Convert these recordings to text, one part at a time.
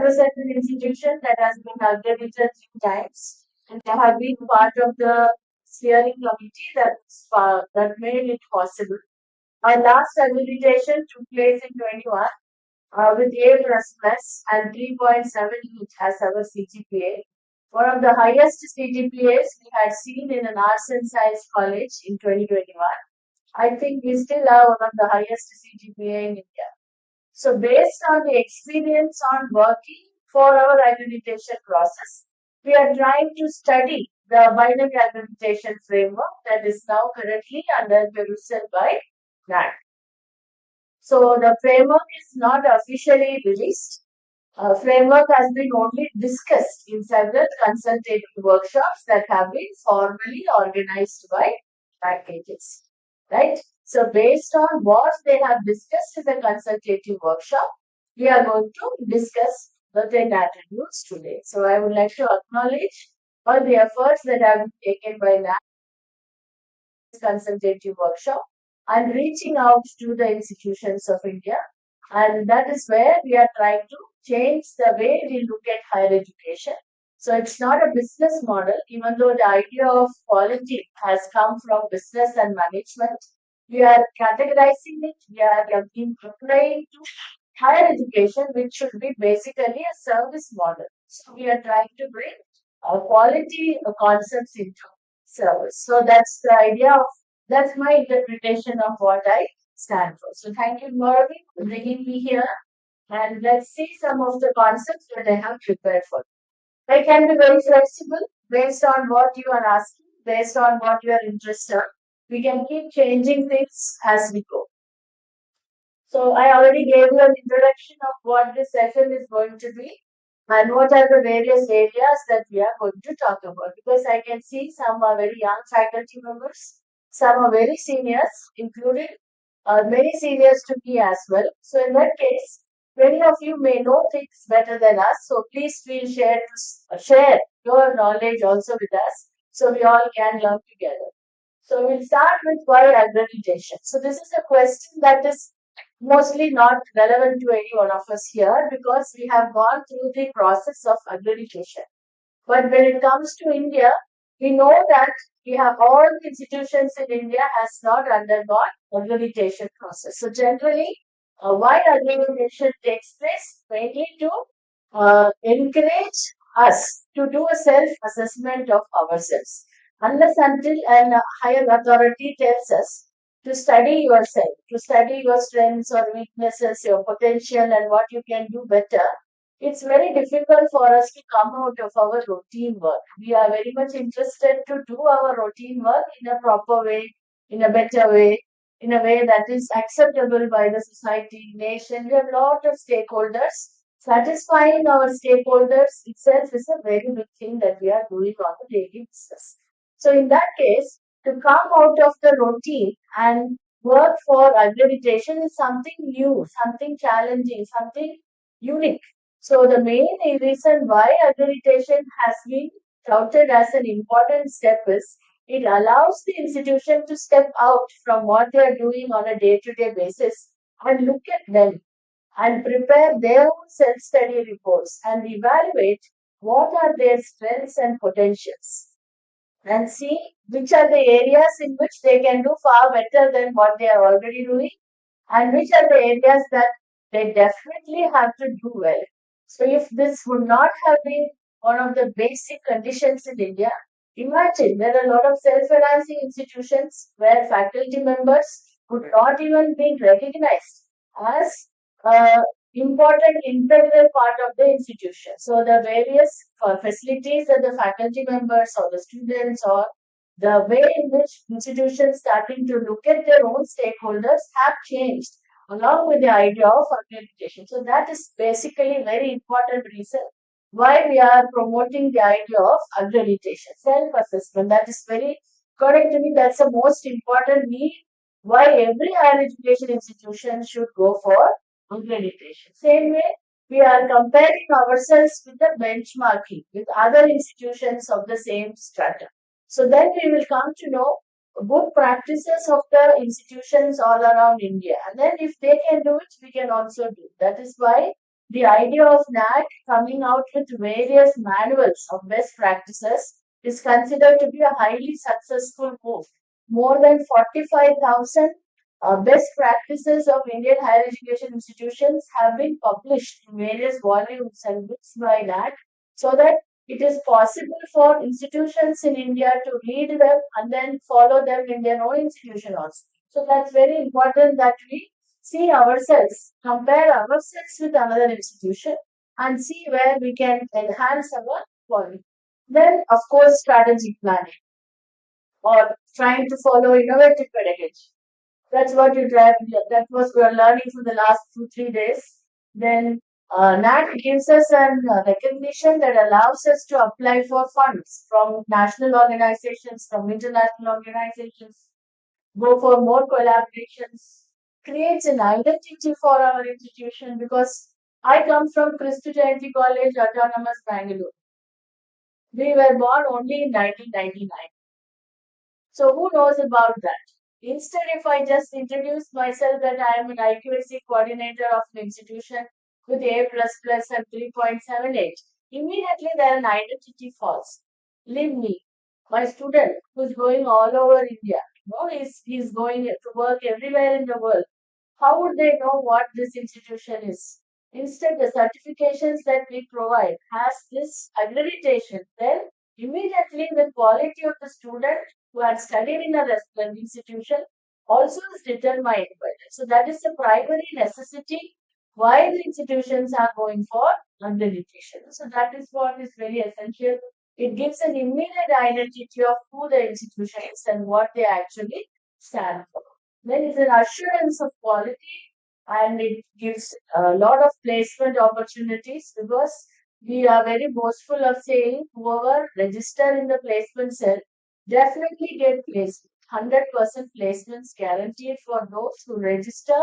represent an institution that has been accredited 3 times, and I have been part of the steering committee that made it possible. Our last accreditation took place in 21 with A++ and 3.7 each as our CGPA. One of the highest CGPAs we had seen in an arts and science college in 2021. I think we still have one of the highest CGPA in India. So based on the experience on working for our accreditation process, we are trying to study the binary accreditation framework that is now currently under perusal by NAC. So the framework is not officially released. Framework has been only discussed in several consultative workshops that have been formally organized by packages. Right? So based on what they have discussed in the consultative workshop, we are going to discuss certain attributes today. So I would like to acknowledge all the efforts that have been taken by NAC consultative workshop and reaching out to the institutions of India. And that is where we are trying to change the way we look at higher education. So it's not a business model, even though the idea of quality has come from business and management. We are categorizing it, we are applying to higher education, which should be basically a service model. So we are trying to bring quality concepts into service. So that's the idea of, that's my interpretation of what I stand for. So thank you, Gauravi, for bringing me here. And let's see some of the concepts that I have prepared for you. I can be very flexible based on what you are asking, based on what you are interested in. We can keep changing things as we go. So I already gave you an introduction of what this session is going to be and what are the various areas that we are going to talk about. Because I can see some are very young faculty members, some are very seniors, including many seniors to me as well. So in that case, many of you may know things better than us. So please feel share your knowledge also with us so we all can learn together. So we'll start with why accreditation. So this is a question that is mostly not relevant to any one of us here because we have gone through the process of accreditation. But when it comes to India, we know that we have all the institutions in India has not undergone accreditation process. So generally, why accreditation takes place? Mainly to encourage us to do a self-assessment of ourselves. Unless until a higher authority tells us to study yourself, to study your strengths or weaknesses, your potential, and what you can do better, it's very difficult for us to come out of our routine work. We are very much interested to do our routine work in a proper way, in a better way, in a way that is acceptable by the society, nation. We have a lot of stakeholders. Satisfying our stakeholders itself is a very big thing that we are doing on a daily basis. So in that case, to come out of the routine and work for accreditation is something new, something challenging, something unique. So the main reason why accreditation has been touted as an important step is it allows the institution to step out from what they are doing on a day-to-day basis and look at them and prepare their own self-study reports and evaluate what are their strengths and potentials and see which are the areas in which they can do far better than what they are already doing and which are the areas that they definitely have to do well. So if this would not have been one of the basic conditions in India, imagine there are a lot of self-financing institutions where faculty members would not even be recognized as important integral part of the institution. So the various facilities that the faculty members or the students or the way in which institutions starting to look at their own stakeholders have changed along with the idea of accreditation. So that is basically a very important reason why we are promoting the idea of accreditation, self-assessment. That is very, according to me, that's the most important need why every higher education institution should go for accreditation. Same way, we are comparing ourselves with the benchmarking with other institutions of the same strata. So then we will come to know good practices of the institutions all around India. And then if they can do it, we can also do. That is why The idea of NAT coming out with various manuals of best practices is considered to be a highly successful move. More than 45,000 best practices of Indian higher education institutions have been published in various volumes and books by NAT, so that it is possible for institutions in India to read them and then follow them in their own institution also. So that's very important that we see ourselves, compare ourselves with another institution and see where we can enhance our quality. Then, of course, strategic planning or trying to follow innovative pedagogy. That's what you drive. That was we are learning for the last 2 3 days. Then NAT gives us an recognition that allows us to apply for funds from national organizations, from international organizations, go for more collaborations, creates an identity for our institution because I come from Christy Jayanti College, Autonomous Bangalore. We were born only in 1999. So who knows about that? Instead, if I just introduce myself that I am an IQAC coordinator of an institution with A++ and 3.78, immediately there an identity falls. Leave me, my student who's going all over India, no, he's going to work everywhere in the world. How would they know what this institution is? Instead, the certifications that we provide has this accreditation. Then immediately the quality of the student who had studied in a restaurant institution also is determined by that. So that is the primary necessity why the institutions are going for accreditation. So that is what is very essential. It gives an immediate identity of who the institution is and what they actually stand for. Then it's an assurance of quality and it gives a lot of placement opportunities because we are very boastful of saying whoever register in the placement cell definitely get placed. 100% placements guaranteed for those who register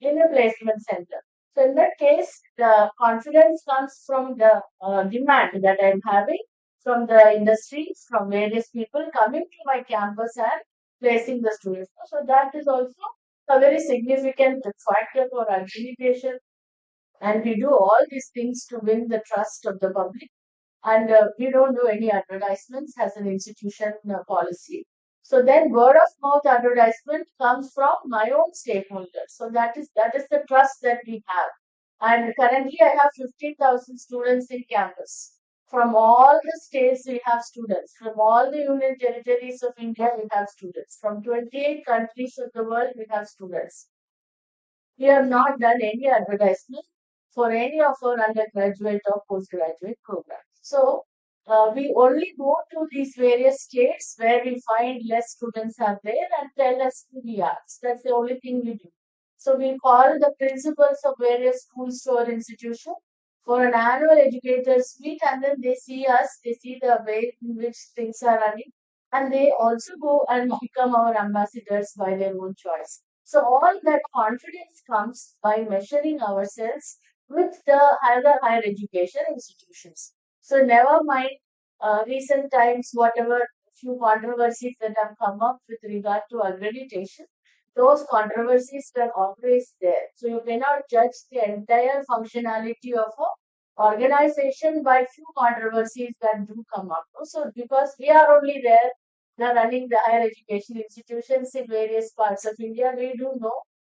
in a placement center. So in that case, the confidence comes from the demand that I'm having from the industry, from various people coming to my campus and placing the students. So that is also a very significant factor for accreditation. And we do all these things to win the trust of the public. And we don't do any advertisements as an institution policy. So then word of mouth advertisement comes from my own stakeholders. So that is the trust that we have. And currently I have 15,000 students in campus. From all the states we have students. From all the union territories of India we have students. From 28 countries of the world we have students. We have not done any advertisement for any of our undergraduate or postgraduate programs. So we only go to these various states where we find less students are there and tell us who we are. So that's the only thing we do. So we call the principals of various schools to our institution for an annual educators meet and then they see us, they see the way in which things are running and they also go and become our ambassadors by their own choice. So all that confidence comes by measuring ourselves with the higher education institutions. So never mind recent times, whatever few controversies that have come up with regard to accreditation, those controversies were always there. So you cannot judge the entire functionality of a organization by few controversies that do come up. So because we are only there, they are running the higher education institutions in various parts of India, we do know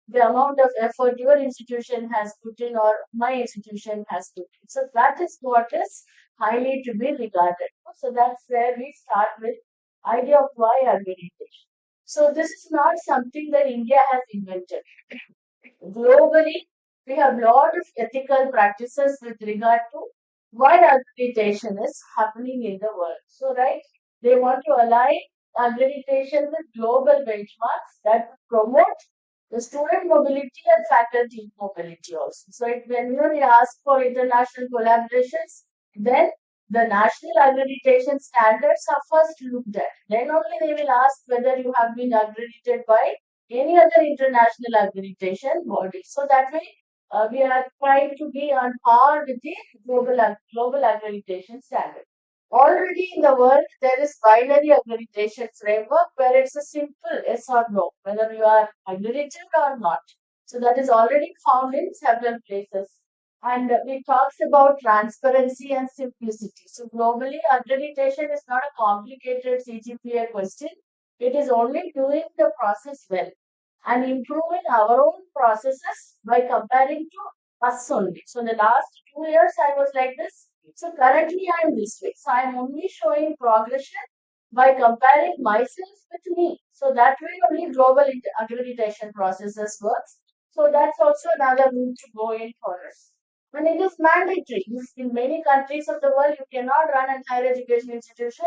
the amount of effort your institution has put in or my institution has put in. So that is what is highly to be regarded. So that's where we start with idea of why accreditation. So this is not something that India has invented. Globally, we have a lot of ethical practices with regard to why accreditation is happening in the world. So, right, they want to align accreditation with global benchmarks that promote the student mobility and faculty mobility also. So, when we ask for international collaborations, then the national accreditation standards are first looked at. Then only they will ask whether you have been accredited by any other international accreditation body. So that way, we are trying to be on par with the global accreditation standard. Already in the world, there is binary accreditation framework where it's a simple yes or no, whether you are accredited or not. So that is already found in several places. And it talks about transparency and simplicity. So globally, accreditation is not a complicated CGPA question. It is only doing the process well and improving our own processes by comparing to us only. So the last 2 years I was like this. So currently I am this way. So I am only showing progression by comparing myself with me. So that way only global accreditation processes works. So that's also another route to go in for us. And it is mandatory. In many countries of the world, you cannot run a higher education institution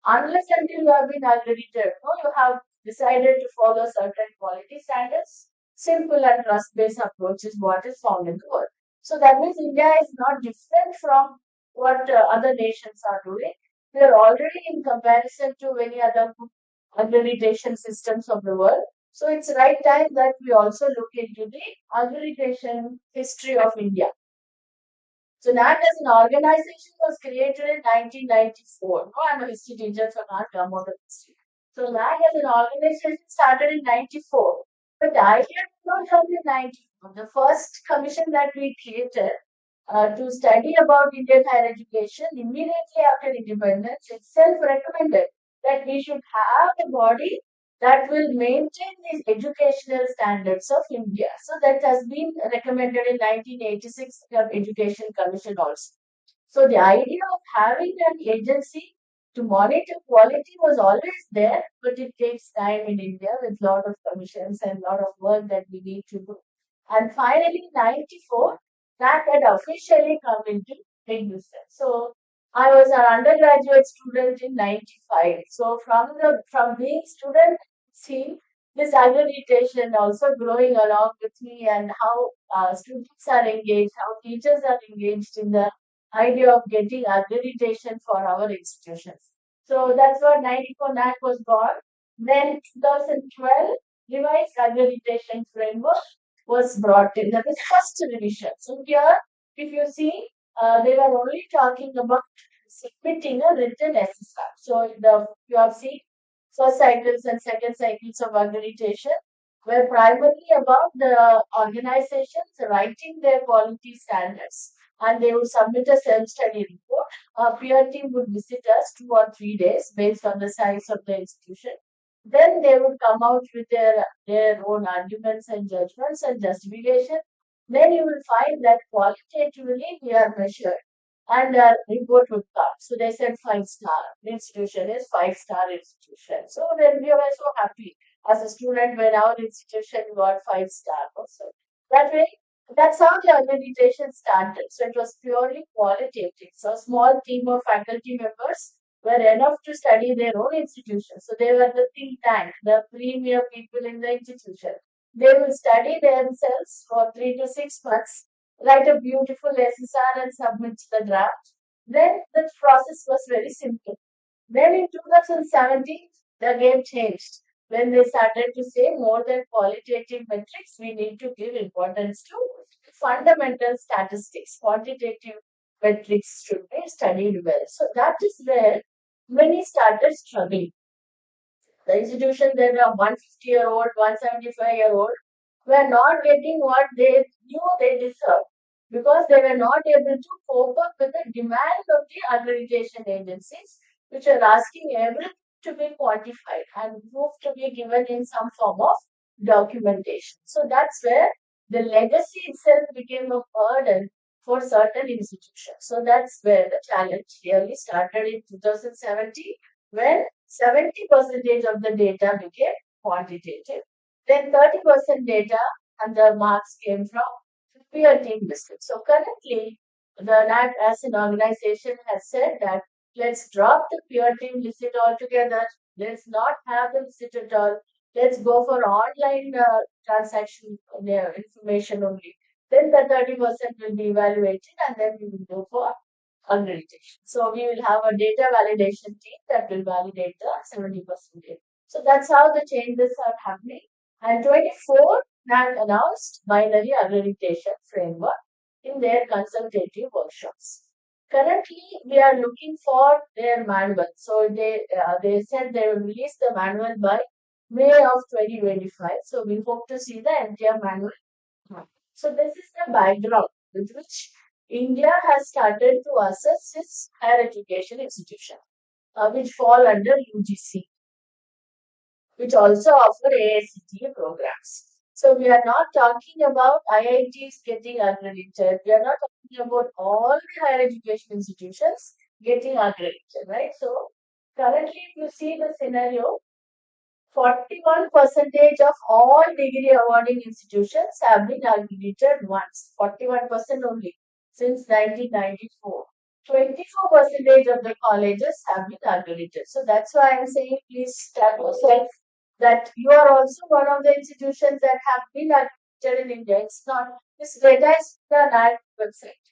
unless until you have been accredited. No, you have decided to follow certain quality standards. Simple and trust-based approach is what is found in the world. So that means India is not different from what other nations are doing. We are already in comparison to many other accreditation systems of the world. So it's right time that we also look into the accreditation history of India. So NAT as an organization was created in 1994. No, I'm a history teacher, so I can't come out of history. So NAT as an organization started in 94. But the idea did not come in 94. The first commission that we created to study about Indian higher education immediately after independence itself recommended that we should have a body that will maintain the educational standards of India. So that has been recommended in 1986 Education Commission also. So the idea of having an agency to monitor quality was always there, but it takes time in India with lot of commissions and lot of work that we need to do. And finally, 94, that had officially come into existence. So I was an undergraduate student in 95. So from being student, see this accreditation also growing along with me and how students are engaged, how teachers are engaged in the idea of getting accreditation for our institutions. So that's what 94 NAC was born. Then 2012 revised accreditation framework was brought in. That was first revision. So here, if you see, they were only talking about submitting a written SSR. So you have seen first cycles and second cycles of accreditation were primarily about the organizations writing their quality standards and they would submit a self-study report. A peer team would visit us 2 or 3 days based on the size of the institution. Then they would come out with their own arguments and judgments and justification. Then you will find that qualitatively we are measured and a report would come. So they said 5 star. The institution is 5 star institution. So then we were so happy as a student when our institution got 5 star also. That way, that's how the accreditation started. So it was purely qualitative. So a small team of faculty members were enough to study their own institution. So they were the think tank, the premier people in the institution. They will study themselves for 3 to 6 months, write a beautiful SSR and submit the draft. Then the process was very simple. Then in 2017, the game changed. When they started to say more than qualitative metrics, we need to give importance to fundamental statistics. Quantitative metrics should be studied well. So that is where many started struggling. The institution that are 150-year-old, 175-year-old were not getting what they knew they deserved because they were not able to cope up with the demand of the accreditation agencies, which are asking everything to be quantified and proof to be given in some form of documentation. So that's where the legacy itself became a burden for certain institutions. So that's where the challenge really started in 2017 when 70% of the data became quantitative. Then 30% data and the marks came from peer team visit. So currently, the NAT as an organization has said that let's drop the peer team visit altogether. Let's not have the visit at all. Let's go for online transaction information only. Then the 30% will be evaluated and then we will go for accreditation. So we will have a data validation team that will validate the 70% data. So that's how the changes are happening. And 24 NAC announced binary accreditation framework in their consultative workshops. Currently, we are looking for their manual. So they said they will release the manual by May of 2025. So we hope to see the entire manual. So this is the background. with which India has started to assess its higher education institution, which fall under UGC, which also offer AICTE programs. So we are not talking about IITs getting accredited. We are not talking about all the higher education institutions getting accredited, right? So currently, if you see the scenario, 41 percentage of all degree awarding institutions have been accredited once. 41% only since 1994. 24 percentage of the colleges have been accredited. So that's why I'm saying please tell yourself that you are also one of the institutions that have been accredited in India. It's not, this data is the NAC website.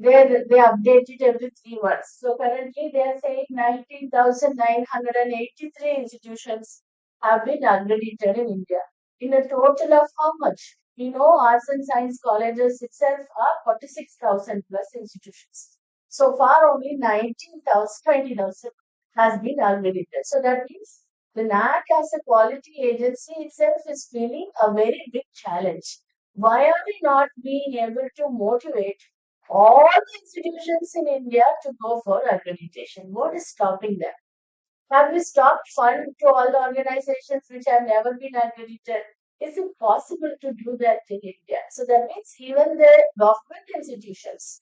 They update it every 3 months. So currently they are saying 19,983 institutions have been accredited in India. In a total of how much? We know arts and science colleges itself are 46,000 plus institutions. So far only 19,000, 20,000 has been accredited. So that means the NAC as a quality agency itself is feeling a very big challenge. Why are we not being able to motivate all the institutions in India to go for accreditation? What is stopping them? Have we stopped fund to all the organizations which have never been accredited? Is it possible to do that in India? So that means even the government institutions,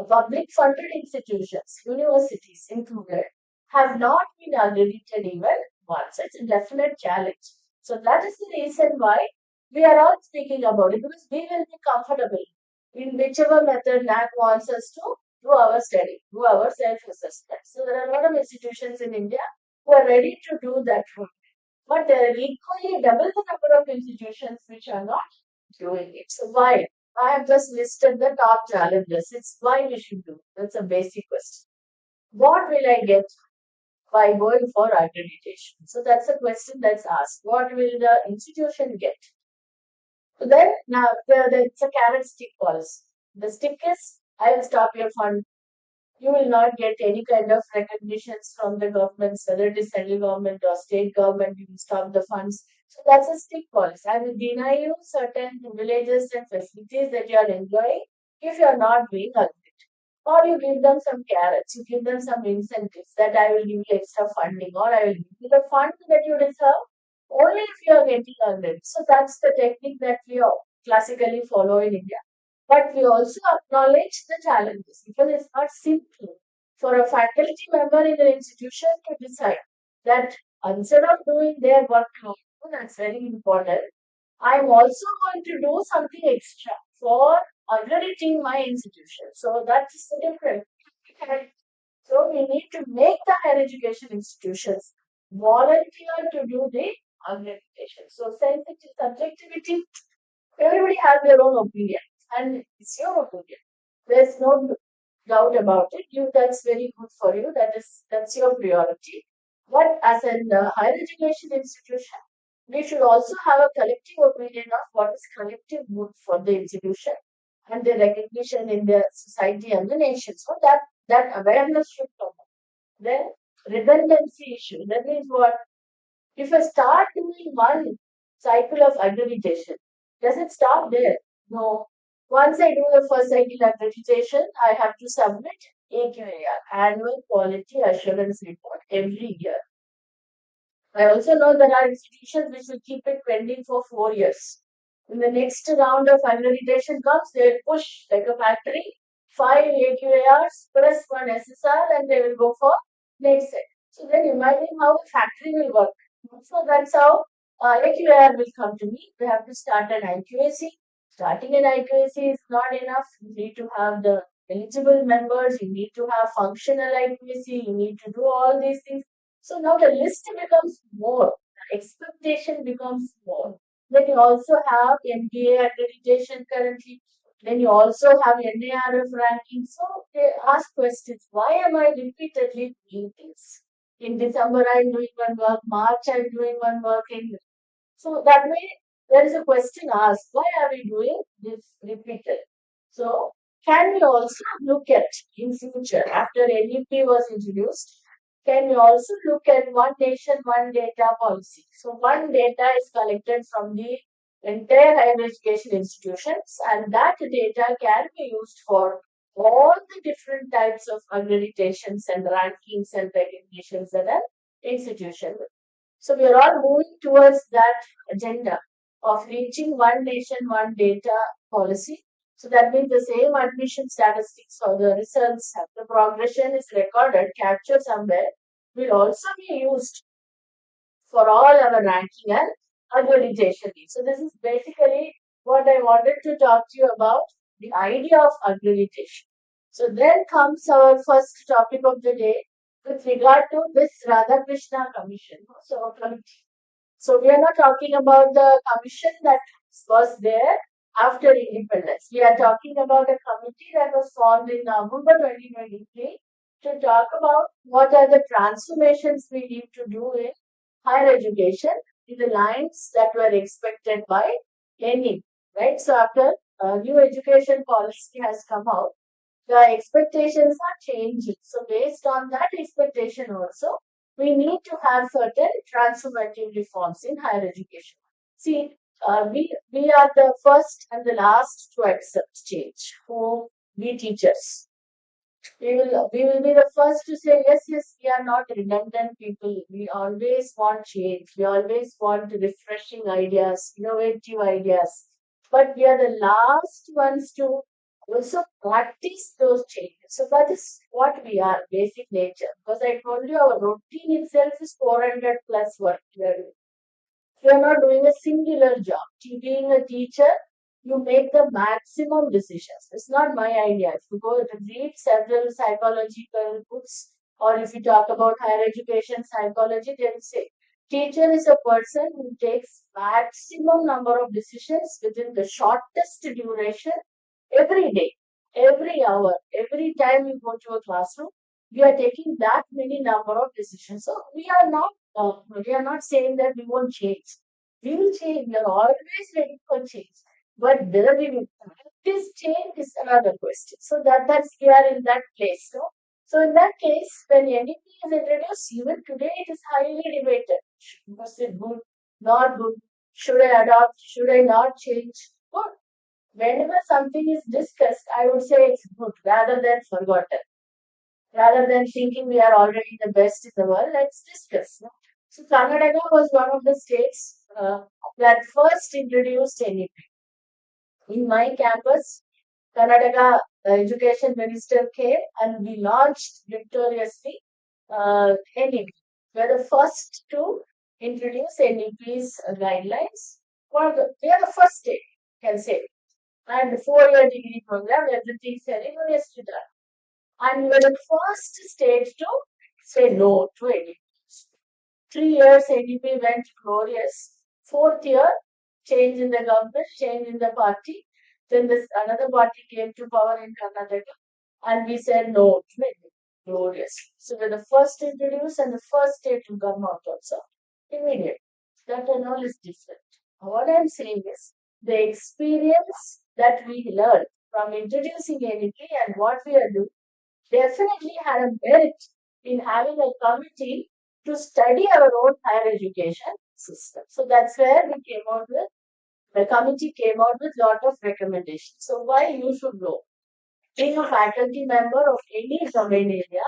public funded institutions, universities included, have not been accredited even once. It's a definite challenge. So that is the reason why we are all speaking about it, because we will be comfortable in whichever method NAC wants us to do our study, do our self-assessment. So there are a lot of institutions in India who are ready to do that work. But there are equally double the number of institutions which are not doing it. So why? I have just listed the top challenges. It's why we should do. That's a basic question. What will I get by going for accreditation? So that's a question that's asked. What will the institution get? So then now it's a carrot stick policy. The stick is I will stop your fund. You will not get any kind of recognitions from the governments, whether it is central government or state government, you will stop the funds. So that's a stick policy. I will deny you certain privileges and facilities that you are enjoying if you are not doing a bit. Or you give them some carrots, you give them some incentives that I will give you extra funding, or I will give you the fund that you deserve only if you are getting a bit. So that's the technique that we all classically follow in India. But we also acknowledge the challenges because it's not simple for a faculty member in an institution to decide that instead of doing their work alone, that's very important. I'm also going to do something extra for upgrading my institution. So that's the difference. So we need to make the higher education institutions volunteer to do the upgradation. So sensitive subjectivity, everybody has their own opinion, and it's your opinion. There's no doubt about it. You that's very good for you. That's your priority. But as an higher education institution, we should also have a collective opinion of what is collective good for the institution and the recognition in the society and the nation. So that awareness should come. Then redundancy issue. That means what? If I start doing one cycle of accreditation, does it stop there? No. Once I do the first cycle accreditation, I have to submit AQAR, Annual Quality Assurance Report, every year. I also know there are institutions which will keep it pending for 4 years. When the next round of accreditation comes, they will push like a factory, 5 AQARs plus one SSR, and they will go for next set. So then imagine how a factory will work. So that's how AQAR will come to me. We have to start an IQAC. Starting an IQAC is not enough. You need to have the eligible members. You need to have functional IQAC. You need to do all these things. So now the list becomes more. The expectation becomes more. Then you also have MBA accreditation currently. Then you also have NARF ranking. So they ask questions. Why am I repeatedly doing this? In December, I'm doing one work. March, I'm doing one work. So that way, there is a question asked. Why are we doing this repeated? So can we also look at in future after NEP was introduced? Can we also look at one nation, one data policy? So one data is collected from the entire higher education institutions, and that data can be used for all the different types of accreditations and rankings and recognitions that an institution. So we are all moving towards that agenda of reaching one nation, one data policy. So that means the same admission statistics or the results, the progression is recorded, captured somewhere, will also be used for all our ranking and accreditation needs. So this is basically what I wanted to talk to you about, the idea of accreditation. So then comes our first topic of the day with regard to this Radhakrishna Commission. So committee. So we are not talking about the commission that was there after independence. We are talking about a committee that was formed in November 2023 to talk about what are the transformations we need to do in higher education in the lines that were expected by any, right? So after new education policy has come out, the expectations are changing. So based on that expectation also, we need to have certain transformative reforms in higher education. See, we are the first and the last to accept change. Who we teachers, we will be the first to say yes, we are not redundant people. We always want change. We always want refreshing ideas, innovative ideas, but we are the last ones to also practice those changes. So that is what we are, basic nature, because I told you our routine itself is 400 plus work. You are not doing a singular job. Being a teacher, you make the maximum decisions. It's not my idea. If you go to read several psychological books, or if you talk about higher education psychology, they will say teacher is a person who takes maximum number of decisions within the shortest duration every day, every hour, every time you go to a classroom. We are taking that many number of decisions. So we are not saying that we won't change. We will change. We are always ready for change. But whether we will practice change is another question. So that's we are in that place. No? So in that case, when NEP is introduced, even today it is highly debated. Was it good? Not good? Should I adopt? Should I not change? Good. Whenever something is discussed, I would say it's good rather than forgotten. Rather than thinking we are already the best in the world, let's discuss. No? So Karnataka was one of the states that first introduced NEP. In my campus, Karnataka education minister came and we launched victoriously NEP. We are the first to introduce NEP's guidelines. We are the first state, can say. And 4-year degree program, everything ceremoniously done. And we were the first state to say no to NEP. 3 years NEP went glorious. Fourth year, change in the government, change in the party. Then this another party came to power in Karnataka, and we said no to NEP. Glorious. So we're the first to introduce and the first state to come out also. Immediate. That and all is different. What I'm saying is the experience that we learned from introducing NEP and what we are doing definitely had a merit in having a committee to study our own higher education system. So that's where we came out with, the committee came out with lot of recommendations. So why you should know? Being a faculty member of any domain area,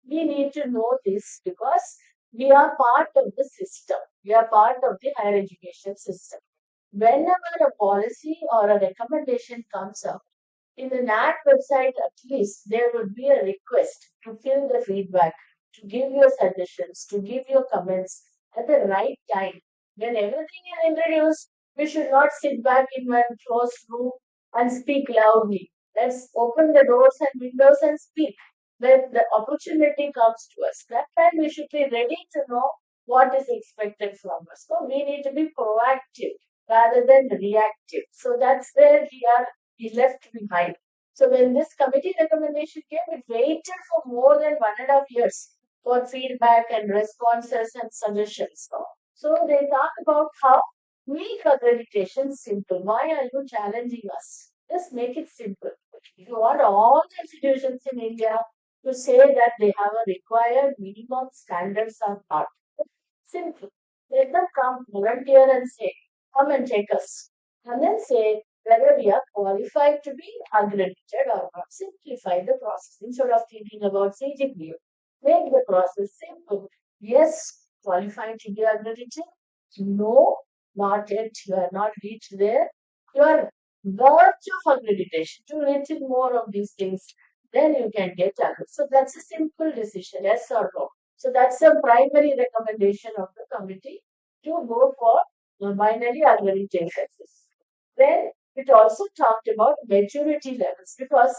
we need to know this because we are part of the system. We are part of the higher education system. Whenever a policy or a recommendation comes up, in the NAT website, at least there would be a request to fill the feedback, to give your suggestions, to give your comments at the right time. When everything is introduced, we should not sit back in one closed room and speak loudly. Let's open the doors and windows and speak. When the opportunity comes to us, that time we should be ready to know what is expected from us. So we need to be proactive rather than reactive. So that's where we left behind. So when this committee recommendation came, it waited for more than 1.5 years for feedback and responses and suggestions. So they talk about how make accreditation simple. Why are you challenging us? Just make it simple. If you want all the institutions in India to say that they have a required minimum standards of art, simple. Let them come volunteer and say, come and take us. And then say whether we are qualified to be accredited or not. Simplify the process instead of thinking about CGPU. Make the process simple. Yes, qualified to be accredited. No, not yet. You are not reached there. You are verge of accreditation. To little more of these things, then you can get accredited. So that's a simple decision, yes or no. So that's a primary recommendation of the committee to go for binary accreditation. Then it also talked about maturity levels because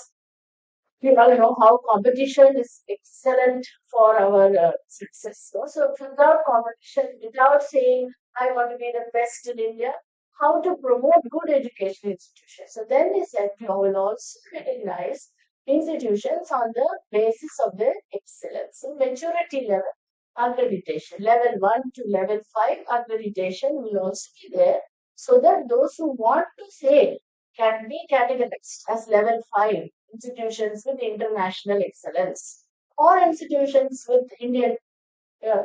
we all know how competition is excellent for our success. So without competition, without saying I want to be the best in India, how to promote good education institutions. So then they said we will also recognize institutions on the basis of their excellence. So maturity level accreditation, level 1 to level 5 accreditation will also be there so that those who want to say can be categorized as level 5 institutions with international excellence or institutions with Indian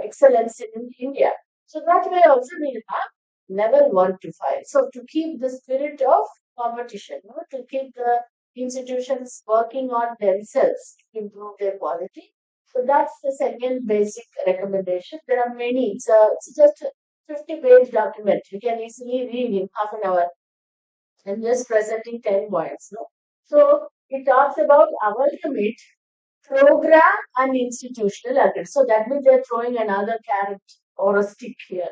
excellence in India. So that way also we have level 1 to 5. So to keep the spirit of competition, to keep the institutions working on themselves to improve their quality. So that's the second basic recommendation. There are many. It's just a 50-page document. You can easily read in half an hour. I'm just presenting 10 points. No? So it talks about ultimate program and institutional accreditation. So that means they're throwing another carrot or a stick here.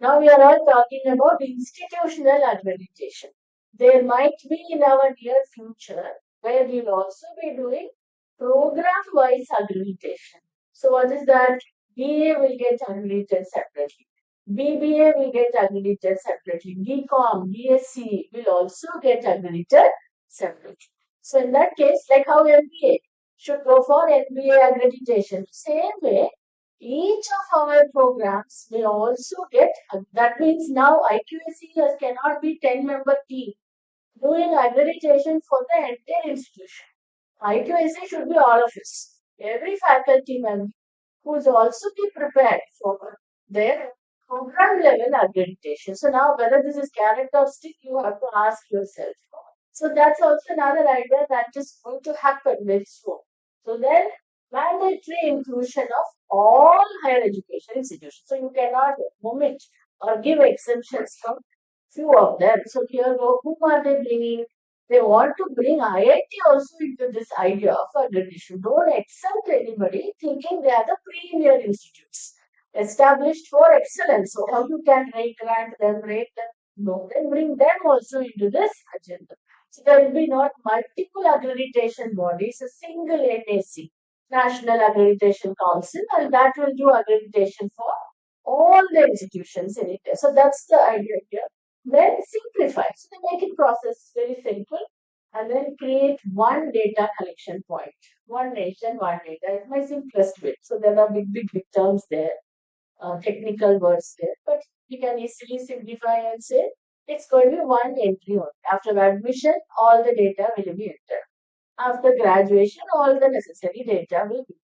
Now we are all talking about institutional accreditation. There might be in our near future where we'll also be doing program-wise accreditation. So what is that? BA will get accredited separately. BBA will get accredited separately. BCom, BSc will also get accredited separately. So in that case, like how MBA should go for MBA accreditation. Same way, each of our programs will also get, that means now IQAC cannot be 10-member team doing accreditation for the entire institution. IQAC should be all of us. Every faculty member who is also be prepared for their program level accreditation. So now whether this is carrot or stick, you have to ask yourself. So that's also another idea that is going to happen very soon. So then mandatory inclusion of all higher education institutions. So you cannot omit or give exemptions from few of them. So here, whom are they bringing? They want to bring IIT also into this idea of accreditation. Don't accept anybody thinking they are the premier institutes established for excellence. So how you can grant them, rate them? No, then bring them also into this agenda. So there will be not multiple accreditation bodies, a single NAC, National Accreditation Council, and that will do accreditation for all the institutions in India. So that's the idea here. Then simplify. So they make it process very simple and then create one data collection point. One nation, one data is my simplest way. So there are big terms there, technical words there, but you can easily simplify and say it's going to be one entry only. After admission, all the data will be entered. After graduation, all the necessary data will be.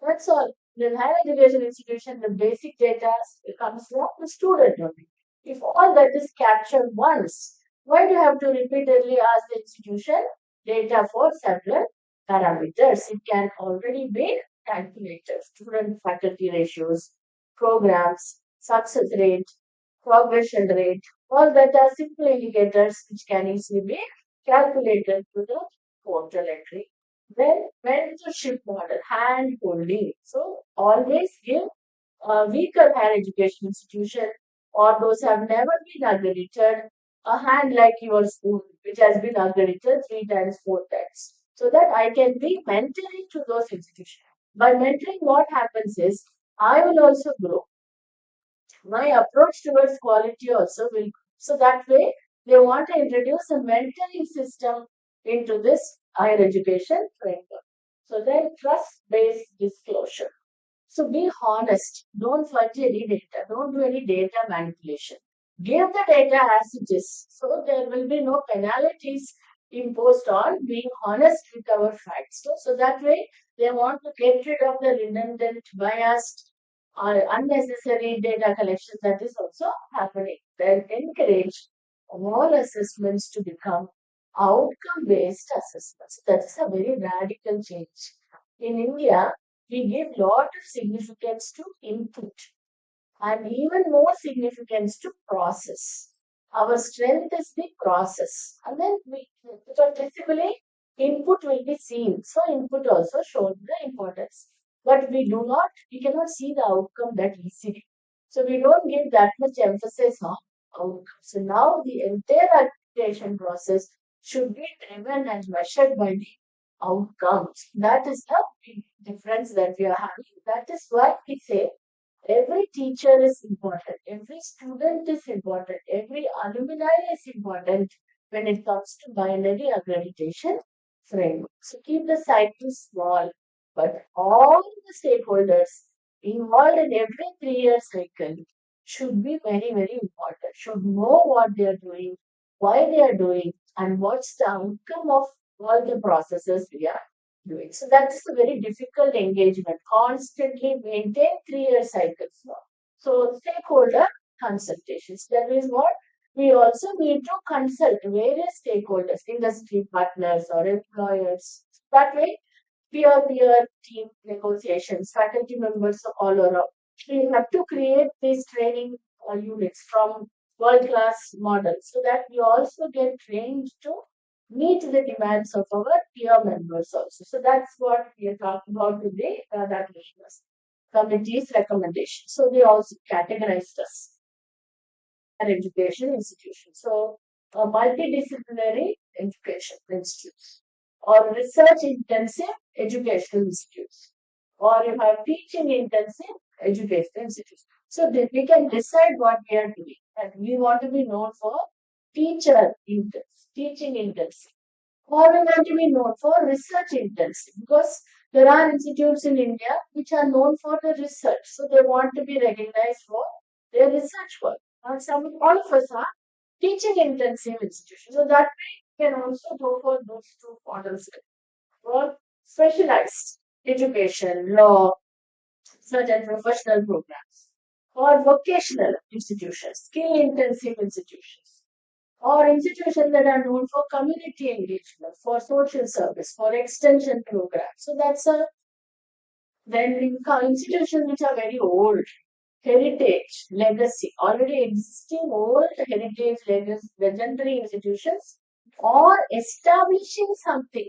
That's all. In higher education institution, the basic data comes from the student only. If all that is captured once, why do you have to repeatedly ask the institution data for several parameters? It can already be calculated. Student faculty ratios, programs, success rate, progression rate, all that are simple indicators which can easily be calculated to the portal entry. Then mentorship model, hand holding. So always give a weaker higher education institution or those have never been accredited a hand like your school, which has been accredited 3 times, 4 times. So that I can be mentoring to those institutions. By mentoring, what happens is I will also grow. My approach towards quality also will. So that way, they want to introduce a mentoring system into this higher education framework. So then trust-based disclosure. So be honest. Don't fudge any data. Don't do any data manipulation. Give the data as it is. So there will be no penalties imposed on being honest with our facts. So that way they want to get rid of the redundant, biased unnecessary data collection that is also happening. Then encourage all assessments to become outcome-based assessments. That's a very radical change. In India, we give lot of significance to input and even more significance to process. Our strength is the process. And then because basically input will be seen. So input also shows the importance. But we cannot see the outcome that easily. So we don't give that much emphasis on outcome. So now the entire application process should be driven and measured by the outcomes. That is the big difference that we are having. That is why we say every teacher is important, every student is important, every alumni is important when it comes to binary accreditation framework. So keep the cycle small, but all the stakeholders involved in every 3 year cycle should be very, very important, should know what they are doing, why they are doing, and what's the outcome of all the processes we are doing. So that's a very difficult engagement. Constantly maintain 3 year cycles now. So stakeholder consultations. That is what we also need to consult various stakeholders, industry partners or employers. That way, peer-peer team negotiations, faculty members all around. We have to create these training units from world-class models so that we also get trained to meet the demands of our peer members also. So that's what we are talking about today, that was committee's recommendation. So they also categorized us an education institution. So multidisciplinary education institutes or research intensive educational institutes or you have teaching intensive educational institutes. So that we can decide what we are doing and we want to be known for teacher intensive, teaching intensive or we want to be known for research intensive because there are institutes in India which are known for the research. So they want to be recognized for their research work. And all of us are teaching intensive institutions. So that way we can also go for those two models or specialized education, law, certain professional programs, or vocational institutions, skill intensive institutions or institutions that are known for community engagement, for social service, for extension programs. So that's a then we come institutions which are very old, heritage, legacy, already existing old heritage, legacy, legendary institutions, or establishing something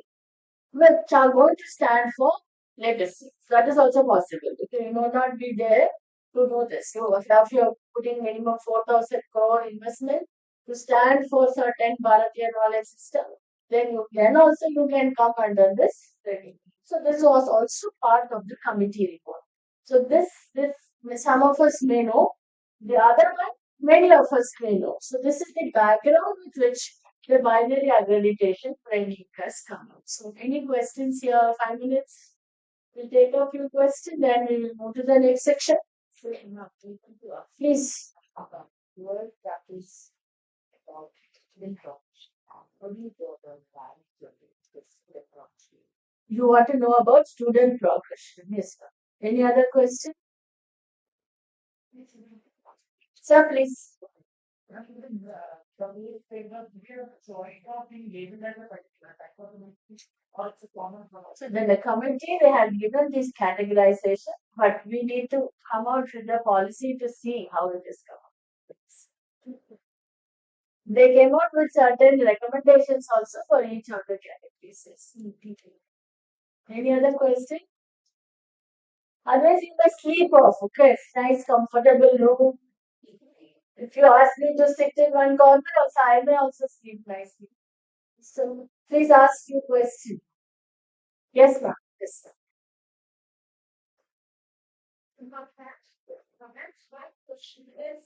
which are going to stand for legacy. So that is also possible. Okay, you may not be there to do this. So if you're putting minimum 4,000 crore investment to stand for certain Bharatiya knowledge system, then also you can come under this training. So this was also part of the committee report. So this some of us may know, the other one many of us may know. So this is the background with which the binary accreditation training has come out. So any questions here? 5 minutes. We'll take a few questions, then we will move to the next section. Please. Word practice about you want to know about student progression? Yes, sir. Any other question? Sir, please. So then the committee, they have given this categorization, but we need to come out with the policy to see how it is come out. They came out with certain recommendations also for each of the categories. Yes. Any other question? Otherwise, you must sleep off. Okay, nice, comfortable room. If you ask me to sit in one corner, also I may also sleep nicely. So please ask your question. Yes, ma'am. Yes, ma'am. My question is,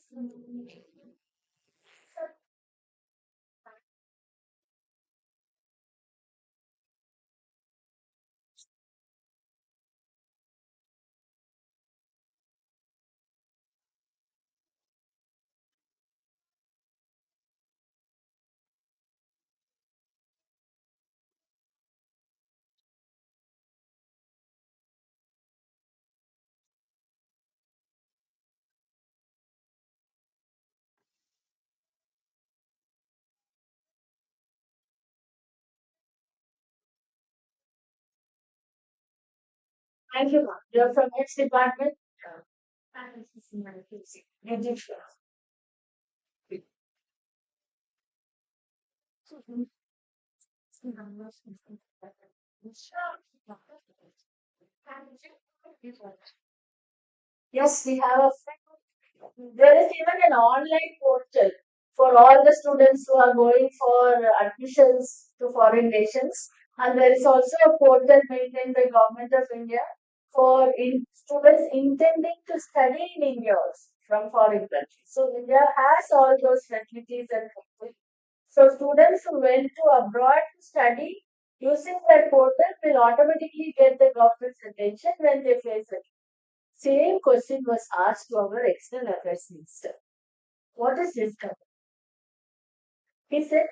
Thank you, ma'am. You're from which department? Education. Yes, we have a there is even an online portal for all the students who are going for admissions to foreign nations. And there is also a portal maintained by Government of India for students intending to study in India also from foreign countries. So India has all those facilities and people. So students who went to abroad to study using that portal will automatically get the government's attention when they face it. Same question was asked to our external affairs minister. What is his comment? He said,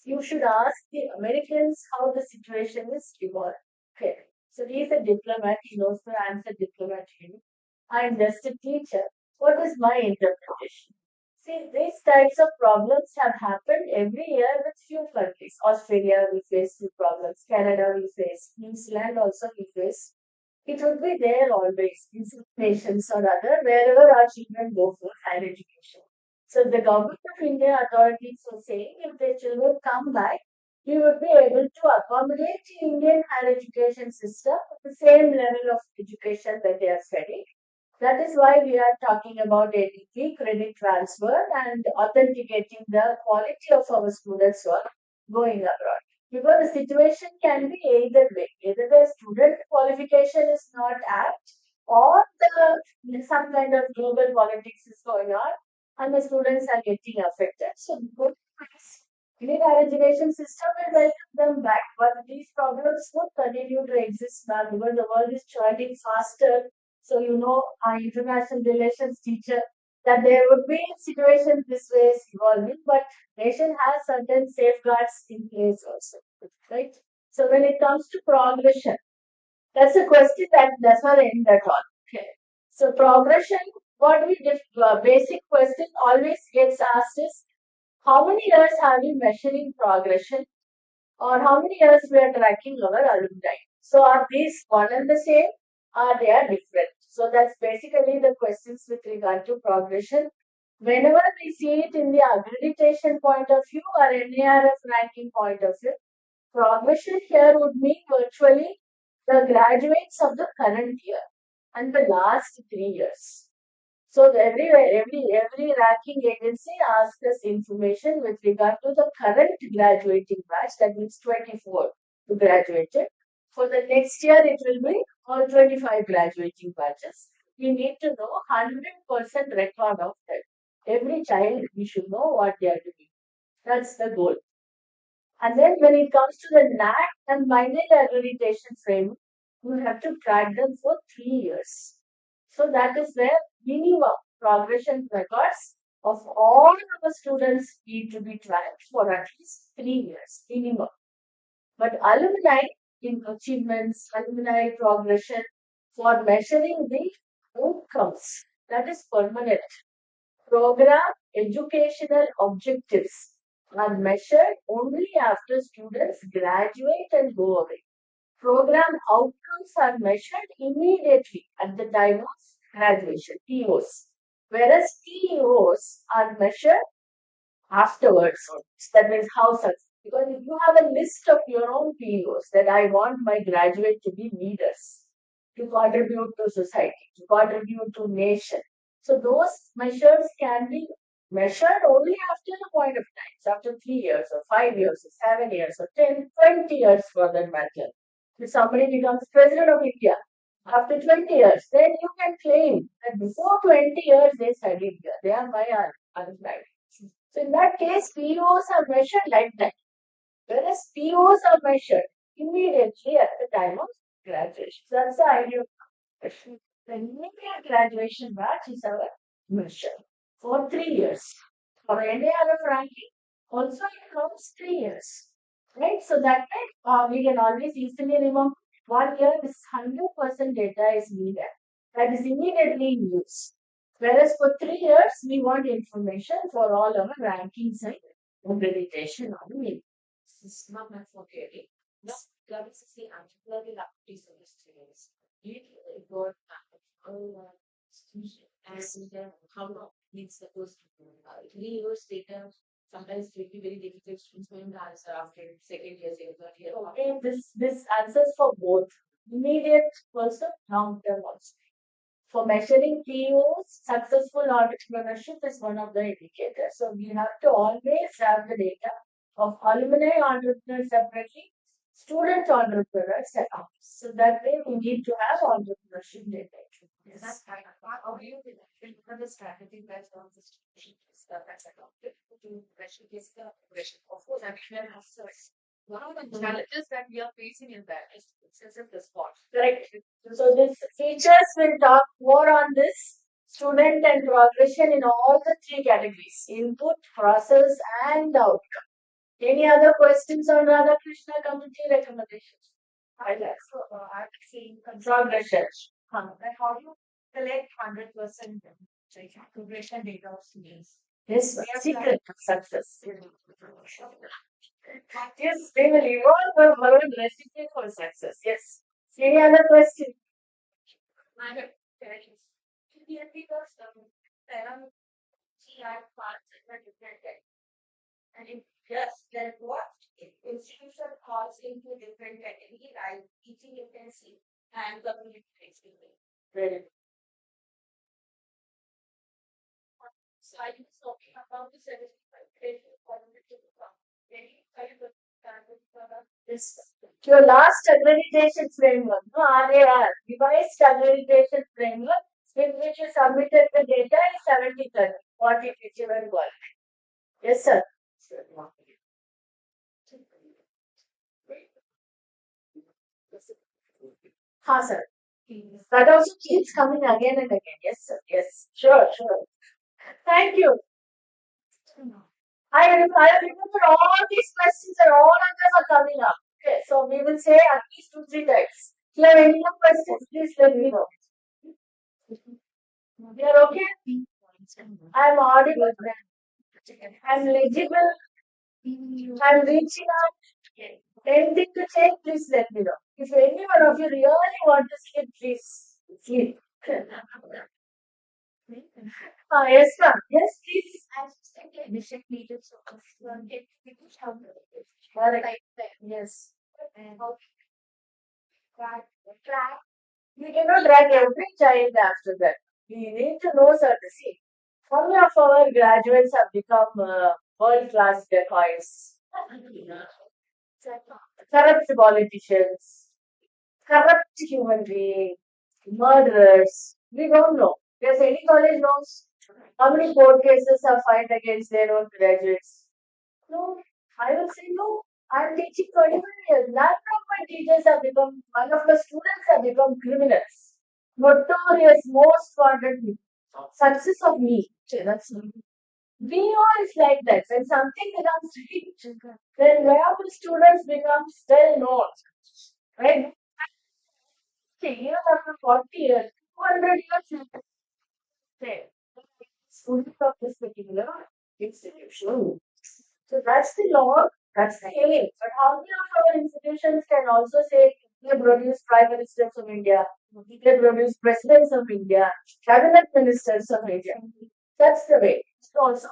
you should ask the Americans how the situation is evolved. Okay. So he is a diplomat, he knows the answer diplomat. I am just a teacher. What is my interpretation? See, these types of problems have happened every year with few countries. Australia will face few problems. Canada will face. New Zealand also will face. It would be there always in some nations or other, wherever our children go for higher education. So the government of India authorities are saying if their children come back, we would be able to accommodate the Indian higher education system with the same level of education that they are studying. That is why we are talking about ADP, credit transfer, and authenticating the quality of our students who are going abroad. Because the situation can be either way. Either the student qualification is not apt, or some kind of global politics is going on, and the students are getting affected. So, good Indian higher education system will welcome them back, but these problems would continue to exist now because the world is churning faster. So, our international relations teacher that there would be situations this way is evolving, but nation has certain safeguards in place also, right? So when it comes to progression, that's a question that does not end at all. Okay. So progression, what we did, basic question always gets asked is how many years are we measuring progression or how many years we are tracking our alumni. So are these one and the same or they are different? So that's basically the questions with regard to progression. Whenever we see it in the accreditation point of view or NARF ranking point of view, progression here would mean virtually the graduates of the current year and the last 3 years. So every ranking agency asks us information with regard to the current graduating batch, that means 24 who graduated. For the next year, it will be all 25 graduating batches. We need to know 100% record of that. Every child, we should know what they are doing. That's the goal. And then when it comes to the NAC and binary accreditation framework, you have to track them for 3 years. So that is where minimum progression records of all our students need to be tracked for at least 3 years minimum. But alumni in achievements, alumni progression for measuring the outcomes, that is permanent. Program educational objectives are measured only after students graduate and go away. Program outcomes are measured immediately at the time of graduation, POs. Whereas POs are measured afterwards. That means how success. Because if you have a list of your own POs that I want my graduate to be leaders, to contribute to society, to contribute to nation. So those measures can be measured only after a point of time. So after 3 years or 5 years or 7 years or 10, 20 years for that matter. If somebody becomes president of India after 20 years, then you can claim that before 20 years they studied here. They are my alumni. So in that case, POs are measured like that. Whereas POs are measured immediately at the time of graduation. So that's the idea of graduation. The immediate graduation batch is our measure for 3 years. For any other ranking, also it comes 3 years. Right? So that way, we can always easily remember 1 year this 100% data is needed. That is immediately in use. Whereas for 3 years, we want information for all our rankings and accreditation on the system of forgetting. No, that is the anti-level activities of the students. it got and how long it's supposed to go. 3 years later, sometimes it will be very difficult to find the answer after second year, third year. Okay, this answers for both immediate also, long term also. For measuring POs, successful entrepreneurship is one of the indicators. So we have to always have the data of alumni entrepreneurs separately, student entrepreneurs separately. So that way we need to have entrepreneurship data. Yes. That's right. How do you implement the strategy based on the that's adopted to pressure is the pressure. Of course, I'm sure one of the challenges that we are facing in that is excessive response. Correct. So these features will talk more on this student and progression in all the three categories: input, process, and outcome. Any other questions on Radha Krishna community recommendations? I like so I'm seeing progression. Like how do you collect 100% progression data of students? Yes, secret of success. Yes, they will evolve a whole recipe for success. Yes. Any other question? I have questions. Because she had parts in a different way. And if yes, then what? If institution falls into different category, like teaching intensive and community experience. Very good. So I was talking about the 75 cognitive Yes. Your last accreditation framework, no, RAR, revised accreditation framework, with which you submitted the data is 73, what it is given goal. Yes, sir. Ha, sir. That also keeps coming again and again. Yes, sir. Yes. Sure, sure. Thank you. I remember all these questions and all of them are coming up. Okay, so we will say at least two, three times. If you have any more questions, please let me know. You are okay? I am audible. I am legible. I am reaching out. Anything to check, please let me know. If any one of you really want to sleep, please sleep. Yes, ma'am. Yes, please. Bishop needed so correct. Yes. We cannot drag every child after that. We need to know certain. See, how many of our graduates have become world class dacoits? Corrupt politicians, corrupt human beings, murderers. We don't know. Does any college knows how many court cases are filed against their own graduates? No, I will say no. I'm teaching 21 years. None of my teachers have become, none of the students have become criminals. Notorious, most wanted people. Success of me. That's me. We all is like that. When something becomes rich, then where the students become well known. Right? See, even after 40 years, 200 years, say, students of this particular institution. So that's the law, that's the aim. But how many of our institutions can also say they produce Prime Ministers of India, they produce Presidents of India, Cabinet Ministers of India? That's the way. So also,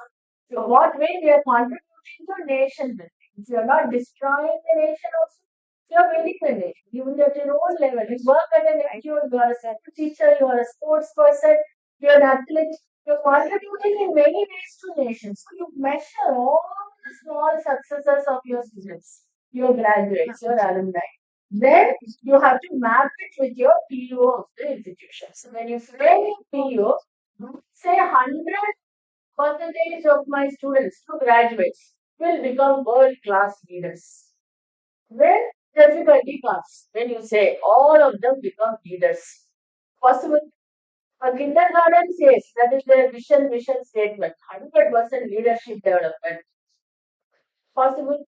so what way we are contributing to nation building? If you are not destroying the nation also, you are building the nation. Even at your own level, you work at an NGO, you are a second teacher, you are a sports person, you are an athlete, you're contributing in many ways to nations. So you measure all the small successes of your students, your graduates, your alumni. Then you have to map it with your PO of the institution. So when you frame your PO, say 100% of my students to graduates will become world class leaders. When difficulty comes, when you say all of them become leaders, possible. A kindergarten says that is their vision mission statement. 100% leadership development. Possible.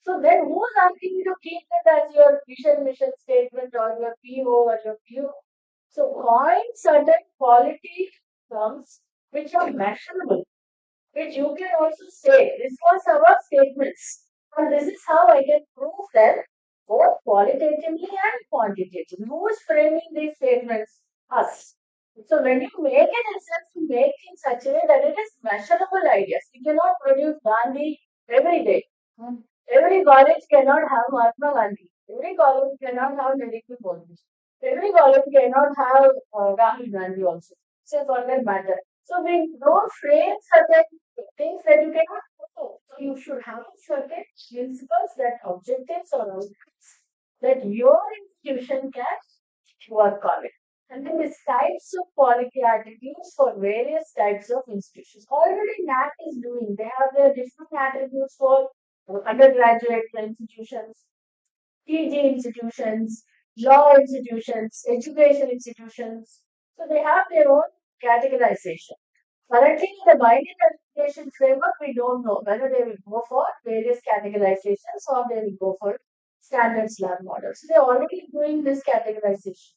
So then who's asking you to keep that as your vision mission statement or your PO or your PO? So coin certain quality terms which are measurable, which you can also say, this was our statements. And this is how I can prove that both both qualitatively and quantitatively. Who is framing these statements? Us. So when you make an essence, you make in such a way that it is measurable ideas. You cannot produce Gandhi every day. Every college cannot have Mahatma Gandhi. Every college cannot have medical college. Every college cannot have Rahul Gandhi also. So for that matter. So we don't frame certain things that you cannot follow. So you should have certain principles that objectives or outcomes that your institution can work on it. And then these types of quality attributes for various types of institutions. Already NAT is doing. They have their different attributes for undergraduate institutions, PG institutions, law institutions, education institutions. So they have their own categorization. Currently, in the binding education framework, we don't know whether they will go for various categorizations or they will go for standard slab models. So they're already doing this categorization.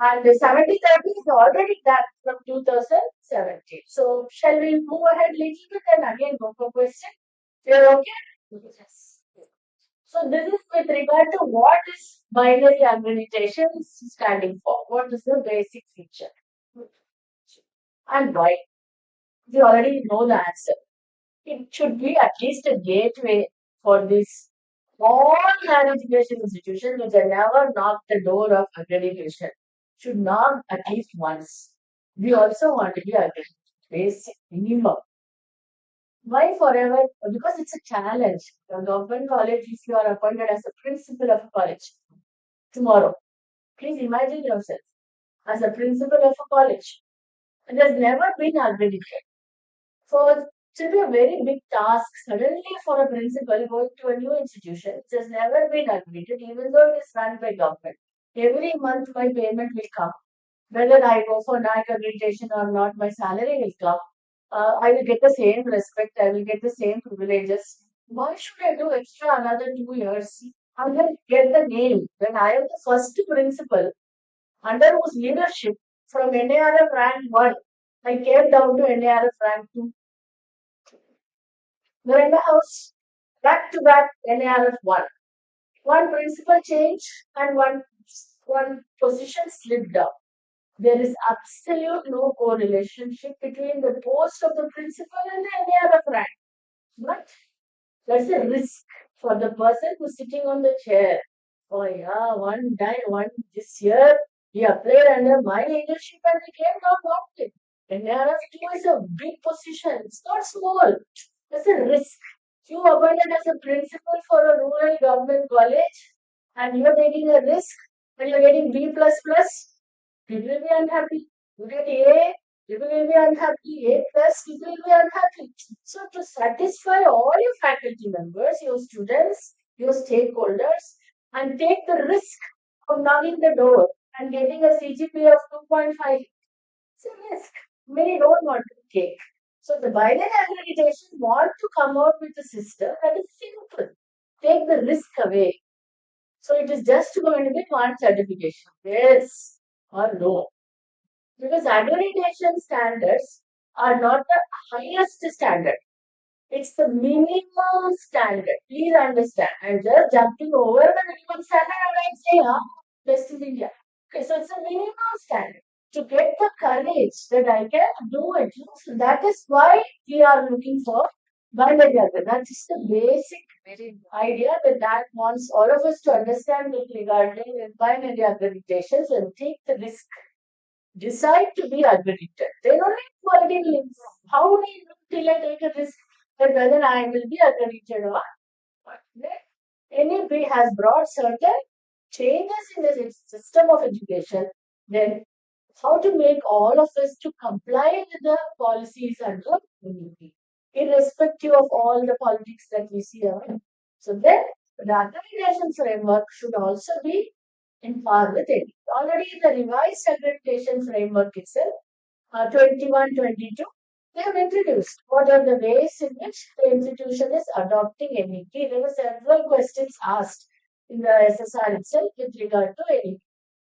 And the 70/30 is already done from 2017. So shall we move ahead little bit and again go for question? You're okay? Yes. So this is with regard to what is binary aggregation standing for. What is the basic feature? And why? We already know the answer. It should be at least a gateway for this all higher education institutions which have never knocked the door of accreditation should knock at least once. We also want to be accredited. Basic minimum. Why forever? Because it's a challenge. A government college, if you are appointed as a principal of a college tomorrow, please imagine yourself as a principal of a college. It has never been accredited. So it should be a very big task suddenly for a principal going to a new institution. It has never been accredited, even though it is run by government. Every month my payment will come. Whether I go for NAC accreditation or not, my salary will come. I will get the same respect. I will get the same privileges. Why should I do extra another 2 years? I will get the name. When I am the first principal, under whose leadership from NARF rank 1, I came down to NARF rank 2. We're in the house back to back NARF 1. One principal change and one position slipped down. There is absolute no correlationship between the post of the principal and the NARF rank. But that's a risk for the person who's sitting on the chair. Oh yeah, one time, one this year, he applied under my leadership and he came down mountain. NRF2 is a big position. It's not small. It's a risk. You appointed as a principal for a rural government college and you're taking a risk and you're getting B plus plus. People will be unhappy. You get A, people will be unhappy. A plus, people will be unhappy. So to satisfy all your faculty members, your students, your stakeholders, and take the risk of knocking the door and getting a CGPA of 2.5, it's a risk. Many don't want to take. So the Biden accreditation want to come out with a system that is simple. Take the risk away. So it is just going to be one certification. Yes or no. Because accreditation standards are not the highest standard. It's the minimum standard. Please understand. I'm just jumping over the minimum standard and I'm saying, best in India. Okay, so it's a minimum standard. To get the courage that I can do it. So that is why we are looking for binary agreement. That is the basic idea that wants all of us to understand with regard to binary accreditations and take the risk decide to be accredited. Then only quality will improve. How will you know till I take a risk that whether I will be accredited or not? NEP has brought certain changes in the system of education. Then how to make all of us to comply with the policies under NEP, irrespective of all the politics that we see around. So then the accreditation framework should also be in par with it. Already in the revised accreditation framework itself, 21-22, they have introduced what are the ways in which the institution is adopting NEP. There were several questions asked in the SSR itself with regard to NEP.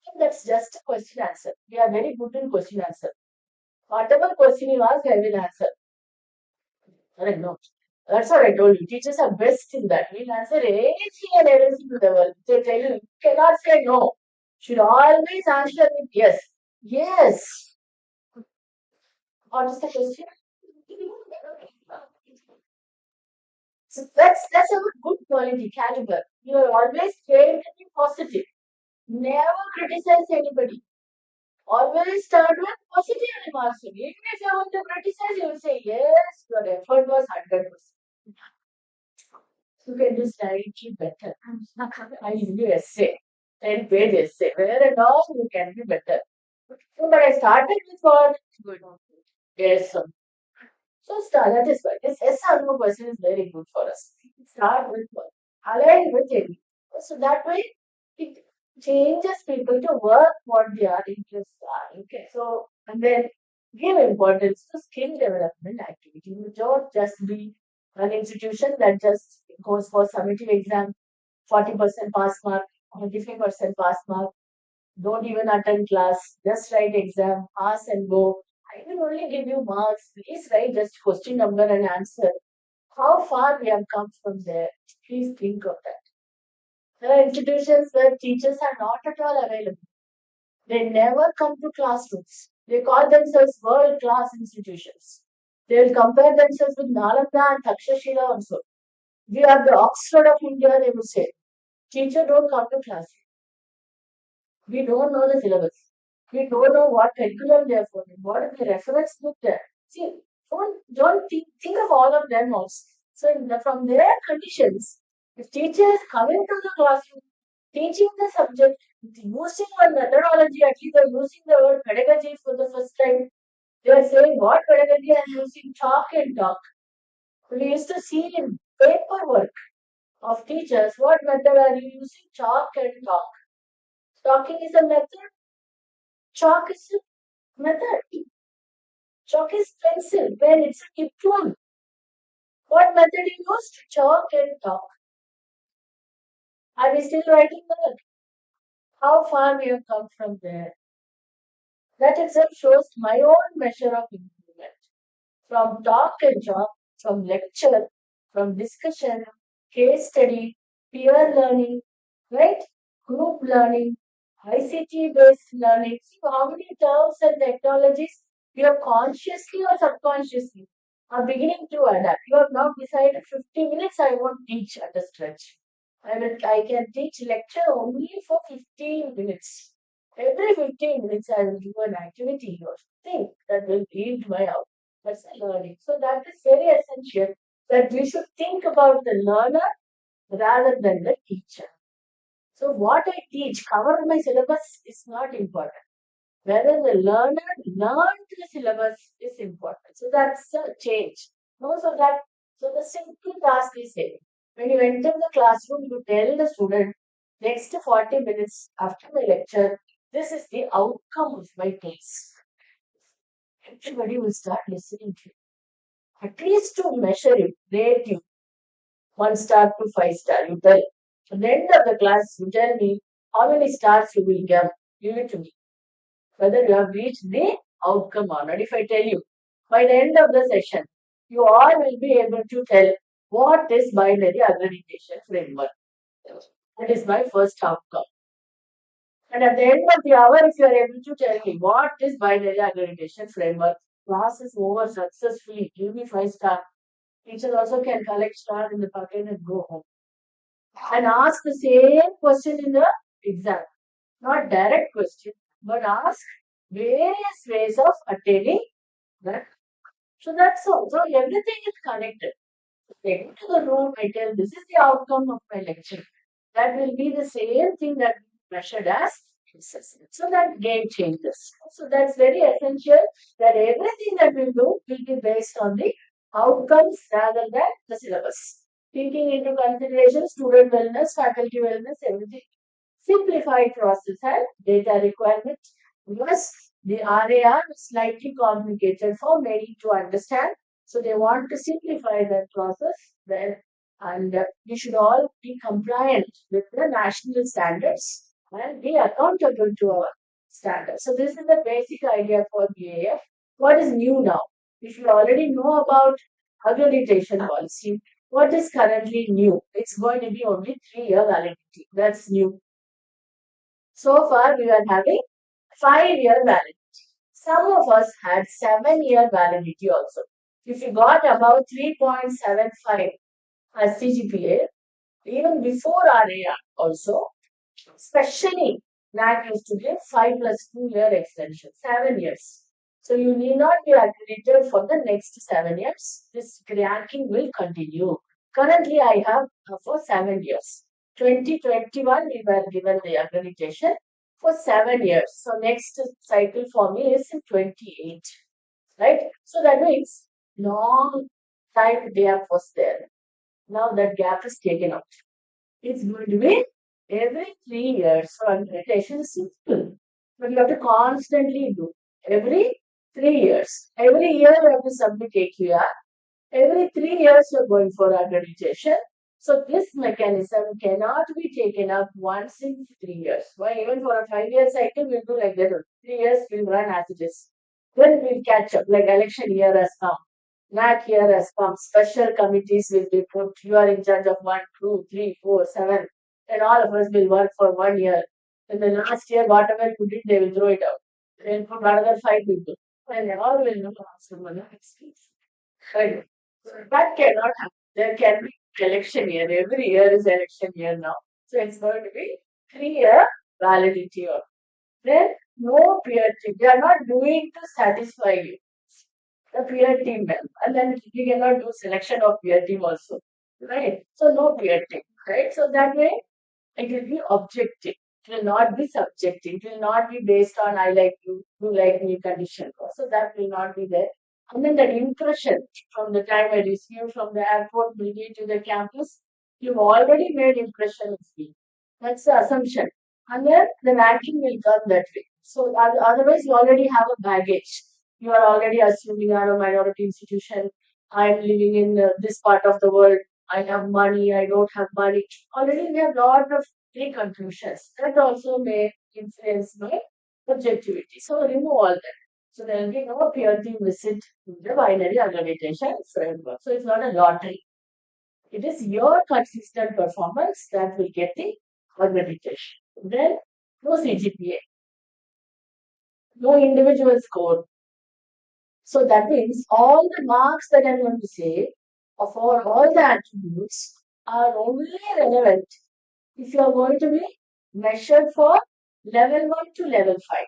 And that's just a question answer. We are very good in question answer. Whatever question you ask, I will answer. Correct? No. That's what I told you. Teachers are best in that. We'll answer anything and everything to the world. They tell you, you cannot say no. Should always answer with yes. Yes. What is the question? So that's a good quality caliber. You are always trained to be positive. Never criticize anybody. Always start with positive remarks. Even if you want to criticize, you will say, yes, your effort was 100%. You can do slightly better. I give you essay, 10 page essay, where and all you can be better. So, but I started with what? Good. Yes, sir. So start, that is why this yes or no question is very good for us. Start with what? Align with it. So that way it changes people to work what their interests are. Okay. So and then give importance to skill development activity. You don't just be an institution that just goes for summative exam, 40% pass mark, 25% pass mark, don't even attend class, just write exam, pass and go. I will only give you marks. Please write just question number and answer. How far we have come from there. Please think of that. There are institutions where teachers are not at all available. They never come to classrooms. They call themselves world class institutions. They will compare themselves with Nalanda and Takshashila also. We are the Oxford of India, they would say. Teacher don't come to class. We don't know the syllabus. We don't know what curriculum they are following, what is the reference book there. See, don't think of all of them also. So from their conditions, if teacher is coming to the classroom, teaching the subject, using one methodology, at least they're using the word pedagogy for the first time. They are saying what pedagogy are using chalk and talk. We used to see in paperwork of teachers, what method are you using? Chalk and talk. Talking is a method, chalk is a method. Chalk is pencil, pen, it's a diploma. What method you used? Chalk and talk. Are we still writing that? How far we have come from there? That itself shows my own measure of improvement. From talk and talk, from lecture, from discussion, case study, peer learning, right? Group learning, ICT based learning. See how many terms and technologies you have consciously or subconsciously are beginning to adapt. You have now decided 50 minutes I won't teach at a stretch. I can teach lecture only for 15 minutes. Every 15 minutes I will do an activity or thing that will yield my output. That's learning. So that is very essential that we should think about the learner rather than the teacher. So what I teach, cover my syllabus is not important. Whether the learner learned the syllabus is important. So that's a change. No, so the simple task is saying, when you enter the classroom, you tell the student, next 40 minutes after my lecture, this is the outcome of my class. Everybody will start listening to you. At least to measure it, rate you, 1 star to 5 star, you tell. At the end of the class, you tell me how many stars you will give it to me. Whether you have reached the outcome or not. If I tell you, by the end of the session, you all will be able to tell what is binary aggregation framework. That is my first outcome. And at the end of the hour, if you are able to tell me what is binary aggregation framework, class is over successfully. Give me 5 star. Teacher also can collect stars in the bucket and go home. And ask the same question in the exam. Not direct question, but ask various ways of attaining that. So that's all. So everything is connected. Take me to the room, I tell this is the outcome of my lecture. That will be the same thing that we measured as assessment. So that game changes. So that's very essential that everything that we do will be based on the outcomes rather than the syllabus. Taking into consideration student wellness, faculty wellness, everything. Simplified process and data requirement. Yes, the RAR is slightly complicated for many to understand. So they want to simplify that process then, and we should all be compliant with the national standards and be accountable to our standards. So this is the basic idea for BAF. What is new now? If you already know about accreditation policy. What is currently new? It's going to be only 3 year validity. That's new. So far, we are having 5 year validity. Some of us had 7 year validity also. If you got about 3.75 as CGPA, even before RAR also, especially NAC used to give 5 plus 2 year extension, 7 years. So you need not be accredited for the next 7 years. This ranking will continue. Currently, I have for 7 years. 2021, we were given the accreditation for 7 years. So next cycle for me is in 28, right? So that means long time gap was there. Now that gap is taken out. It's going to be every 3 years. So accreditation is simple, but you have to constantly do every 3 years. Every year you have to submit AQR. Every 3 years you're going for accreditation. So this mechanism cannot be taken up once in 3 years. Why? Even for a 5 year cycle, we'll do like that. 3 years we'll run as it is. Then we'll catch up. Like election year has come. Not year has come. Special committees will be put. You are in charge of 1, 2, 3, 4, 7. And all of us will work for 1 year. And the last year, whatever you did, they will throw it out. They'll put another 5 people. And they all will know after 1 year. Right. So that cannot happen. There can be election year. Every year is election year now. So it's going to be 3 year validity. Then no peer team. They are not doing to satisfy you. The peer team member. And then we cannot do selection of peer team also. Right? So no peer team. Right? So that way it will be objective. It will not be subjective. It will not be based on I like you like me condition. So that will not be there. And then that impression from the time I received from the airport maybe to the campus, you've already made impression of me. That's the assumption. And then the ranking will come that way. So otherwise you already have a baggage. You are already assuming I'm a minority institution. I'm living in this part of the world. I have money. I don't have money. Already we have lot of pre-conclusions. That also may influence my objectivity. So remove all that. So there will be no peer team visit to the binary accreditation framework. So it's not a lottery. It is your consistent performance that will get the accreditation. Then no CGPA, no individual score. So that means all the marks that I'm going to say for all the attributes are only relevant if you are going to be measured for level 1 to level 5.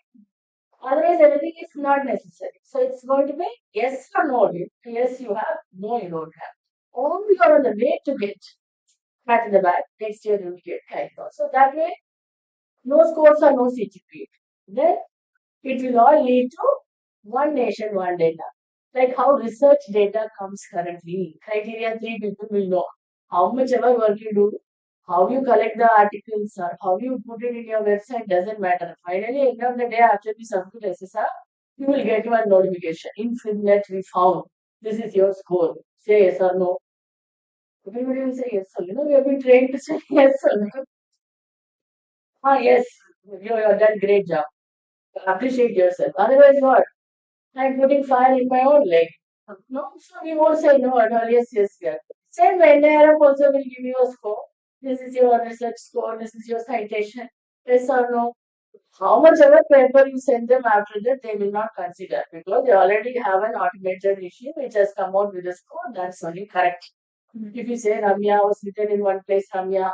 Otherwise, everything is not necessary. So it's going to be yes or no. Yes, you have. No, you don't have. Or you are on the way to get pat in the back. Next year you will get kind of. So that way, no scores or no CGPA. Then it will all lead to one nation, one data. Like how research data comes currently. Criteria 3 people will know how much ever work you do, how you collect the articles or how you put it in your website doesn't matter. Finally, end of the day, after you submit SSR, you will get one notification. In Finnet, we found this is your score. Say yes or no. Everybody will say yes or no. We have been trained to say yes or no. Ah, yes, you have done great job. Appreciate yourself. Otherwise, what? I'm putting fire in my own leg. No, so we won't say no at all. Yes, yes, yes. Same way, NIRF also will give you a score. This is your research score. This is your citation. Yes or no. How much ever paper you send them after that, they will not consider because they already have an automated issue which has come out with a score. That's only correct. If you say Ramya was written in one place, Ramya,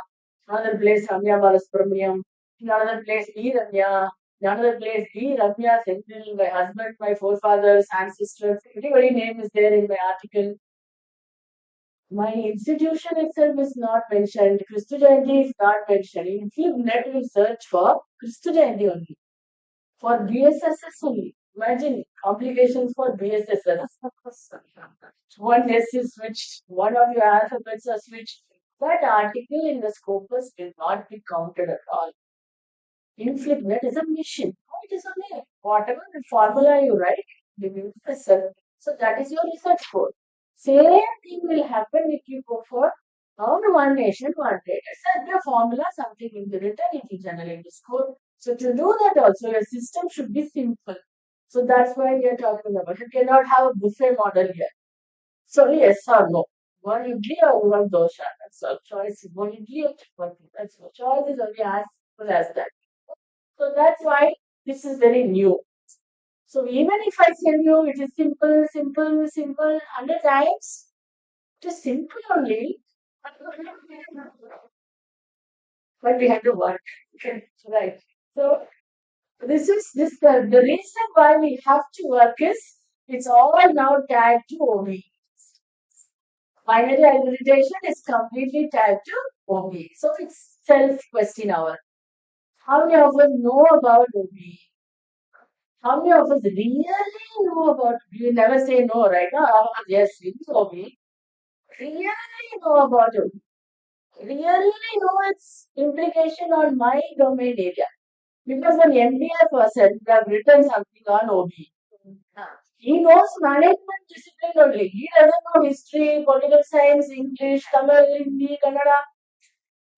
another place Ramya Balasubramaniam, in another place B Ramya, in another place B Ramya Senthil, my husband, my forefathers, ancestors, everybody name is there in my article. My institution itself is not mentioned. Christu Jayanti is not mentioned. If you net will search for Christu Jayanti only. For BSSS only. Imagine complications for BSSS. One S is switched, one of your alphabets are switched. That article in the scopus will not be counted at all. Inflict is a mission. No, it is only whatever the formula you write, they will result. So that is your research code. Same thing will happen if you go for one nation, one data. Set your formula, something will be written, it will generate the score. So to do that also, your system should be simple. So that's why we are talking about. You cannot have a buffet model here. So yes or no. One idli or one dosha. That's all. Choice is one idli or one idli. That's all. Choice is only as simple as that. So that's why this is very new. So even if I tell you it is simple, simple, simple 100 times, it is simple only. But we have to work. Okay, right. So this is this the reason why we have to work is it's all now tied to OB. Binary hybridization is completely tied to OB. So it's self question hour. How many of us know about OB? How many of us really know about you never say no, right? No, yes, you know OB. Really know about OB. Really know its implication on my domain area. Because when MDF person would have written something on OB. He knows management discipline only. He doesn't know history, political science, English, Tamil, Hindi, Kannada.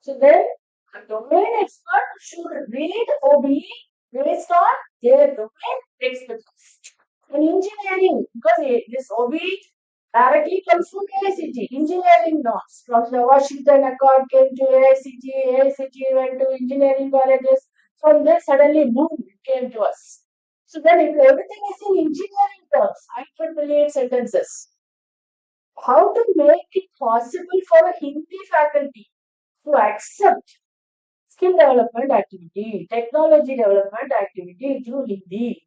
So then a domain expert should read OB based on their domain expertise. In engineering, because this OB directly comes from AICT, engineering norms. From the Washington Accord came to AICT, AICT went to engineering colleges. From there, suddenly, boom, it came to us. So then, if everything is in engineering terms, IEEE sentences. How to make it possible for a Hindi faculty to accept skill development activity, technology development activity through Hindi?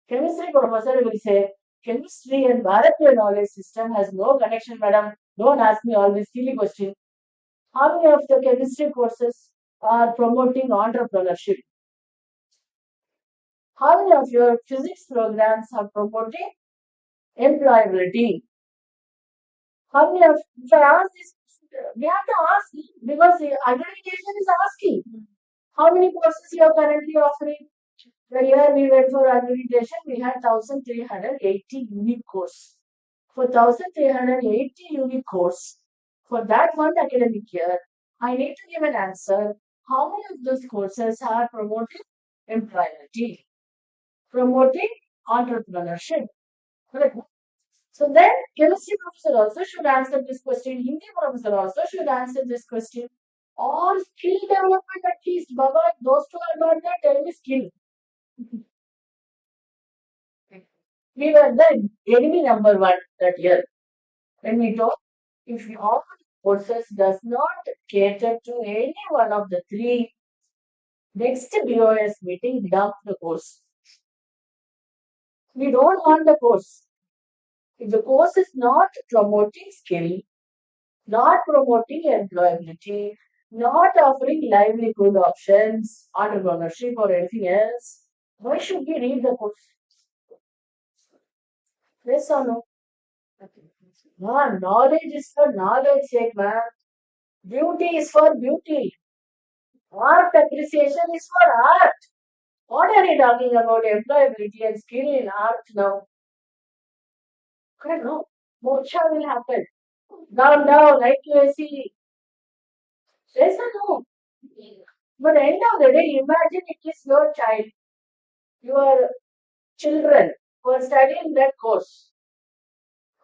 Chemistry professor will say, chemistry and Bharatiya knowledge system has no connection, madam. Don't ask me all these silly questions. How many of the chemistry courses are promoting entrepreneurship? How many of your physics programs are promoting employability? How many of, if I ask this, we have to ask because the accreditation is asking how many courses you are currently offering. The year we went for accreditation, we had 1,380 unique courses. For 1,380 unique course, for that one academic year, I need to give an answer. How many of those courses are promoting employability, promoting entrepreneurship? Correct. So then, chemistry professor also should answer this question. Hindi professor also should answer this question. Or skill development at least. Baba, those two are not there. Tell me skill. We were the enemy number one that year. When we talk, if your courses does not cater to any one of the three, next BOS meeting, dump the course. We don't want the course. If the course is not promoting skill, not promoting employability, not offering livelihood options, entrepreneurship or anything else, why should we read the course? Yes or no? No, knowledge is for knowledge sake, man. Beauty is for beauty. Art appreciation is for art. What are you talking about employability and skill in art now? I don't know. Moksha will happen. Down, down, like you see. Yes or no? But end of the day, imagine it is your child, your children who are studying that course.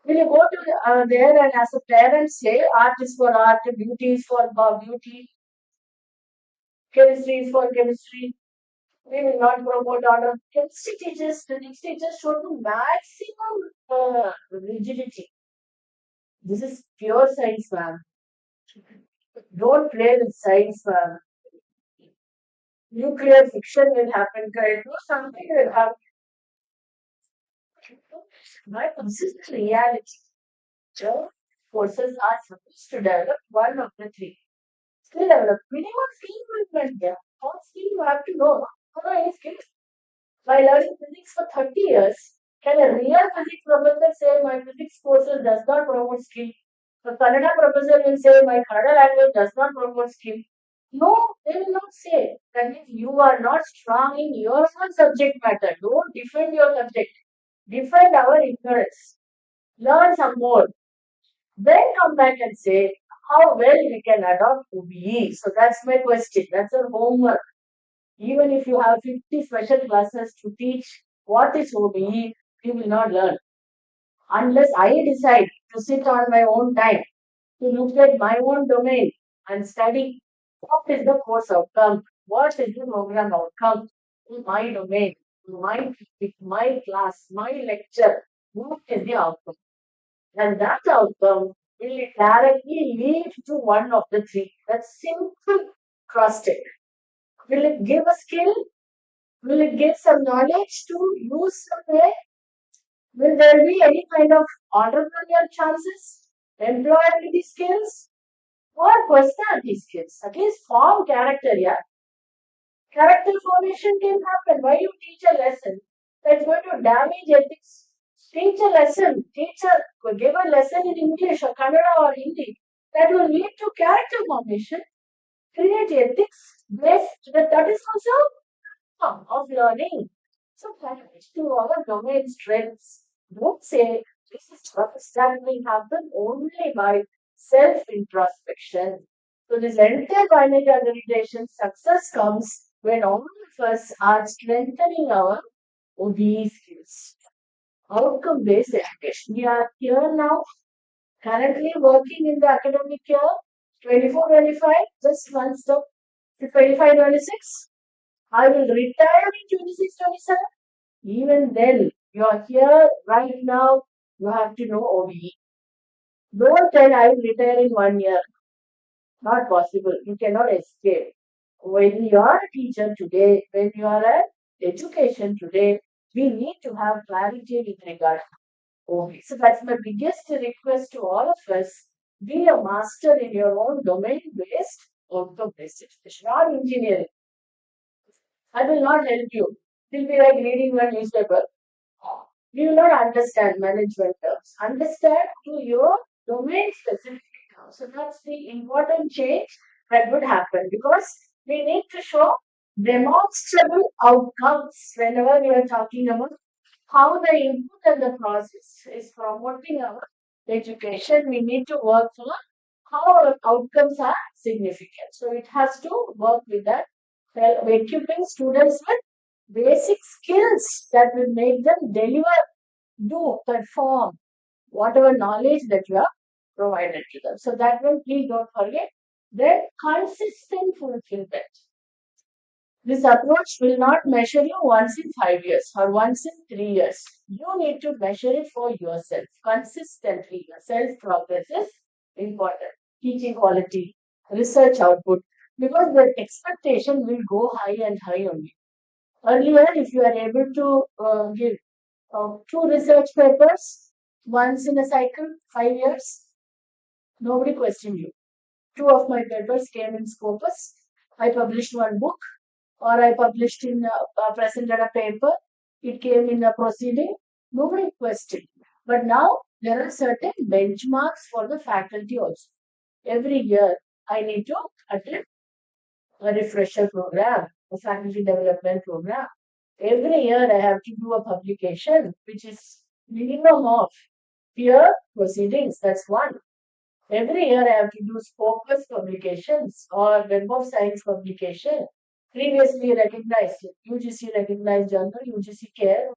Will you go to there and as a parent say art is for art, beauty is for beauty, chemistry is for chemistry? We will not promote order. Chemistry teachers, physics teachers show the maximum rigidity. This is pure science, ma'am. Don't play with science, ma'am. Nuclear fiction will happen, correct? No, something will happen. But this is the reality. So, forces are supposed to develop one of the three. Skill develop. Minimum skill development there. All skill you have to know. No, any skill. By learning physics for 30 years, can a real physics professor say my physics courses does not promote skill? The Kannada professor will say my Kannada language does not promote skill. No, they will not say. That means you are not strong in your own subject matter. Don't defend your subject. Defend our ignorance. Learn some more. Then come back and say how well we can adopt OBE. So that's my question. That's your homework. Even if you have 50 special classes to teach what is OBE, you will not learn unless I decide. to sit on my own time, to look at my own domain and study what is the course outcome, what is the program outcome in my domain, my topic, my class, my lecture, what is the outcome? And that outcome will directly lead to one of the three. That's simple. Trust it. Will it give a skill? Will it give some knowledge to use somewhere? Will there be any kind of entrepreneurial chances? Employability skills? Or personality skills? At least form character, yeah. Character formation can happen. Why you teach a lesson that's going to damage ethics? Teach a lesson, teacher give a lesson in English or Kannada or Hindi that will lead to character formation, create ethics based that is also of learning. So connect to our domain strengths. Don't say this is that will happen only by self introspection. So this entire binary accreditation success comes when all of us are strengthening our OBE skills. Outcome based education. We are here now, currently working in the academic year 24-25, just one stop to 25-26. I will retire in 26-27. Even then, you are here right now, you have to know OBE. Don't tell I will retire in 1 year. Not possible. You cannot escape. When you are a teacher today, when you are an education today, we need to have clarity with regard to OBE. So that's my biggest request to all of us. Be a master in your own domain-based, outcome-based education, not engineering. I will not help you. It will be like reading one newspaper. You will not understand management terms. Understand to your domain specific terms. So that's the important change that would happen because we need to show demonstrable outcomes whenever we are talking about how the input and the process is promoting our education. We need to work for how our outcomes are significant. So it has to work with that, equipping students with basic skills that will make them deliver, do, perform whatever knowledge that you have provided to them. So that one, please don't forget. Then consistent fulfillment. This approach will not measure you once in 5 years or once in 3 years. You need to measure it for yourself consistently. Your self progress is important. Teaching quality, research output, because the expectation will go high and high only. Earlier, if you are able to give two research papers once in a cycle, 5 years, nobody questioned you. Two of my papers came in Scopus. I published one book, or I published in presented a paper. It came in a proceeding. Nobody questioned. But now there are certain benchmarks for the faculty also. Every year, I need to attend a refresher program, a faculty development program. Every year I have to do a publication, which is minimum of peer proceedings. That's one. Every year I have to do Scopus publications or Web of Science publication. Previously recognized, UGC recognized journal, UGC Care.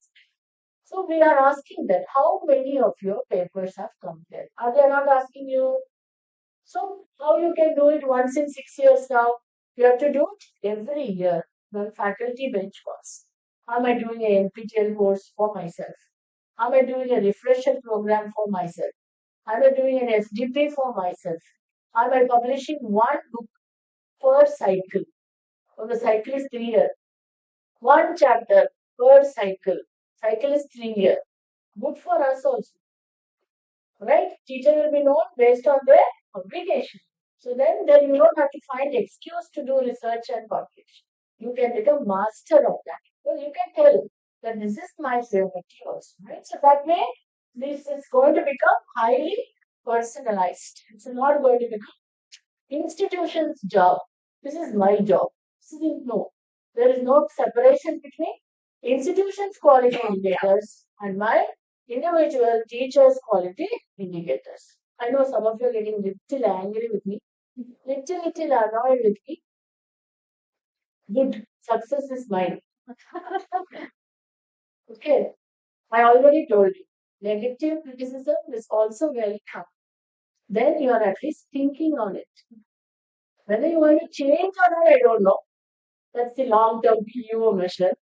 So we are asking that how many of your papers have come there? Are they not asking you? So how you can do it once in 6 years now? You have to do it every year. The faculty benchmarks. Am I doing a NPTEL course for myself? Am I doing a refresher program for myself? Am I doing an FDP for myself? Am I publishing one book per cycle? So the cycle is 3 years. One chapter per cycle. Cycle is 3 years. Good for us also. Right? Teacher will be known based on their publication. So then you don't have to find excuse to do research and publish. You can become master of that. Well, you can tell that this is my favorite also, right? So that way, this is going to become highly personalized. It's not going to become institution's job. This is my job. No. There is no separation between institution's quality indicators and my individual teacher's quality indicators. I know some of you are getting little angry with me, little annoyed with me. Good. Success is mine. Okay. I already told you. Negative criticism is also welcome. Then you are at least thinking on it. Whether you want to change or not, I don't know. That's the long-term PUO measure,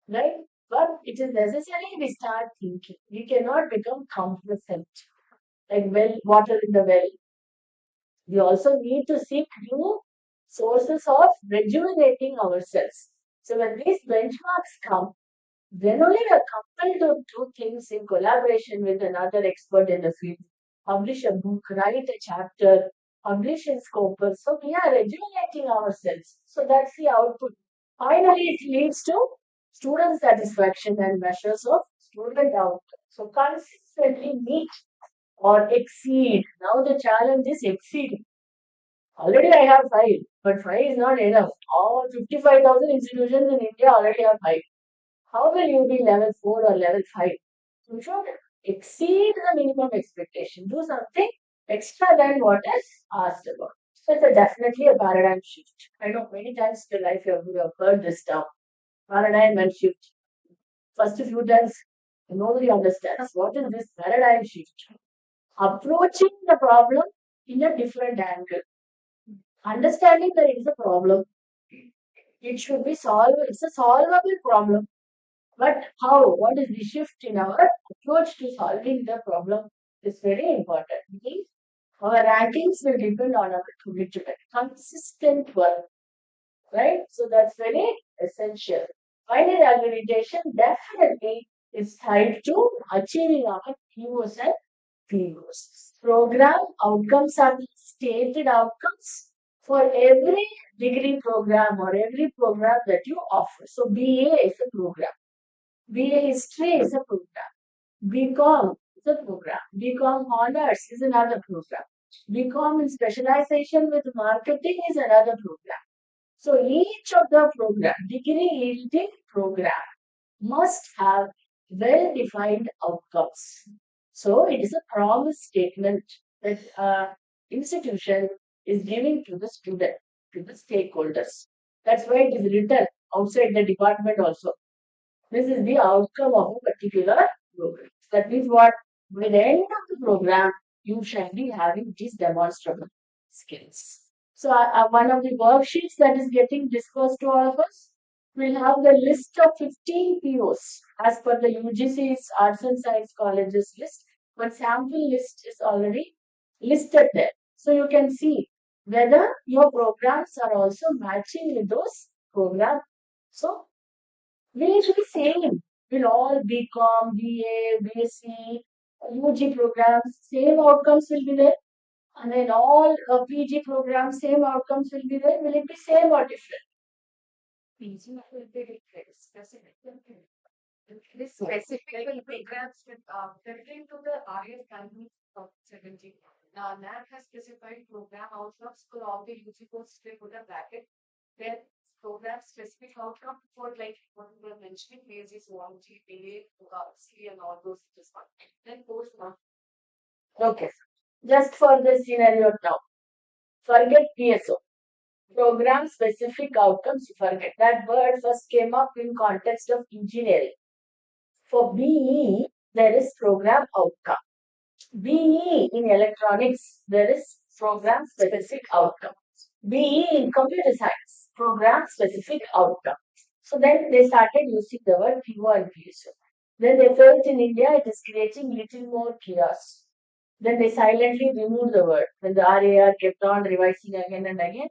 right? But it is necessary we start thinking. We cannot become complacent, like well, water in the well. We also need to seek new sources of rejuvenating ourselves. So when these benchmarks come, then only we are compelled to do things in collaboration with another expert in the field. Publish a book, write a chapter, publish in Scopus. So we are rejuvenating ourselves. So that's the output. Finally, it leads to student satisfaction and measures of student outcome. So consistently meet or exceed. Now the challenge is exceeding. Already I have five, but five is not enough. All 55,000 institutions in India already have five. How will you be level 4 or level 5? You should exceed the minimum expectation. Do something extra than what is asked about. So it's definitely a paradigm shift. I know many times in your life you have heard this term, paradigm and shift. First few times, nobody understands what is this paradigm shift. Approaching the problem in a different angle. Understanding there is a problem. It should be solved. It's a solvable problem. But how? What is the shift in our approach to solving the problem is very important. Because our rankings will depend on our commitment, consistent work, right? So that's very essential. Final accreditation definitely is tied to achieving our POs and POs. Program outcomes are the stated outcomes for every degree program or every program that you offer. So BA is a program. BA History is a program. BCom is a program. BCom Honors is another program. BCom in specialization with marketing is another program. So each of the program, degree yielding program, must have well-defined outcomes. So it is a promise statement that institution is giving to the student, to the stakeholders. That's why it is written outside the department also. This is the outcome of a particular program. That means what? By the end of the program, you shall be having these demonstrable skills. So, one of the worksheets that is getting discussed to all of us will have the list of 15 POs as per the UGC's Arts and Science Colleges list. One sample list is already listed there. So, you can see whether your programs are also matching with those programs. So, will it be same? Will all BCom, BA, BSc, UG programs, same outcomes will be there? And then all PG programs, same outcomes will be there? Will it be same or different? PG will be different, specific. This specific programs with referring to the RF Academy of 17. Now, NAC has specified program outcomes for all the UG courses they put a bracket where program specific outcome for like what we were mentioning, basis, warranty, delay, C and all those is one. Then post one. Okay. Just for this scenario now, forget PSO. Program specific outcomes, forget. That word first came up in context of engineering. For BE, there is program outcome. BE in electronics, there is program specific outcome. BE in computer science, program specific outcome. So then they started using the word PO and PSO. Then they felt in India it is creating little more chaos. Then they silently removed the word. When the RAR kept on revising again and again,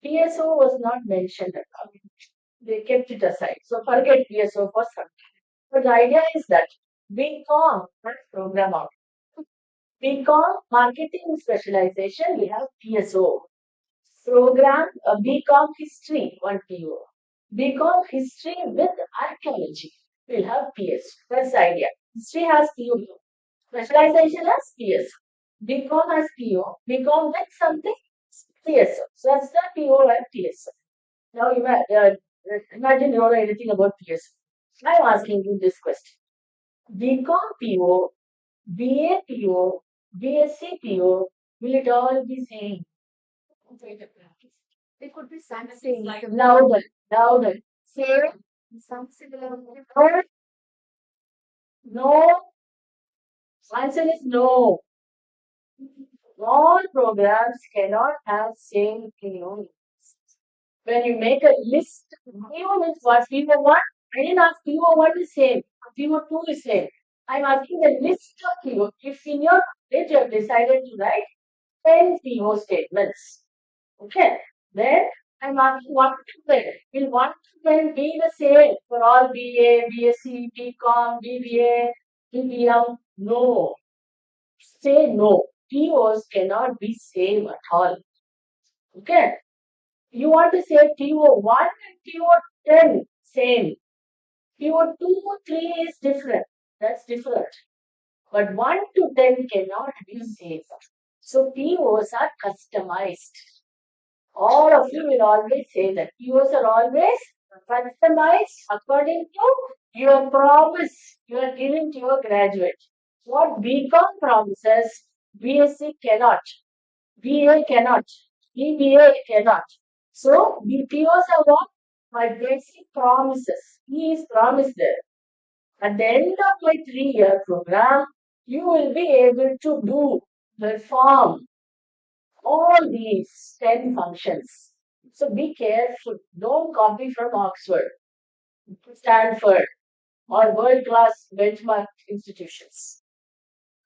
PSO was not mentioned at all. They kept it aside. So forget PSO for some time. But the idea is that BCom has program out. BCom marketing specialization, we have PSO. Program BCom history, one PO. BCom history with archaeology, we'll have PS. That's the idea. History has PO. Specialization has PS. BCom has PO. BCom with something PSO. So that's the PO and PSO. Now imagine you don't know anything about PSO. I'm asking you this question. BCom PO, BA PO, BSc PO, will it all be same? They could be something like louder, louder. Same, some similar. No, no, Answer is no. All programs cannot have same PO. When you make a list, PO means what? PO1? I didn't ask PO1 is same. PO2 is same. I'm asking the list of PO. If in your list you have decided to write 10 PO statements, okay, then I'm asking 1 to 10. Will 1 to 10 be the same for all BA, BSc, BCom, BBA, BBM? No. Say no. POs cannot be same at all. Okay. You want to say PO1 and PO10 same. PO2, 3 is different. That's different. But 1 to 10 cannot be same. So POs are customized. All of you will always say that POs are always customized according to your promise you are giving to your graduate. What BCom promises, BSc cannot. BA cannot. BBA cannot. So BPOs are what? My basic promises. He is promised there. At the end of my 3-year program, you will be able to do, perform all these 10 functions. So be careful. Don't copy from Oxford, Stanford, or world class benchmark institutions.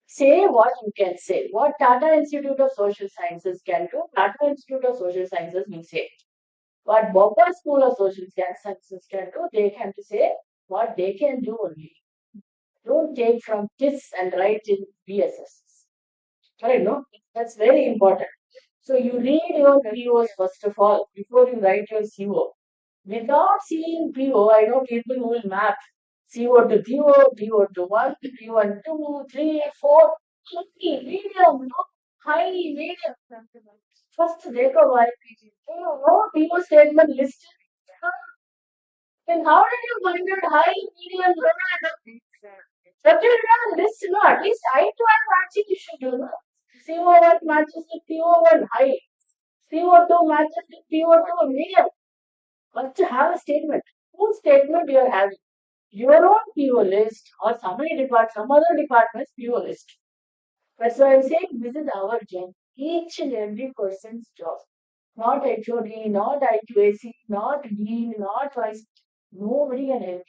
Say what you can say. What Tata Institute of Social Sciences can do, Tata Institute of Social Sciences will say. What Bhopal School of Social Sciences can do, they can to say what they can do only. Don't take from TIS and write in BSS. Correct, no? That's very important. So you read your POs first of all before you write your CO. Without seeing PO, I know people who will map CO to PO, PO to 1, PO1, 2, 3, 4, 50, medium, no, high, medium. First, देखो why no PO statement listed. Then how did you find out high, medium, low? Subject list, no, at least I to I matching you should do, no? CO1 matches with PO1 high. CO2 matches with PO2 medium. First, have a statement. Whose statement you are having? Your own PO list or some other department's PO list. That's why I'm saying this is our job. Each and every person's job. Not HOD, not IQAC, not dean, not vice. Nobody can help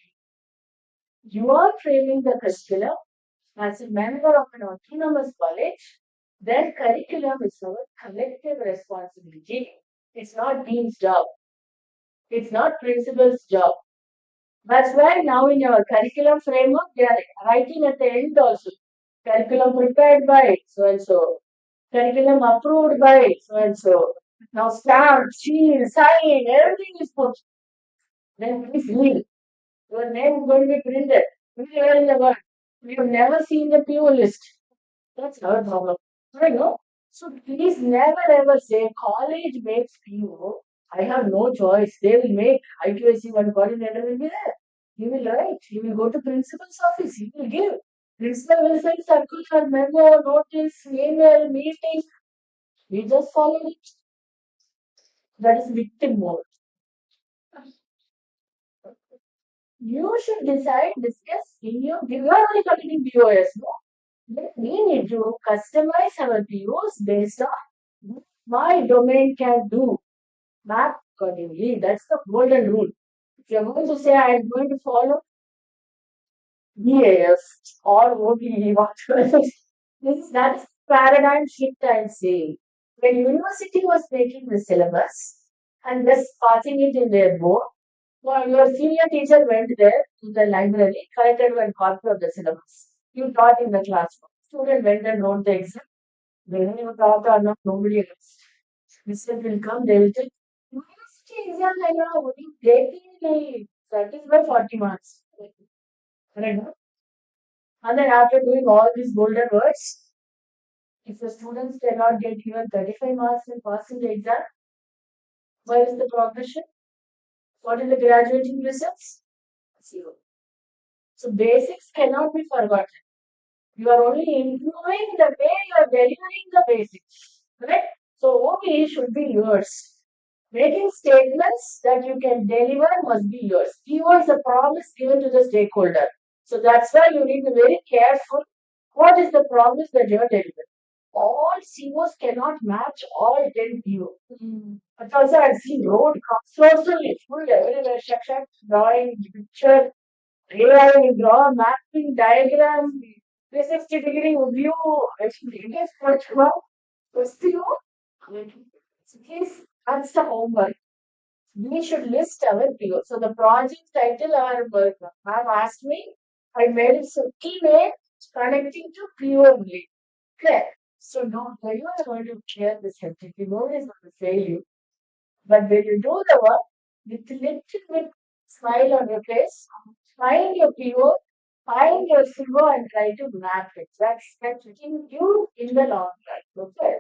you. You are framing the curriculum as a member of an autonomous college. Their curriculum is our collective responsibility. It's not dean's job. It's not principal's job. That's why now in our curriculum framework, they are writing at the end also. Curriculum prepared by so and so. Curriculum approved by so and so. Now stamp, seal, sign, everything is put. Then please read. Your name is going to be printed. Where in the world? We have never seen the PO list. That's our problem. Right, no? So please never ever say college makes PO. I have no choice. They will make IQAC one coordinator will be there. He will write. He will go to principal's office. He will give. Principal will send circular, memo, notice, email, meeting. We just follow it. That is victim mode. You should decide, discuss, you are only committing POS, no? Then we need to customize our POs based on what my domain can do. Map accordingly. That's the golden rule. If you're going to say I'm going to follow BAF or OBE, whatever, that's paradigm shift I'm saying. When university was making the syllabus and just passing it in their board, well, your senior teacher went there to the library, collected one copy of the syllabus. You taught in the classroom. Student went and wrote the exam. Whether you taught or not, nobody else. Mr. will come, they will take university exam like only taking like 30 by 40 marks. Correct, no? And then after doing all these golden words, if the students cannot get even 35 marks in passing the exam, where is the progression? What is the graduating results? Zero. So basics cannot be forgotten. You are only improving the way you are delivering the basics. Correct? So OBE should be yours. Making statements that you can deliver must be yours. PO is a promise given to the stakeholder. So that's why you need to be very careful What is the promise that you're delivering? All COs cannot match all 10 PO. But also I've seen road construction full everywhere, drawing, picture, AI will draw mapping diagram, 360-degree view, actually, it is much more. SEO, please, that's the homework. We should list our PO. So the project title our have asked me, I made it so email connecting to PO only. Okay. So don't worry, you are going to clear this FTP. Nobody is going to fail you. But when you do the work with little bit smile on your face, find your PO, find your silver and try to map it. That's hitting you in the long run. Okay.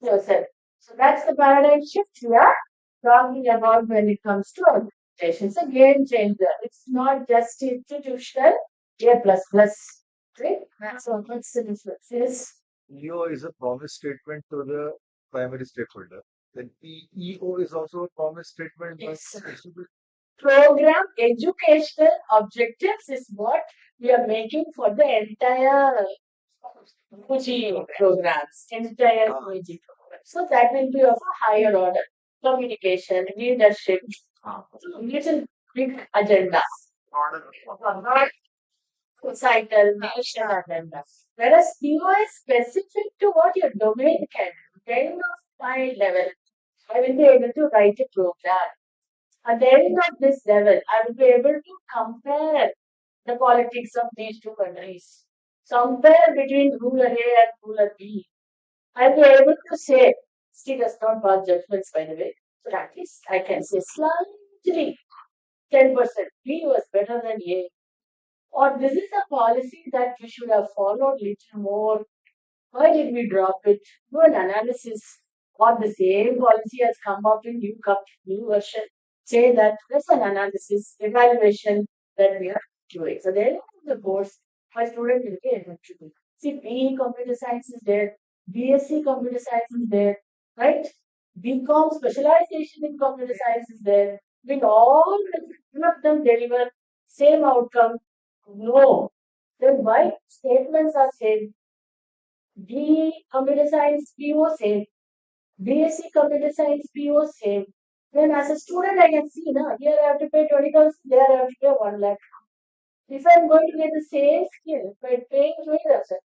Yourself. So that's the paradigm shift we are talking about when it comes to organization. It's a game changer. It's not just institutional A plus plus. Right? So what's the difference? Yes. EO is a promise statement to the primary stakeholder. Then EO is also a promise statement, but Yes. it should be Program educational objectives is what we are making for the entire UG programs, entire UG programs. So that will be of a higher order. Communication, leadership, little big agenda. Not societal, nation agenda. Whereas PO is specific to what your domain can do. Then of my level, I will be able to write a program. At the end of this level, I will be able to compare the politics of these two countries. Compare between ruler A and ruler B. I'll be able to say, she does not pass judgments, by the way. So at least I can say slightly 10% B was better than A. Or this is a policy that we should have followed little more. Why did we drop it? Do an analysis. Or the same policy has come up in new version. Say that there's an analysis, evaluation that we are doing. So then the course, my student will be able to do. See, BE computer science is there, BSc computer science is there, right? BCom specialization in computer science is there. Will all of them deliver same outcome? No. Then why statements are same? B computer science PO same. BSc computer science PO same. Then as a student I can see now here I have to pay 20,000, there I have to pay 1 lakh. If I'm going to get the same skill by paying 20,000,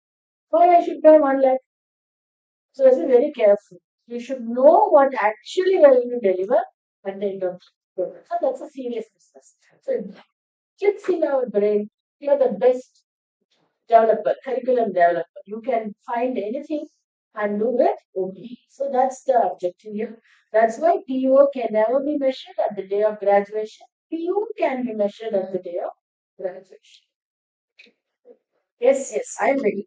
why I should pay 1 lakh? So let's be very careful. You should know what actually you are going to deliver at the end of the program. So that's a serious business. So it gets in our brain. You are the best developer, curriculum developer. You can find anything and do it only. So that's the objective here. That's why PO can never be measured at the day of graduation. PO can be measured at the day of graduation. Yes, yes, I'm ready.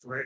right.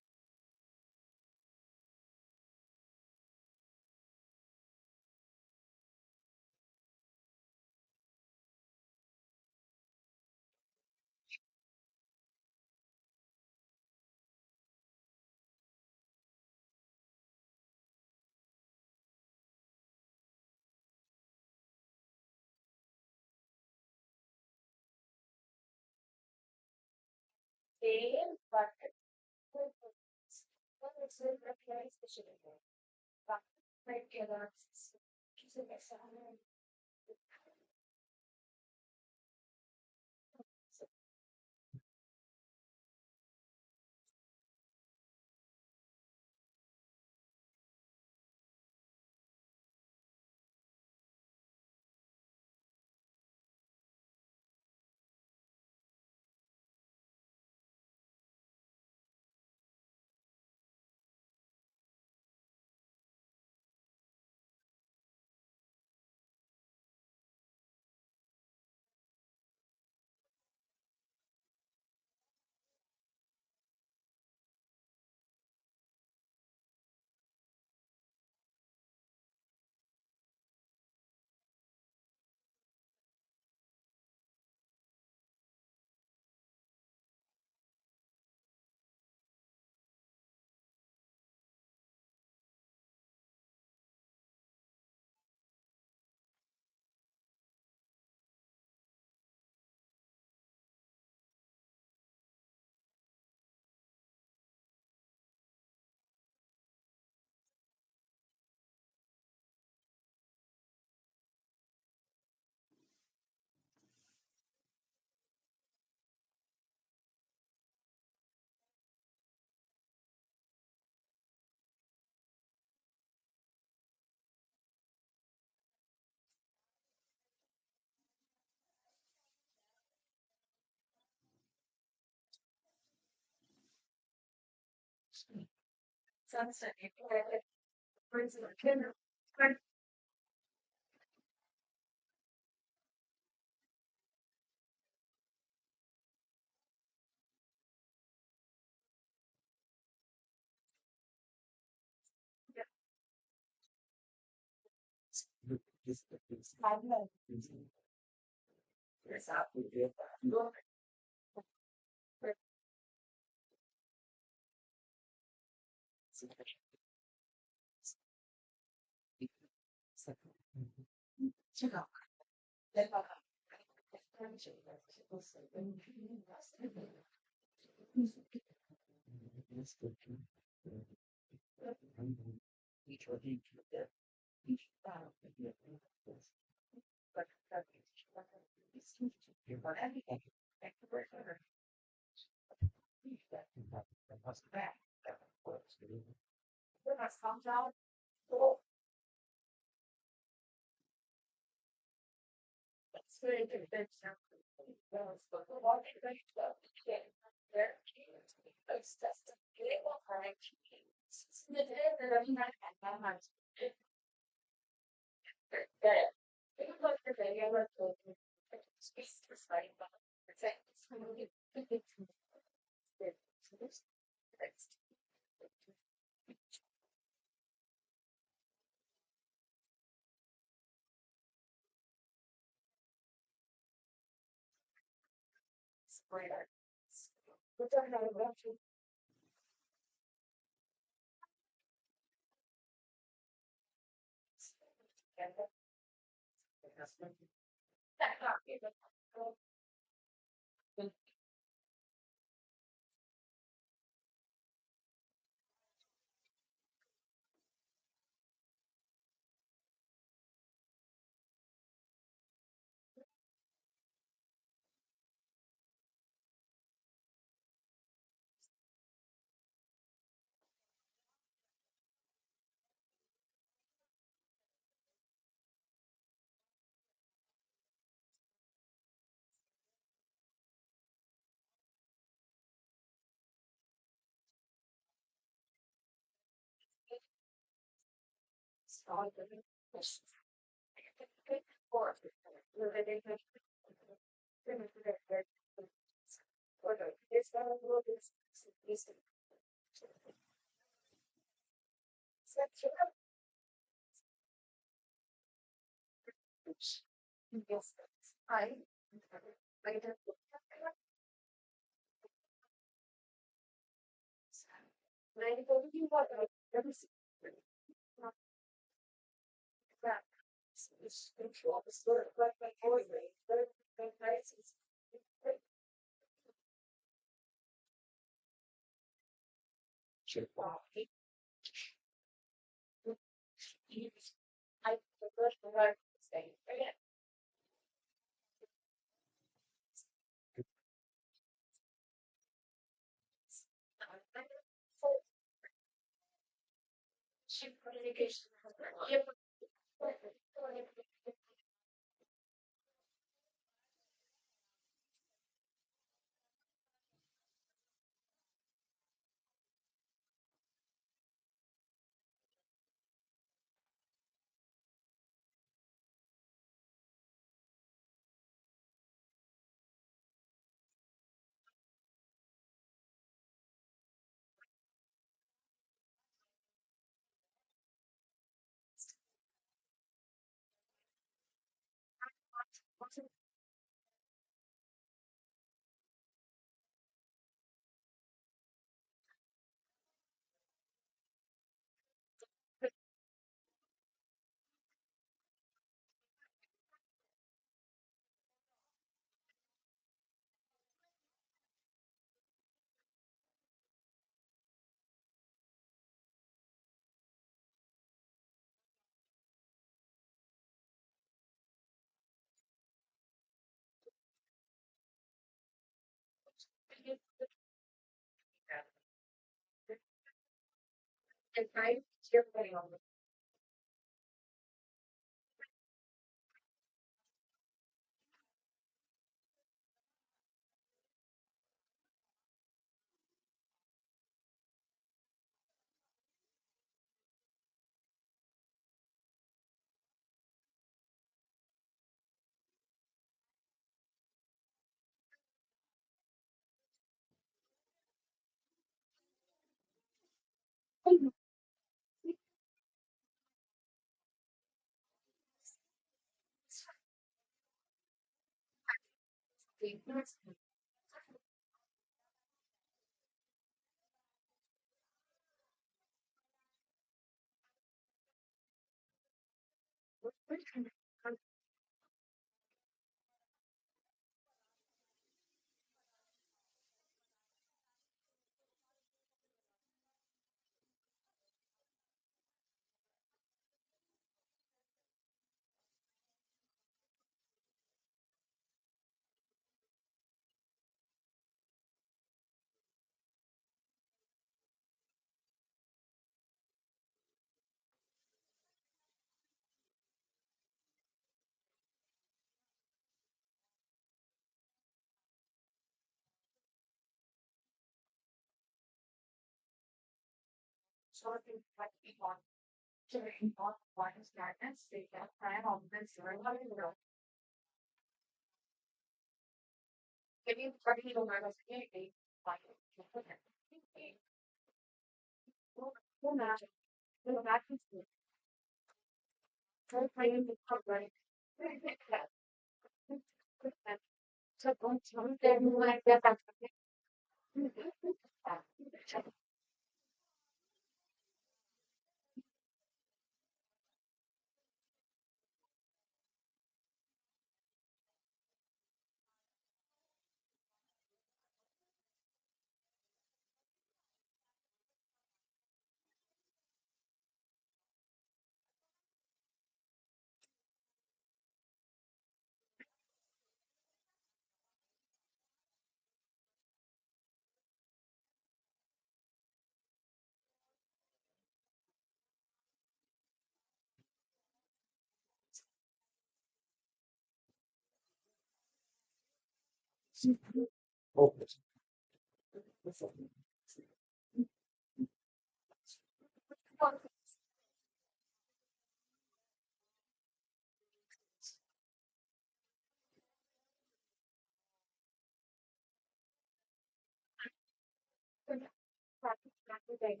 And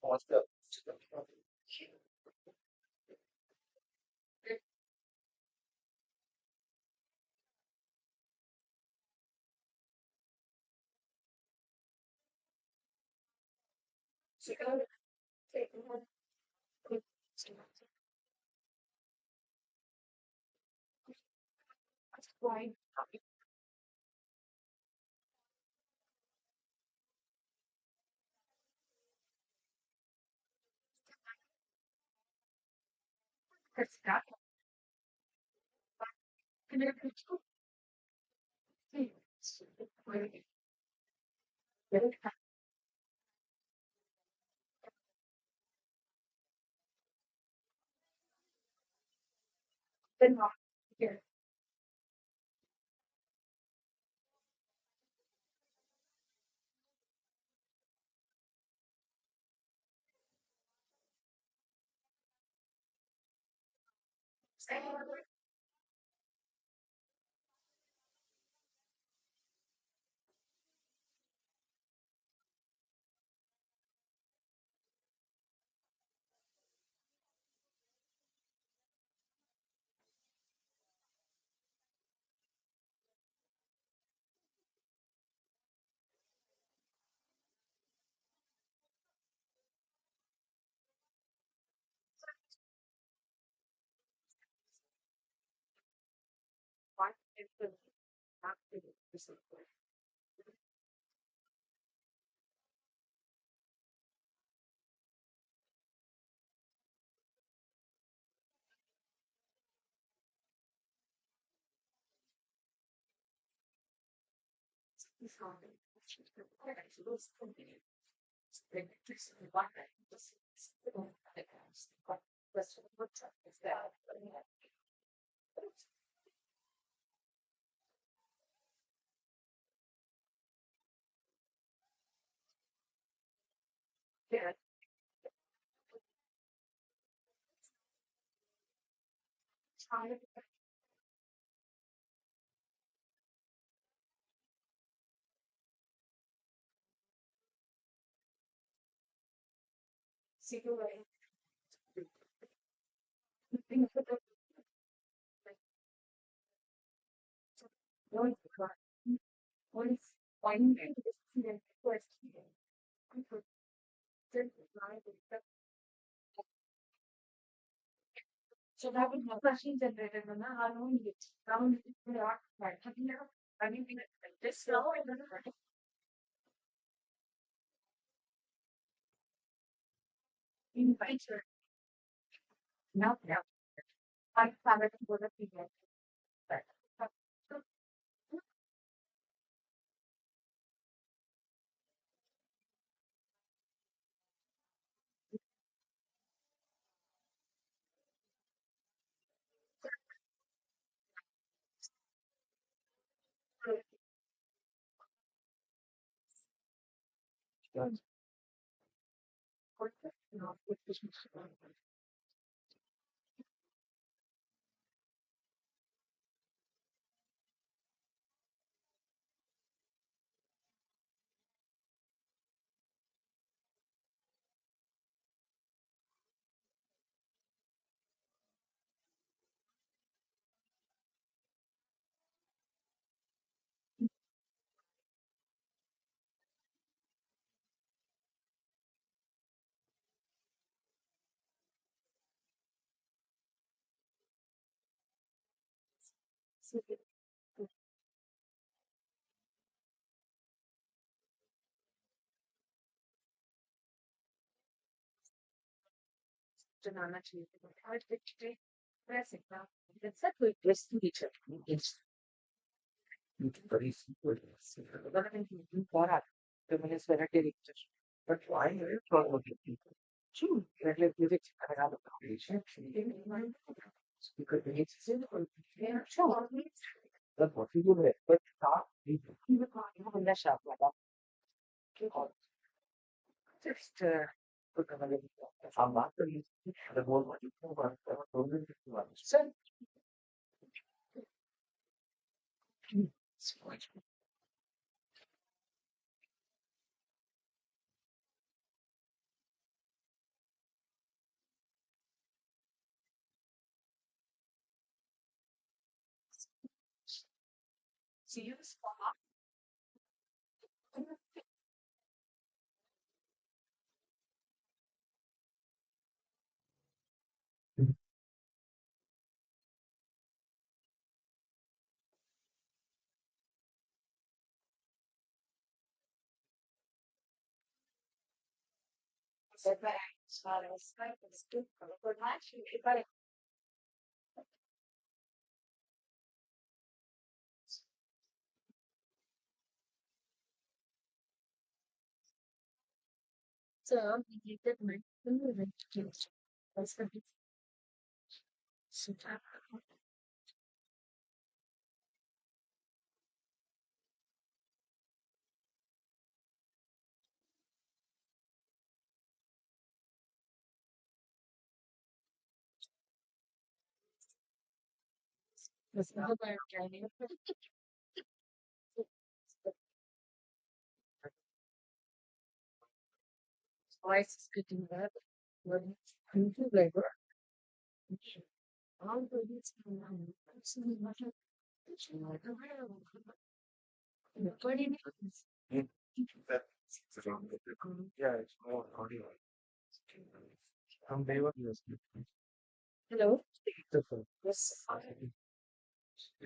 foster.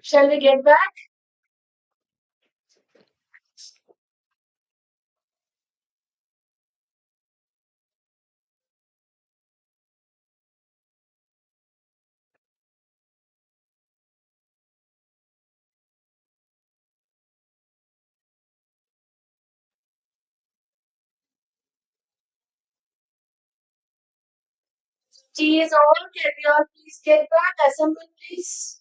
Shall we get back? Tea is all. Can we all please get back? Assemble, please.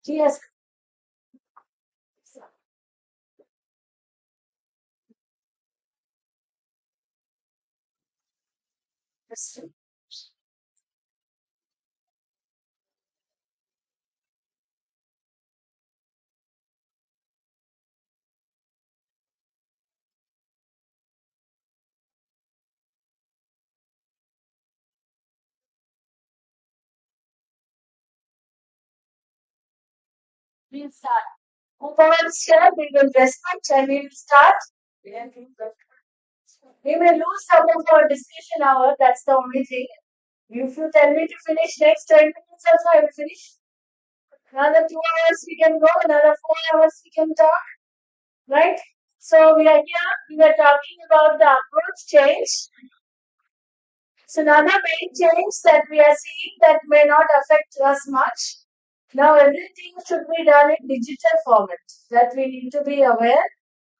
Yes. We'll start. Whoever is here, we will respect and we will start. We may lose some of our discussion hour. That's the only thing. If you tell me to finish next 10 minutes, also I will finish. Another 2 hours we can go. Another 4 hours we can talk. Right? So we are here. We are talking about the approach change. So another main change that we are seeing that may not affect us much. Now everything should be done in digital format. That we need to be aware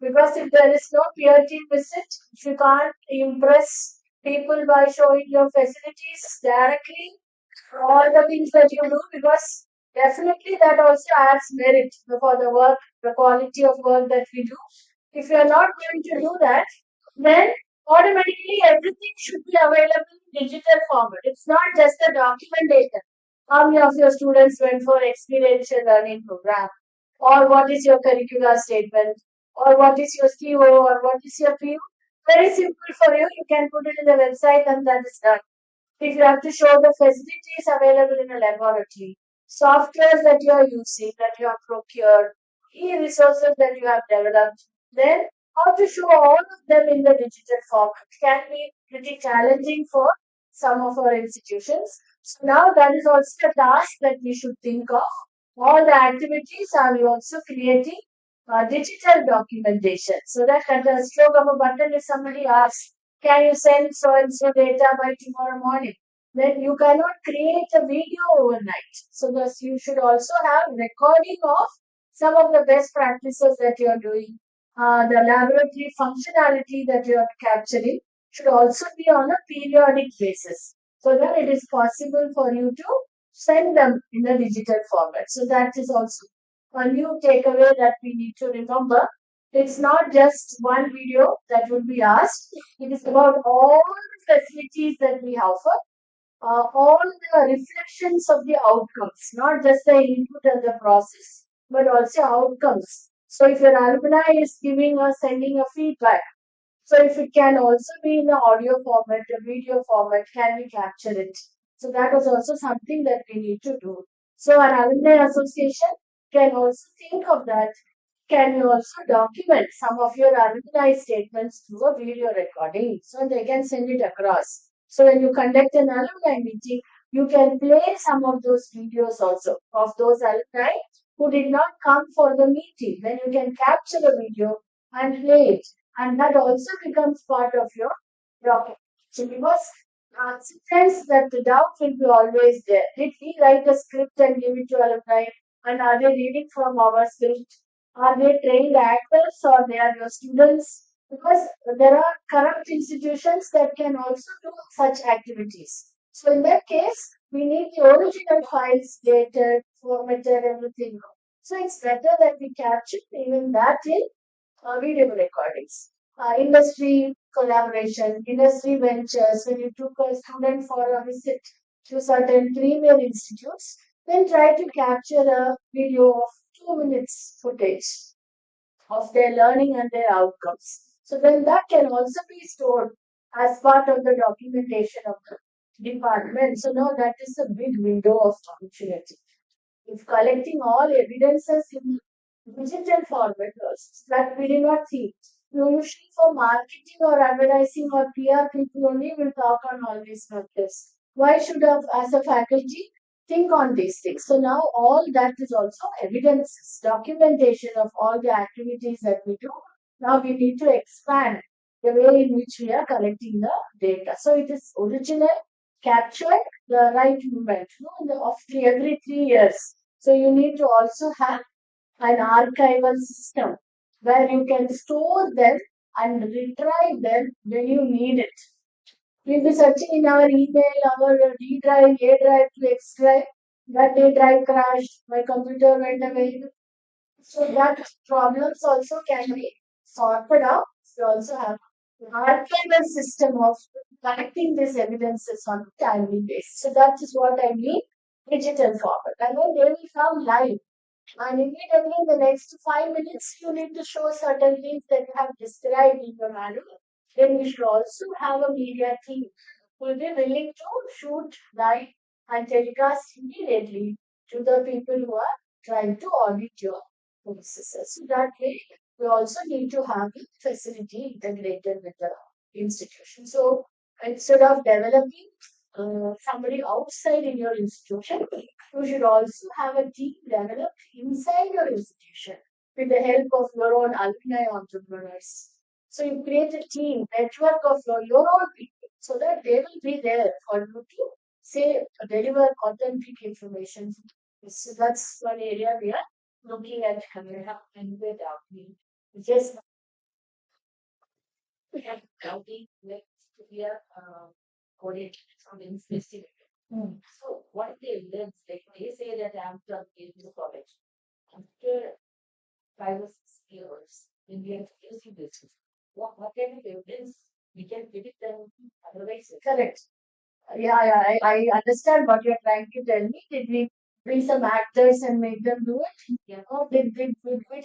because if there is no peer-to visit, if you can't impress people by showing your facilities directly, all the things that you do, because definitely that also adds merit for the work, the quality of work that we do. If you are not going to do that, then automatically everything should be available in digital format. It's not just the document data. How many of your students went for experiential learning program? Or what is your curricular statement? Or what is your CO? Or what is your PU? Very simple for you. You can put it in the website and that is done. If you have to show the facilities available in a laboratory, softwares that you are using, that you have procured, e-resources that you have developed, then how to show all of them in the digital format can be pretty challenging for some of our institutions. So now that is also a task that we should think of. All the activities are we also creating digital documentation so that at the stroke of a button, if somebody asks, can you send so and so data by tomorrow morning? Then you cannot create a video overnight. So thus you should also have recording of some of the best practices that you are doing. The laboratory functionality that you are capturing should also be on a periodic basis so that it is possible for you to send them in a digital format. So that is also a new takeaway that we need to remember. It's not just one video that would be asked. It is about all the facilities that we offer, all the reflections of the outcomes, not just the input and the process, but also outcomes. So if your alumni is giving or sending a feedback, so if it can also be in the audio format, a video format, can we capture it? So that was also something that we need to do. So our alumni association can also think of that. Can you also document some of your alumni statements through a video recording so they can send it across? So when you conduct an alumni meeting, you can play some of those videos also of those alumni who did not come for the meeting. Then you can capture the video and play it, and that also becomes part of your document. So because sometimes that the doubt will be always there. Did we write a script and give it to alumni? And are they reading from our script? Are they trained actors or they are your students? Because there are corrupt institutions that can also do such activities. So in that case, we need the original files, dated, formatted, everything. So it's better that we capture even that in video recordings. Industry collaboration, industry ventures, when you took a student for a visit to certain premier institutes, then try to capture a video of 2 minutes footage of their learning and their outcomes. So then that can also be stored as part of the documentation of the department. So now that is a big window of opportunity. If collecting all evidences in digital format was that we did not see. Usually for marketing or advertising or PR, people only will talk on all these matters. Why should have, as a faculty, think on these things? So now all that is also evidences, documentation of all the activities that we do. Now we need to expand the way in which we are collecting the data. So it is original, captured, the right movement, of every 3 years. So you need to also have an archival system where you can store them and retrieve them when you need it. We'll be searching in our email, our D drive, A drive to X drive. That A drive crashed, my computer went away. So that problems also can be sorted out. We also have an archival system of collecting these evidences on a timely basis. So that is what I mean digital format. And then they will come live and immediately in the next 5 minutes, you need to show certain things that you have described in your manual. Then we should also have a media team who will be willing to shoot live and telecast immediately to the people who are trying to audit your processes. So that way, we also need to have a facility integrated with the institution. So instead of developing somebody outside in your institution, you should also have a team developed inside your institution with the help of your own alumni entrepreneurs. So you create a team, network of your own people so that they will be there for you to say, deliver authentic information. So that's one area we are looking at camera and without me. Just we have counting next year, coded something specific. So what they learn, like they say that after into college, after 5 or 6 years, when we are using this, what kind of evidence we can give it them otherwise? Correct. I understand what you're trying to tell me. Did we bring some actors and make them do it? Yeah. Or did we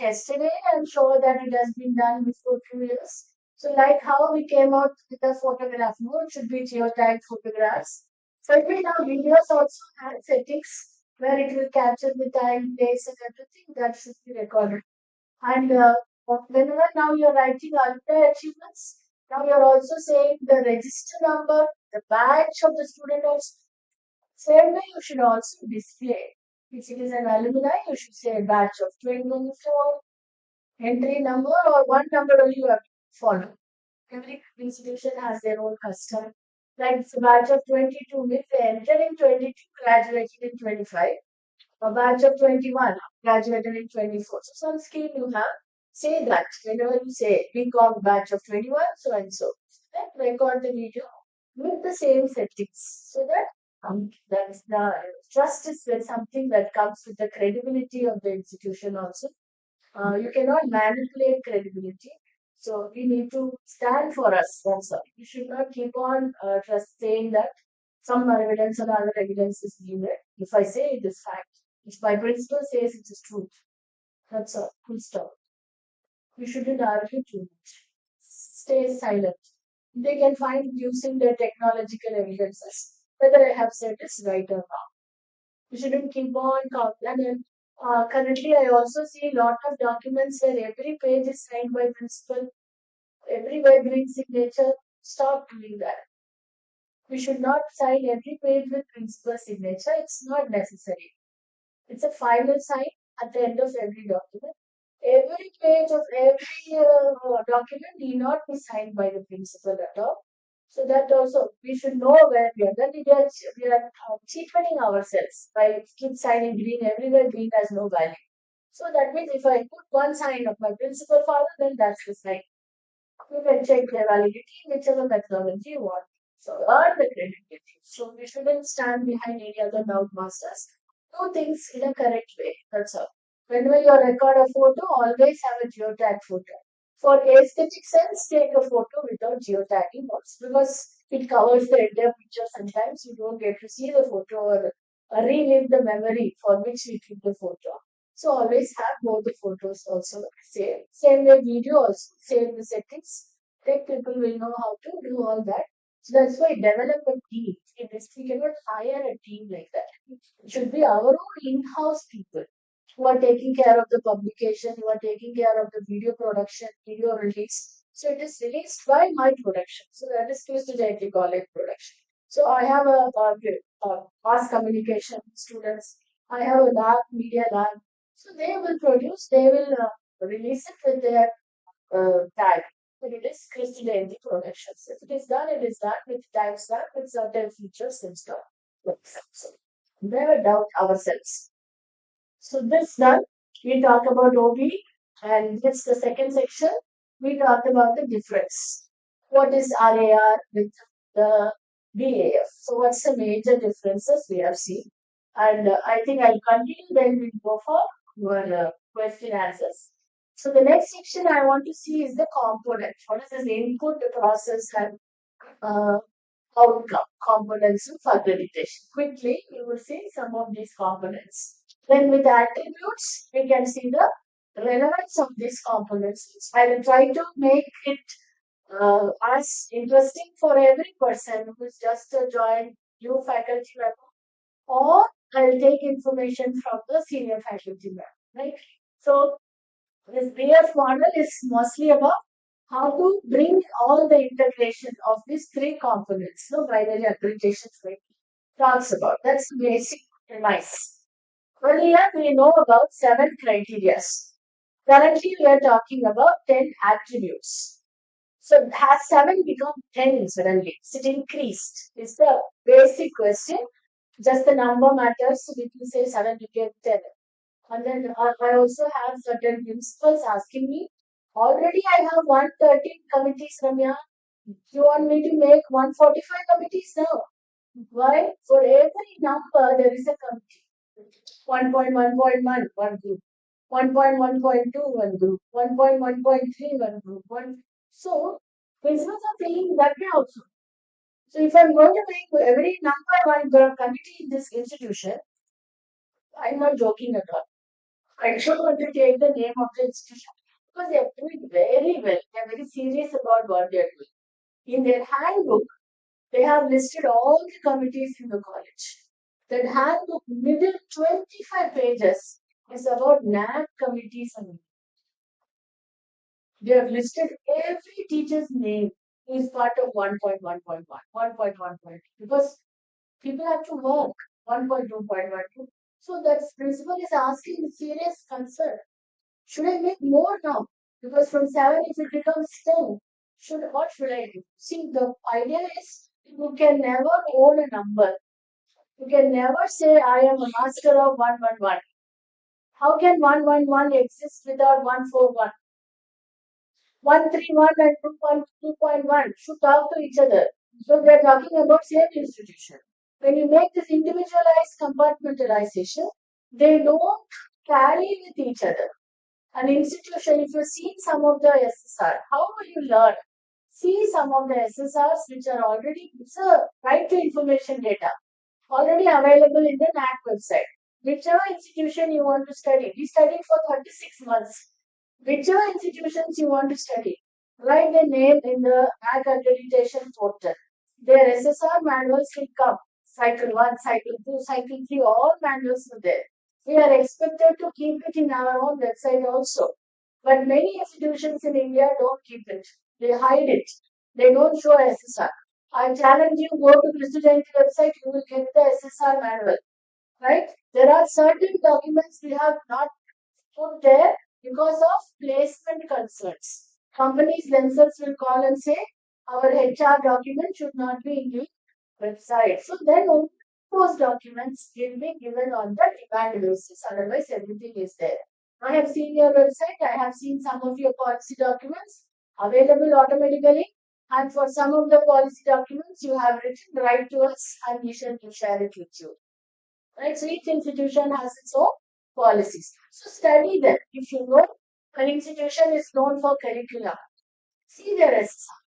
yesterday and show that it has been done before 2 years? So, like how we came out with a photograph, no, it should be geotagged photographs. So, even now videos also have settings where it will capture the time, place, and everything that should be recorded. And whenever now you're writing ultra achievements, now you're also saying the register number, the badge of the student also. Same way you should also display. If it is an alumni, you should say batch of 2024, entry number or one number only you have to follow. Every institution has their own custom. Like the batch of 22 means they entered in 22, graduated in 25. A batch of 21 graduated in 24. So some scheme you have, say that whenever you say BCom batch of 21, so and so. Then record the video with the same settings so that that's the trust is with something that comes with the credibility of the institution also. You cannot manipulate credibility. So we need to stand for us. That's all. You should not keep on just saying that some evidence or other evidence is needed. If I say it is fact, if my principal says it is truth, that's all. Full stop. You shouldn't argue too much. Stay silent. They can find using their technological evidences whether I have said is right or wrong. You shouldn't keep on talking. And then, currently, I also see a lot of documents where every page is signed by principal, everywhere green signature. Stop doing that. We should not sign every page with principal signature. It's not necessary. It's a final sign at the end of every document. Every page of every document need not be signed by the principal at all. So that also we should know where we are. Then we are cheapening ourselves by keep signing green everywhere. Green has no value. So that means if I put one sign of my principal father, then that's the sign. You can check their validity in whichever methodology you want. So earn the credibility. So we shouldn't stand behind any other doubt masters. Do things in a correct way. That's all. Whenever you record a photo, always have a geotag photo. For aesthetic sense, take a photo without geotagging also because it covers the entire picture. Sometimes you don't get to see the photo or relive the memory for which we took the photo. So always have both the photos also same. Same way video also, same the settings. Tech people will know how to do all that. So that's why develop a team. In this, we cannot hire a team like that. It should be our own in-house people who are taking care of the publication, who are taking care of the video production, video release. So it is released by my production. So that is Christianity College production. So I have a mass communication students. I have a lab, media lab. So they will produce, they will release it with their tag. But it is Christianity Productions. If it is done, it is done with time stamp with certain features and stuff. So never doubt ourselves. So this done, we talk about OB, and this the second section. We talked about the difference. What is RAR with the BAF? So what's the major differences we have seen? And I think I'll continue. Then we'll go for your question answers. So the next section I want to see is the component. What is this input, the process, and uh, outcome components of accreditation. Quickly, we will see some of these components. Then with attributes, we can see the relevance of these components. I will try to make it as interesting for every person who is just a joined new faculty member, or I'll take information from the senior faculty member, right? So this BF model is mostly about how to bring all the integration of these three components. So binary accreditation framework talks about. That's the basic premise. Earlier we know about 7 criteria. Currently we are talking about 10 attributes. So has 7 become 10 suddenly? Is it increased? Is the basic question. Just the number matters. So we can say 7 became 10. And then I also have certain principals asking me, already I have 113 committees, Ramya. You want me to make 145 committees now? Why? For every number, there is a committee. 1.1.1, one group. 1.1.2, one group. 1.1.3, one group. So, principals are saying that way also. So if I'm going to make every number one committee in this institution, I'm not joking at all. I don't want to take the name of the institution because they are doing very well. They are very serious about what they are doing. In their handbook, they have listed all the committees in the college. That handbook, middle 25 pages, is about NAB committees and they have listed every teacher's name who is part of 1.1.1, 1.1.2, because people have to work 1.2.12. So that principal is asking with serious concern. Should I make more now? Because from 7, if it becomes 10, what should I do? See, the idea is you can never own a number. You can never say, I am a master of 111. How can 111 exist without 141? 131 and 2.2.1 should talk to each other. So they are talking about same institution. When you make this individualized compartmentalization, they don't carry with each other. An institution, if you've seen some of the SSR, how will you learn? See some of the SSRs which are already, it's a right to information data, already available in the NAC website. Whichever institution you want to study, we studied for 36 months. Whichever institutions you want to study, write their name in the NAC accreditation portal. Their SSR manuals will come. Cycle 1, cycle 2, cycle 3, all manuals are there. We are expected to keep it in our own website also. But many institutions in India don't keep it. They hide it. They don't show SSR. I challenge you, go to President website, you will get the SSR manual. Right? There are certain documents we have not put there because of placement concerns. Companies themselves will call and say, our HR document should not be in the website. So then only those documents will be given on the demand basis. Otherwise, everything is there. I have seen your website. I have seen some of your policy documents available automatically. And for some of the policy documents, you have written write to us and we shall share it with you. Right? So each institution has its own policies. So study them. If you know an institution is known for curricula, see their SSR,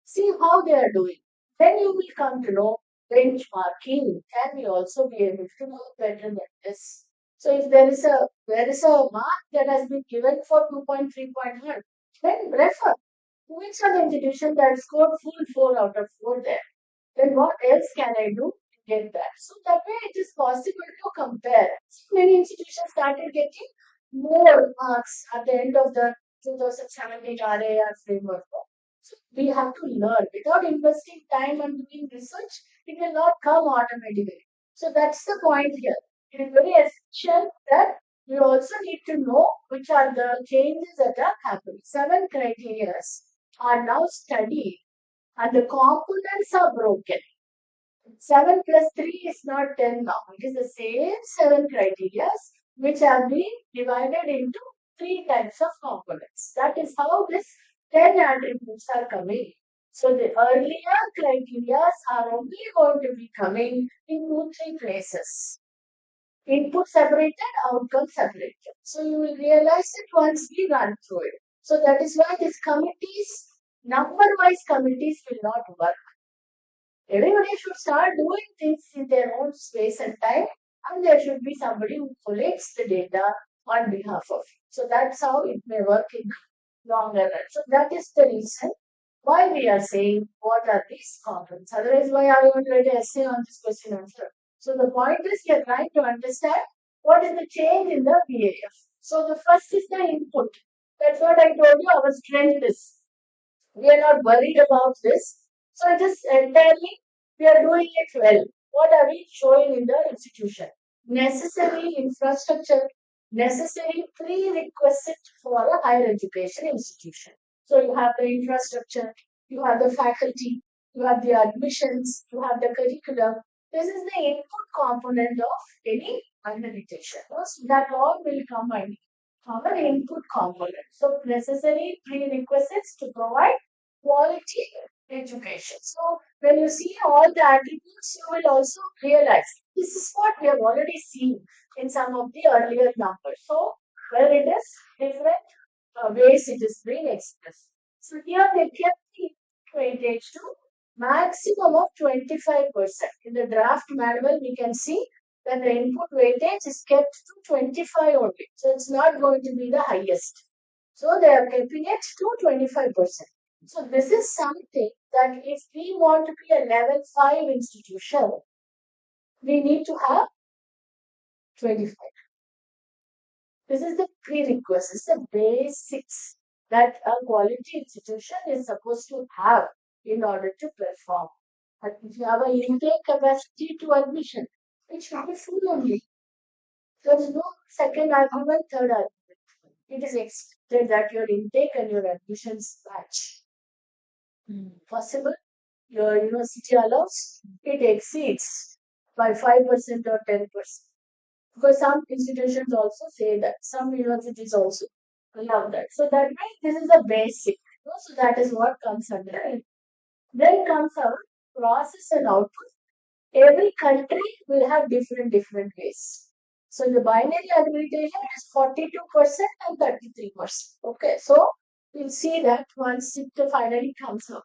see how they are doing. Then you will come to know benchmarking. Can we also be able to know better than this? So if there is a mark that has been given for 2.3.1, then refer to which other institution that scored full 4 out of 4 there. Then what else can I do to get that? So that way it is possible to compare. So many institutions started getting more marks at the end of the 2017 RAR framework. So we have to learn. Without investing time and doing research, it will not come automatically. So that's the point here. It is very essential that we also need to know which are the changes that are happening. 7 criteria are now studied and the components are broken. 7 plus 3 is not 10 now. It is the same 7 criteria which have been divided into 3 types of components. That is how this 10 attributes are coming. So the earlier criteria are only going to be coming in 2, 3 places. Input separated, outcome separated. So you will realize it once we run through it. So that is why these committees, number-wise committees will not work. Everybody should start doing things in their own space and time, and there should be somebody who collects the data on behalf of you. So that's how it may work in the longer run. So that is the reason why we are saying what are these components. Otherwise, why are you going to write an essay on this question answer? So the point is we are trying to understand what is the change in the BAF. So the first is the input. That's what I told you our strength is. We are not worried about this. So it is entirely, we are doing it well. What are we showing in the institution? Necessary infrastructure, necessary prerequisite for a higher education institution. So you have the infrastructure, you have the faculty, you have the admissions, you have the curriculum. This is the input component of any accreditation. So that all will come under our input component. So necessary prerequisites to provide quality education. So when you see all the attributes, you will also realize this is what we have already seen in some of the earlier numbers. So where it is different ways it is being expressed. So here they kept the weightage to maximum of 25%. In the draft manual, we can see that the input weightage is kept to 25 only. So it's not going to be the highest. So they are keeping it to 25%. So this is something that if we want to be a level 5 institution, we need to have 25. This is the prerequisite, it's the basics that a quality institution is supposed to have in order to perform. And if you have an intake capacity to admission, it should be full only. There is no second argument, third argument. It is expected that your intake and your admissions match. Possible, your university allows, it exceeds by 5% or 10%. Because some institutions also say that, some universities also allow that. So that means this is a basic. So that is what comes under it. Then comes our process and output. Every country will have different ways. So the binary accreditation is 42% and 33%. Okay, so we'll see that once it finally comes out.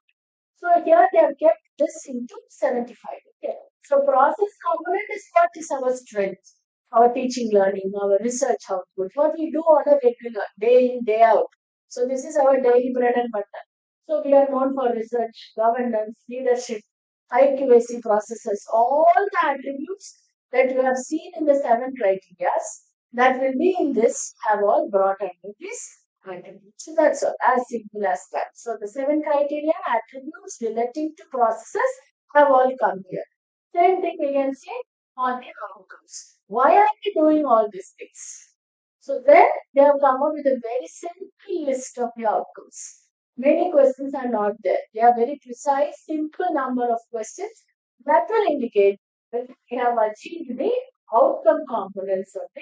So here they have kept this into 75. Okay. So process component is what is our strength, our teaching learning, our research output, what we do on a regular, day in, day out. So this is our daily bread and butter. So we are known for research, governance, leadership, IQAC processes, all the attributes that you have seen in the 7 criteria that will be in this have all brought under this attributes. So that's all, as simple as that. So the 7 criteria attributes relating to processes have all come here. Same thing we can say on the outcomes. Why are we doing all these things? So then they have come up with a very simple list of the outcomes. Many questions are not there. They are very precise, simple number of questions that will indicate that we have achieved the outcome components of the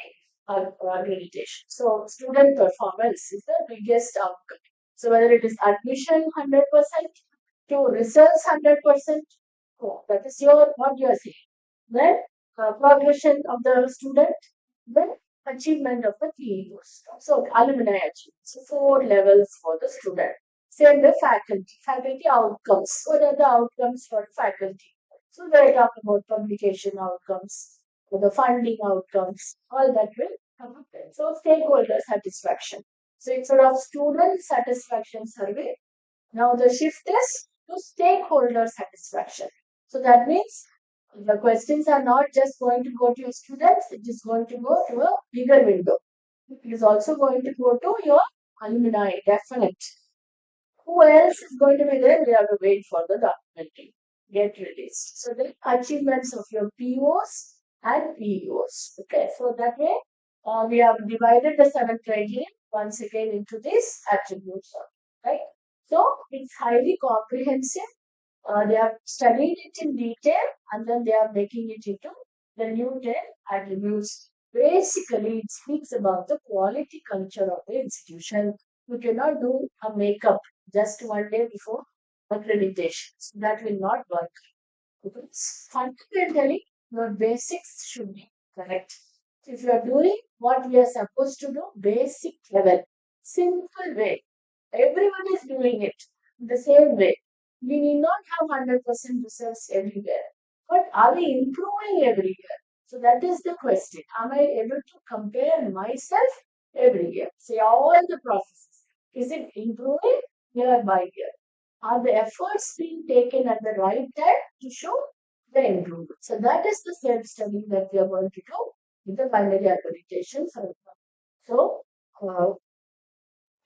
accreditation. So student performance is the biggest outcome. So whether it is admission 100% to results 100%, oh, that is your what you are saying. Then progression of the student, then achievement of the PEOs. So alumni achievement. So 4 levels for the student. Same the faculty. Faculty outcomes. What are the outcomes for faculty? So they talk about publication outcomes, the funding outcomes, all that will come up there. So stakeholder satisfaction. So instead of student satisfaction survey, now the shift is to stakeholder satisfaction. So that means the questions are not just going to go to your students, it is going to go to a bigger window. It is also going to go to your alumni, definite. Who else is going to be there? We have to wait for the documentary get released. So the achievements of your POs and PEOs. Okay, so that way we have divided the 7 criteria once again into these attributes. Right. So it's highly comprehensive. They have studied it in detail and then they are making it into the new 10 attributes. Basically, it speaks about the quality culture of the institution. You cannot do a makeup just one day before accreditation. So that will not work. Because fundamentally, your basics should be correct. If you are doing what we are supposed to do, basic level, simple way, everyone is doing it the same way. We need not have 100% results everywhere. But are we improving every year? So that is the question. Am I able to compare myself every year? Say all the processes. Is it improving year by year? Are the efforts being taken at the right time to show the improvement? So that is the self-study that we are going to do with the binary accreditation. So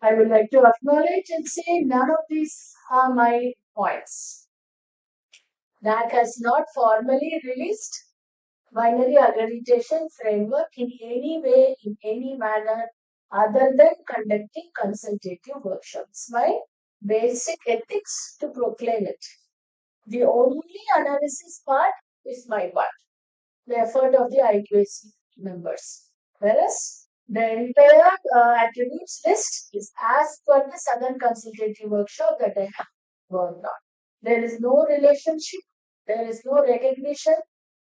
I would like to acknowledge and say none of these are my points. NAC has not formally released binary accreditation framework in any way, in any manner, other than conducting consultative workshops. My basic ethics to proclaim it. The only analysis part is my part, the effort of the IQAC members. Whereas the entire attributes list is as per the Southern Consultative Workshop that I have worked on. There is no relationship, there is no recognition.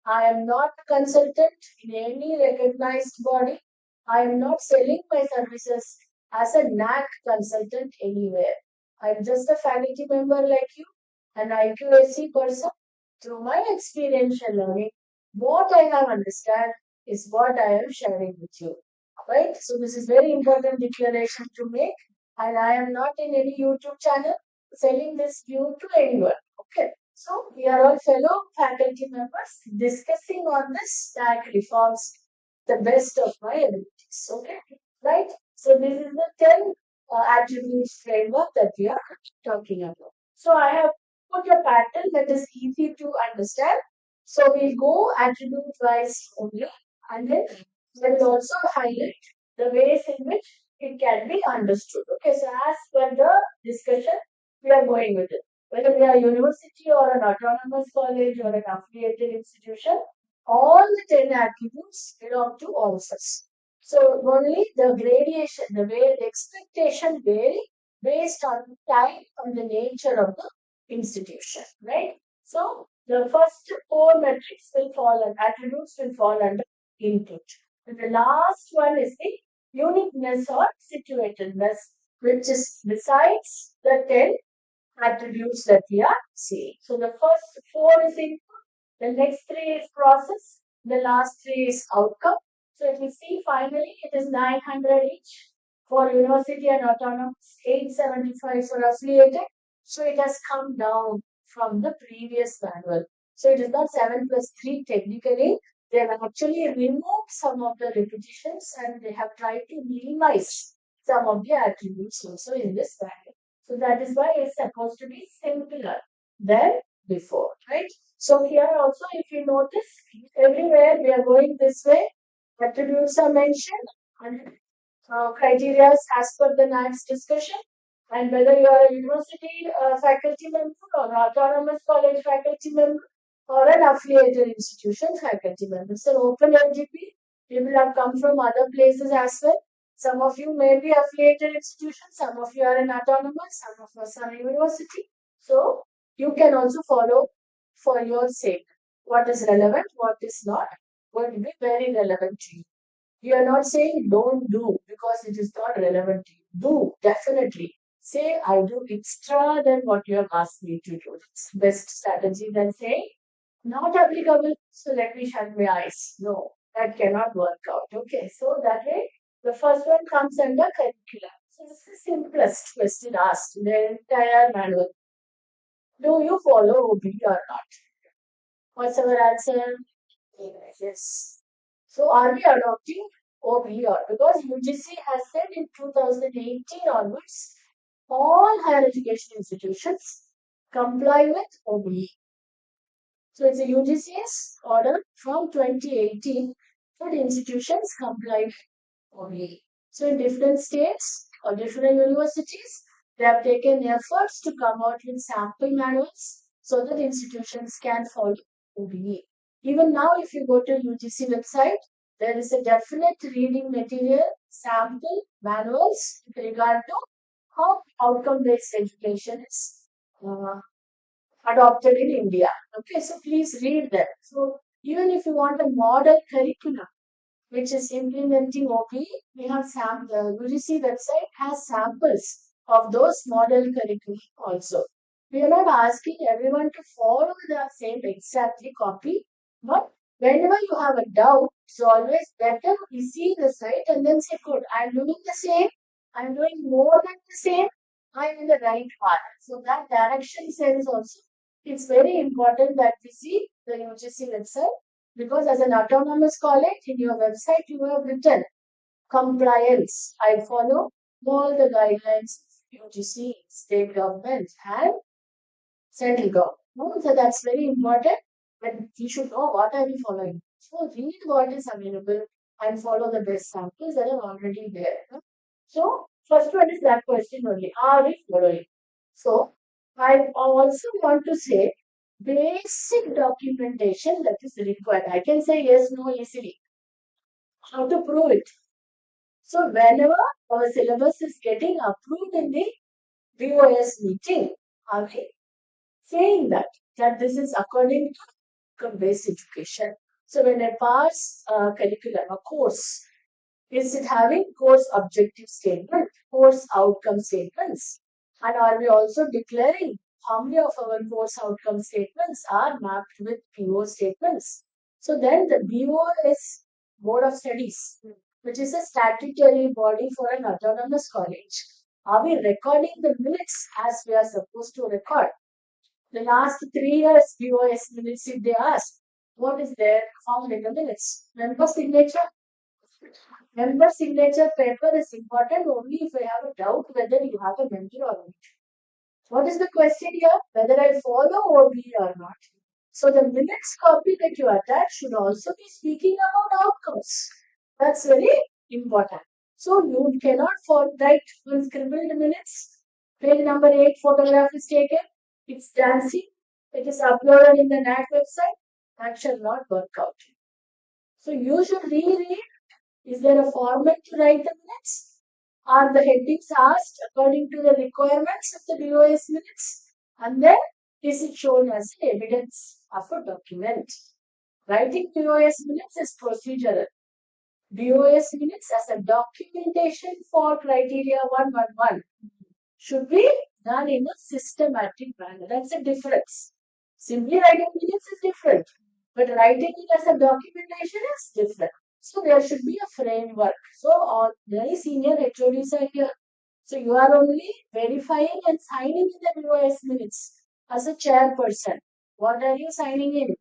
I am not a consultant in any recognized body. I am not selling my services as a NAC consultant anywhere. I am just a faculty member like you. an IQAC person. Through my experiential learning, what I have understand is what I am sharing with you. Right? So this is very important declaration to make. And I am not in any YouTube channel selling this view to anyone. Okay. So we are all fellow faculty members discussing on this that reforms the best of my abilities. Okay. Right? So this is the 10 attributes framework that we are talking about. So I have put a pattern that is easy to understand. So we'll go attribute wise only, and then we will also highlight the ways in which it can be understood. Okay, so as per the discussion, we are going with it. Whether we are a university or an autonomous college or an affiliated institution, all the 10 attributes belong to all of us. So only the gradation, the way the expectation vary based on the type and the nature of the institution, right? So the first four metrics will fall and attributes will fall under input. And the last one is the uniqueness or situatedness, which is besides the 10 attributes that we are seeing. So the first four is input, the next three is process, the last three is outcome. So if you see finally it is 900 each for university and autonomous, 875 for affiliated. So it has come down from the previous manual. So it is not 7 plus 3 technically. They have actually removed some of the repetitions and they have tried to minimize some of the attributes also in this manual. So that is why it's supposed to be simpler than before, right? So here also, if you notice, everywhere we are going this way, attributes are mentioned and criteria as per the NAC's discussion. And whether you are a university faculty member or autonomous college faculty member or an affiliated institution faculty member. So open FDP, people have come from other places as well. Some of you may be affiliated institutions, some of you are in autonomous, some of us are university. So you can also follow for your sake what is relevant, what is not going to be very relevant to you. You are not saying don't do because it is not relevant to you. Do, definitely. Say, I do extra than what you have asked me to do. It's best strategy than saying, not applicable, so let me shut my eyes. No, that cannot work out. Okay, so that way, the first one comes under curriculum. So this is the simplest question asked in the entire manual. Do you follow OB or not? What's our answer? Yes. So are we adopting OBR? Because UGC has said in 2018 onwards, all higher education institutions comply with OBE. So it's a UGC's order from 2018 that institutions comply with OBE. So in different states or different universities, they have taken efforts to come out with sample manuals so that institutions can follow OBE. Even now, if you go to UGC website, there is a definite reading material, sample manuals with regard to how outcome-based education is adopted in India. Okay, so please read them. So even if you want a model curriculum, which is implementing OP, we have the UGC website has samples of those model curriculum also. We are not asking everyone to follow the same exactly copy, but whenever you have a doubt, it's always better we see the site and then say, good, I'm doing the same, I'm doing more than the same, I'm in the right path. So that direction sense also, it's very important that we see the UGC website because as an autonomous college, in your website, you have written compliance. I follow all the guidelines of UGC, state government, and central government. No, so that's very important. But you should know what are we following. So read what is available and follow the best samples that are already there. No? So first one is that question only. Are we following? So I also want to say basic documentation that is required. I can say yes, no easily. How to prove it? So whenever our syllabus is getting approved in the BOS meeting, are we saying that this is according to base education? So when I pass a curriculum, a course, is it having course objective statement, course outcome statements? And are we also declaring how many of our course outcome statements are mapped with PO statements. So then the BO is Board of Studies, which is a statutory body for an autonomous college. Are we recording the minutes as we are supposed to record? The last 3 years BOS minutes, if they ask, what is there found in the minutes? Member signature. Member signature paper is important only if I have a doubt whether you have a member or not. What is the question here? Whether I follow OB or not. So the minutes copy that you attach should also be speaking about outcomes. That's very important. So you cannot write unscribbled minutes. Page number 8 photograph is taken. It's dancing. It is uploaded in the NAT website. That shall not work out. So you should reread. Is there a format to write the minutes? Are the headings asked according to the requirements of the BOS minutes? And then is it shown as evidence of a document? Writing BOS minutes is procedural. BOS minutes as a documentation for criteria 111 should be done in a systematic manner. That's a difference. Simply writing minutes is different, but writing it as a documentation is different. So there should be a framework. So all very senior HODs are here. So you are only verifying and signing in the BOS minutes as a chairperson. What are you signing in?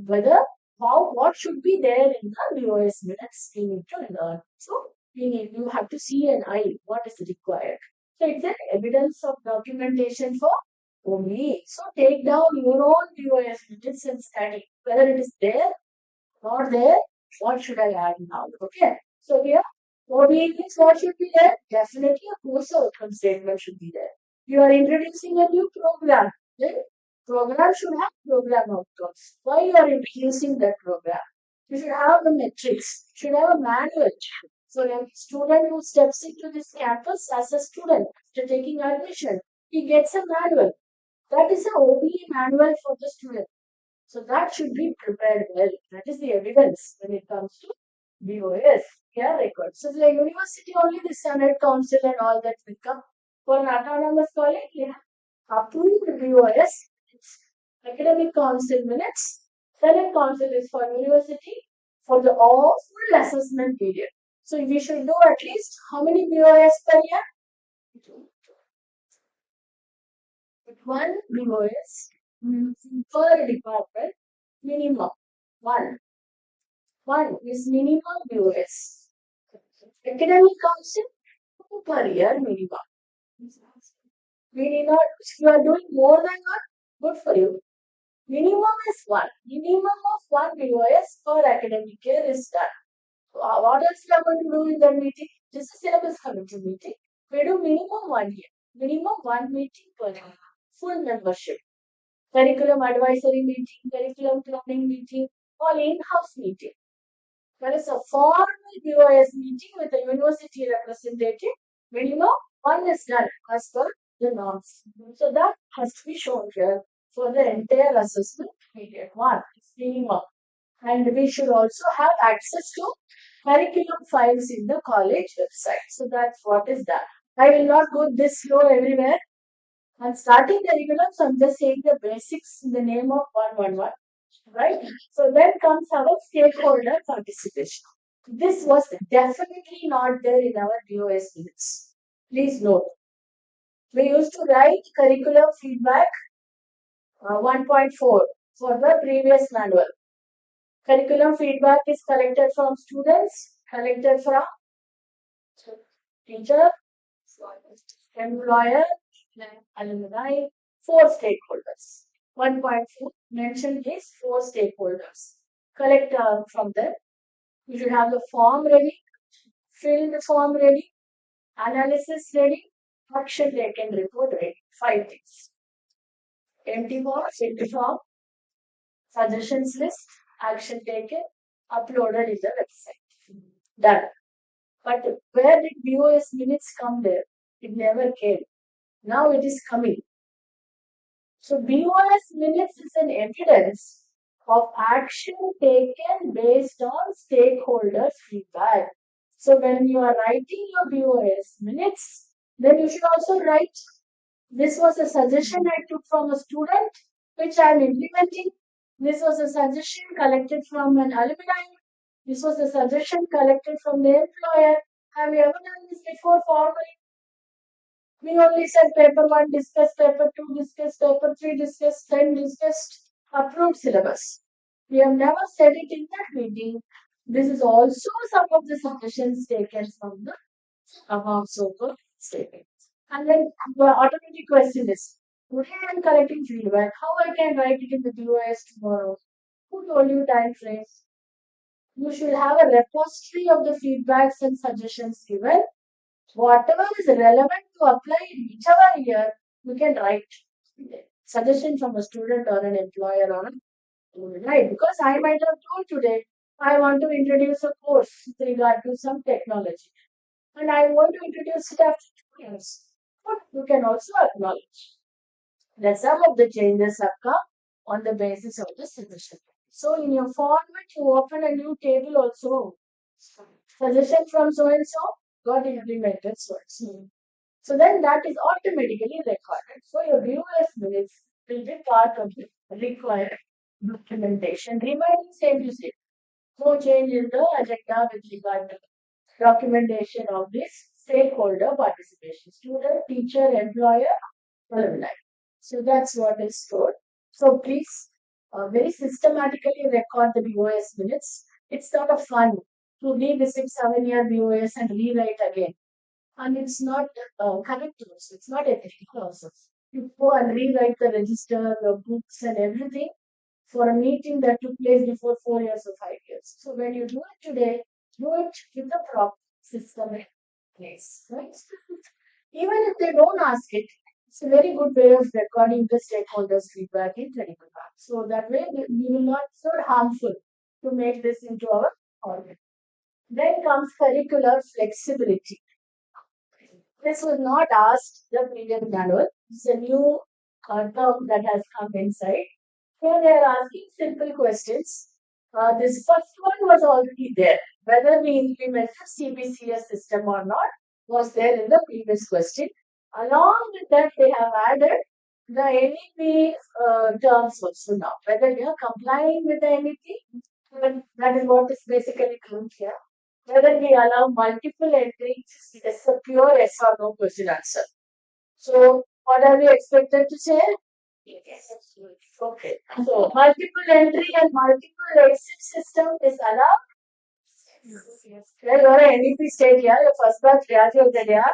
Whether what should be there in the BOS minutes we need to learn. So you have to see an eye what is required. So it's an evidence of documentation for only. So take down your own BOS minutes and study whether it is there, not there, what should I add now? Okay. So here, OBE means what should be there? Definitely a course outcome statement should be there. You are introducing a new program. Then program should have program outcomes. Why you are introducing that program? You should have the metrics. You should have a manual. So every student who steps into this campus as a student after taking admission, he gets a manual. That is an OBE manual for the student. So that should be prepared well. That is the evidence when it comes to BOS. Yeah, record. So the university only the Senate Council and all that will come. For an autonomous college, yeah, approved BOS, it's academic council minutes. Senate Council is for university for the all full assessment period. So we should do at least how many BOS per year? One BOS per department minimum. One. One is minimum BOS. Academic council per year minimum. We need not, if you are doing more than one, good for you. Minimum is one. Minimum of one BOS per academic year is done. What else we are going to do in the meeting? This is syllabus committee meeting. We do minimum 1 year. Minimum one meeting per year. Full membership. Curriculum advisory meeting, curriculum planning meeting, or in-house meeting. There is a formal BOS meeting with the university representative. Minimum one is done as per the norms. So that has to be shown here for the entire assessment period. One is minimum. And we should also have access to curriculum files in the college website. So that's what is that. I will not go this slow everywhere. I'm starting curriculum, so I'm just saying the basics in the name of 111. Right? So then comes our stakeholder participation. This was definitely not there in our BOS minutes. Please note. We used to write curriculum feedback 1.4 for the previous manual. Curriculum feedback is collected from students, collected from teacher, employer, alumni, 4 stakeholders. 1.4 mentioned these 4 stakeholders. Collect from them. You should have the form ready, fill the form ready, analysis ready, action taken report ready. 5 things. Empty form, empty form, suggestions list, action taken, uploaded in the website. Done. But where did BOS minutes come there? It never came. Now it is coming. So BOS minutes is an evidence of action taken based on stakeholders' feedback. So when you are writing your BOS minutes, then you should also write This was a suggestion I took from a student, which I am implementing. This was a suggestion collected from an alumni. This was a suggestion collected from the employer. Have you ever done this before formally? We only said paper 1, discuss paper 2, discuss paper 3, discuss 10, discussed approved syllabus. We have never said it in that meeting. This is also some of the suggestions taken from the above so-called statements. And then the automatic question is, today I am collecting feedback. How I can write it in the DOS tomorrow? Who told you time frame? You should have a repository of the feedbacks and suggestions given. Whatever is relevant to apply in whichever year, you can write suggestion from a student or an employer or a right. Because I might have told today, I want to introduce a course with regard to some technology. And I want to introduce it after 2 years. But you can also acknowledge that some of the changes have come on the basis of the suggestion. So in your format, you open a new table also. Suggestion from so and so got implemented so and so. So then that is automatically recorded. So your viewers minutes will be part of the required documentation. Remaining same to same. No change in the agenda with regard to documentation of this stakeholder participation, student, teacher, employer, alumni. So that's what is stored. So please very systematically record the BOS minutes. It's not a fun to revisit 7-year BOS and rewrite again. And it's not correct also. It's not ethical also. You go and rewrite the register, the books and everything for a meeting that took place before 4 years or 5 years. So when you do it today, do it with the proper system in place. Right? Even if they don't ask it, it's a very good way of recording the stakeholders' feedback in clinical path. So that way we will not, it's not harmful to make this into our organ. Then comes curricular flexibility. This was not asked the previous manual. It's a new term that has come inside. Here they are asking simple questions. This first one was already there. Whether we implemented CBCS system or not was there in the previous question. Along with that, they have added the NEP terms also now. Whether you are complying with the NEP, but that is what is basically come here. Whether we allow multiple entries, it's a pure yes or no question answer. So, what are we expected to say? Yes. Okay. So, multiple entry and multiple exit system is allowed. Yes. Well, you're an NEP state here, your first batch graduated here.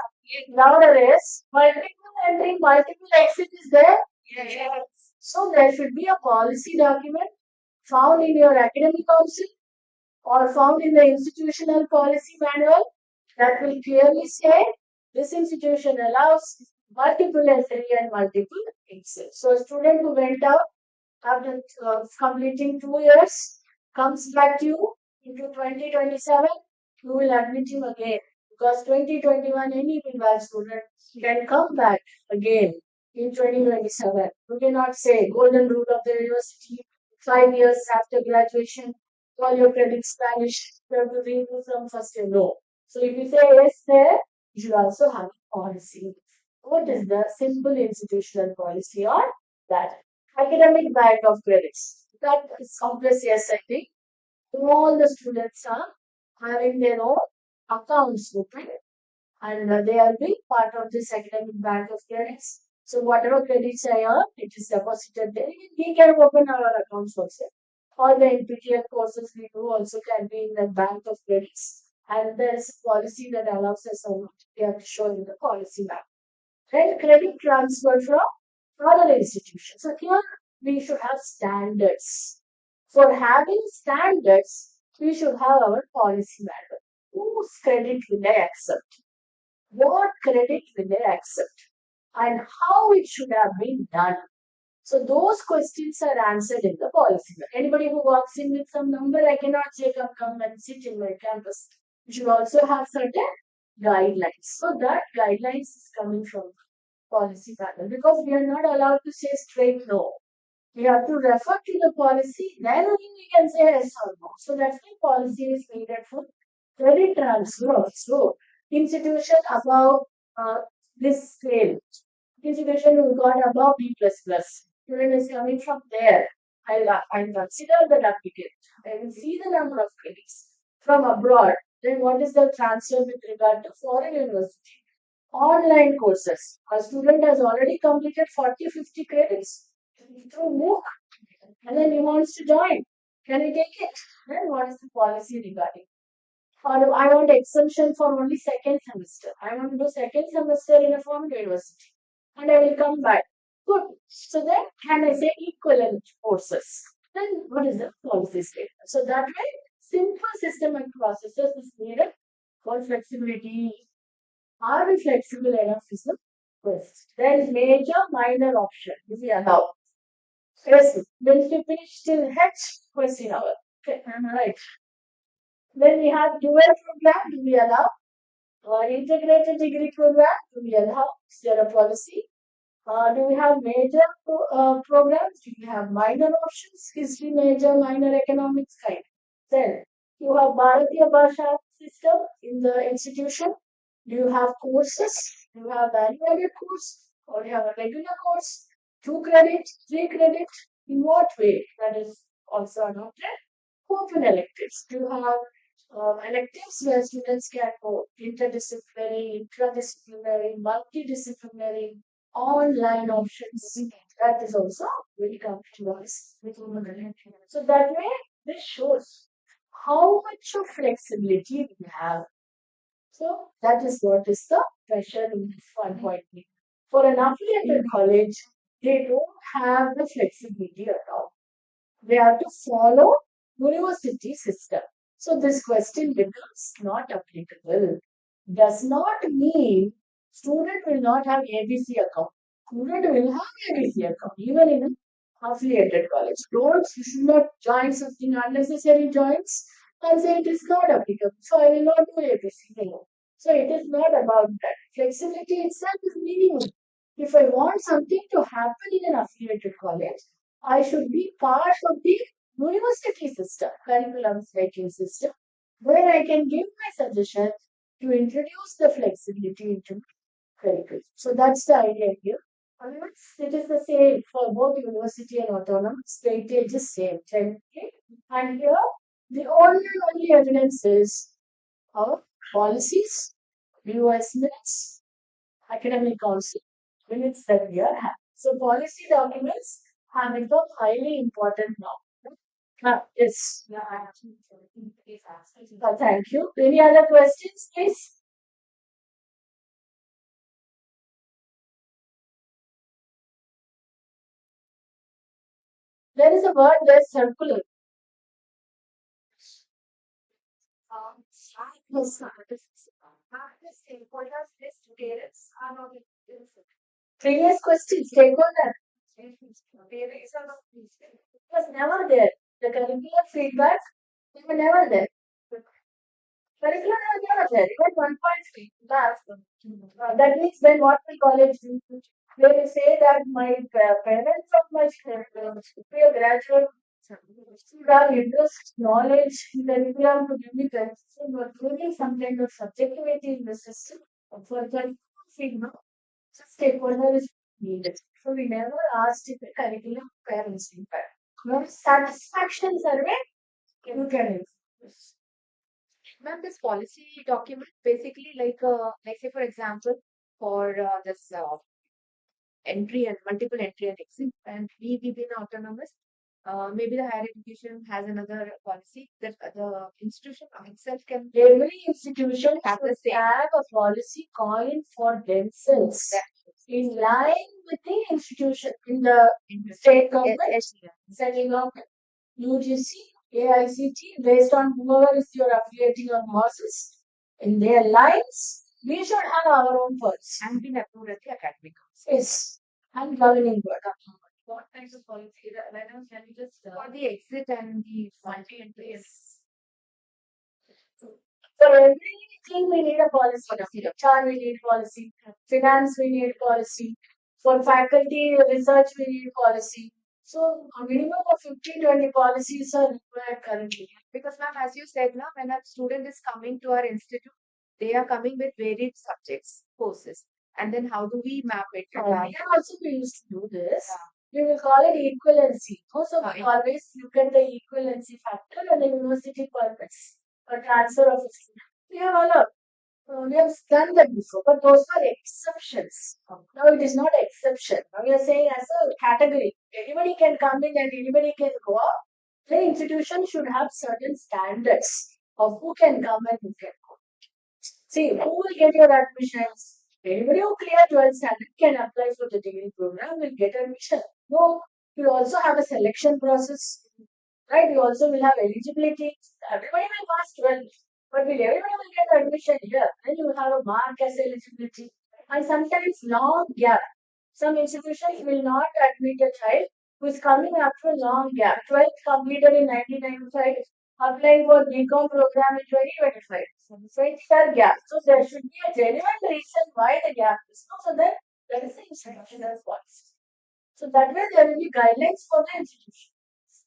Nowadays, multiple entry, multiple exit is there. Yes. So, there should be a policy document found in your academic council or found in the institutional policy manual that will clearly say this institution allows multiple entry and multiple exit. So a student who went out after completing 2 years comes back to you into 2027, you will admit him again because 2021 any Bengal student can come back again in 2027. You cannot say golden rule of the university 5 years after graduation, all your credits vanish. You have to redo from first year. No. So if you say yes there, you should also have a policy. What is the simple institutional policy on that? Academic bank of credits. That is obvious, yes, I think. All the students are having their own accounts open and they are being part of this academic bank of credits. So whatever credits I earn, it is deposited there. We can open our accounts also. All the NPTEL courses we do also can be in the bank of credits. And there is a policy that allows us so we have to show in the policy map. Then credit transfer from other institutions. So here we should have standards. For having standards, we should have our policy manual. Whose credit will I accept? What credit will they accept? And how it should have been done? So those questions are answered in the policy. Anybody who walks in with some number, I cannot say come and sit in my campus. You should also have certain guidelines. So that guidelines is coming from policy panel because we are not allowed to say straight no. We have to refer to the policy, then only we can say yes or no. So that's why policy is needed for credit transfer also. Institution above this scale institution who got above B plus plus. Student is coming from there. I'll consider that applicant. I will see the number of credits from abroad. Then what is the transfer with regard to foreign university? Online courses. A student has already completed 40, 50 credits through MOOC and then he wants to join. Can we take it? Then what is the policy regarding? Or I want exemption for only second semester. I want to do second semester in a foreign university. And I will come back. Good. So then can I say equivalent courses? Then what is the policy statement? So that way, simple systematic processes is needed for flexibility. Are we flexible enough is the first. Then major minor option. If we allow. Yes. Then if we finish till H, question hour. Okay. Right. Then we have dual program. Do we allow? Integrated degree program. Do we allow? Is there a policy? Do we have major programs? Do we have minor options? History major, minor economics kind. Then you have Bharatiya Bhasha system in the institution. Do you have courses? Do you have value-added course? Or do you have a regular course? 2 credit, 3 credit? In what way? That is also noted. Open electives. Do you have electives where students can go interdisciplinary, intradisciplinary, multidisciplinary, online options? That is also will come to us. So that way, this shows how much of flexibility we have. So that is what is the pressure in this 1.3. For an affiliated college, they don't have the flexibility at all. They have to follow university system. So this question becomes not applicable. Does not mean student will not have ABC account. Student will have ABC account even in an affiliated college. Don't you should not join something unnecessary joins and say it is not applicable. So I will not do ABC. No. So it is not about that. Flexibility itself is meaningless. If I want something to happen in an affiliated college, I should be part of the university system, curriculum making system, where I can give my suggestions to introduce the flexibility into curriculum. So that's the idea here. Otherwise, it is the same for both university and autonomous. Weightage is same, 10K. And here, the only evidence is our policies, US minutes, academic council minutes that we are having. So policy documents have become highly important now. Yes. Thank you. Any other questions, please? There is a word there, circular. Yes. Previous question, stakeholder. It was never there. The curricular feedback, they were never there. Curriculum was never there. Even 1.3. That means then what will college do? They will say that my parents of my superior graduate should have interest, knowledge, curriculum to give me consistent or creating some kind of subjectivity in the system for curriculum feedback. So stakeholder is needed. So we never asked if the curriculum parents feedback. No satisfaction survey, you can use. Ma'am, this policy document basically like say for example, for this entry and multiple entry and exit, and we within autonomous, maybe the higher education has another policy that the institution itself can Every institution have the should same. have a policy calling for themselves in line with the institution in the state government, central government, UGC, AICT, based on whoever is your affiliating or bosses. In their lines, we should have our own policy. and been approved at the academic council. Yes, and governing board. What kinds of policy? Madam, can you just for the exit and the multi entry? For everything, we need a policy. HR, we need policy. Finance, we need policy. For faculty research, we need policy. So, a minimum of 15 20 policies are required currently. Because ma'am, as you said now, when a student is coming to our institute, they are coming with varied subjects, courses. And then how do we map it? Earlier also we used to do this. We will call it equivalency. Also, we always look at the equivalency factor and the university permits a transfer of a student. We have done that before, but those are exceptions. Now it is not exception. Now we are saying as a category, anybody can come in and anybody can go out. The institution should have certain standards of who can come and who can go. See, who will get your admissions? Anybody who clear 12th standard can apply for the degree program will get admission. No, you also have a selection process, right? You also will have eligibility. Everybody will pass 12, but will everybody will get admission here? Then you will have a mark as eligibility. And sometimes long gap. Some institutions will not admit a child who is coming after a long gap. 12th completed in 1995, applying for BCom program in 2025. So it's a gap. So there should be a genuine reason why the gap is. So then there is the institutional policy. So that way there will be guidelines for the institution.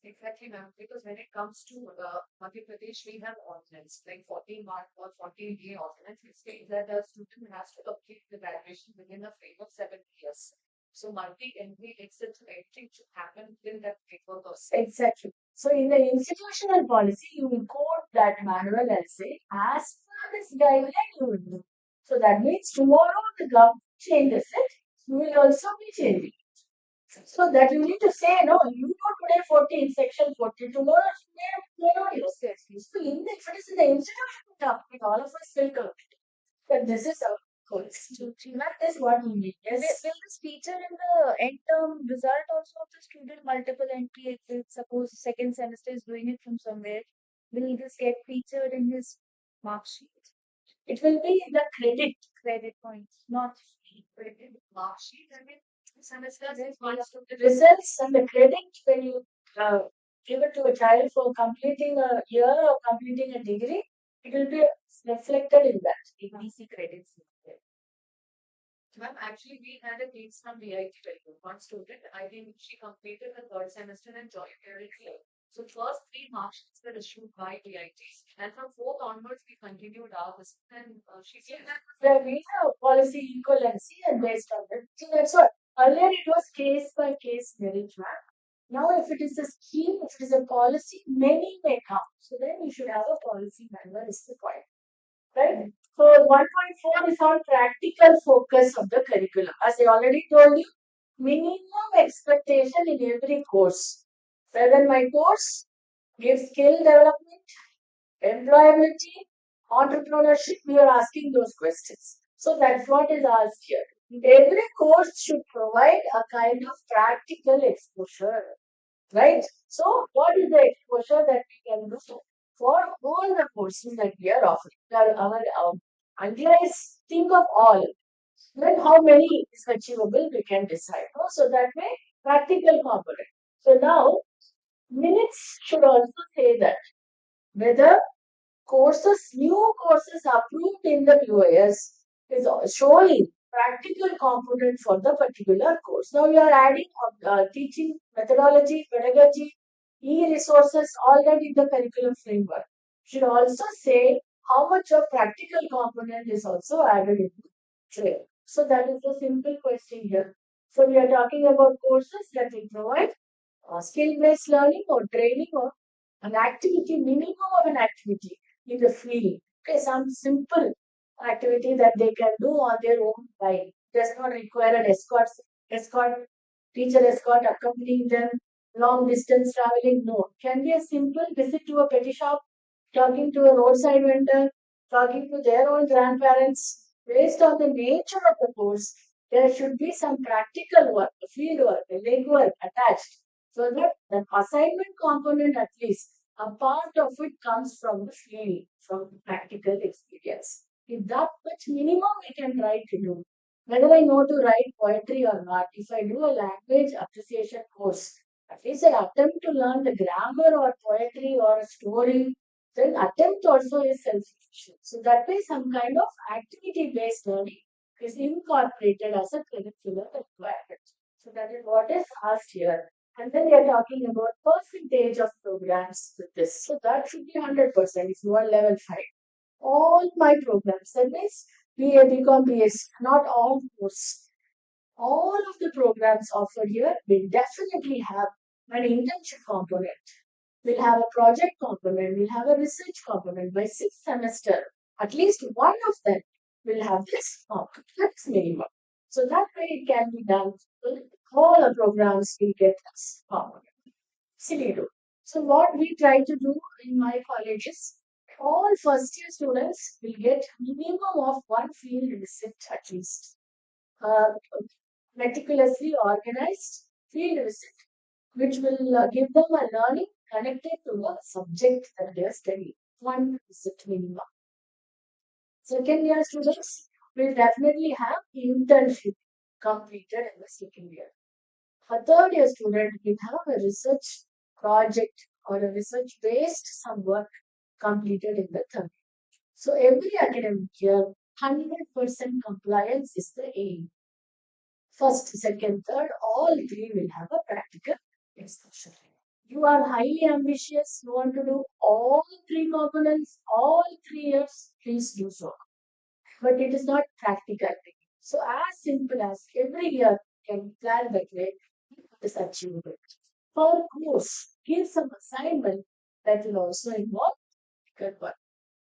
Exactly, ma'am. Because when it comes to Madhya Pradesh, we have ordinance like 14 mark or 14-day ordinance. It states that a student has to complete the graduation within a frame of 7 years. So multi-entry exit entry should happen within that framework of Exactly. So in the institutional policy, you will quote that manual and say, as per this guideline, you will do. So that means tomorrow the government changes it, you will also be changing. So that you need to say, no, you do today 14, section 40, tomorrow you know yourself. So in the, if it is in the institution topic, all of us will come. But this is our constitution. That is what we need. Yes. Will this feature in the end term result also of the student multiple entry? If suppose second semester is doing it from somewhere, will this get featured in his mark sheet? It will be the Credit points, not credit mark sheet. I mean, semester is one the results and the credit when you give it to a child for completing a year or completing a degree, it will be reflected in that. ABC credits. Ma'am, actually, we had a case from VIT very good. One student, I think she completed her third semester and joined directly. So first three mark sheets were issued by VIT, and from fourth onwards we continued our visit. And she said that Where we have policy equivalency and based on it. So that's what. Earlier it was case by case merit map. Now if it is a scheme, if it is a policy, many may come. So then you should have a policy manual is the point. Right? So 1.4 is on practical focus of the curriculum. As I already told you, minimum expectation in every course. Whether my course gives skill development, employability, entrepreneurship, we are asking those questions. So that's what is asked here. Every course should provide a kind of practical exposure, right? So what is the exposure that we can do for all the courses that we are offering? Our idea is think of all. Then how many is achievable we can decide. No? So that way practical component. So now minutes should also say that whether new courses approved in the QoS is showing practical component for the particular course. Now you are adding teaching methodology, pedagogy, e-resources, all that in the curriculum framework. Should also say how much of practical component is also added into trail. So that is the simple question here. So we are talking about courses that will provide skill-based learning or training or an activity, minimum of an activity in the field. Okay, some simple activity that they can do on their own time. Does not require an teacher escort accompanying them, long distance traveling. No, can be a simple visit to a petty shop, talking to a roadside vendor, talking to their own grandparents. Based on the nature of the course, there should be some practical work, field work, leg work attached. So that the assignment component at least, a part of it comes from the field, from practical experience. If that much minimum we can try to do. Whether I know to write poetry or not, if I do a language appreciation course, at least I attempt to learn the grammar or poetry or a story, then attempt also is self-sufficient. So that way some kind of activity-based learning is incorporated as a curricular requirement. So that is what is asked here. And then we are talking about percentage of programs with this. So that should be 100% if you are level 5. All my programs. That means BA, BCom, BS, not all course. All of the programs offered here will definitely have an internship component. We'll have a project component. We'll have a research component. By sixth semester, at least one of them will have this component. That's minimum. So that way it can be done. All the programs will get this component. Scenario. So what we try to do in my college is all first year students will get minimum of one field visit at least. Uh, Meticulously organized field visit, which will give them a learning connected to the subject that they are studying. One visit minimum. Second year students will definitely have internship completed in the second year. A third year student will have a research project or a research based some work completed in the third. So every academic year, 100% compliance is the aim. First, second, third, all three will have a practical exposure. You are highly ambitious, you want to do all three components, all 3 years, please do so. But it is not practical. So as simple as every year you can plan that way, it is achievable. For course, give some assignment that will also involve practical work.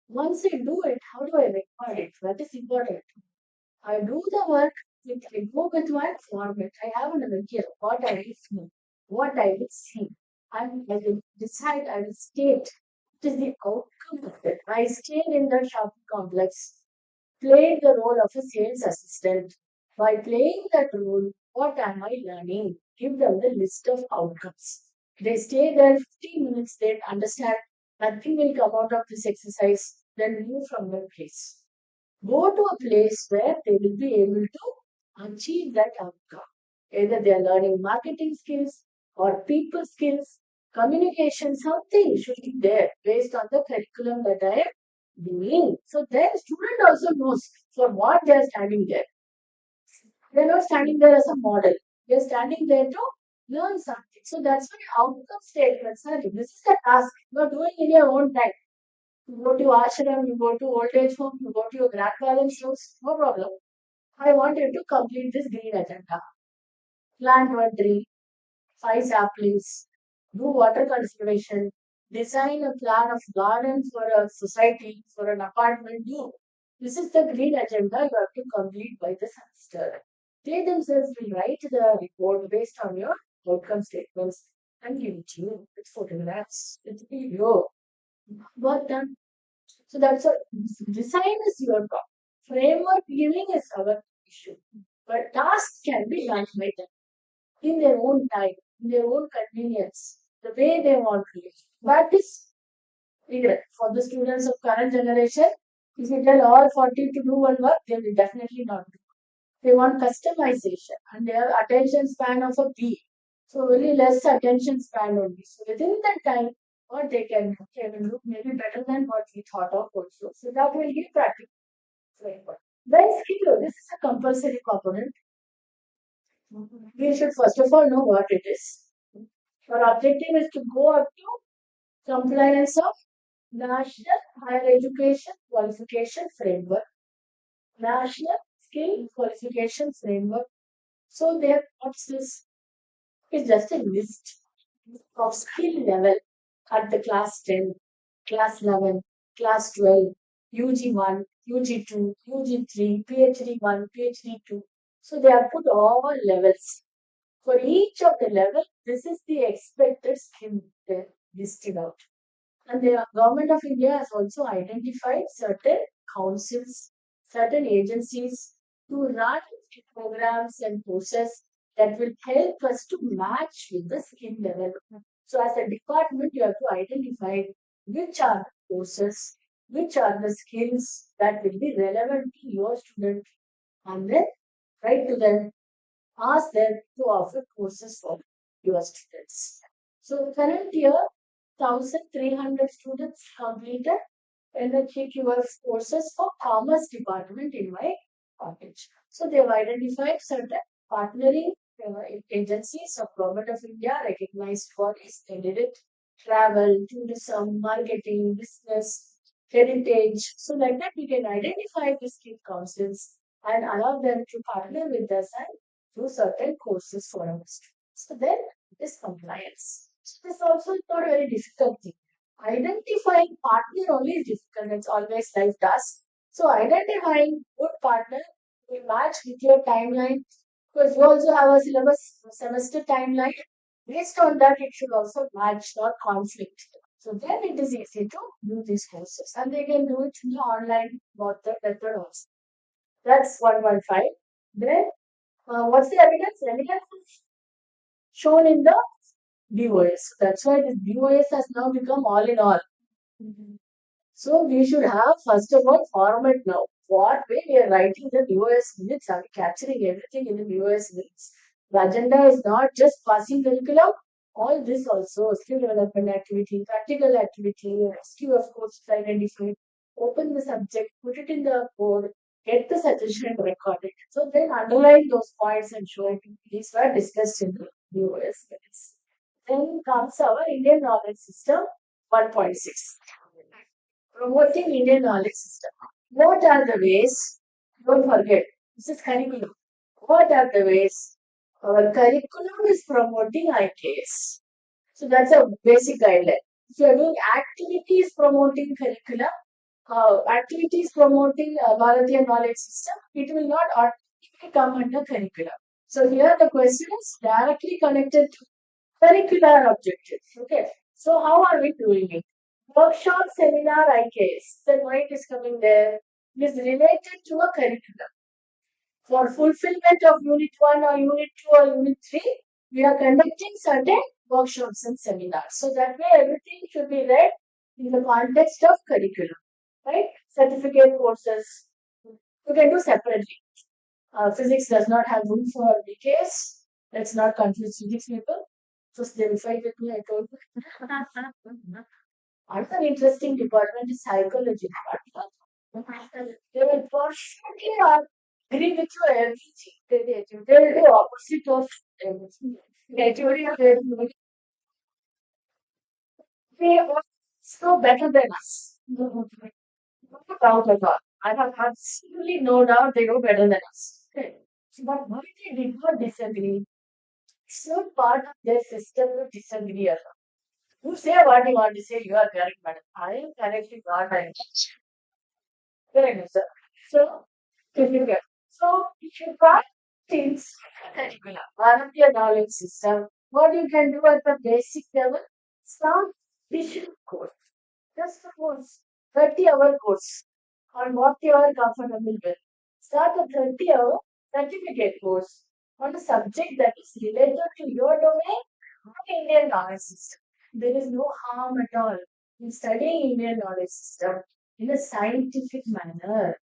Once I do it, how do I record it? That is important. I do the work with I go with one format. I have an idea what I will feel, what I will see. And I will decide, I will state what is the outcome of it. I stayed in the shopping complex, played the role of a sales assistant. By playing that role, what am I learning? Give them the list of outcomes. They stay there 15 minutes, they understand nothing will come out of this exercise, then move from that place. Go to a place where they will be able to achieve that outcome. Either they are learning marketing skills or people skills, communication, something should be there based on the curriculum that I am doing. So then student also knows for what they are standing there. They are not standing there as a model. They are standing there to learn something. So that's why outcome statements are given. This is the task you are doing in your own time. You go to ashram, you go to old age home, you go to your grandparents' house, no problem. I want you to complete this green agenda. Plant one tree, 5 saplings, do water conservation, design a plan of garden for a society, for an apartment. Do. This is the green agenda you have to complete by the semester. They themselves will write the report based on your outcome statements and give it to you with photographs, with video. Work done. So that's what design is your problem. Framework giving is our issue. But tasks can be done by them in their own time, in their own convenience, the way they want to live. That is regret. For the students of current generation, if you tell all 40 to do one work, they will definitely not do. They want customization and their attention span of a bee. So really less attention span only. So within that time, what they will look maybe better than what we thought of also. So that will give practical framework. Then skill, this is a compulsory component. We should first of all know what it is. Our objective is to go up to compliance of National Higher Education Qualification Framework, National Skill Qualification Framework. So there, what's this? It's just a list of skill level at the class 10, class 11, class 12, UG1, UG2, UG3, PhD 1, PhD 2. So they have put all levels. For each of the level, this is the expected skill they listed out. And the government of India has also identified certain councils, certain agencies to run programs and courses that will help us to match with the skill level. So as a department, you have to identify which are the courses, which are the skills that will be relevant to your student, and then write to them, ask them to offer courses for your students. So current year, 1,300 students completed NHQF courses for Commerce Department in my college. So they have identified certain partnering agencies of Government of India recognized for this. They did it travel, tourism, marketing, business. heritage. So like that, we can identify the state councils and allow them to partner with us and do certain courses for our students. So then this compliance. So this also is not a very difficult thing. Identifying partner only is difficult. It's always life task. So identifying good partner will match with your timeline because you also have a syllabus semester timeline. Based on that, it should also match, not conflict. So then it is easy to do these courses, and they can do it in the online method also. That's 115. Then what's the evidence? Evidence is shown in the BOS. That's why this BOS has now become all in all. So we should have first of all format now. What way we are writing the BOS minutes? Are we capturing everything in the BOS minutes? The agenda is not just passing curriculum. All this also skill development activity, practical activity, rescue of course identified, open the subject, put it in the board, get the suggestion and record it. So then underline those points and show it. These were discussed in the BOS minutes. Then comes our Indian knowledge system 1.6. Promoting Indian knowledge system. What are the ways? Don't forget, this is curriculum. What are the ways? Our curriculum is promoting IKS. So that's a basic guideline. If you are doing activities promoting curriculum, activities promoting Bharatiya knowledge system, it will not automatically come under curriculum. So here the question is directly connected to curricular objectives. Okay. So how are we doing it? Workshop, seminar, IKS. The point is coming there. It is related to a curriculum. For fulfillment of Unit 1 or Unit 2 or Unit 3, we are conducting certain workshops and seminars. So that way everything should be read in the context of curriculum. Right? Certificate courses. You can do separately. Physics does not have room for BKS. Let's not confuse physics people. Just they will fight with me, I told you. Another interesting department is psychology department. They will for sure agree with you everything. They will do opposite of everything. They are so better than us. No doubt at all. I have absolutely no doubt they know better than us. Okay. But why they did not disagree? It's not part of their system to disagree. You say what you want to say, you are correct, madam. I am correctly what I am. Correct, sir. So, if you get so if you try things curriculum, one of your knowledge system, what you can do at the basic level, start vision course. Just suppose 30-hour course on what you are comfortable with. Start a 30-hour certificate course on a subject that is related to your domain or Indian knowledge system. There is no harm at all in studying Indian knowledge system in a scientific manner.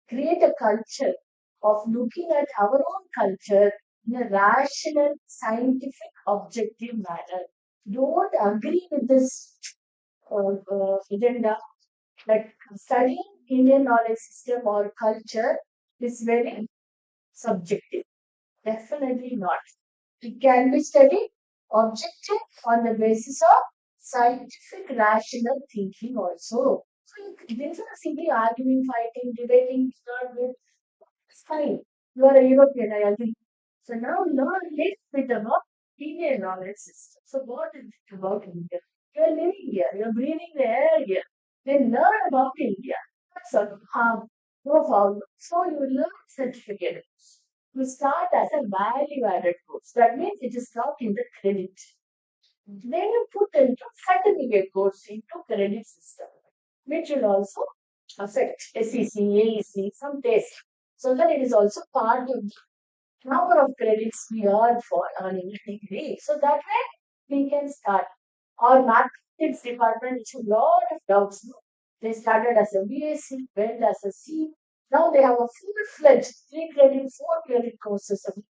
Create a culture of looking at our own culture in a rational, scientific, objective manner. Don't agree with this agenda that studying Indian knowledge system or culture is very subjective. Definitely not. It can be studied objective on the basis of scientific rational thinking also. So these are simply arguing, fighting, debating, is not good. It's fine. You are a European, I agree. So now learn a little bit about Indian knowledge system. So what is it about India? You are living here, you are breathing the air here. Then learn about India. That's all. Harm, no foul. So you learn certificate. You start as a value added course. That means it is not in the credit. Then you put into certificate course into credit system, which will also affect SEC, AEC, some test. So that it is also part of the number of credits we earn for earning a degree. So that way we can start. Our mathematics department, which has a lot of doubts. No? They started as a BSc, went as a C. Now they have a full-fledged 3 credit, 4 credit courses of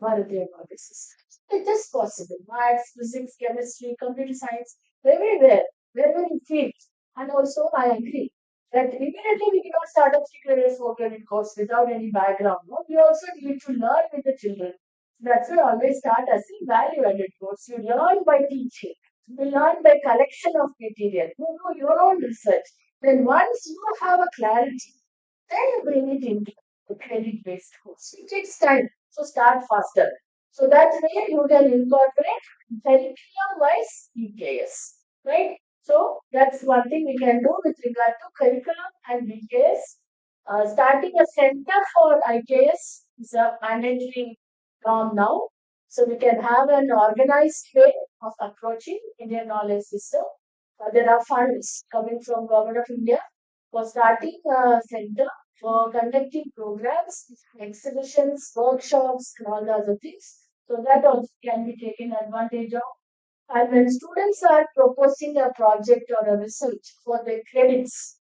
Bharatiya analysis. It is possible. Maths, physics, chemistry, computer science, everywhere, wherever you feel. And also, I agree that immediately we cannot start a 3 credit, 4 credit course without any background. No? We also need to learn with the children. That's why I always start as a value added course. You learn by teaching. You learn by collection of material. You do your own research. Then once you have a clarity, then you bring it into the credit-based course. It takes time, so start faster. So that's where you can incorporate curriculum-wise EKS, right? So that's one thing we can do with regard to curriculum and EKS. Starting a center for IKS is a mandatory norm now. So we can have an organized way of approaching Indian knowledge system. There are funds coming from Government of India for starting a center for conducting programs, exhibitions, workshops, and all the other things. So that also can be taken advantage of. And when students are proposing a project or a research for their credits,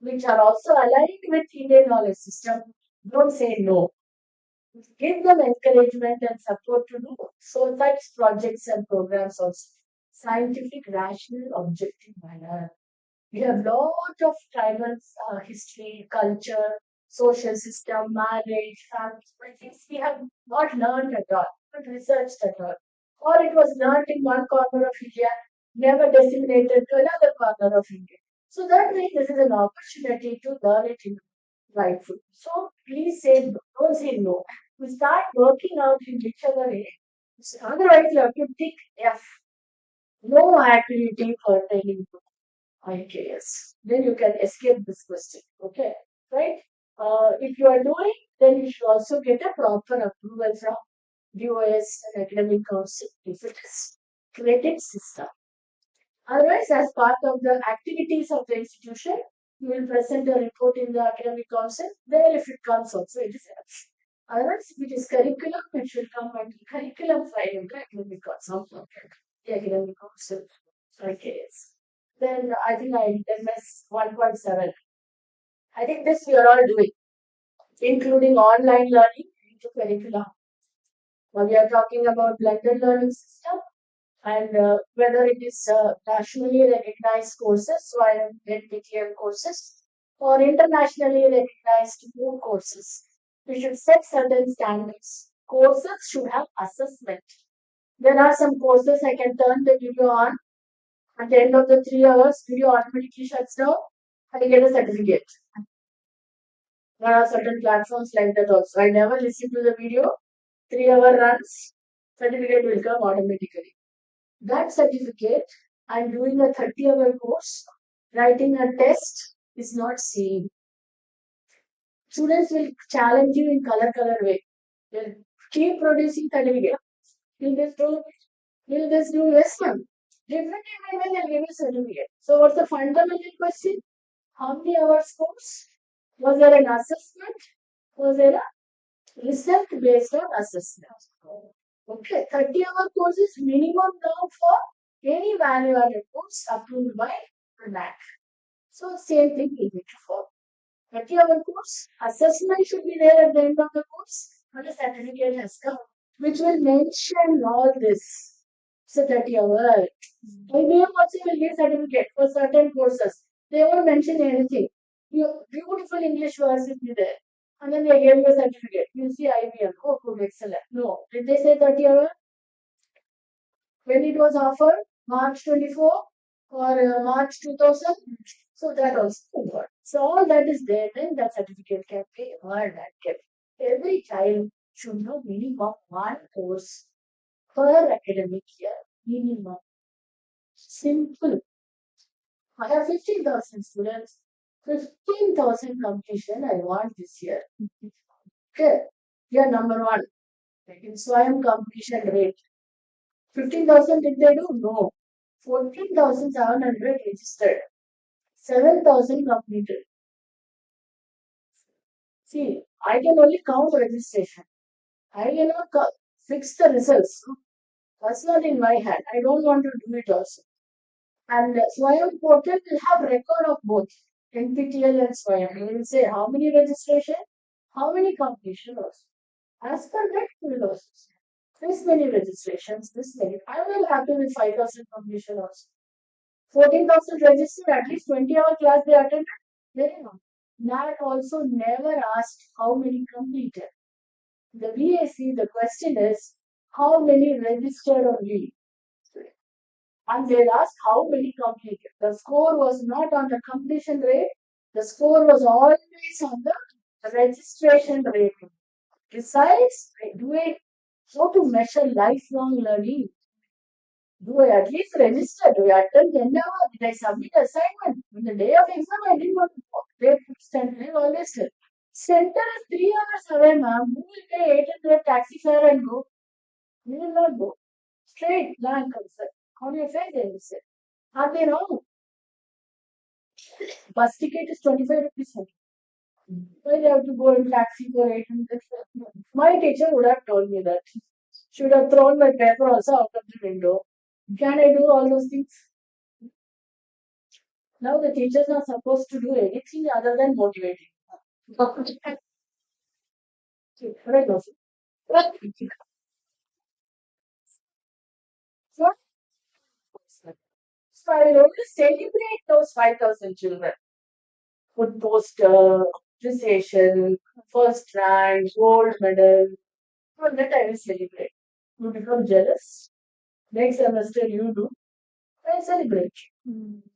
which are also aligned with Indian knowledge system, don't say no. Give them encouragement and support to do so such projects and programs also. Scientific, rational, objective manner. We have lot of tribal history, culture, social system, marriage, family, but things we have not learned at all, not researched at all. Or it was learned in one corner of India, never disseminated to another corner of India. So that way, this is an opportunity to learn it in rightful. So please say, don't say no. We start working out in whichever way. So otherwise, you have to tick F. No activity pertaining to IKS. Then you can escape this question. Okay, right? If you are doing, then you should also get a proper approval from DOS and Academic Council if it is credit system. Otherwise, as part of the activities of the institution, you will present a report in the academic council. There, if it comes also, it is enough. Otherwise, if it is curriculum, it should come under curriculum file in the academic council. The academic council. Okay. Then I think I MS 1.7. I think this we are all doing, including online learning into curriculum. Now we are talking about blended learning system and whether it is nationally recognized courses, so I am NPTM courses, or internationally recognized MOOC courses. We should set certain standards. Courses should have assessment. There are some courses I can turn the video on. At the end of the 3 hours, video automatically shuts down. I get a certificate. There are certain platforms like that also. I never listen to the video. 3 hour runs, certificate will come automatically. That certificate, I'm doing a 30-hour course, writing a test is not same. Students will challenge you in color way. They'll keep producing certificate. Will this do? Will this do? Yes, ma'am. Different way they'll give you certificate. So what's the fundamental question? How many hours course? Was there an assessment? Was there a result based on assessment? Okay, 30-hour course is minimum now for any value-added course approved by NAC. So same thing we need to follow. 30-hour course, assessment should be there at the end of the course, but a certificate has come, which will mention all this. So 30-hour. IBM also will give certificate for certain courses. They won't mention anything. Your beautiful English words will be there. And then they gave you a certificate. You see IBM. Oh, good, excellent. No. Did they say 30-hour? When it was offered? March 24 or March 2000? So that also got. So all that is there, then that certificate can be earned and kept. Every child should know minimum one course per academic year. Minimum. Simple. I have 15,000 students. 15,000 completion I want this year. Okay. Year number one. In Swayam completion rate. 15,000 did they do? No. 14,700 registered. 7,000 completed. See, I can only count registration. I cannot fix the results. That's not in my hand. I don't want to do it also. And Swayam portal will have record of both NPTL and Swayam. It will say how many registration, how many completion also. As per that, we will also say this many registrations, this many. I will happy with 5,000 completion also. 14,000 registered, at least 20-hour class they attended. Very long. NAT also never asked how many completed. The VAC, the question is how many registered only. And they'll ask how many completed. The score was not on the completion rate, the score was always on the registration rate. Besides, do I how to measure lifelong learning? Do I at least register? Do I attend 10 hours? Did I submit assignment? On the day of exam, I didn't want to go. They stand I always tell. Center is 3 hours away, ma'am. Who will pay 800 taxi fare and go? We will not go. Straight blank answer. On your face, they will say. Are they wrong? Bus ticket is 25 rupees. Why they have to go in taxi for 800? My teacher would have told me that. Should have thrown my paper also out of the window. Can I do all those things? Now the teachers are supposed to do anything other than motivating. Right, Rosie? So, so I will only celebrate those 5,000 children. Put poster, appreciation, first rank, gold medal. For that I will celebrate. You become jealous. Next semester you do. I celebrate.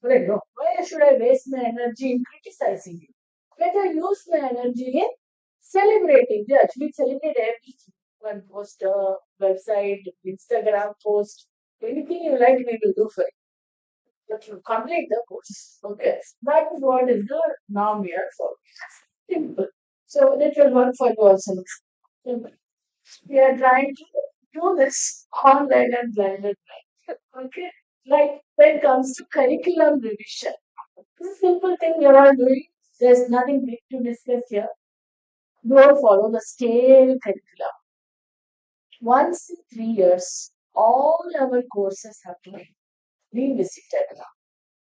Right? No. Why should I waste my energy in criticizing you? Better use my energy in celebrating. They actually celebrate everything. One poster, website, Instagram post, anything you like, we will do for you. But you complete the course. Okay. That is what is the norm here for simple. So that will work for you also. Simple. We are trying to do this online and blended. Okay. Like when it comes to curriculum revision. This is a simple thing we are all doing. There's nothing big to discuss here. Don't follow the stale curriculum. Once in 3 years, all our courses have to be revisited.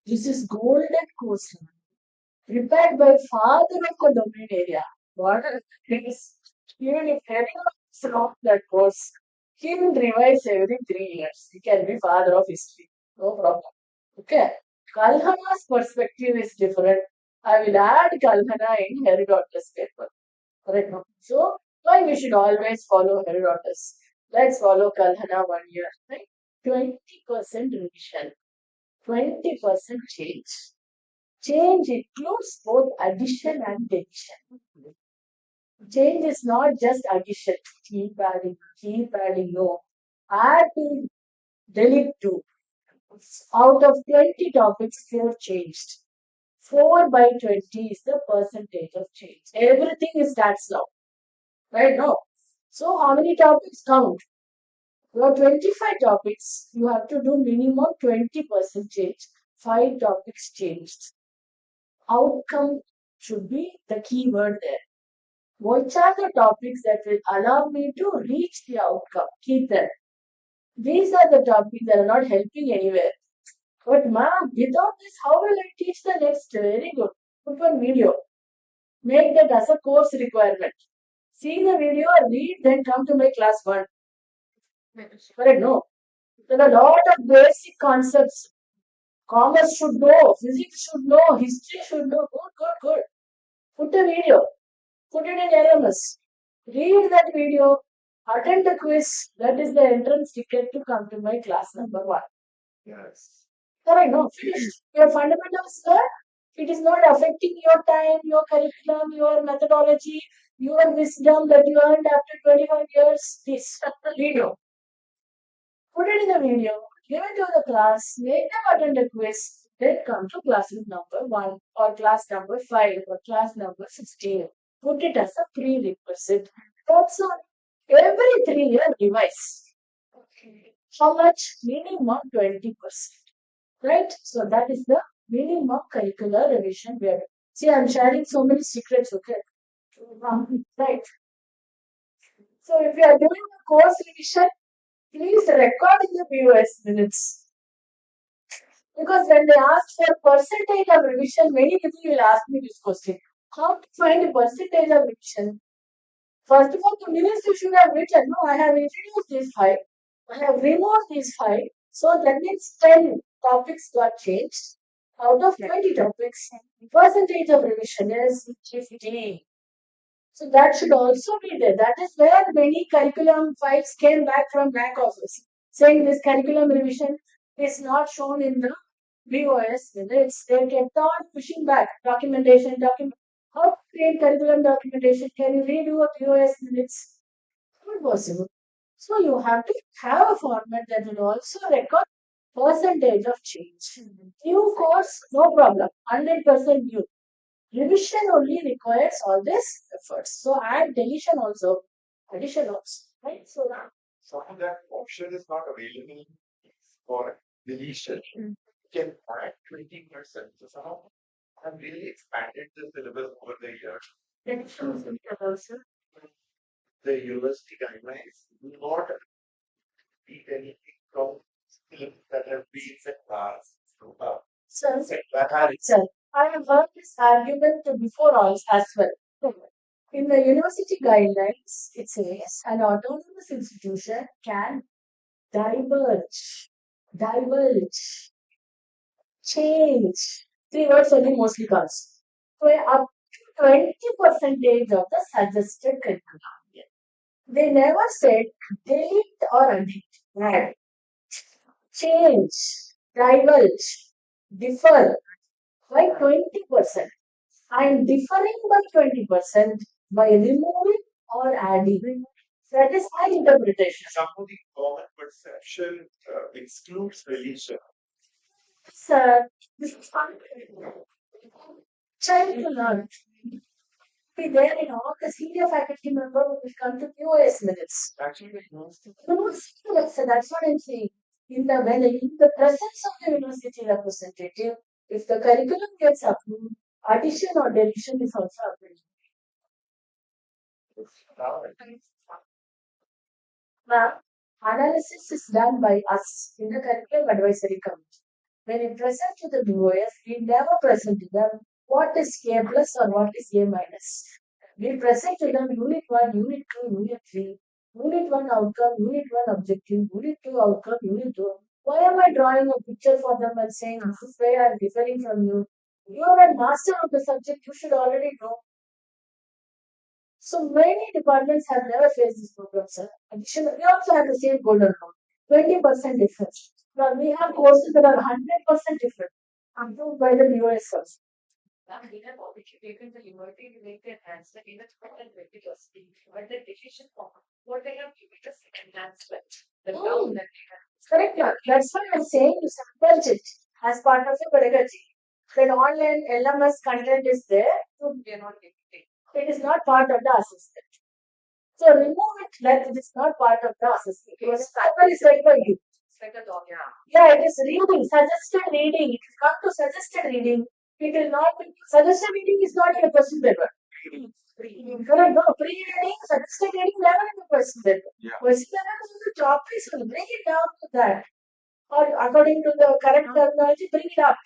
This is golden course prepared by father of a domain area. What it is, even if anyone is from that course, he will revise every 3 years. He can be father of history. No problem. Okay. Kalhana's perspective is different. I will add Kalhana in Herodotus paper. Correct. No? So, why we should always follow Herodotus? Let's follow Kalhana 1 year. Right? 20% revision, 20% change. Change includes both addition and deletion. Change is not just addition. Keep adding, no. Add to, delete to. Out of 20 topics, 4 changed. 4 by 20 is the percentage of change. Everything is stats now. Right now. So how many topics count? You have 25 topics. You have to do minimum 20% change. 5 topics changed. Outcome should be the key word there. Which are the topics that will allow me to reach the outcome? Keep them. These are the topics that are not helping anywhere. But ma'am, without this, how will I teach the next? Very good. Put one video. Make that as a course requirement. See the video, read, then come to my class 1. Correct? No. There are a lot of basic concepts. Commerce should know, physics should know, history should know. Good, good, good. Put a video. Put it in LMS. Read that video. Attend the quiz. That is the entrance ticket to come to my class number 1. Yes. Correct? No. Finished. Your fundamentals there. It is not affecting your time, your curriculum, your methodology, your wisdom that you earned after 25 years. This video. Put it in the video, give it to the class, make them attend a quiz, then come to classroom number 1 or class number 5 or class number 16. Put it as a prerequisite. That's all. Every 3 years revise. How much? Minimum 20%. Right? So that is the minimum curricular revision we are doing. See, I'm sharing so many secrets, okay? Right. So if you are doing a course revision, please record in the POS minutes. Because when they ask for percentage of revision, many people will ask me this question. How to find a percentage of revision? First of all, the minutes you should have written, no, I have introduced these 5. I have removed these 5. So that means 10 topics got changed. Out of 20 topics, percentage of revision is 50. So that should also be there. That is where many curriculum files came back from back office saying this curriculum revision is not shown in the BOS. They kept on pushing back document. How to create curriculum documentation? Can you redo a BOS minutes? Not possible. So you have to have a format that will also record percentage of change. New course, no problem, 100% new. Revision only requires all this efforts. So add deletion also, addition also, right? So now, So that option is not available for deletion. You can add 20%. So somehow I've really expanded the syllabus over the years. deletion is also. The university guidelines do not read anything from syllabus that have been set class. So, Set that are sir, I have heard this argument before also as well. In the university guidelines, it says an autonomous institution can diverge, change. Three words only mostly comes. So up to 20% of the suggested curriculum. They never said delete or edit. Right. Change, divulge, differ by 20%. I'm differing by 20% by removing or adding. That is my interpretation. some of the common perception excludes religion. Sir, this is fun. Child to learn. Be there in all the senior faculty member who will come to QoS minutes. Actually, the university No, so that's what I'm saying. In the presence of the university representative, if the curriculum gets approved, addition or deletion is also approved. now Now, analysis is done by us in the curriculum advisory committee. When we present to the BOS, we never present to them what is K plus or what is A minus. We present to them Unit 1, Unit 2, Unit 3, Unit 1 outcome, Unit 1 objective, Unit 2 outcome, Unit 2. Why am I drawing a picture for them and saying this is where I am differing from you? You are a master of the subject, you should already know. So many departments have never faced this problem, sir. Additionally, we also have the same golden rule, 20% difference. Now we have courses that are 100% different, approved by the BOS also. Ma'am, we have obviously taken the liberty to make the enhancement in the 20%, but the decision for what they have given us enhancement. The term that they have. Correct, ma'am. That's why I'm saying you submerge it as part of your pedagogy. Then online LMS content is there, so We are not getting. it is not part of the assessment. So remove it like it is not part of the assessment. Because paper is like for you. It's like a dog, yeah. Yeah, it is reading, suggested reading. It will come to suggested reading. It will not be, suggested reading is not in a question paper. Correct, no, pre-reading, suggested reading, never in the question paper. Yeah. Question paper is on the topic, so bring it down to that. Or according to the correct terminology, bring it up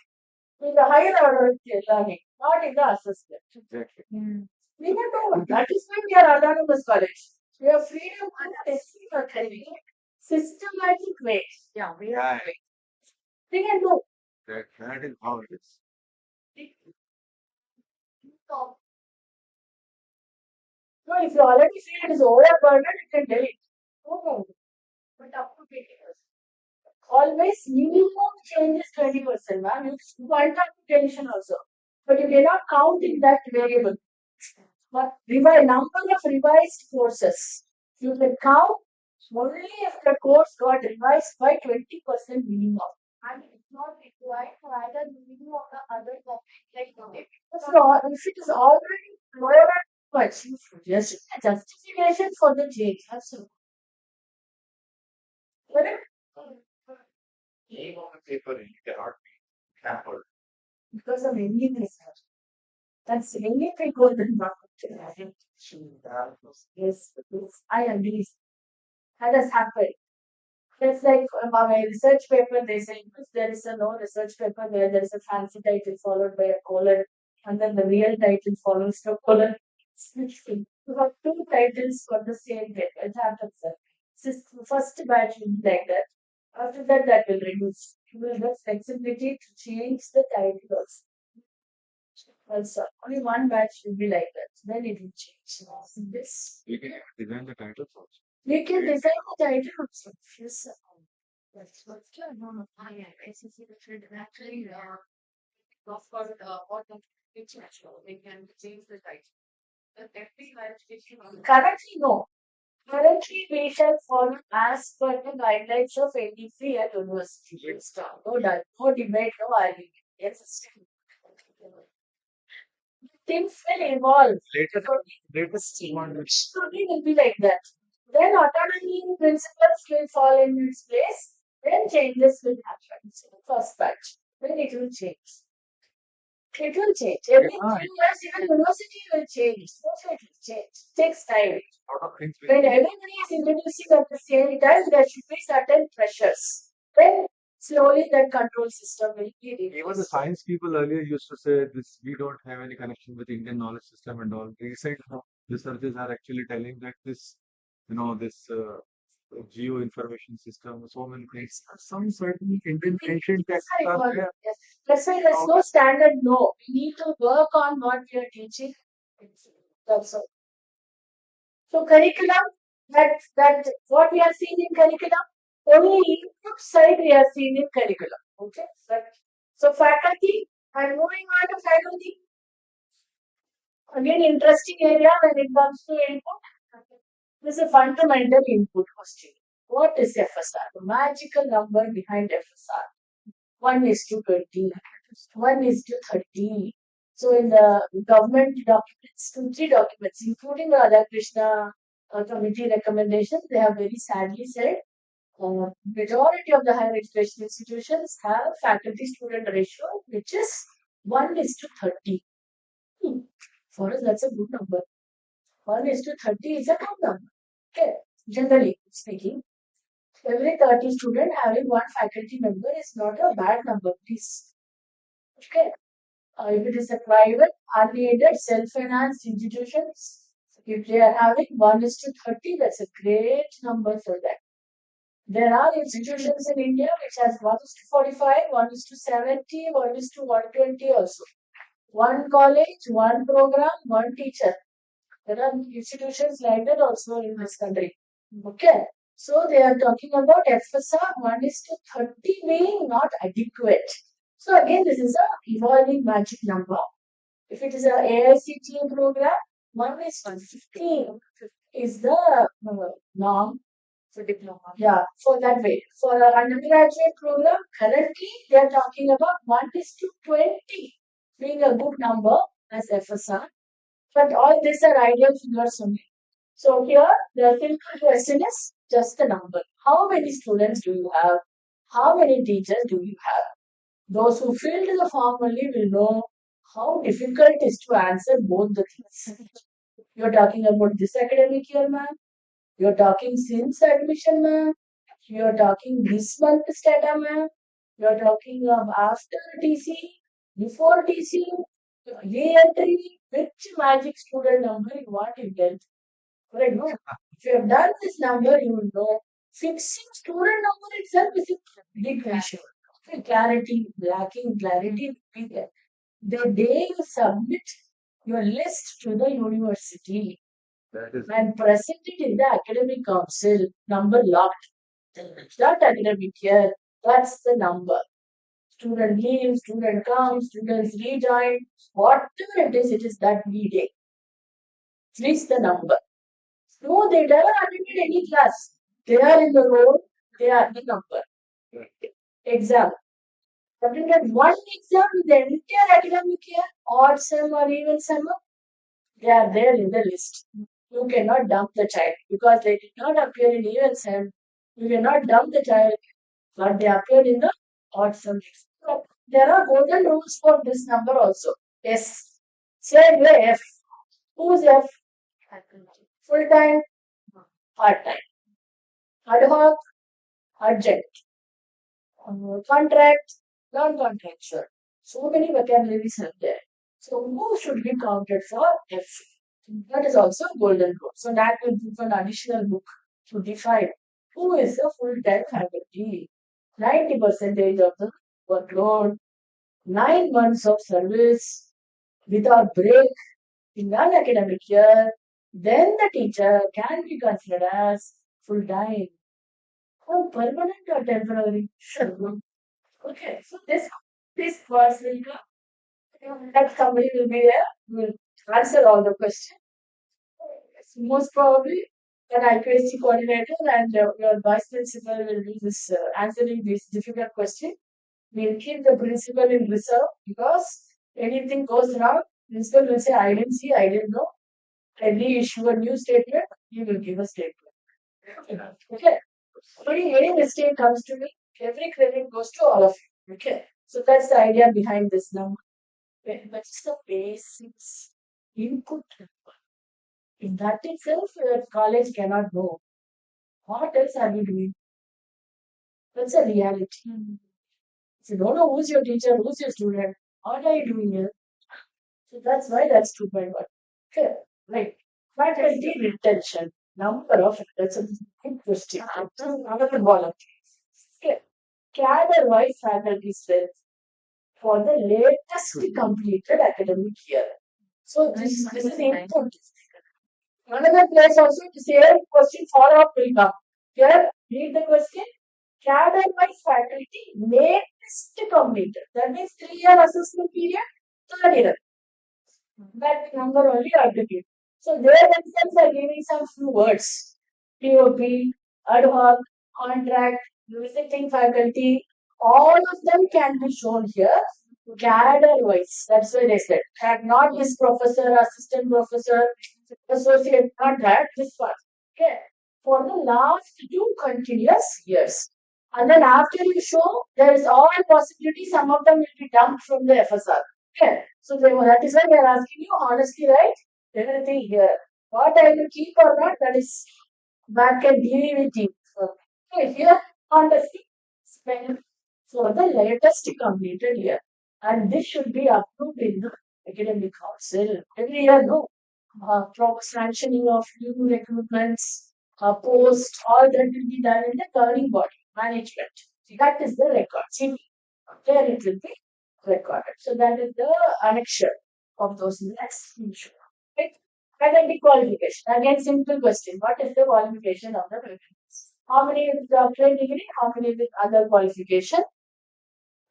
in the higher order of learning, not in the assessment. exactly. We don't know. That is why we are autonomous college. We have freedom to testing or curriculum systematic way. Yeah, we Yeah. have. We can do. That is how it is. No, if you already feel it is overburdened, you can delete. No problem. But up to 20%. Always minimum change is 20%, ma'am. You point out deletion also. But you cannot count in that variable. But number of revised courses. You can count only if the course got revised by 20% minimum. And it's not required to add a minimum of the other topic like If it is already lower than much, you should just justification for the change. Absolutely. Correct? Name on the paper you cannot be hampered. Because of any research. That's anything golden bucket. Yes, I agree. That has happened. It's like my research paper, they say if there is a no research paper where there is a fancy title followed by a colon, and then the real title follows the colon. You have two titles for the same paper. It happens. Sir. First batch will be like that. After that, that will reduce. You will have flexibility to change the title also. Also, only one batch will be like that. Then it will change. This. You can design the titles also. We can design the title also. Yes, sir. That's what's good. No, no, I see should actually of course what it's natural. They can change the diet. The FD verification on Currently, no. Currently, we shall follow as per the guidelines of FDP at university. Stop. No, no debate, no argument. Yes, things will evolve. Latest one which Surely will be like that. Then autonomy principles will fall in its place. Then changes will happen. So first batch. Then it will change. It will change. Every 3 years, even university will change. Also, it will change. Takes time. lot of things will When everybody is introducing at the same time, there should be certain pressures. Then slowly that control system will be even the reduced. science people earlier used to say this we don't have any connection with Indian knowledge system and all. Recent researchers are actually telling that this, this geo information system, so many things, some certain Indian ancient That's texts how it are was. there. Yes. That's why there's no standard no. We need to work on what we are teaching. That's all. So curriculum, that what we are seeing in curriculum, only input side we are seeing in curriculum. Okay. So faculty, and moving on to faculty, again interesting area when it comes to input. This is a fundamental input question. What is FSR? The magical number behind FSR. 1 is to 20, 1 is to 30. So in the government documents, 2, 3 documents, including the Radhakrishna committee recommendations, they have very sadly said majority of the higher education institutions have faculty student ratio which is 1 is to 30. For us, that's a good number. 1 is to 30 is a good number. Okay, generally speaking, every 30 student having one faculty member is not a bad number, please. Okay. If it is a private, unaided, self-financed institutions, if they are having 1 is to 30, that's a great number for them. There are institutions in India which has 1 is to 45, 1 is to 70, 1 is to 120 also. One college, one program, one teacher. There are institutions like that also in this country. Okay. So they are talking about FSR 1 is to 30 being not adequate. So again, this is a evolving magic number. If it is a AICTE program, 1 is to 15 is the norm. for diploma. Yeah, for that way. For an undergraduate program, currently they are talking about 1 is to 20 being a good number as FSR. But all these are ideal figures only. So here the simple question is just the number. How many students do you have? How many teachers do you have? Those who filled the form only will know how difficult it is to answer both the things. You're talking about this academic year, ma'am. You're talking since admission, ma'am. You're talking this month stata, ma'am. You're talking of after TC, before TC, re-entry, which magic student number you want to get. Correct, no? If you have done this number, you will know. Fixing student number itself is a big issue. Okay, clarity, lacking clarity. The day you submit your list to the university That is and present it in the academic council, number locked. That academic year, that's the number. Student leaves, student comes, students rejoin, whatever it is that meeting. Please the number. No, they never attended any class. They are in the row, they are the number. Exam. Attended one exam in the entire academic year, odd sem or even summer, they are there in the list. You cannot dump the child because they did not appear in even sem. You cannot dump the child, but they appeared in the odd sem list. So there are golden rules for this number also. Yes. Same way F. Who's F? Full time, part time. Ad hoc, urgent. Contract, non-contractual. So many vocabularies are there. So who should be counted for F? That is also a golden rule. So that will give an additional book to define who is a full-time faculty. 90% of the workload, 9 months of service without break in an academic year, then the teacher can be considered as full-time. Oh, permanent or temporary? Sure. Okay, so this course will come. That somebody will be there, will answer all the questions. Yes, most probably an IPSC coordinator and your vice principal will do this answering this difficult question. We'll keep the principal in reserve because anything goes wrong, principal will say, I didn't see, I didn't know. And we issue a new statement, you will give a statement. Okay. Any mistake comes to me, every credit goes to all of you. Okay. So that's the idea behind this number. That's the basics input. In that itself, college cannot know. What else are you doing? That's a reality. If you don't know who's your teacher, who's your student, what are you doing here? So that's why that's 2.1. Okay, right. Faculty retention. Number of, that's a good question. Another column. Okay. Cadre-wise faculty strength for the latest completed academic year. So this is important. Another place also the same question follow-up will come. Here, read the question. Cadre-wise faculty latest completed. That means 3-year assessment period, third year. That number only are to give. So they themselves are giving some few words. POP, ad hoc, contract, visiting faculty, all of them can be shown here. Cadre wise. That's why they said. And not this professor, assistant professor, associate, not that, this one. Okay. For the last 2 continuous years. And then after you show, there is all possibility, some of them will be dumped from the FSR. Okay. So that is why they are asking you honestly, right? Everything here. What I will keep or not, that is back at DVT. Okay, here honestly, spend for the latest completed year. And this should be approved in the academic council. Every year, no. Proper sanctioning of new recruitments, post, all that will be done in the governing body, management. That is the record. See, there it will be recorded. So that is the annexure of those minutes. Right? Academic qualification. Again, simple question. What is the qualification of the doctorate? How many with doctorate degree? How many with other qualification?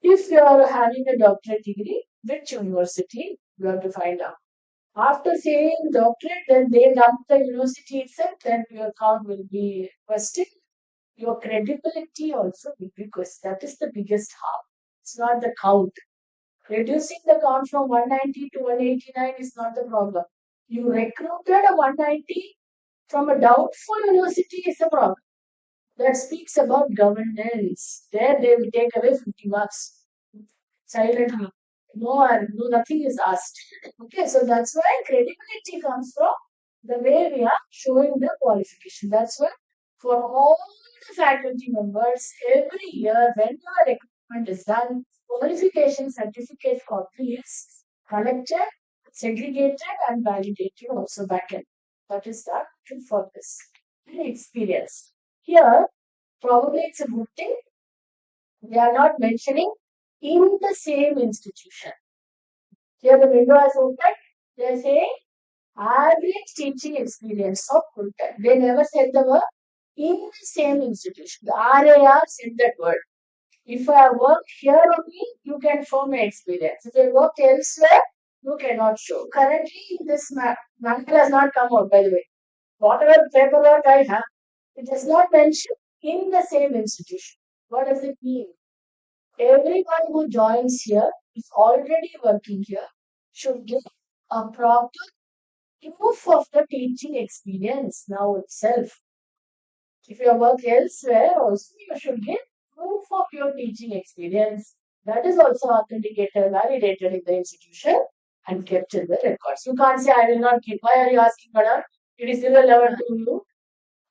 If you are having a doctorate degree, which university you have to find out. After saying doctorate, then they dump the university itself, then your count will be questioned. Your credibility also will be questioned. That is the biggest harm. It's not the count. Reducing the count from 190 to 189 is not the problem. You recruited a 190 from a doubtful university is a problem. That speaks about governance. There they will take away 50 marks silently. No, nothing is asked. Okay, so that's why credibility comes from the way we are showing the qualification. That's why for all the faculty members, every year when your recruitment is done, qualification certificate copy is collected, segregated, and validated also backend. That is the action for this experience. Here, probably it's a good thing. They are not mentioning in the same institution. Here the window has opened. They are saying average teaching experience of full time. They never said the word in the same institution. The RAR said that word. If I work here only, you can show my experience. If I work elsewhere, you cannot show. Currently, this manual has not come out, by the way. Whatever paperwork I have, it does not mention in the same institution. What does it mean? Everyone who joins here is already working here should give a proper proof of the teaching experience now itself. If you work elsewhere, also you should give proof of your teaching experience. That is also authenticated, validated in the institution and kept in the records. You can't say, I will not give. Why are you asking, madam? It is irrelevant to you.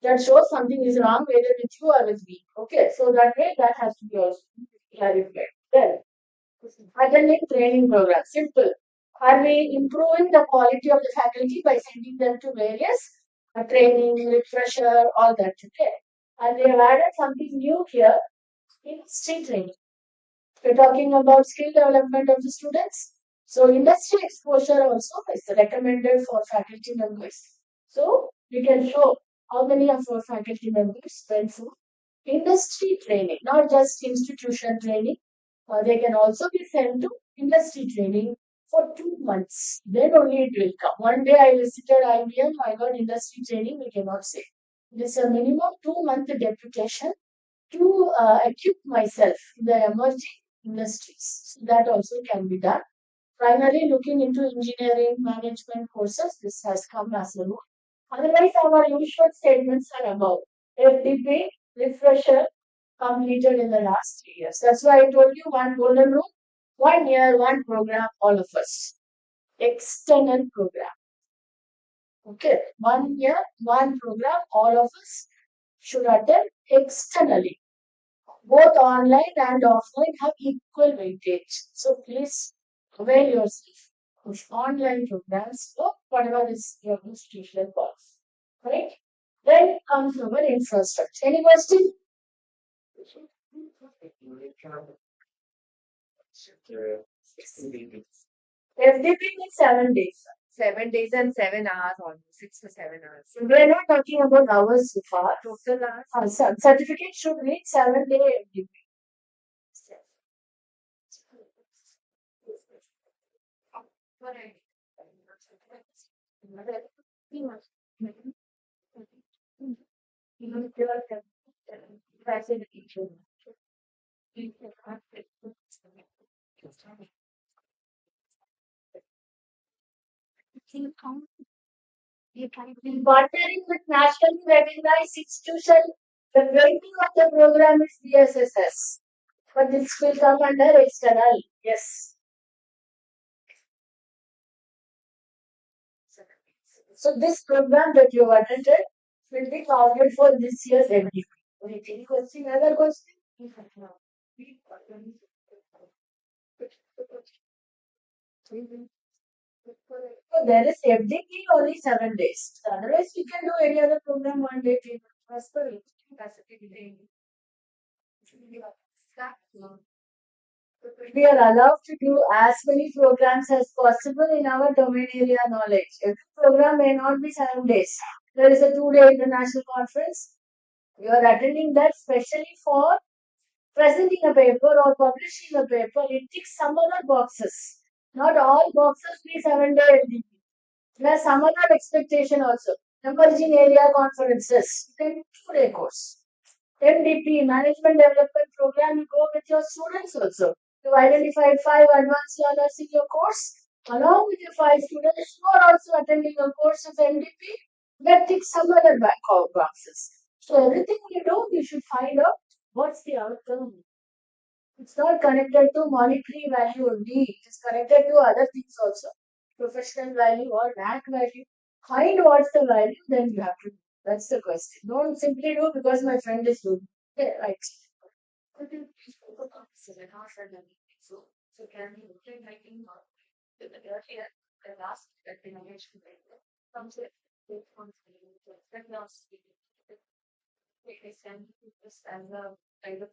That shows something is wrong whether with you or with me. Okay, so that way that has to be also clarified. Then, attending training program. Simple. Are we improving the quality of the faculty by sending them to various training, refresher, all that? Okay. And they have added something new here industry training. We're talking about skill development of the students. So industry exposure also is recommended for faculty members. So we can show how many of our faculty members went through industry training, not just institution training. They can also be sent to industry training for 2 months. Then only it will come. One day I visited IBM, I got industry training, we cannot say. It is a minimum 2 month deputation to equip myself in the emerging industries. So that also can be done. Primarily looking into engineering management courses, this has come as a rule. Otherwise, our usual statements are about FDP, refresher, completed in the last 3 years. That's why I told you one golden rule, 1 year, one program, all of us. External program. Okay, 1 year, one program, all of us should attend externally. Both online and offline have equal weightage. So please avail yourself of online programs for whatever is your institutional policy. Right? Then comes our infrastructure. Any question? FDP means 7 days. 7 days and 7 hours, almost 6 to 7 hours. So we are not talking about hours so far. Total hours. Certificate should read 7 day FDP. In partnering with nationally recognized institution, the rating of the program is BSSS. But this will come under external. Yes. So this program that you have attended will be counted for this year's FDP. Any question? Other question? So there is FDP only 7 days. Otherwise, we can do any other program 1 day. As per we are allowed to do as many programs as possible in our domain area knowledge. Every program may not be 7 days. There is a 2 day international conference. You are attending that specially for presenting a paper or publishing a paper. It ticks some other boxes. Not all boxes be 7 day LDP. There are some other expectation also. Emerging area conferences. Then 2 day course. MDP, Management Development Program, you go with your students also. You identified 5 advanced learners in your course. Along with your 5 students, you are also attending a course of MDP that ticks some other boxes. So everything you do, you should find out what's the outcome. It's not connected to monetary value only. It is connected to other things also. Professional value or rank value. Find what's the value, then you have to do. That's the question. Don't simply do because my friend is doing. Okay, right. So can you look like in the last innovation comes with this as a kind of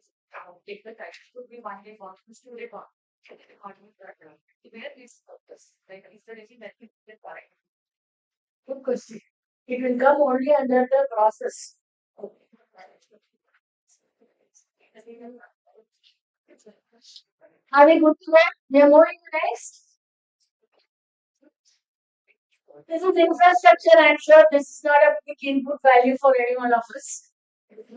take the time should be 1 day conference, 2 day conference. Where is purpose? Like, is there any benefit for it? Good question. It will come only under the process. Are we good to go? We are moving to next. This is infrastructure. I'm sure this is not a big input value for any one of us.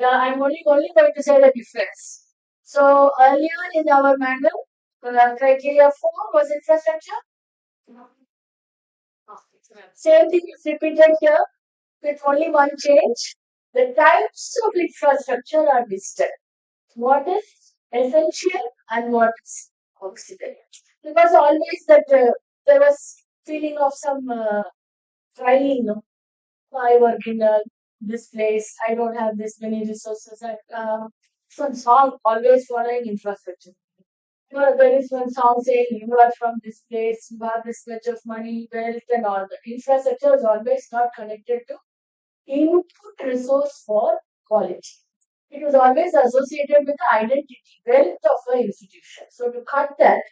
I'm only going to say the difference. So earlier in our manual, criteria 4 was infrastructure. Same thing is repeated here with only one change. The types of infrastructure are listed. What is essential and what is auxiliary? Because always that there was feeling of some trying. No? I work in this place. I don't have this many resources. Some song always following infrastructure. There is one song saying you are from this place, you have this much of money, wealth, and all that. Infrastructure is always not connected to input resource for quality. It was always associated with the identity, wealth of the institution. So to cut that,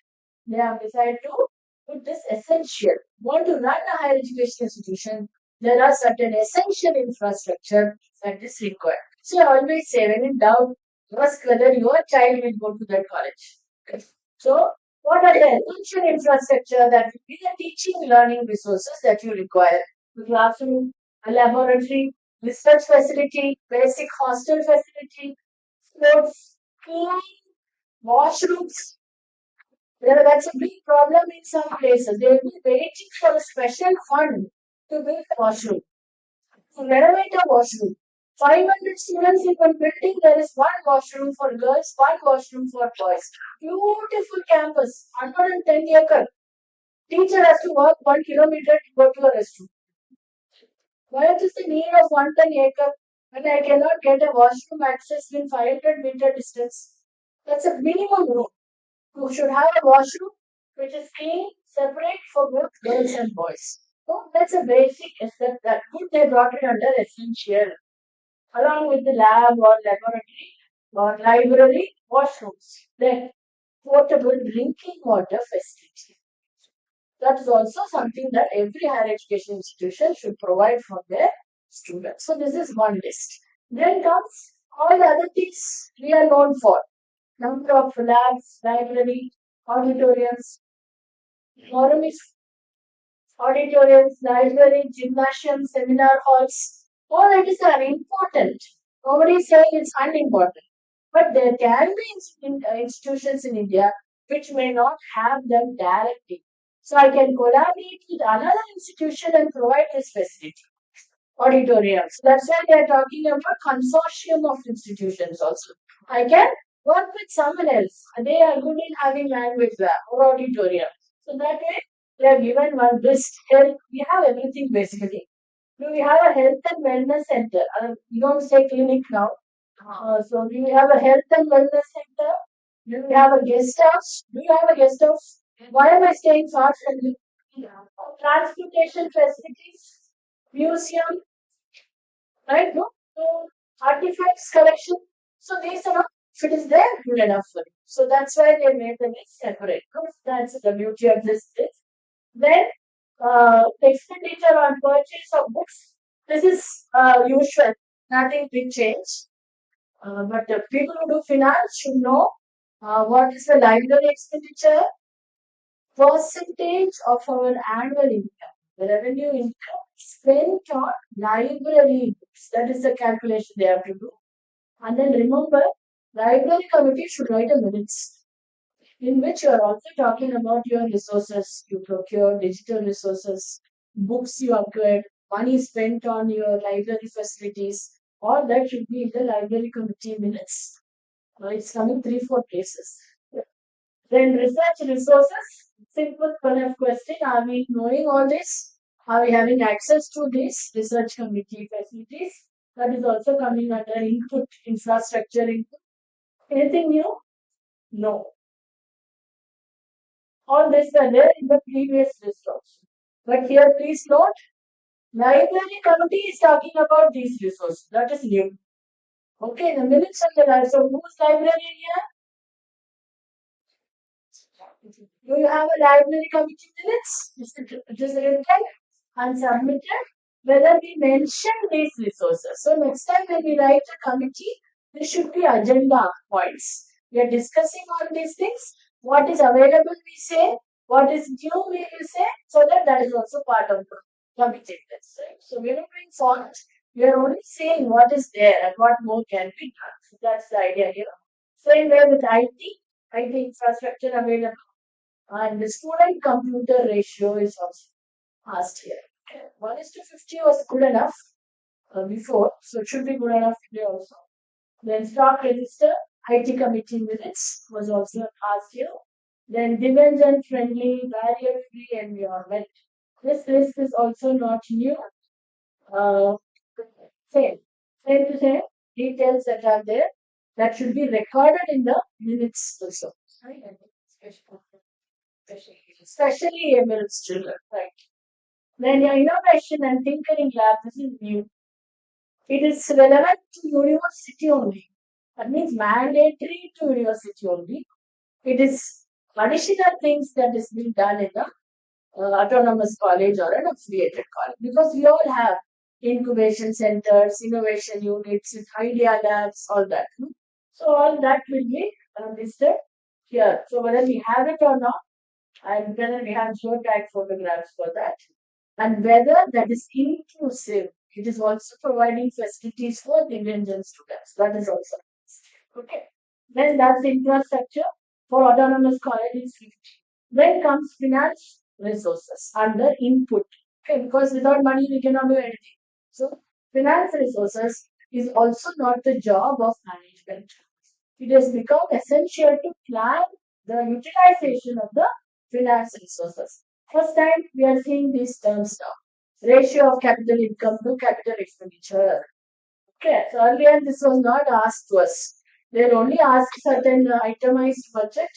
they have decided to put this essential. Want to run a higher education institution, there are certain essential infrastructure that is required. So I always say, when in doubt, ask whether your child will go to that college. So, what are the essential infrastructure that will be the teaching learning resources that you require? The classroom, a laboratory, research facility, basic hostel facility, sports, clean washrooms. That's a big problem in some places. They will be waiting for a special fund to build a washroom, to renovate a washroom. 500 students in one building, there is one washroom for girls, one washroom for boys. Beautiful campus, 110 acre. Teacher has to walk 1 kilometer to go to a restroom. What is the need of 110 acre when I cannot get a washroom access in 500-meter distance? That's a minimum rule. You should have a washroom which is clean, separate for both girls and boys. So that's a basic step that good they brought it under essential, along with the lab or laboratory or library washrooms. Then portable drinking water facility. That is also something that every higher education institution should provide for their students. So this is one list. Then comes all the other things we are known for. Number of labs, library, auditoriums, economies, auditoriums, library, gymnasium, seminar halls. All that is are important. Nobody is saying it's unimportant. But there can be institutions in India which may not have them directly. So I can collaborate with another institution and provide this facility. Auditoriums. That's why they are talking about consortium of institutions also. I can work with someone else. They are good in having language lab or auditorium. So that way they are given one list. Health, we have everything basically. Do we have a health and wellness center? We don't say clinic now. So do we have a health and wellness center? Do we have a guest house? Do you have a guest house? Why am I staying far from you? Transportation facilities, museum, right? No, so artifacts collection. So these are not, if it is there, good enough for you. So that's why they made the list separate. No? That's the beauty of this list. Then expenditure on purchase of books. This is usual, nothing big change. But people who do finance should know what is the library expenditure, percentage of our annual income, the revenue income spent on library books. That is the calculation they have to do. And then remember, library committee should write a minutes in which you are also talking about your resources you procure, digital resources, books you acquired, money spent on your library facilities. All that should be in the library committee minutes. It's coming 3-4 places. Then research resources. Simple kind of question. Are we knowing all this? Are we having access to these research committee facilities? That is also coming under input, infrastructure input. Anything new? No. All this were there in the previous list also. But here please note, library committee is talking about these resources. That is new. Okay, the minutes of the library. So who's librarian here? Do you have a library committee minutes? It is written and submitted whether we mention these resources. So next time when we write a committee, there should be agenda points. We are discussing all these things. What is available we say, what is due we will say, so that that is also part of the committee list. Right? So we are not doing format. We are only saying what is there and what more can be done. So that's the idea here. Same way with IT infrastructure available. And the student computer ratio is also asked here. 1:50 was good enough before, so it should be good enough today also. Then stock register, IT committee minutes was also asked here. Then dimension friendly, barrier free environment. This list is also not new. Uh, same, same to same details that are there that should be recorded in the minutes also. Right? Especially able children, right? Then your innovation and tinkering lab, this is new. It is relevant to university only. That means mandatory to university only. It is additional things that is being done in the autonomous college or an affiliated college because we all have incubation centers, innovation units, with idea labs, all that. So all that will be listed here. So whether we have it or not, and whether we have geotag photographs for that, and whether that is inclusive, it is also providing facilities for the Indian students. That is also okay. Then that's infrastructure for autonomous colleges. Then comes finance resources under input. Okay, because without money we cannot do anything. So finance resources is also not the job of management. It has become essential to plan the utilization of the finance resources. First time we are seeing these terms now. Ratio of capital income to capital expenditure. Okay, so earlier this was not asked to us. They only asked certain itemized budget,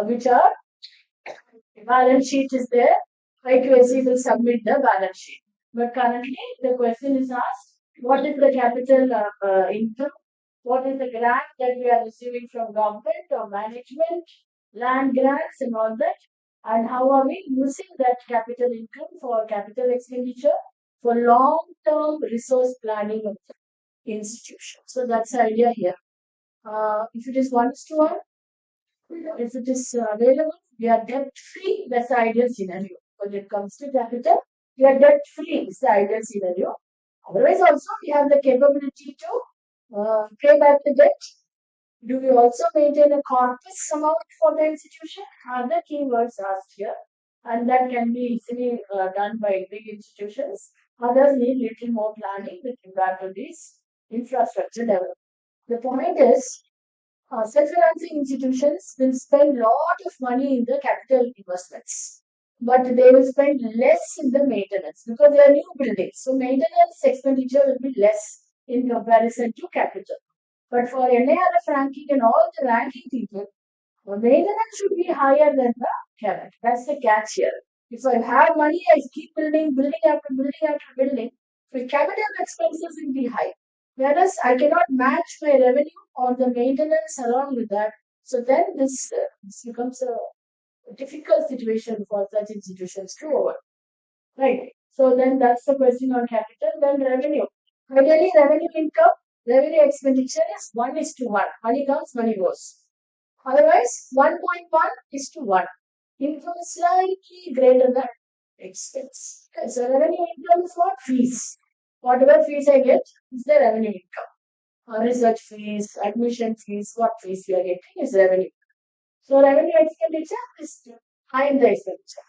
which are balance sheet is there. IQAC will submit the balance sheet. But currently the question is asked, what is the capital income? What is the grant that we are receiving from government or management, land grants and all that? And how are we using that capital income for capital expenditure for long-term resource planning of the institution? So that's the idea here. If it is 1:1, if it is available, we are debt free. That's the ideal scenario. When it comes to capital, we are debt free. It's the ideal scenario. Otherwise, also we have the capability to pay back the debt. Do we also maintain a corpus amount for the institution? Are the keywords asked here, and that can be easily done by big institutions. Others need little more planning with regard to this infrastructure development. The point is, self-financing institutions will spend a lot of money in the capital investments, but they will spend less in the maintenance because they are new buildings. So maintenance expenditure will be less in comparison to capital. But for NARF ranking and all the ranking people, maintenance should be higher than the capital. That's the catch here. If I have money, I keep building, building after building after building. So capital expenses will be high. Whereas I cannot match my revenue on the maintenance along with that. So then this becomes a difficult situation for such institutions to overcome. Right. So then that's the question on capital. Then revenue. Ideally, revenue income, revenue expenditure is 1:1. Money comes, money goes. Otherwise, 1.1 is to 1. Income is slightly greater than expense. Okay, so revenue income is what? Fees. Whatever fees I get is the revenue income. Research fees, admission fees, what fees we are getting is revenue. So revenue expenditure is high in the expenditure.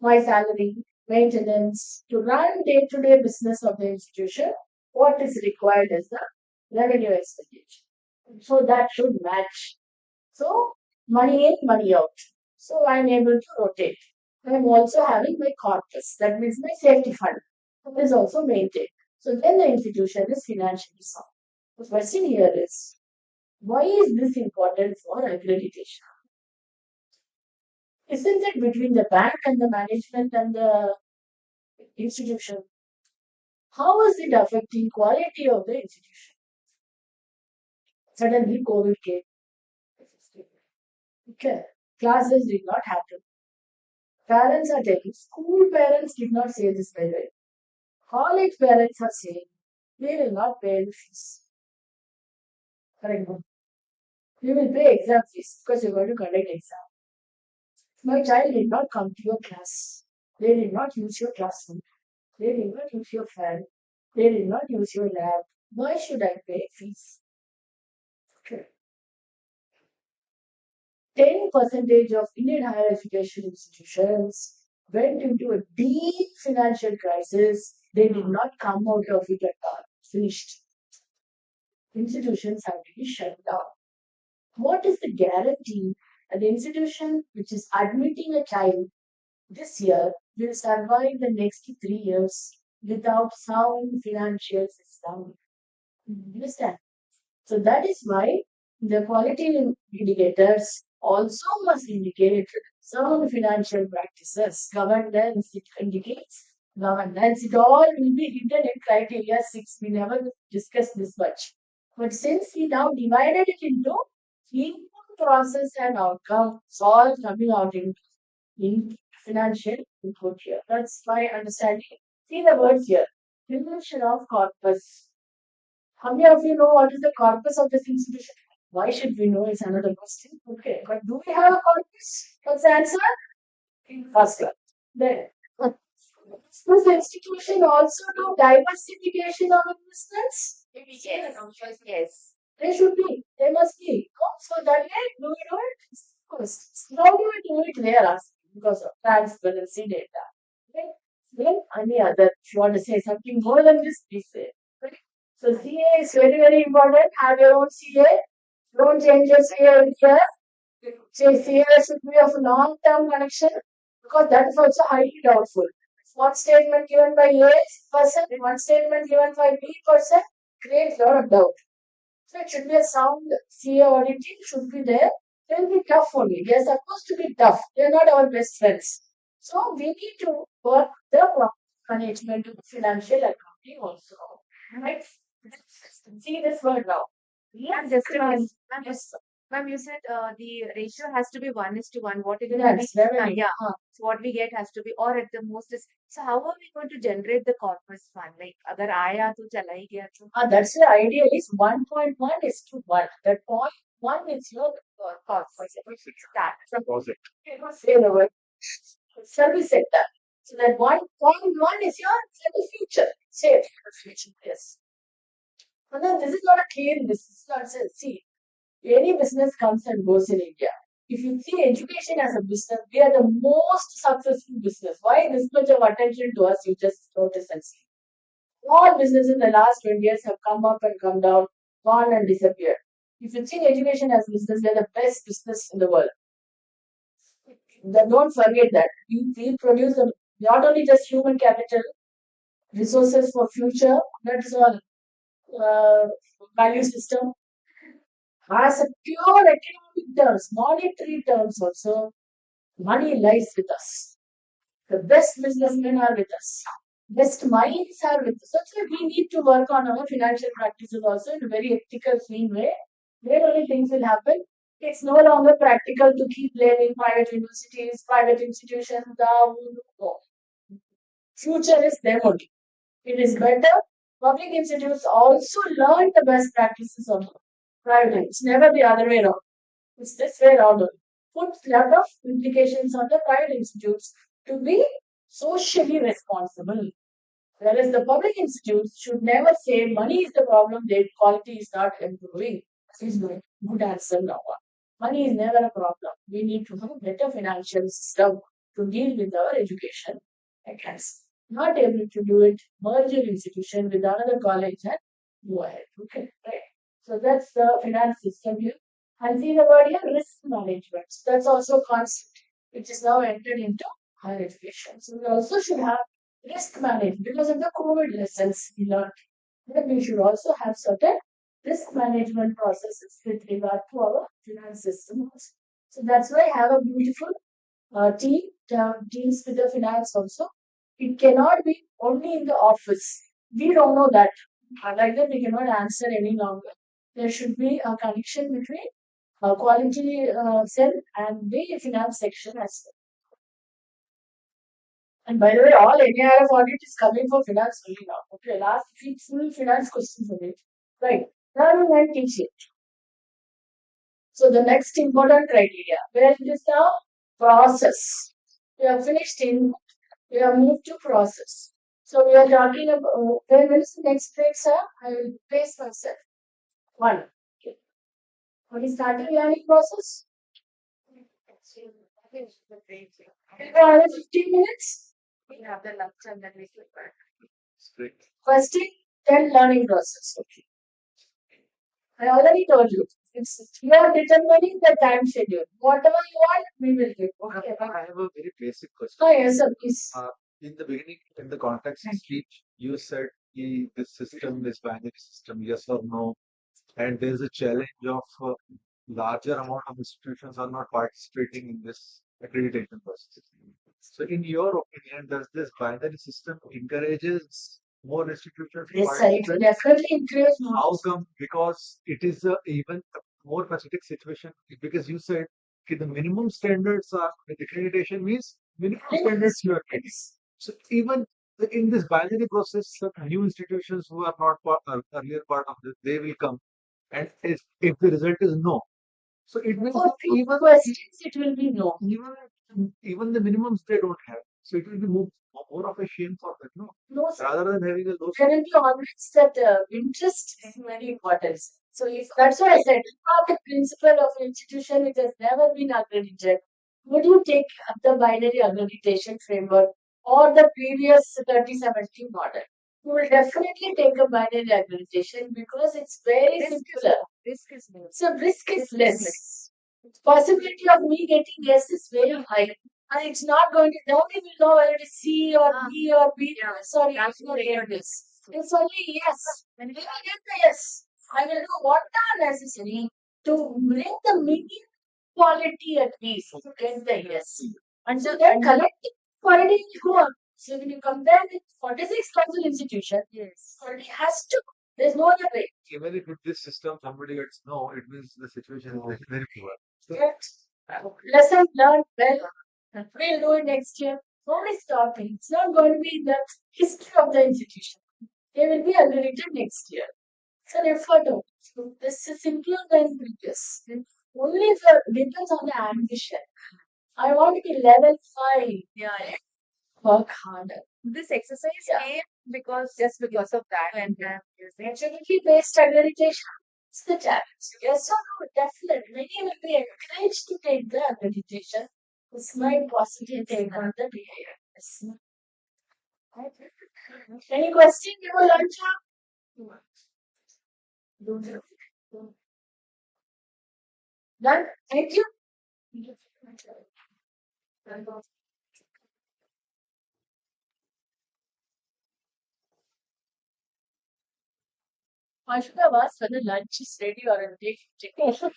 My salary, maintenance, to run day-to-day business of the institution, what is required is the revenue expenditure. So that should match. So money in, money out. So I'm able to rotate. I'm also having my corpus. That means my safety fund. That is also maintained. So then the institution is financially sound. The question here is, why is this important for accreditation? Isn't it between the bank and the management and the institution? How is it affecting quality of the institution? Suddenly COVID came. Okay. Classes did not happen. Parents are telling, school parents did not say this by the way. College parents are saying they will not pay the fees. Correct. You will pay exam fees because you're going to conduct exam. My child did not come to your class. They did not use your classroom. They did not use your fan. They did not use your lab. Why should I pay fees? Okay. 10% of Indian higher education institutions went into a deep financial crisis. They did not come out of it at all. Finished. Institutions have to be shut down. What is the guarantee that the institution which is admitting a child this year will survive the next 3 years without sound financial system? Understand? So that is why the quality indicators also must indicate sound financial practices. Governance, it indicates governance. It all will be written in criteria 6. We never discussed this much. But since we now divided it into input, process, and outcome, it's all coming out in financial input here. That's my understanding. See the words here. Creation of corpus. How many of you know what is the corpus of this institution? Why should we know is another question. Okay, but do we have a corpus? What's the answer? First class. Then, does the institution also do diversification of investments? Yes. Yes. They should be. They must be. Oh, so that way, do we do it? Of course. How do we do it? They are asking because of transparency data. Okay. Then any other, if you want to say something more than this, please say. Okay. So CA is very, very important. Have your own CA. Don't change your CA in here. Say CA should be of long-term connection because that is also highly doubtful. One statement given by A person, one statement given by B person creates a lot of doubt. So it should be a sound CA auditing should be there. They'll be tough only. They're supposed to be tough. They're not our best friends. So we need to work the management of financial accounting also. Right? See this word now. Ma'am, Yes, just a minute. Ma'am, yes, ma'am, you said the ratio has to be 1:1. What it will be? yes, revenue. Yeah. So what we get has to be, or at the most is. So how are we going to generate the corpus fund? Like, अगर आया तो चला ही गया तो. That's the idea is 1.1 is to 1. That point 1 is your corpus. Start from Deposit. say the word service sector. So that 1.1 is your for the future. Save for future. Yes. And then this is not a clean this is not say, see, any business comes and goes in India. If you see education as a business, we are the most successful business. Why this much of attention to us? You just notice and see. All businesses in the last 20 years have come up and come down, gone and disappeared. If you think education as business, they're the best business in the world. Then don't forget that. We produce not only just human capital, resources for future, that's all value system. As a pure economic terms, monetary terms also, money lies with us. The best businessmen are with us. Best minds are with us. That's why we need to work on our financial practices also in a very ethical, clean way. Where only things will happen. It's no longer practical to keep blaming private universities, private institutions. No. Future is them only. It is better. Public institutes also learn the best practices of private. It's never the other way around. It's this way around. Put lot of implications on the private institutes to be socially responsible. Whereas the public institutes should never say money is the problem, their quality is not improving. This is good answer now. Money is never a problem. We need to have a better financial system to deal with our education. I guess. Not able to do it, merge your institution with another college and go ahead. Okay, right. So that's the finance system here. And see the word here, risk management. So that's also a concept which is now entered into higher education. So we also should have risk management because of the COVID lessons we learned. Then we should also have certain risk management processes with regard to our finance system. So that's why I have a beautiful team deals with the finance also. It cannot be only in the office. We don't know that. Like that, we cannot answer any longer. There should be a connection between quality cell and the finance section as well. And by the way, all NARF audit is coming for finance only now. Okay, last week full finance questions on it. Right. Now we will teach it. So the next important criteria, where it is now process. We have finished in, we have moved to process. So we are talking about, when is the next break, sir? I will pace myself. One. Okay. What is starting learning process? Another 15 minutes? We have the lunch and then we get back. Strict. First thing, then learning process. Okay. I already told you. You are determining the time schedule. Whatever you want, we will give. Okay. I have a very basic question. Oh, yes, sir, please. In the beginning, in the context speech, you said this system, this binary system, yes or no, and there's a challenge of larger amount of institutions are not participating in this accreditation process. So, in your opinion, does this binary system encourages more institutions to Yes, sir, it will participate? definitely increase more. How come? Because it is even a more pathetic situation. Because you said okay, the minimum standards are the accreditation means minimum standards you are getting. So even in this binary process, some new institutions who are not earlier part of this, they will come. And if the result is no, so it means For that few even questions, it will be no. even the minimums they don't have. So it will be more of a shame for them, no? No, sir. Rather than having a low There will be always that interest is very important. So if that's what I said, the principle of institution, it has never been accredited. Would you take up the binary accreditation framework or the previous 3070 model? You will definitely take a binary accreditation because it's very simpler. Risk is low. So risk is less. Possibility of me getting yes is very high. And it's not going to, nobody will know whether it is C or B or B plus or A or A plus. It's only yes. When we will get the yes, I will do what are necessary to bring the median quality at least to get the yes. And so then collective quality will go up. So when you compare with 46,000 institutions, yes, quality has to. There's no other way. even if with this system somebody gets no, it means the situation is very poor. So, Yet, lesson learned well. We'll do it next year. Nobody stopping. It's not going to be in the history of the institution. They will be underrated next year. It's an effort out. So this is simpler than previous. Only if it depends on the ambition. I want to be level 5. Yeah. Work harder. This exercise Yeah. came because of that. And Maturity based accreditation is the challenge. Yes or no? Definitely. Many will be encouraged to take the accreditation. This might possibly take on the behavior. Yes. Any question? You will lunch? Done. Thank you. I should have asked whether lunch is ready or I'm taking.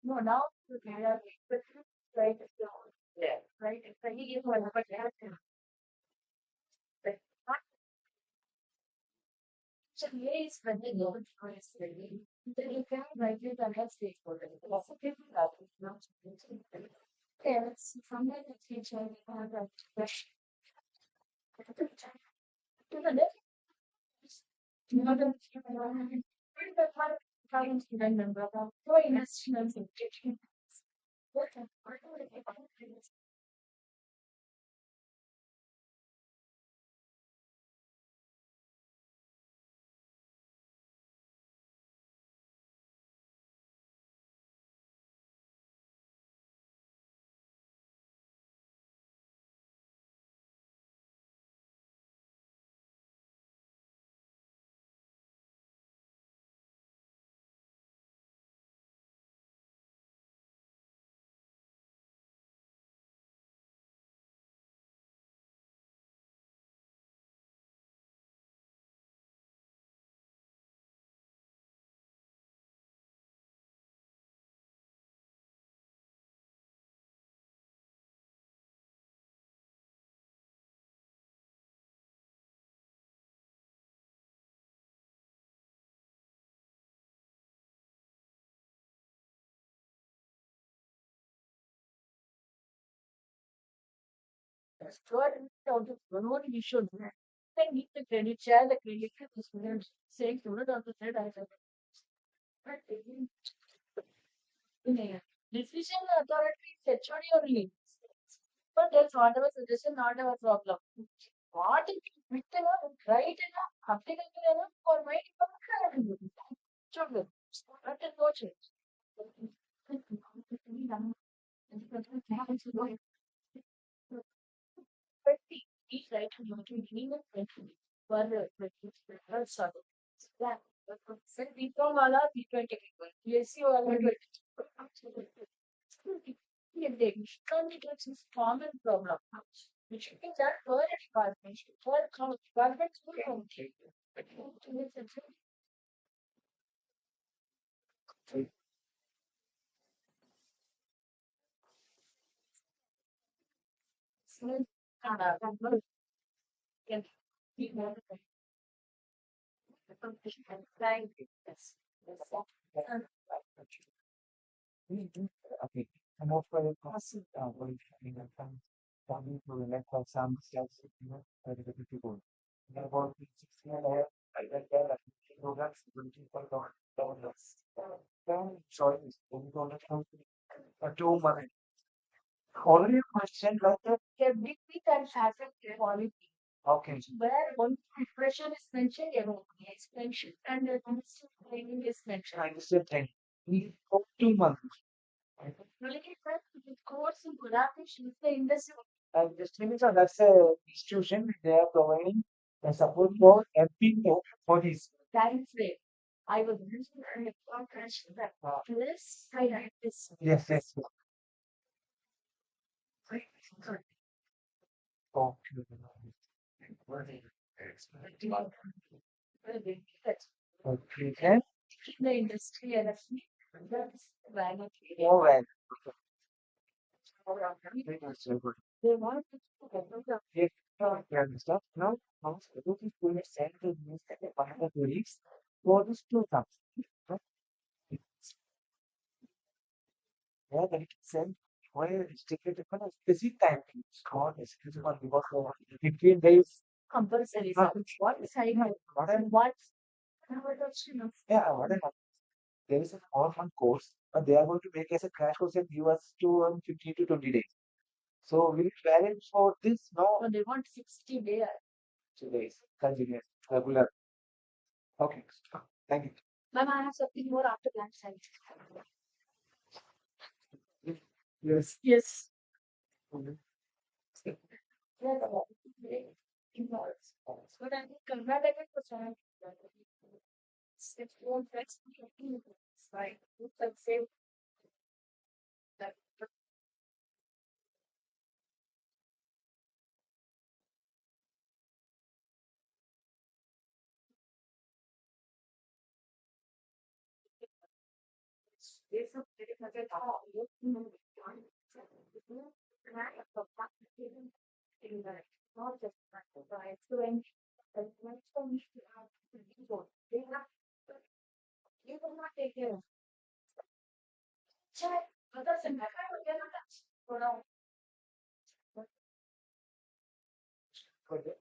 No, now we are right there. Right? If I give one, but I have to. So here is when the novel for is ready. Then you can write it under stakeholder. Lots of people have it now. Yes, from the teacher, we have a question. To the left, you know the trying to remember about foreign nationals in teaching. What God, no we should. Then need the credit share the credit to the students. Saying student also said I have. But decision authority is HOD only. But that's whatever suggestion, not our problem. What if you fit enough, right enough, applicable enough for my department? Children, that is no change. Each right to meeting a country for the sorry. Yeah. Sir, B.Com वाला B20 people, BSc वाला 20. ये देखिए, communication is common problem. Which means that per department, per department, per country. So, can be more thank you. Yes. Yes. Okay. And also the process when you know, from to the left of some steps, you know, the people. There about 60 and a half, I like that, like, programs, 20 dollars. Then choice, $20 something, 2 months. Already question like that. FDP can happen quality. Okay. Where one expression is mentioned, everything is mentioned, and the constant training is mentioned. I understand thing. We for 2 months. Related the course in collaboration with the industry. And just limits on that's a institution they are providing the support for MP for this. Time frame. I was using a contrast that this I had this. Yes, yes. Okay. Okay. And The industry and that's value. more well. They want to develop the Yes. And stuff. Now, everything will send the news that the part of the release for this 2 times. Yeah, then it send where it's taken for a specific time. It's called a specific one because for 15 days. compulsory Not subject. What side what and I'm, what yeah, what I'm, there is an all-month course, but they are going to make as a crash course and give us to 15 to 20 days. So will it valid for this? No, or they want 60 days. 2 days. Continuous, regular. Okay. Thank you. Ma'am, I have something more after lunch time. Yes. Yes. Mhm. Yes. Involves. But I think Karnataka was one. It's more flexible. It's like, let's say that there's a very much a thought. In that, not just by influence, but when to have people, they have, you will not take care of. Check, but that's in my kind of get that. For Okay.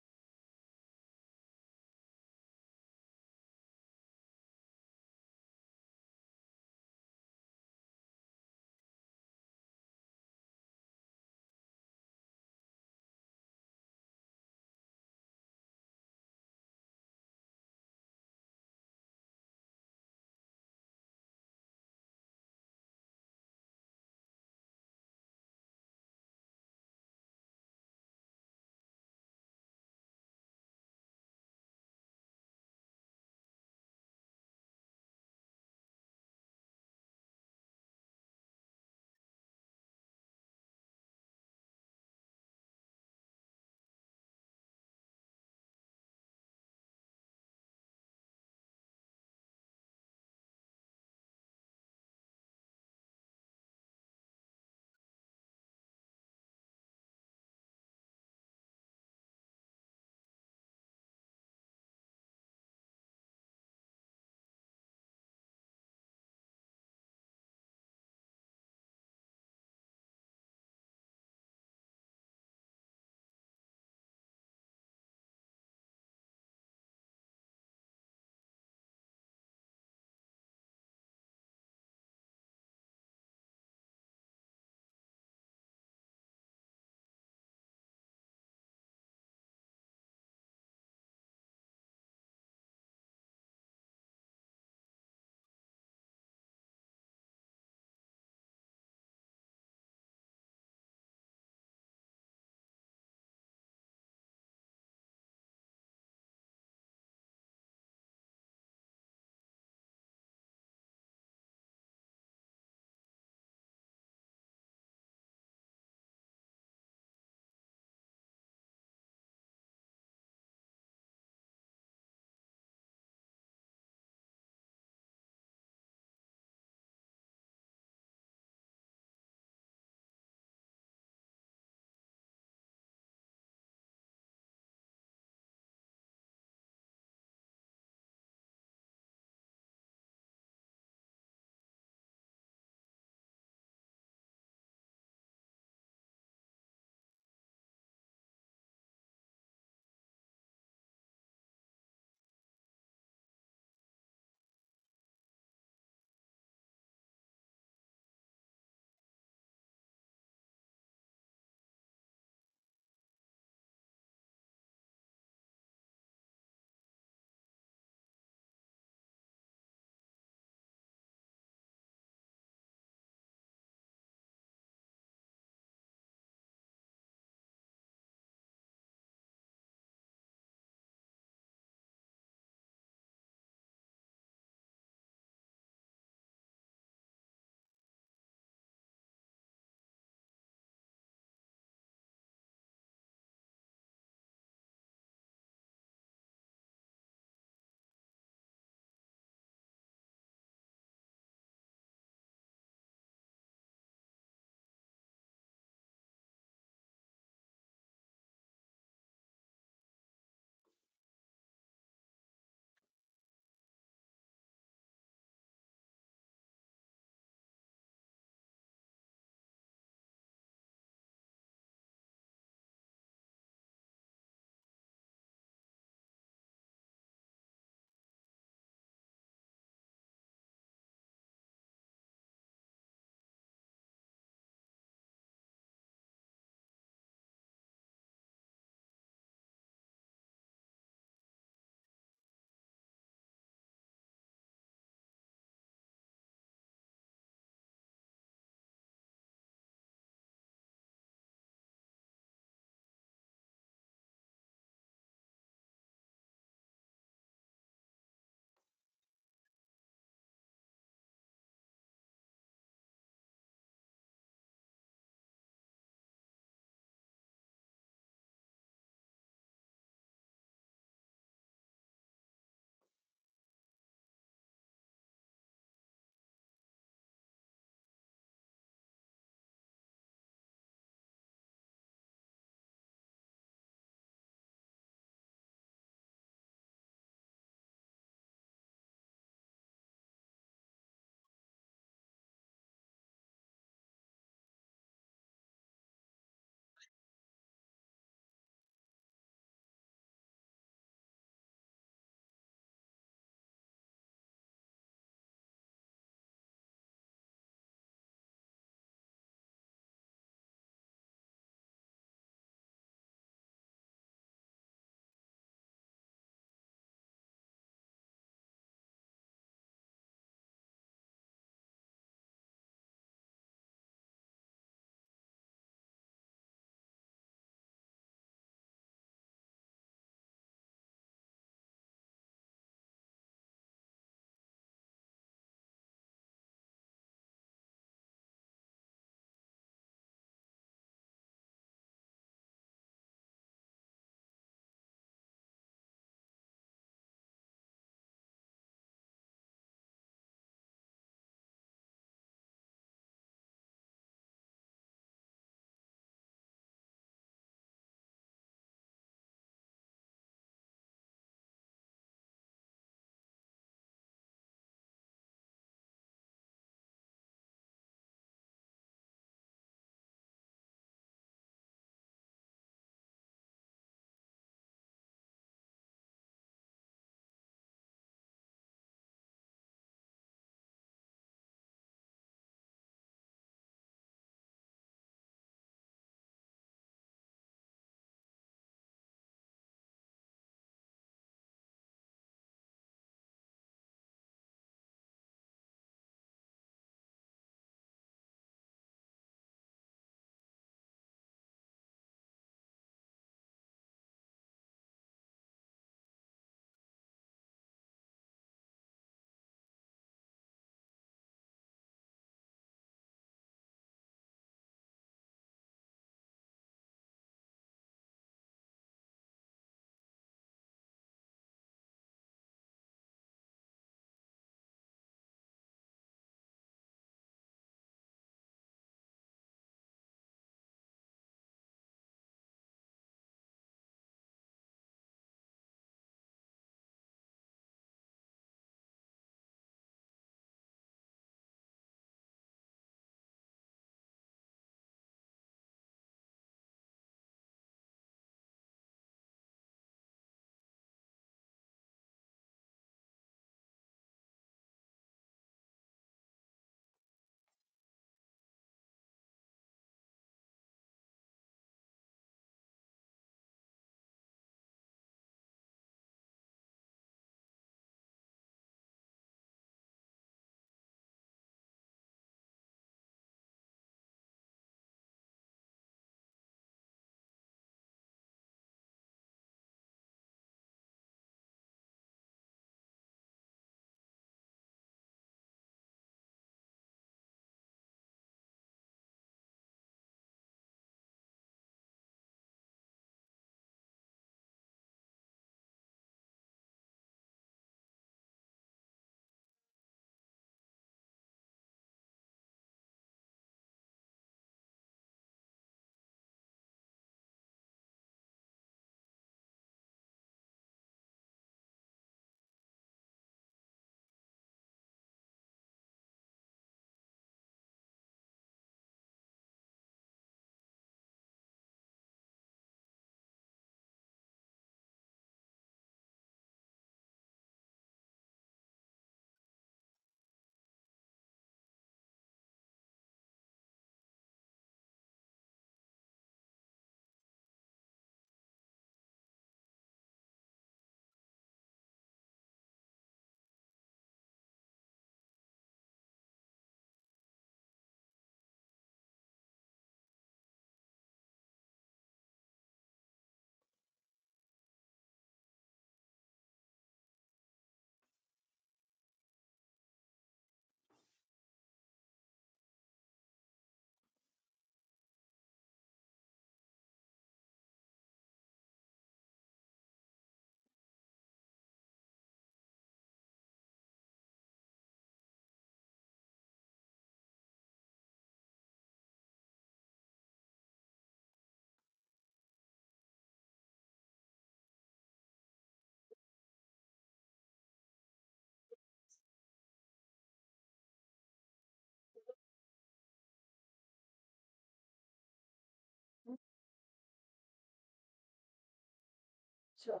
Sure.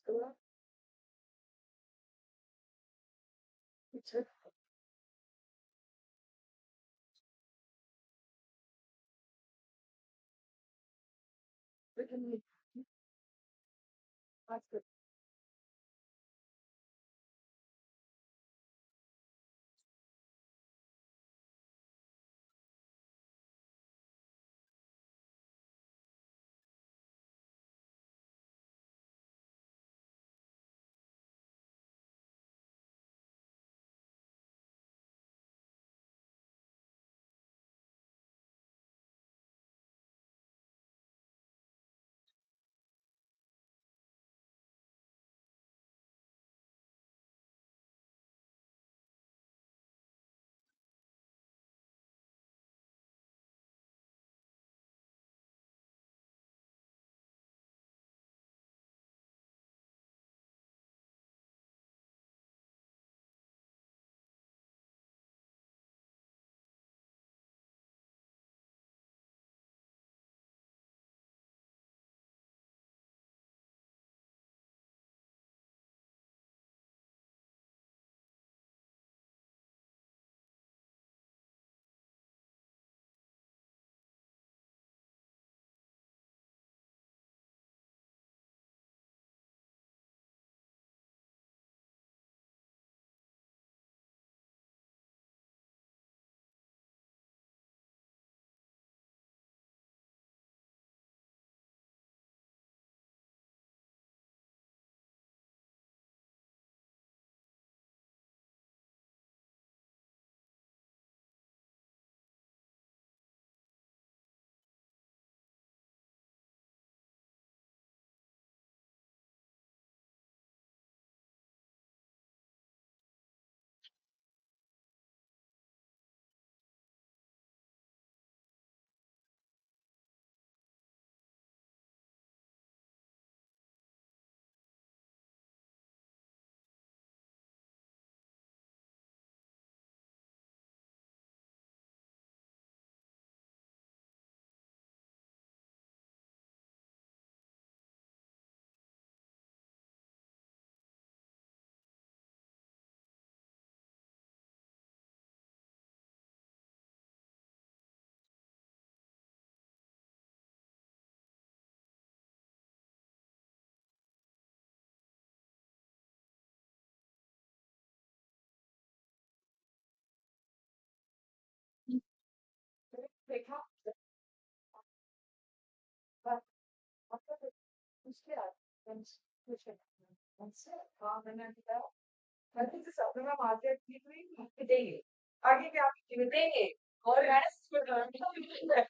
So, it's a we can ask it. Wait, how? But after the Instead, when switching, instead, then I think I think this अपने में market की भी देंगे आगे क्या आप देंगे और मैंने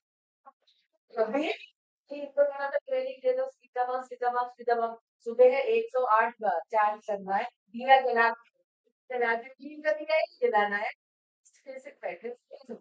कभी एक तो मैंने तो ट्रेनिंग दे दो सीताराम सीताराम सीताराम सुबह है 108 बार चार्ज करना है दिया जला के क्लीन कर दिया है जलाना है फिर से प्रैक्टिस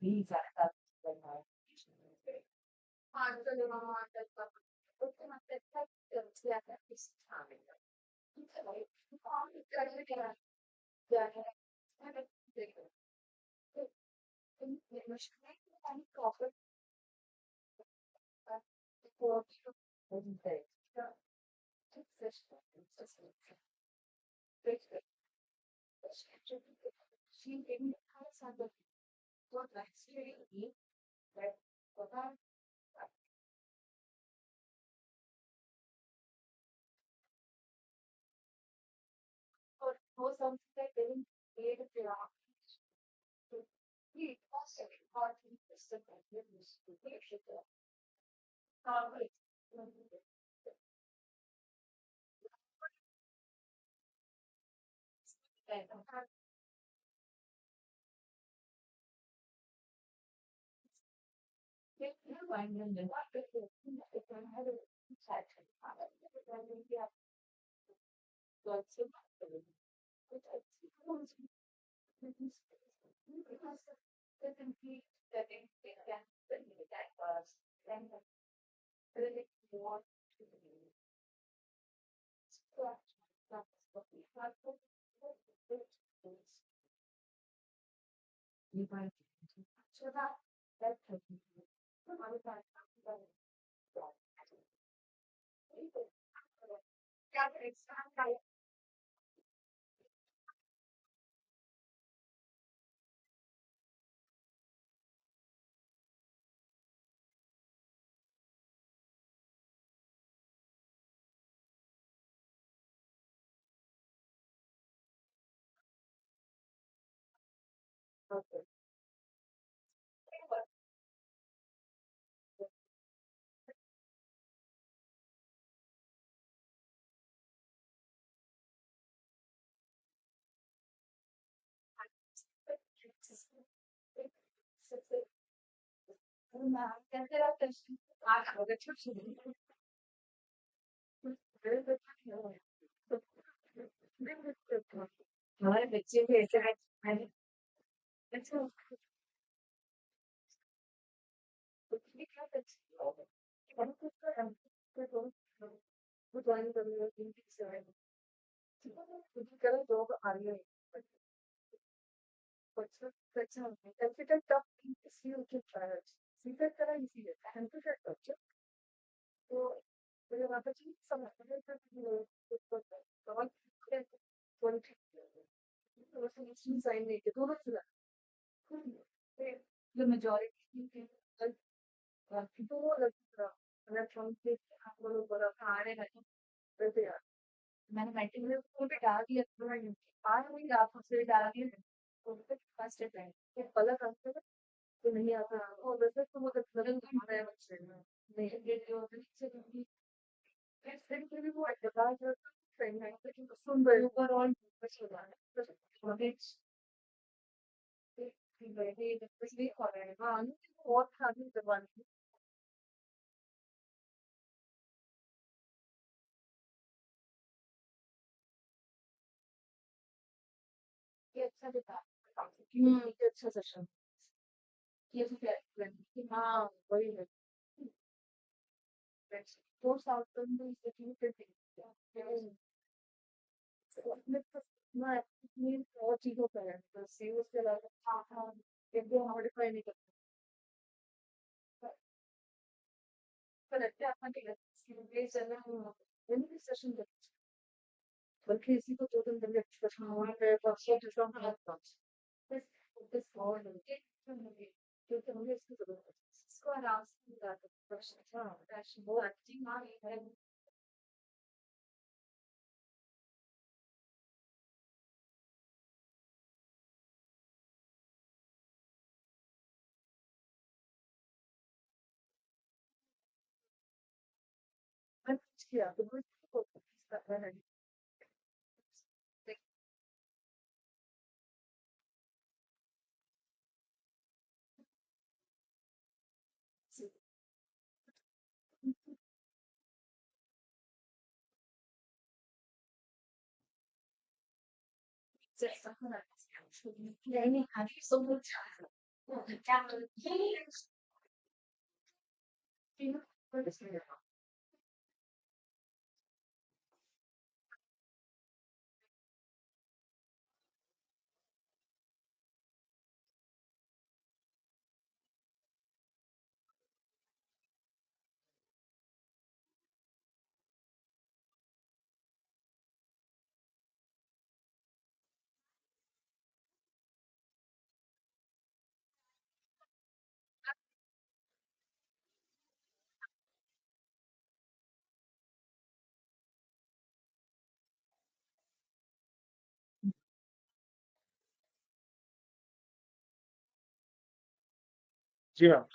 These are the हमारे बच्चे भी ऐसे हैं अच्छा कुछ भी क्या करते हम कुछ कर हम कुछ वो ज्वाइन कर रहे हैं से कुछ करो जॉब आ रही है कुछ अच्छा कंसिडर टफ सी उनके ट्रायल्स सीधे तरह इजी है कंसिडर टफ तो मुझे वहाँ पर चीज समझ में सवाल कौन तो साइन नहीं किया दोनों चला the majority तो वो लगता अगर फ्रॉम से आप लोग बड़ा खा रहे हैं वैसे यार मैंने मीटिंग में उसको भी डाल दिया तो मैं आज वही रात से डाल दिया तो फर्स्ट है ये पलक आते हैं तो नहीं आता और वैसे तो वो लगन खा रहे हैं बच्चे नहीं ये जो से फिर भी वो बता जो ट्रेन है लेकिन सुन रहे ओवरऑल बस हो रहा है बस बैठे कुछ भी खा रहे हैं हाँ बहुत खाने दबाने ये अच्छा देता ये अच्छा सेशन ये तो क्या कि हाँ वही है कोर्स आउटकम में इंस्टीट्यूट उसमें तो मैं इतनी बहुत चीजों पर है तो सीरीज के अलावा हाँ हाँ एकदम मॉडिफाई नहीं करता पर अच्छा अपन के लिए चलना एनी सेशन बल्कि इसी को 2 दिन पहले एक्सप्रेशन हुआ है परसों दूसरा हाथ पांच this और क्योंकि हमें इसकी जरूरत है इसको आराम से मिला दो प्रश्न हाँ प्रश्न वो अच्छी हाँ है मैंने कुछ किया तो वो इसको करना है जी मैम।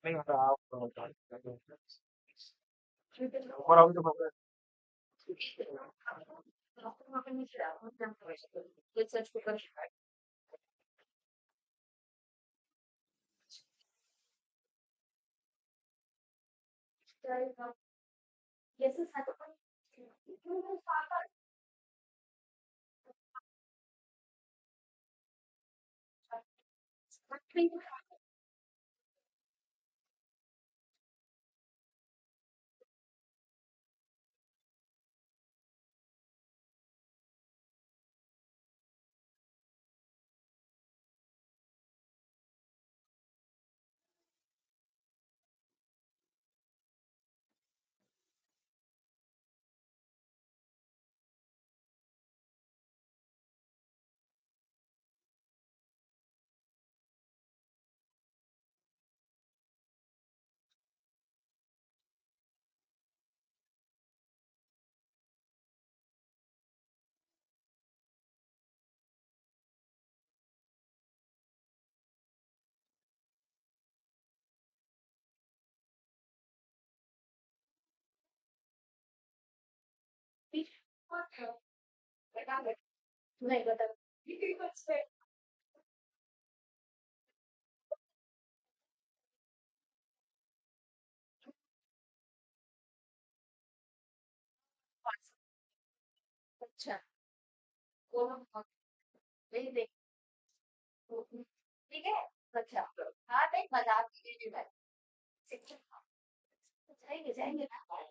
नहीं मतलब आप और अभी तो पता नहीं बता। अच्छा, वो नहीं देख, ठीक है। अच्छा, हाँ नहीं बता दीजिए मैं। जाएंगे जाएंगे ना।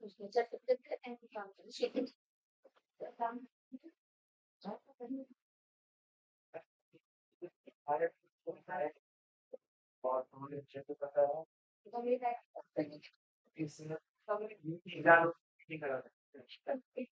certificate and company. और हमें जैसे पता है इस एग्जाम नहीं करा सकते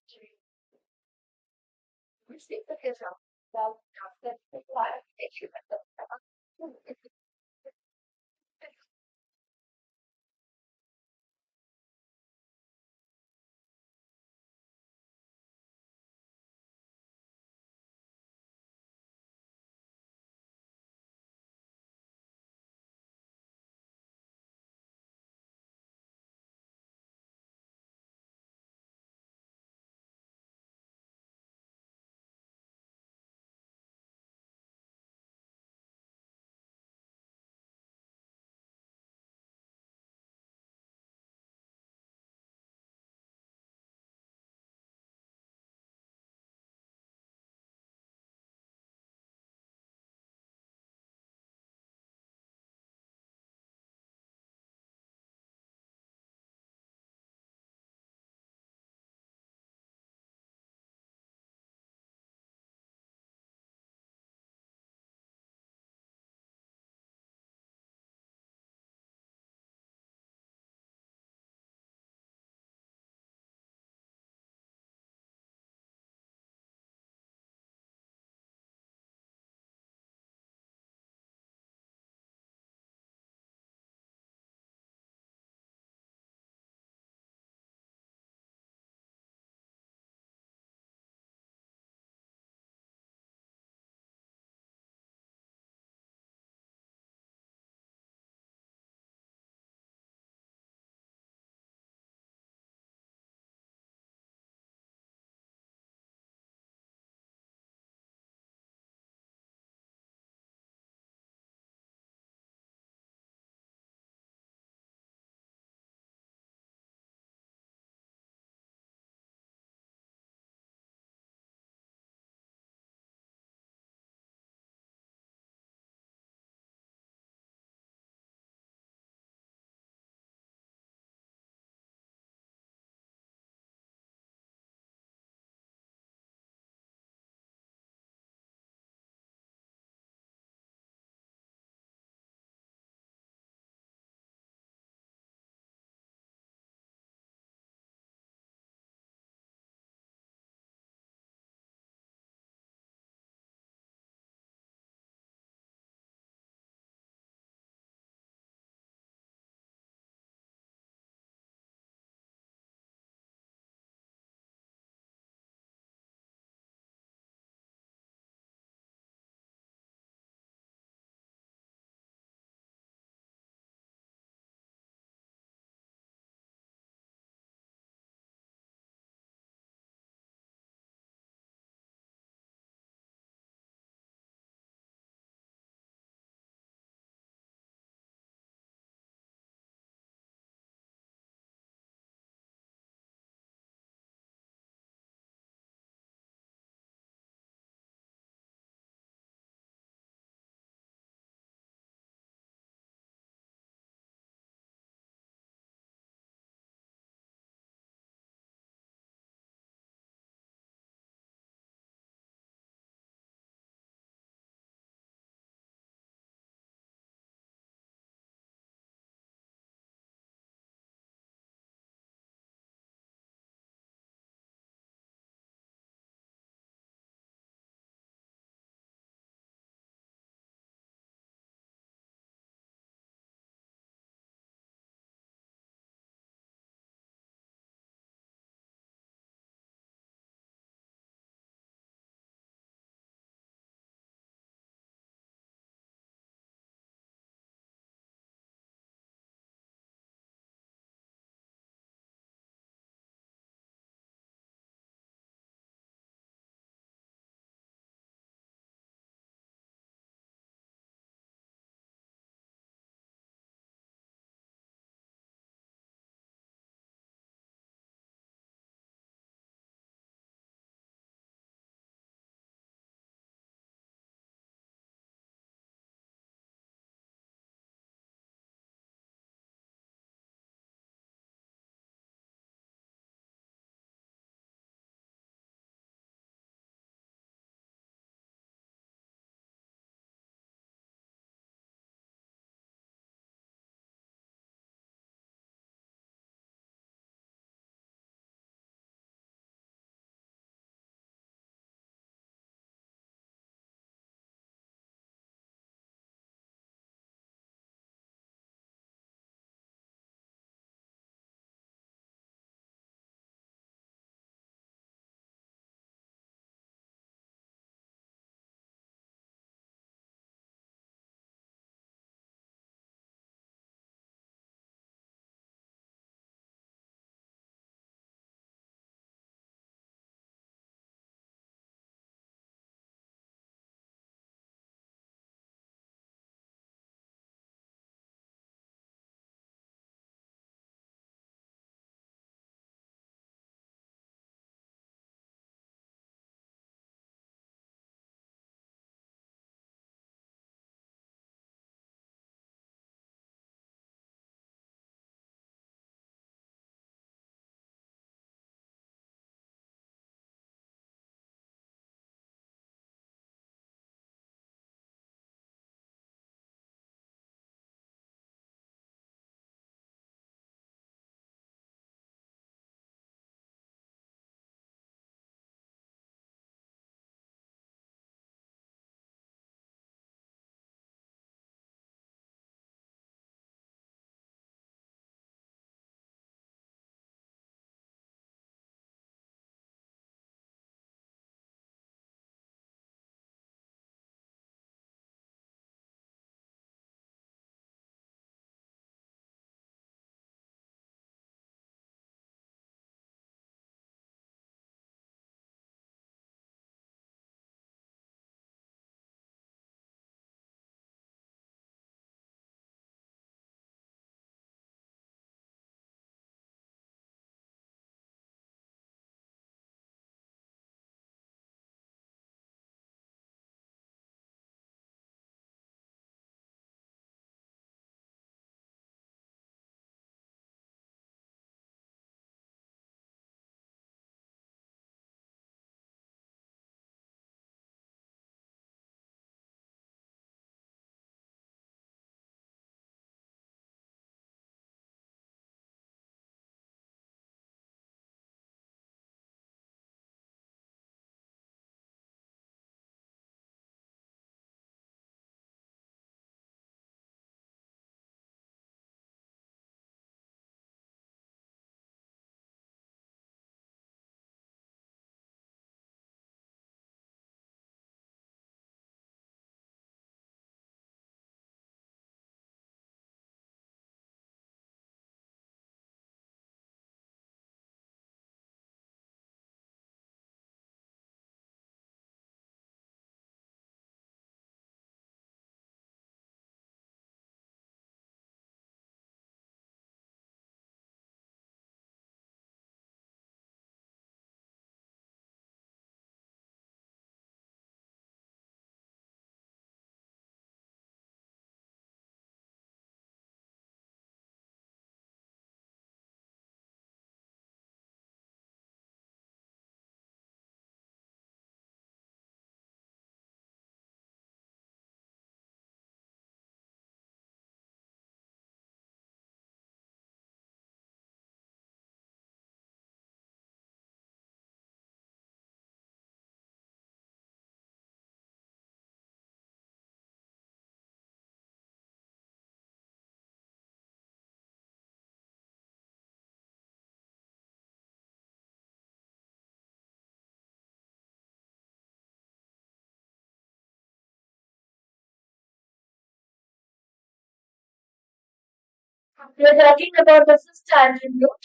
We are talking about the fifth attribute,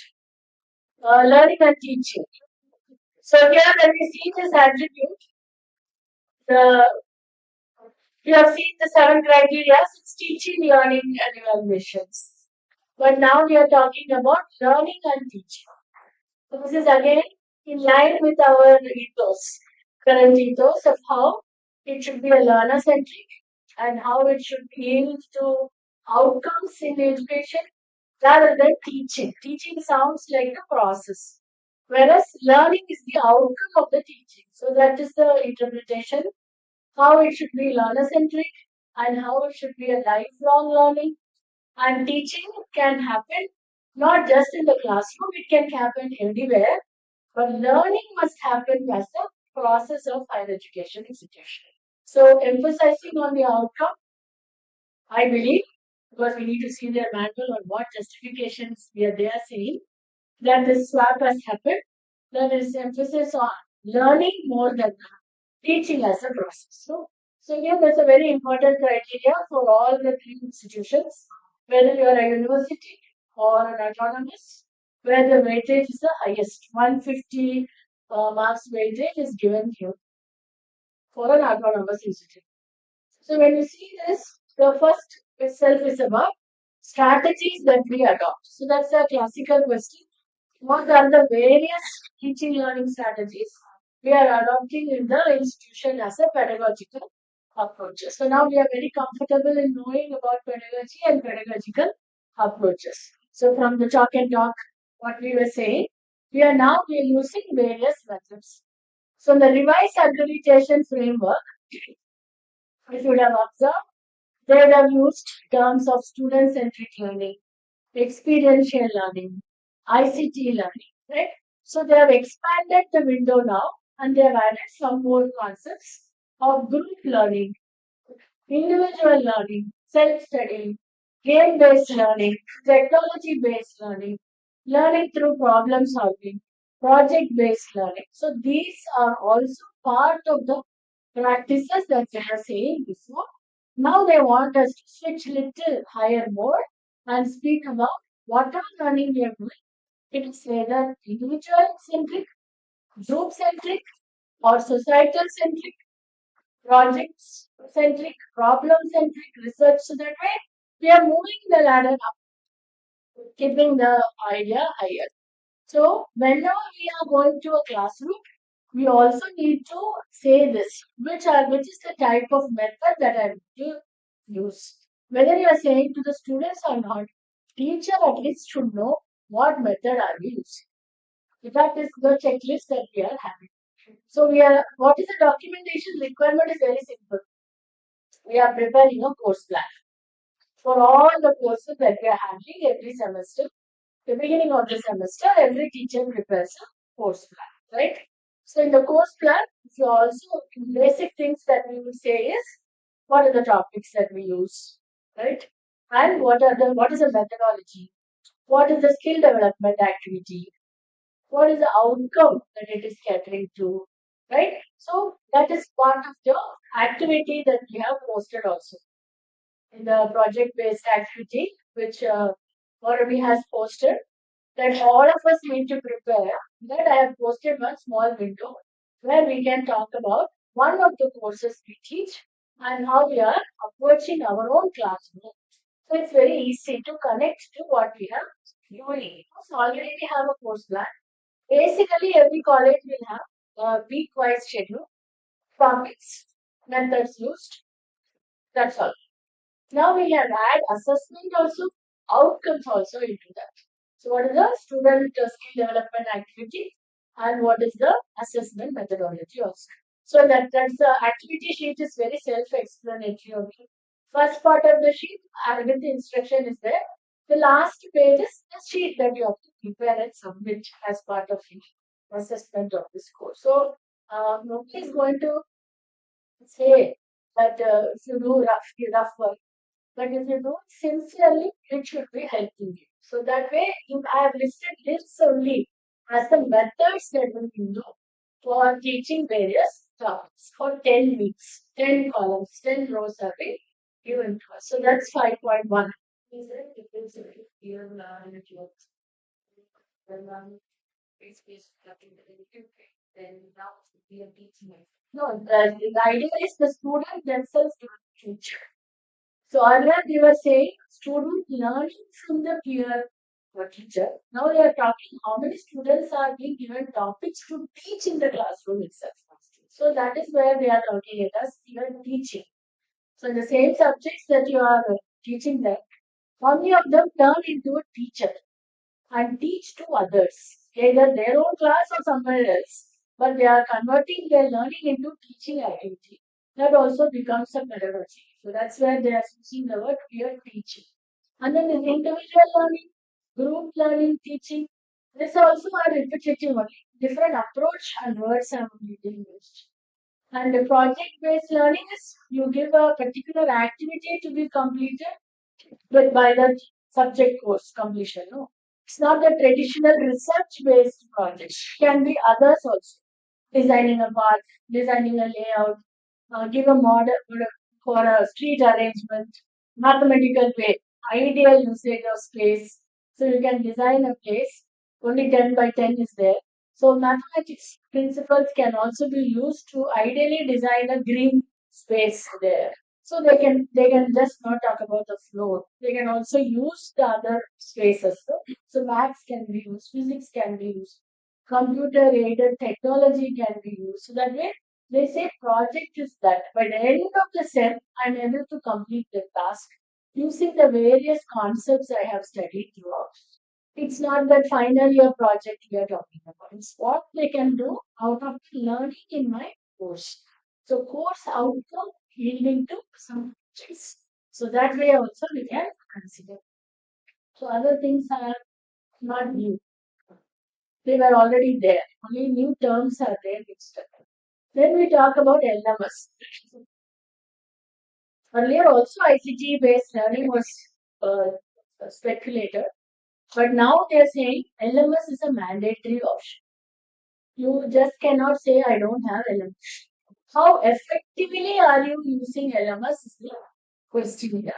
learning and teaching. So here when we see this attribute, the we have seen the seven criteria, it's teaching, learning, and evaluations. But now we are talking about learning and teaching. So this is again in line with our ethos, current ethos of how it should be a learner centric and how it should yield to outcomes in education rather than teaching. Teaching sounds like a process, whereas learning is the outcome of the teaching. So that is the interpretation, how it should be learner centric and how it should be a lifelong learning. And teaching can happen not just in the classroom, it can happen anywhere, but learning must happen as a process of higher education institution. So emphasizing on the outcome, I believe, because we need to see their manual on what justifications they are saying, that this swap has happened, there is emphasis on learning more than teaching as a process. So here there's a very important criteria for all the three institutions, whether you are a university or an autonomous, where the weightage is the highest. 150 marks weightage is given here for an autonomous institute. So when you see this, the first itself is about strategies that we adopt. So that's a classical question. What are the various teaching learning strategies we are adopting in the institution as a pedagogical approaches? So now we are very comfortable in knowing about pedagogy and pedagogical approaches. So from the talk and talk, what we were saying, we are using various methods. So in the revised accreditation framework, if you would have observed, they would have used terms of student-centric learning, experiential learning, ICT learning, right? So they have expanded the window now and they have added some more concepts of group learning, individual learning, self-study, game-based learning, technology-based learning, learning through problem solving, project-based learning. So these are also part of the practices that they were saying before. Now they want us to switch little higher more and speak about what are learning we are doing. It is whether individual centric, group centric, or societal centric, projects centric, problem centric, research. So that way we are moving the ladder up, keeping the idea higher. So whenever we are going to a classroom, we also need to say this, which is the type of method that I'm going to use. Whether you are saying to the students or not, teacher at least should know what method are we using. That is the checklist that we are having. So what is the documentation requirement is very simple. We are preparing a course plan for all the courses that we are handling every semester. The beginning of the semester, every teacher prepares a course plan, right? So in the course plan, you also basic things that we would say is what are the topics that we use, right? And what is the methodology? What is the skill development activity? What is the outcome that it is catering to, right? So that is part of the activity that we have posted also in the project-based activity, which already has posted that all of us need to prepare. That I have posted one small window where we can talk about one of the courses we teach and how we are approaching our own classroom. So it's very easy to connect to what we are doing. So already we have a course plan. Basically, every college will have a week-wise schedule, topics, methods used. That's all. Now we have add assessment also, outcomes also into that. So what is the student skill development activity and what is the assessment methodology also. So that's the activity sheet is very self-explanatory only. First part of the sheet with the instruction is there. The last page is the sheet that you have to prepare and submit as part of the assessment of this course. So nobody is going to say that if you do rough work, but if you do it sincerely, it should be helping you. So that way, I have listed this only as the methods that we can do for teaching various topics for 10 weeks, 10 columns, 10 rows are being given to us. So that's 5.1. here in when is nothing then now we are teaching it. No, the idea is the student themselves to teach. So earlier they were saying student learning from the peer or teacher. Now they are talking how many students are being given topics to teach in the classroom itself. So that is where they are talking it as even teaching. So in the same subjects that you are teaching them, how many of them turn into a teacher and teach to others, either their own class or somewhere else. But they are converting their learning into teaching activity. That also becomes a pedagogy. So that's where they are using the word peer teaching. And then there's individual learning, group learning, teaching. This also are repetitive only. Different approach and words are being used. And the project-based learning is you give a particular activity to be completed but by the subject course completion. No, it's not the traditional research-based projects. Can be others also. Designing a path, designing a layout, give a model for a street arrangement, mathematical way, ideal usage of space. So you can design a place, only 10 by 10 is there. So mathematics principles can also be used to ideally design a green space there. So they can just not talk about the floor. They can also use the other spaces. So maths can be used, physics can be used, computer aided technology can be used. So that way they say project is that by the end of the sem, I'm able to complete the task using the various concepts I have studied throughout. It's not that final year project we are talking about. It's what they can do out of learning in my course. So course outcome leading to some projects. So that way also we can consider. So other things are not new. They were already there. Only new terms are there mixed up. Then we talk about LMS. Earlier also ICT based learning was speculated, but now they are saying LMS is a mandatory option. You just cannot say I don't have LMS. How effectively are you using LMS is the question here.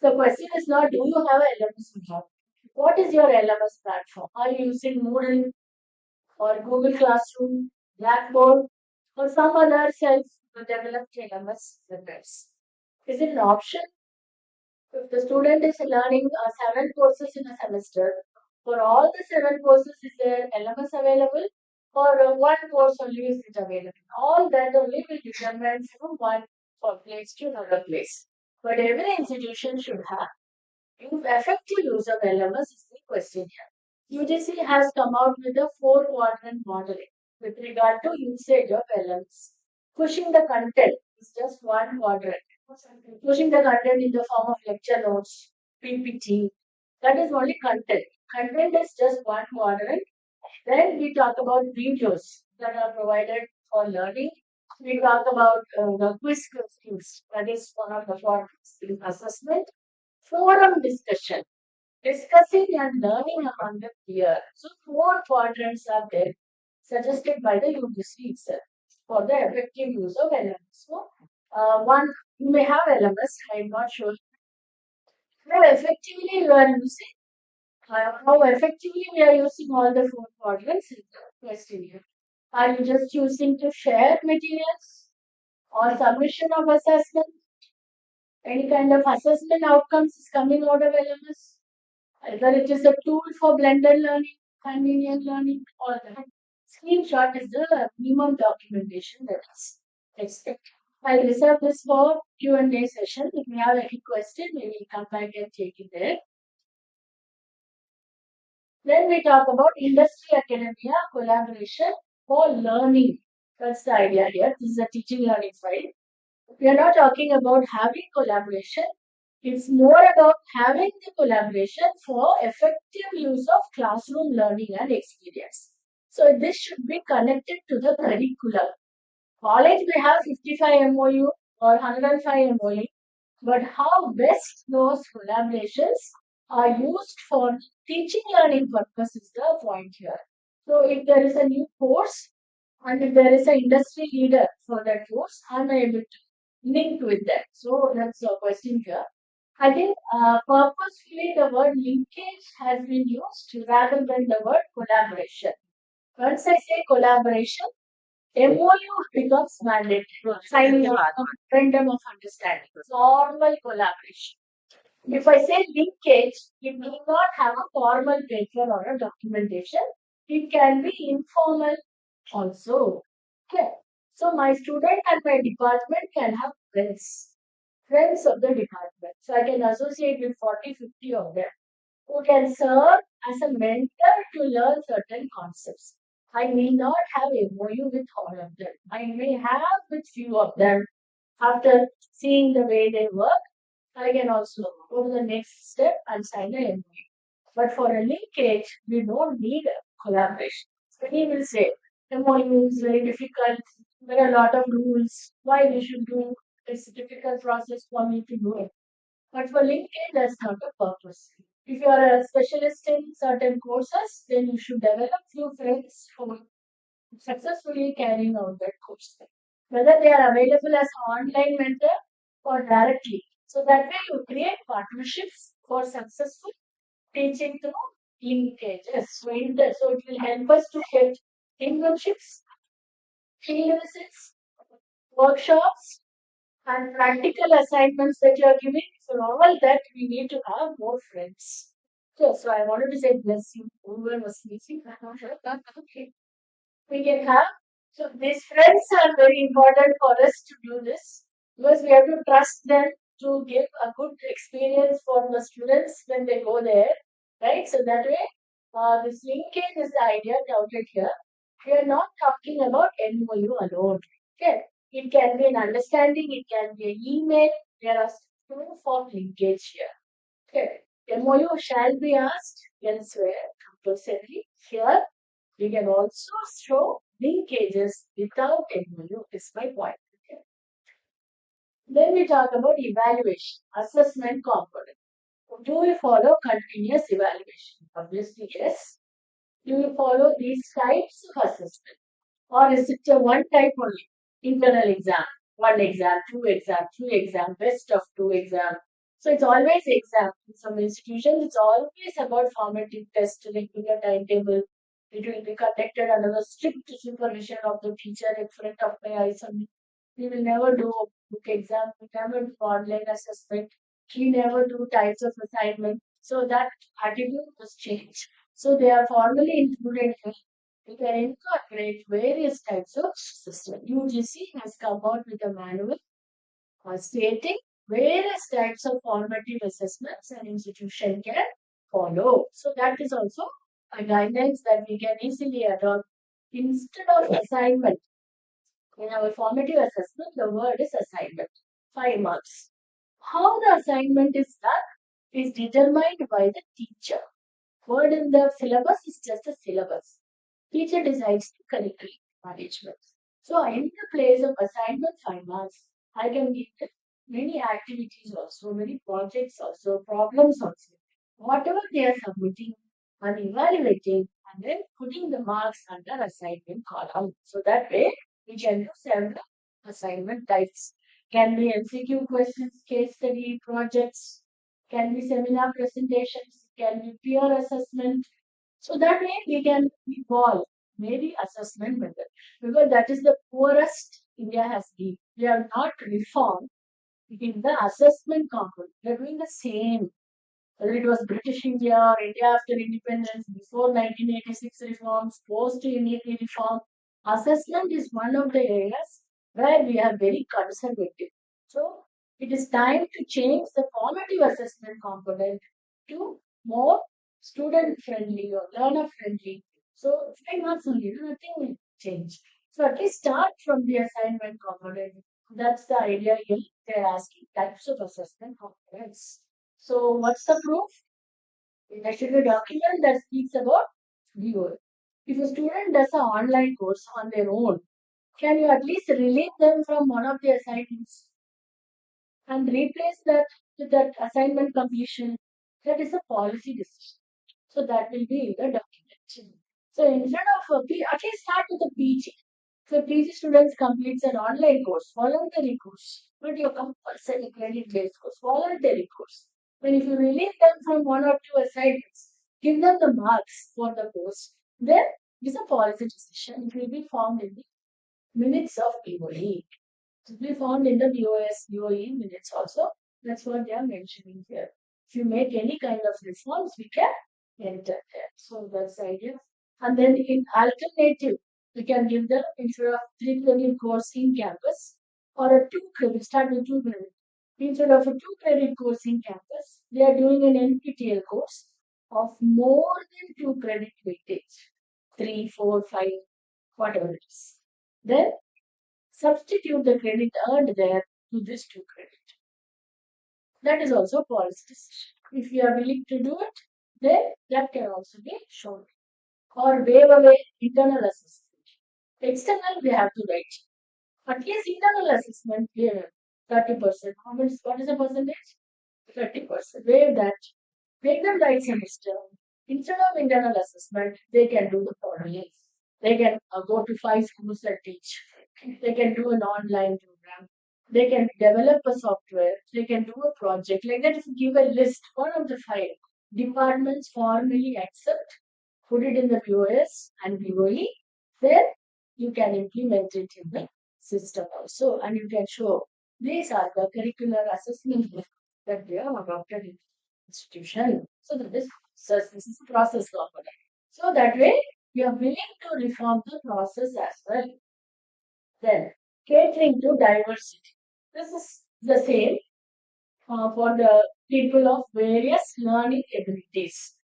The question is not do you have a LMS or not. What is your LMS platform? Are you using Moodle or Google Classroom, Blackboard, or some other self-developed LMS vendors? Is it an option? If the student is learning 7 courses in a semester, for all the 7 courses, is there LMS available? Or one course only is it available? All that only will determine from one place to another place. But every institution should have effective use of LMS is the question here. UGC has come out with a 4 quadrant modeling with regard to usage of LMS. Pushing the content is just one quadrant. Pushing the content in the form of lecture notes, PPT, that is only content. Content is just one quadrant. Then we talk about videos that are provided for learning. We talk about the quiz skills, that is one of the quadrants in assessment. Forum discussion, discussing and learning among the peers. So 4 quadrants are there suggested by the UGC itself for the effective use of LMS. So one you may have LMS, I'm not sure how effectively you are using, how effectively we are using all the 4 quadrants is the question here. Are you just using to share materials or submission of assessment? Any kind of assessment outcomes is coming out of LMS? Either it is a tool for blended learning, convenient learning, or that screenshot is the minimum documentation that is expected. I'll reserve this for Q&A session. If you have any question, we will come back and take it there. Then we talk about industry academia collaboration for learning. That's the idea here. This is a teaching learning file. We are not talking about having collaboration. It's more about having the collaboration for effective use of classroom learning and experience. So this should be connected to the curriculum. College may have 55 MOU or 105 MOU, but how best those collaborations are used for teaching learning purpose is the point here. So if there is a new course and if there is an industry leader for that course, I'm able to link with that. So that's a question here. I think purposefully the word linkage has been used rather than the word collaboration. Once I say collaboration, MOU becomes mandatory, signing a memorandum of understanding, formal collaboration. If I say linkage, it need not have a formal paper or a documentation. It can be informal also. Okay. So my student and my department can have friends of the department. So I can associate with 40, 50 of them who can serve as a mentor to learn certain concepts. I may not have MOU with all of them. I may have with few of them. After seeing the way they work, I can also go to the next step and sign a MOU. But for a linkage, we don't need a collaboration. So he will say, MOU is very difficult. There are a lot of rules. Why we should do? It's a difficult process for me to do it. But for LinkedIn, that's not a purpose. If you are a specialist in certain courses, then you should develop few friends who are successfully carrying out that course. Whether they are available as online mentor or directly. So that way you create partnerships for successful teaching through linkages. So it will help us to get internships, field visits, workshops, and practical assignments that you are giving. For all that, we need to have more friends. So I wanted to say bless you. Whoever was sneezing. Okay. We can have. So these friends are very important for us to do this because we have to trust them to give a good experience for the students when they go there, right? So that way, this linkage is the idea touted here. We are not talking about MOU alone. Okay, it can be an understanding, it can be an email. There are two form linkage here. Okay, MOU shall be asked elsewhere compulsorily. Here, we can also show linkages without MOU, is my point. Okay. Then we talk about evaluation, assessment component. Do we follow continuous evaluation? Obviously, yes. Do you follow these types of assessment? Or is it a one type only? Internal exam, one exam, two exam, best of two exam. So it's always exam. In some institutions, it's always about formative test, like a timetable. It will be conducted under the strict supervision of the teacher in front of my eyes. And we will never do a book exam. We never do online assessment. We never do types of assignment. So that attitude was changed. So they are formally included here. We can incorporate various types of system. UGC has come out with a manual stating various types of formative assessments an institution can follow. So that is also a guidelines that we can easily adopt instead of assignment. In our formative assessment, the word is assignment, 5 marks. How the assignment is done is determined by the teacher. Word in the syllabus is just a syllabus. Teacher decides the curriculum management. So in the place of assignment 5 marks, I can give them many activities also, many projects also, problems also. Whatever they are submitting and evaluating and then putting the marks under assignment column. So that way we can do several assignment types. Can be MCQ questions, case study, projects, can be seminar presentations, can be peer assessment. So that way we can evolve maybe assessment method because that is the poorest India has been. We have not reformed in the assessment component. We are doing the same. Whether it was British India or India after independence, before 1986 reforms, post unity reform, assessment is one of the areas where we are very conservative. So it is time to change the formative assessment component to more student friendly or learner friendly. So 5 marks only, nothing will change. So at least start from the assignment component. That's the idea here. They're asking types of assessment components. So what's the proof? There should be a document that speaks about viewer. If a student does an online course on their own, can you at least relieve them from one of the assignments and replace that with that assignment completion? That is a policy decision. So that will be in the document. So instead of at least start with a PG. So PG students completes an online course, voluntary course, not your compulsory credit-based course, voluntary course. But if you relieve them from one or two assignments, give them the marks for the course, then it's a policy decision. It will be found in the minutes of POE. It will be found in the BOS, BOE minutes also. That's what they are mentioning here. If you make any kind of reforms, we can enter there. So that's the idea. And then in alternative, we can give them instead of 3 credit course in campus or a 2 credit, start with 2 credit. Instead of a 2 credit course in campus, they are doing an NPTEL course of more than 2 credit weightage, 3, 4, 5, whatever it is. Then substitute the credit earned there to this 2 credit. That is also a policy decision. If you are willing to do it, then that can also be shown. Or waive away internal assessment. External, we have to write. At least internal assessment, yeah, 30%. What is the percentage? 30%. Waive that. Make them write semester. Instead of internal assessment, they can do the following. They can go to 5 schools and teach. They can do an online program. They can develop a software. They can do a project. Like that, if you give a list, one of the 5 departments formally accept, put it in the POS and POE, then you can implement it in the system also. And you can show these are the curricular assessment that we have adopted in institution. So that this is a process component. So that way you are willing to reform the process as well. Then catering to diversity. This is the same for the people of various learning abilities.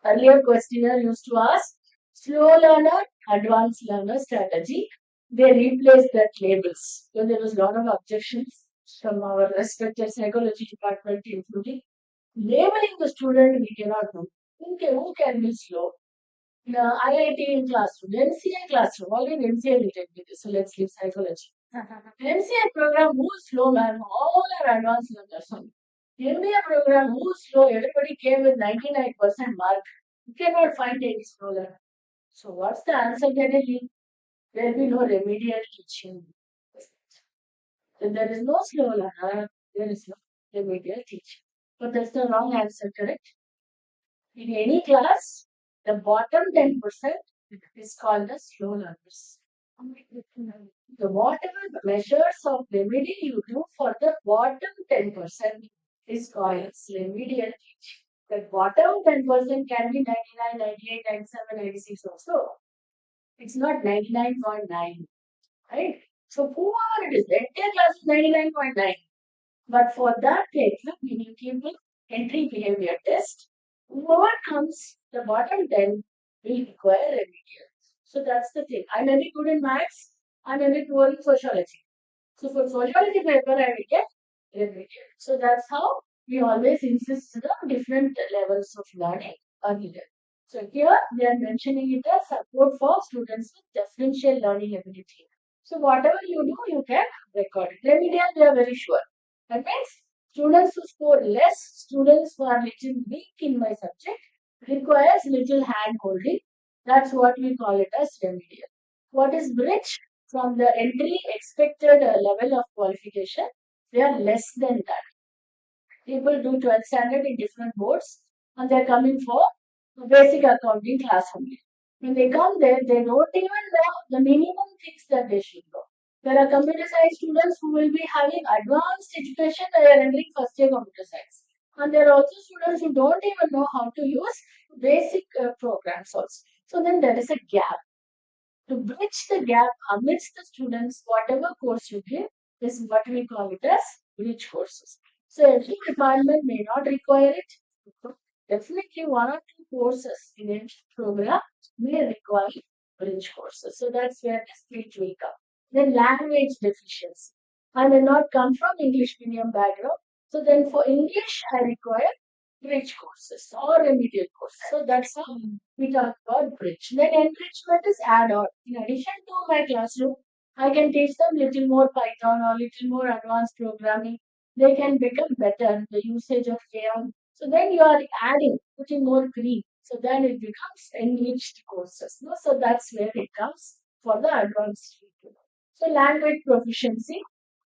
Earlier questionnaire used to ask slow learner, advanced learner strategy. They replaced that labels. So there was a lot of objections from our respected psychology department, including labeling the student we cannot know. Who can be slow? In IIT classroom, MCA classroom, already MCA related with this, so let's leave psychology. MCA program, who's slow, man? All are advanced learners. MBA program, who's slow? Everybody came with 99% mark. You cannot find any slow learner. So what's the answer that they give? There will be no remedial teaching. If there is no slow learner, there is no remedial teaching. But that's the wrong answer, correct? In any class, the bottom 10% is called the slow learners. The whatever measures of remedy you do for the bottom 10% is called as remedial teaching. The bottom 10% can be 99, 98, 97, 96 also. It's not 99.9, right? So whoever it is, the entire class is 99.9. But for that exam, we need to give entry behavior test. Whoever comes, the bottom 10 will require remedial. So that's the thing. I may be good in maths, I may be poor in sociology. So for sociology paper, I will get remedial. So that's how we always insist the different levels of learning are needed. So here they are mentioning it as support for students with differential learning ability. So whatever you do, you can record it. Remedial, they are very sure. That means students who score less, students who are little weak in my subject, requires little hand holding. That's what we call it as remedial. What is bridge? From the entry expected level of qualification, they are less than that. People do 12th standard in different boards and they're coming for basic accounting class only. When they come there, they don't even know the minimum things that they should know. There are computer science students who will be having advanced education when they are entering first year computer science. And there are also students who don't even know how to use basic programs also. So then there is a gap. To bridge the gap amidst the students, whatever course you give is what we call it as bridge courses. So every department may not require it. Definitely one or two courses in a program may require bridge courses. So that's where the split will come. Then language deficiency. I may not come from English medium background. So then for English, I require bridge courses or remedial courses. So that's how we talk about bridge. Then enrichment is add-on. In addition to my classroom, I can teach them little more Python or little more advanced programming. They can become better the usage of AI. So then you are adding, putting more green. So then it becomes enriched courses. No? So that's where it comes for the advanced people. So language proficiency,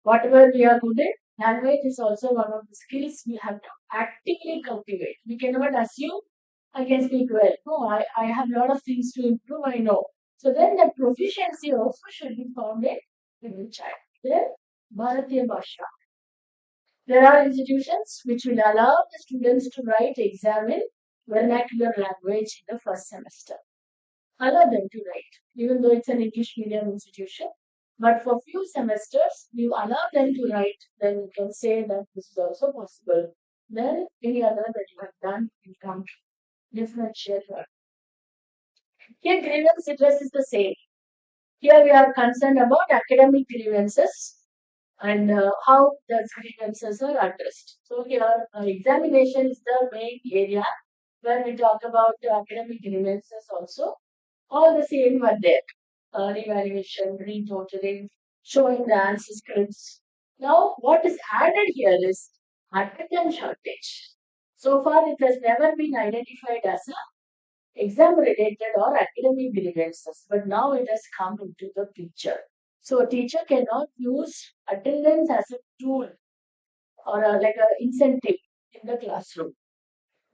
whatever we are good at, Language is also one of the skills we have to actively cultivate. We cannot assume I can speak well. No, I have a lot of things to improve, I know. So then the proficiency also should be found in the child. Then, Bharatiya Bhasha. There are institutions which will allow the students to write exam in vernacular language in the first semester. Allow them to write, even though it's an English medium institution. But for few semesters, you allow them to write, then you can say that this is also possible. Then any other that you have done, you can differentiate. Here, grievance redress is the same. Here we are concerned about academic grievances and how the grievances are addressed. So here, examination is the main area where we talk about academic grievances also. All the same were there. Revaluation, re-tutoring, showing the answer scripts. Now, what is added here is attendance shortage. So far, it has never been identified as a exam related or academic grievances, but now it has come into the picture. So a teacher cannot use attendance as a tool or like an incentive in the classroom.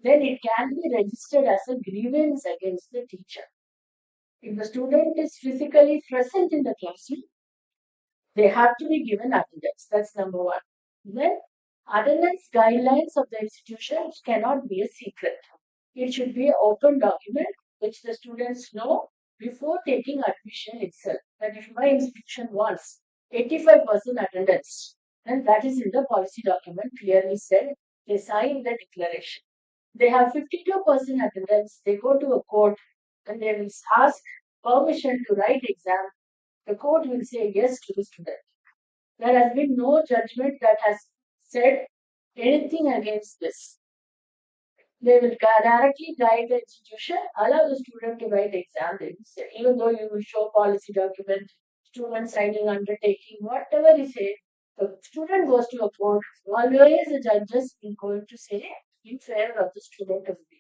Then it can be registered as a grievance against the teacher. If the student is physically present in the classroom, they have to be given attendance. That's number one. Then attendance guidelines of the institution cannot be a secret. It should be an open document which the students know before taking admission itself. That if my institution wants 85% attendance, then that is in the policy document clearly said. They sign the declaration. They have 52% attendance. They go to a court and they will ask permission to write exam. The court will say yes to the student. There has been no judgment that has said anything against this. They will directly guide the institution, allow the student to write exam. Even though you will show policy document, student signing undertaking, whatever is it, the student goes to a court, always the judges will going to say in favor of the student of the.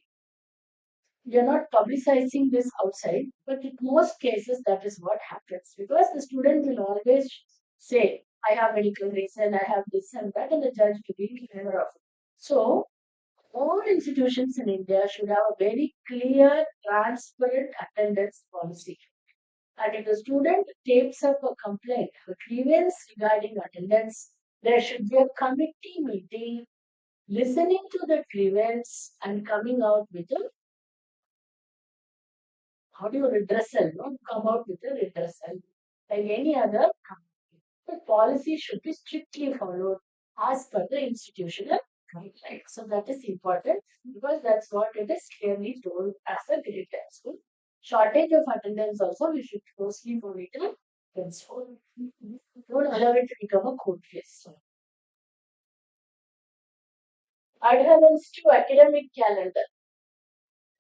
We are not publicizing this outside, but in most cases that is what happens because the student will always say, I have medical reason, I have this and that, and the judge will be in favor of it. So all institutions in India should have a very clear, transparent attendance policy. And if the student takes up a complaint, a grievance regarding attendance, there should be a committee meeting, listening to the grievance and coming out with a how do you redressal? No? Come out with a redressal. Like any other company. The policy should be strictly followed as per the institutional guidelines. So that is important because that's what it is clearly told as a grade 10 school. Shortage of attendance also we should closely monitor henceforth. Don't allow it to become a court case. Adherence to academic calendar.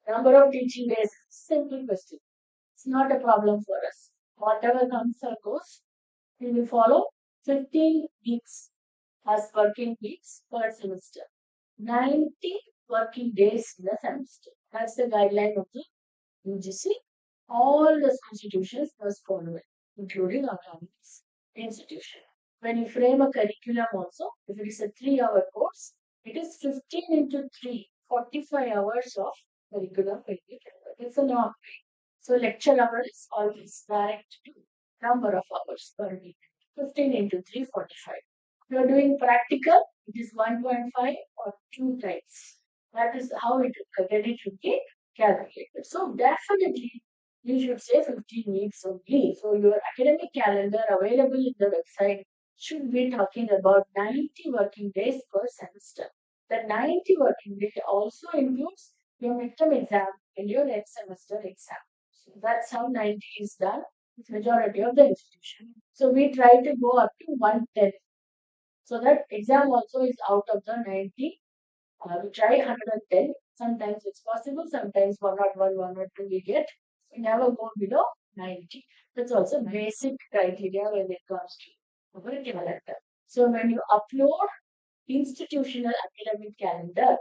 Number of teaching days. Simple question. It's not a problem for us. Whatever comes or goes, we will follow 15 weeks as working weeks per semester. 90 working days in a semester. That's the guideline of the UGC. All the institutions must follow it, including our institution. When you frame a curriculum also, if it is a 3-hour course, it is 15 into 3, 45 hours of curriculum. It's a norm. So lecture hour is always direct to number of hours per week. 15 into 3, 45. If you are doing practical, it is 1.5 or 2 times. That is how it should be calculated. So definitely you should say 15 weeks only. So your academic calendar available in the website should be talking about 90 working days per semester. The 90 working day also includes your midterm exam and your end semester exam. So that's how 90 is done with majority of the institution. So we try to go up to 110. So that exam also is out of the 90. We try 110. Sometimes it's possible, sometimes 101, 102 we get. We never go below 90. That's also basic criteria when it comes to our calendar. So when you upload institutional academic calendar,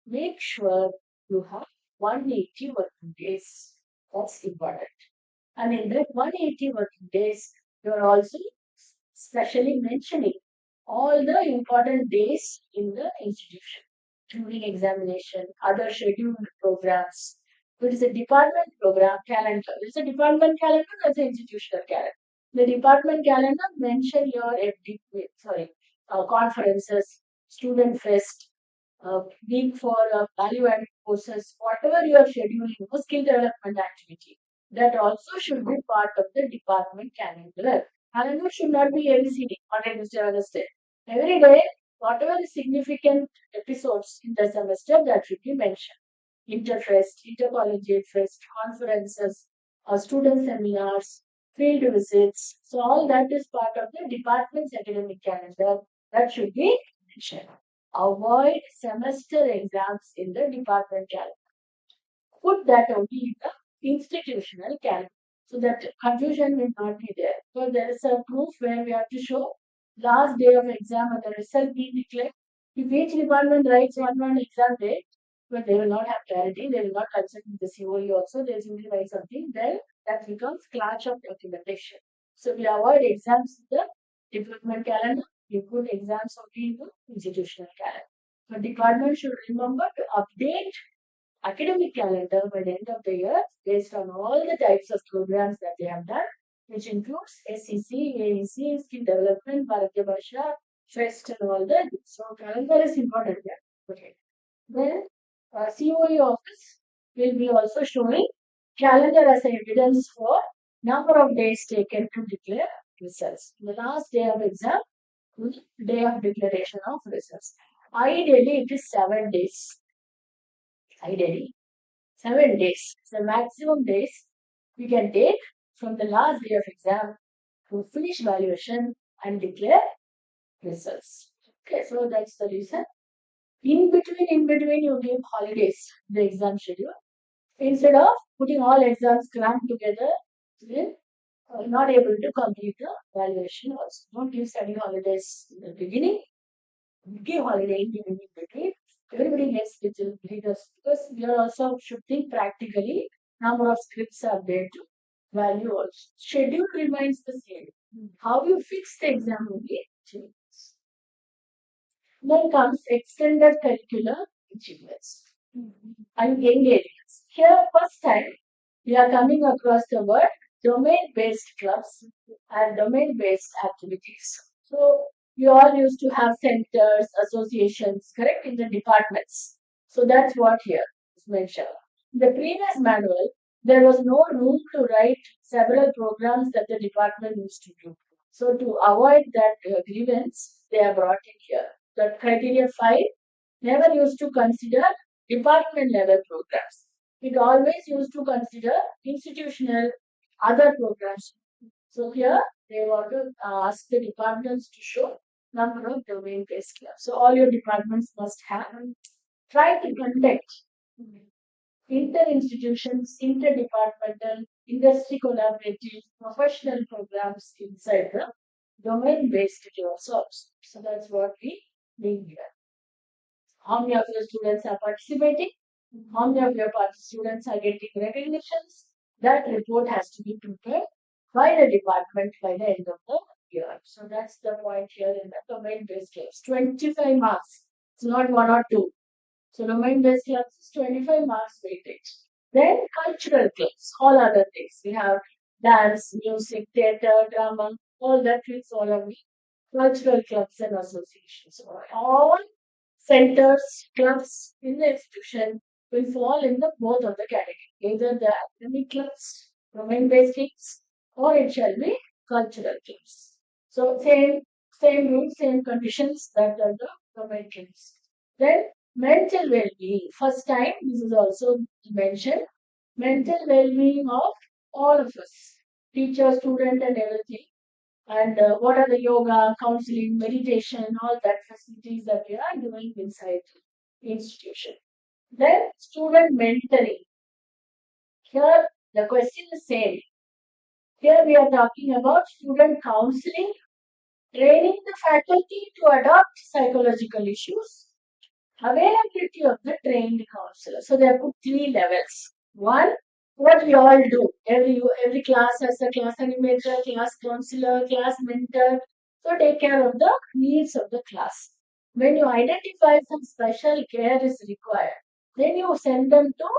make sure you have 180 working days. That's important. And in that 180 working days, you're also specially mentioning all the important days in the institution, including examination, other scheduled programs. If it is a department program calendar. There's a department calendar, there's an institutional calendar. The department calendar mention your FDP, conferences, student fest, week for value-added courses, whatever you are scheduling for skill development activity. That also should be part of the department calendar. Calendar should not be ABCD, Monday, Tuesday, Wednesday. Every day, whatever is significant episodes in the semester, that should be mentioned. Interfest, intercollegiate fest, conferences, student seminars, field visits. So all that is part of the department's academic calendar. That should be mentioned. Avoid semester exams in the department calendar. Put that only in the institutional calendar so that confusion will not be there. So there is a proof where we have to show last day of exam and the result being declared. If each department writes one exam date, but they will not have clarity, they will not consult with the COE also, they simply write something, then that becomes clash of documentation. So we avoid exams in the department calendar, we put exams only in the institutional calendar. The department should remember to update academic calendar by the end of the year based on all the types of programs that they have done, which includes SEC, AEC, skill development, Bharatya Bhasha, FEST, and all that. So calendar is important here. Okay. Then COE office will be also showing calendar as evidence for number of days taken to declare results. The last day of exam, day of declaration of results. Ideally, it is 7 days. Ideally, 7 days. The maximum days we can take from the last day of exam to finish valuation and declare results. Okay, so that's the reason. In between, you give holidays, the exam schedule. Instead of putting all exams crammed together, then not able to complete the valuation also. Don't give study holidays in the beginning. Give holiday in between. Everybody gets little leaders because we are also should think practically. Number of scripts are there to value also. Schedule remains the same. How you fix the exam only changes. Then comes extended curricular achievements and engagement. Here, first time we are coming across the word domain-based clubs and domain-based activities. So you all used to have centers, associations, correct, in the departments. So that's what here is mentioned. In the previous manual, there was no room to write several programs that the department used to do. So to avoid that grievance, they are brought in here. The criteria 5 never used to consider department level programs. It always used to consider institutional other programs. So here they want to ask the departments to show number of domain-based clubs. So all your departments must have. Try to conduct inter-institutions, interdepartmental, industry collaborative, professional programs inside the domain-based jobs. So that's what we need here. How many of your students are participating? How many of your students are getting recognitions? That report has to be prepared by the department by the end of the year. So that's the point here in the domain-based class. 25 marks. It's not 1 or 2. So domain-based class is 25 marks weightage. Then cultural clubs, all other things. We have dance, music, theatre, drama, all that fits all of the cultural clubs and associations. So all centers, clubs in the institution will fall in the both of the category, either the academic clubs, domain-based things, or it shall be cultural clubs. So same rules, same conditions that are the domain clubs. Then mental well-being. First time this is also mentioned. Mental well-being of all of us, teacher, student, and everything and what are the yoga, counseling, meditation, all that facilities that we are doing inside the institution. Then student mentoring. Here the question is same. Here we are talking about student counseling, training the faculty to adopt psychological issues, availability of the trained counselor. So they have put 3 levels. One, what we all do. Every class has a class animator, class counselor, class mentor. So take care of the needs of the class. When you identify some special care is required, then you send them to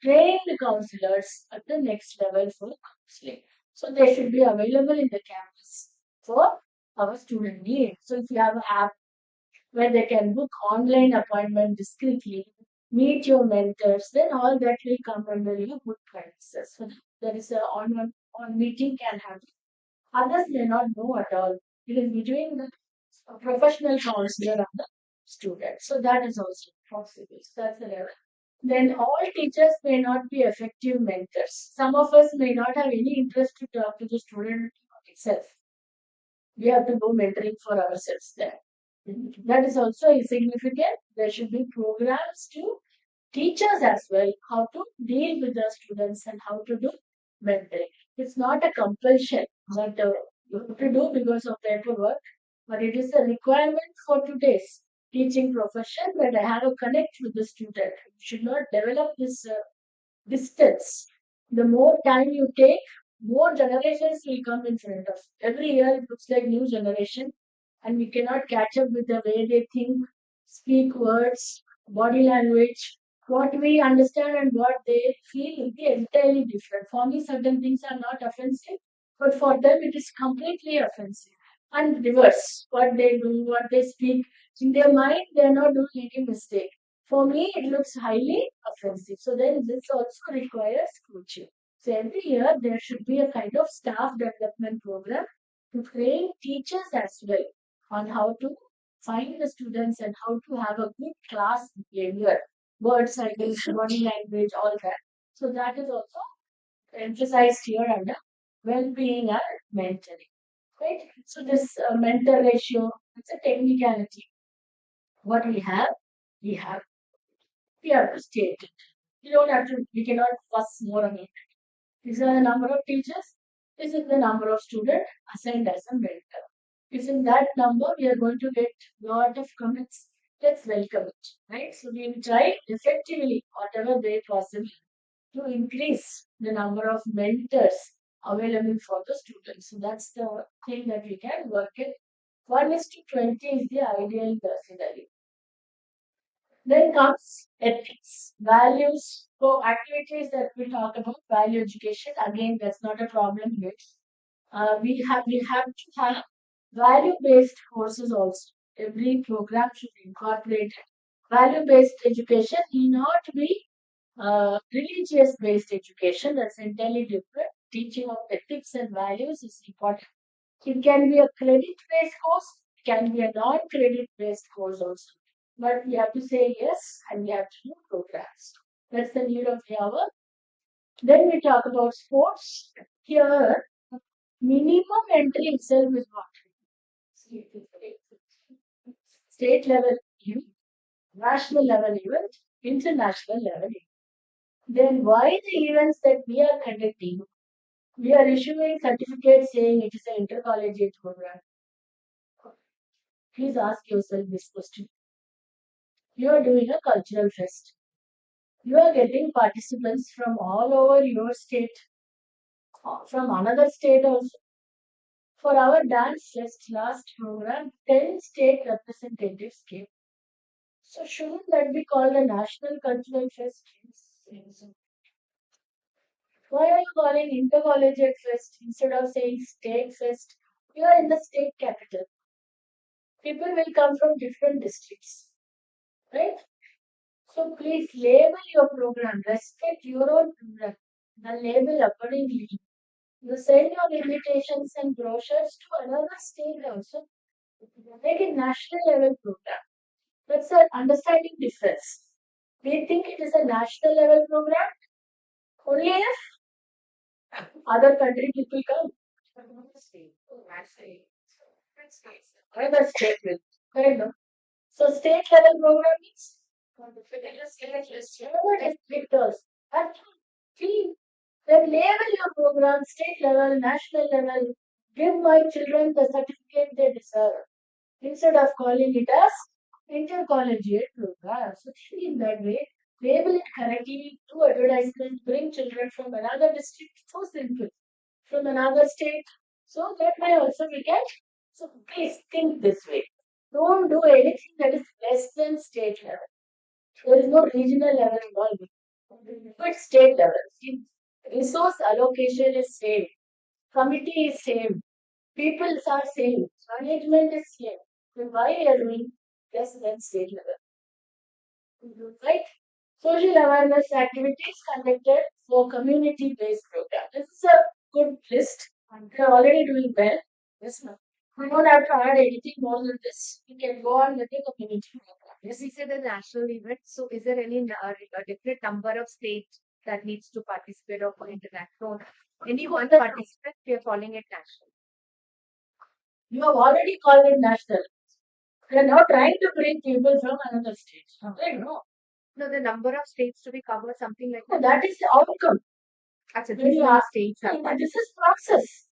trained counselors at the next level for counseling. So they should be available in the campus for our student needs. So if you have an app where they can book online appointment discreetly, meet your mentors, then all that will come under your good practices. So there is a on meeting can happen. Others may not know at all. It is between the professional counselor and the student. So that is also possible. So that's the level. Then all teachers may not be effective mentors. Some of us may not have any interest to talk to the student itself. We have to go mentoring for ourselves there. That is also significant. There should be programs to teach us as well how to deal with the students and how to do mentoring. It's not a compulsion that you have to do because of paperwork, but it is a requirement for today's teaching profession that I have a connect with the student. You should not develop this distance. The more time you take, more generations will come in front of. Every year it looks like new generation, and we cannot catch up with the way they think, speak words, body language. What we understand and what they feel will be entirely different. For me, certain things are not offensive, but for them it is completely offensive. And reverse, what they do, what they speak, in their mind, they are not doing any mistake. For me, it looks highly offensive. So then this also requires coaching. So every year there should be a kind of staff development program to train teachers as well on how to find the students and how to have a good class behavior, word cycles, body language, all that. So that is also emphasized here under well-being and mentoring. Right? So this mentor ratio, it's a technicality. What we have we have to state it. We don't have to, we cannot fuss more on it. These are the number of teachers. This is the number of students assigned as a mentor. Using that number, we are going to get lot of comments. Let's welcome it, right? So we will try effectively, whatever way possible, to increase the number of mentors available for the students. So that's the thing that we can work in. 1 is to 20 is the ideal scenario. Then comes ethics, values. So activities that we talk about, value education. Again, that's not a problem here. We have to have value-based courses also. Every program should incorporate value-based education. Need not be religious-based education. That's entirely different. Teaching of ethics and values is important. It can be a credit-based course, it can be a non-credit-based course also. But we have to say yes and we have to do programs. That's the need of the hour. Then we talk about sports. Here, minimum entry itself is what? State level event, national level event, international level event. Then why the events that we are conducting, we are issuing certificates saying it is an intercollegiate program. Please ask yourself this question. You are doing a cultural fest. You are getting participants from all over your state, from another state also. For our dance fest last program, 10 state representatives came. So shouldn't that be called a national cultural fest? Yes. Why are you calling intercollegiate fest instead of saying state fest? You are in the state capital. People will come from different districts, right? So please label your program, respect your own program, and label accordingly. You send your invitations and brochures to another state also. Make it national level program. That's an understanding difference. We think it is a national level program only if other country people come. Another state will. Correct, no? So state level program means another district also. And see, then label your program state level, national level. Give my children the certificate they deserve instead of calling it as intercollegiate program. So think in that way, label it correctly, do advertisement, bring children from another district, so simple, from another state. So that way also we can So please think this way. Don't do anything that is less than state level. There is no regional level involved. But state level. See, resource allocation is same. Committee is same. People are same. Management is same. Then why are you doing less than state level? Right? Social awareness activities conducted for community-based program. This is a good list. And they're already doing well. Yes, ma'am. We don't have to add anything more than this. We can go on with the community program. Yes, you said the national event. So, is there any a different number of states that needs to participate or for international? Any one participant, we are calling it national. You have already called it national. They are now trying to bring people from another state. Right? No. No, the number of states to be covered, something like No, that. that is the outcome. Actually, When these you many are, states are this is process.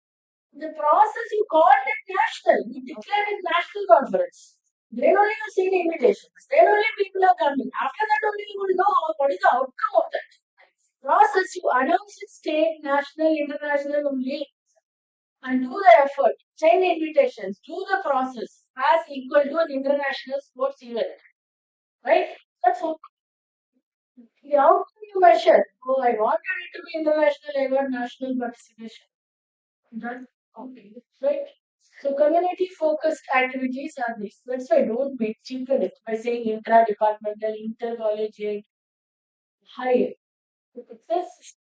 The process you called it national. You declared it national conference. Then only you see the invitations. Then only people are coming. After that only you will know what is the outcome of that process. You announce it state, national, international only, and do the effort. Send invitations. Do the process as equal to an international sports event. Right? That's all. The outcome you measure. Oh, I wanted it to be international. I want national participation. That's okay. Right? So community focused activities are this. That's why don't make cheapen it by saying intra-departmental, intercollegiate, higher. This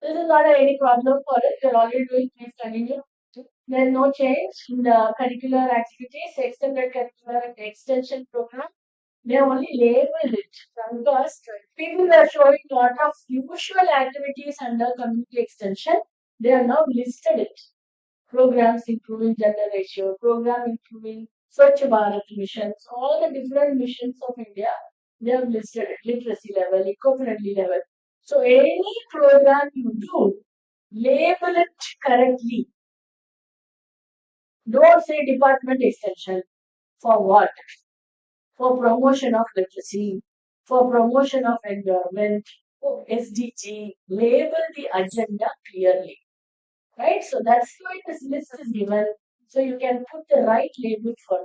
is not any problem for us. We're already doing, please continue. There's no change in the curricular activities, extended curricular and extension program. They only labeled it because people are showing a lot of usual activities under community extension. They are now listed it. Programs improving gender ratio, program improving Swachh Bharat missions, all the different missions of India, they have listed it, literacy level, eco-friendly level. So any program you do, label it correctly. Don't say department extension. For what? For promotion of literacy, for promotion of environment, for SDG. Label the agenda clearly. Right? So that's why this list is given. So you can put the right label for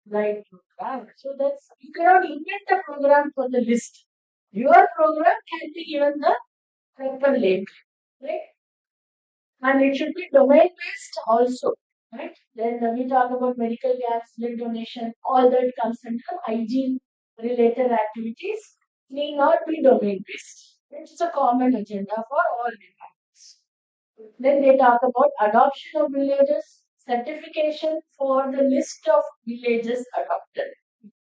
right program. So that's you cannot invent a program for the list. Your program can be given the proper label. Right? And it should be domain based also. Right? Then we talk about medical gas, blood donation, all that comes under hygiene related activities need not be domain based. It's a common agenda for all departments. Then they talk about adoption of villages, certification for the list of villages adopted.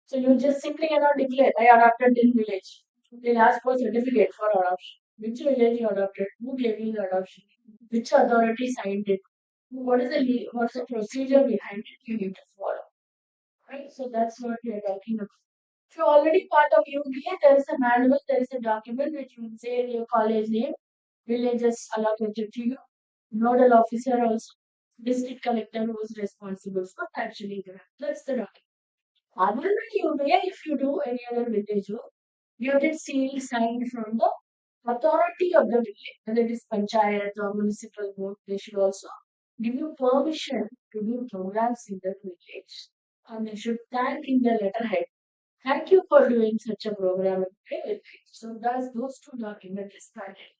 So you just simply cannot declare, I adopted in village. They'll ask for certificate for adoption. Which village you adopted? Who gave you the adoption? Which authority signed it? What's the procedure behind it you need to follow? Right? So that's what we are talking about. If you're already part of UBA, there is a manual, there is a document which will say your college name, villages allocated to you, nodal officer also, district collector who is responsible for actually that. That's the document. Other than UBA, if you do any other village work, you get seal signed from the authority of the village, whether it is panchayat or municipal board, they should also give you permission to do programs in the village. And they should thank in the letterhead. Thank you for doing such a program in my village. So does those two documents is started.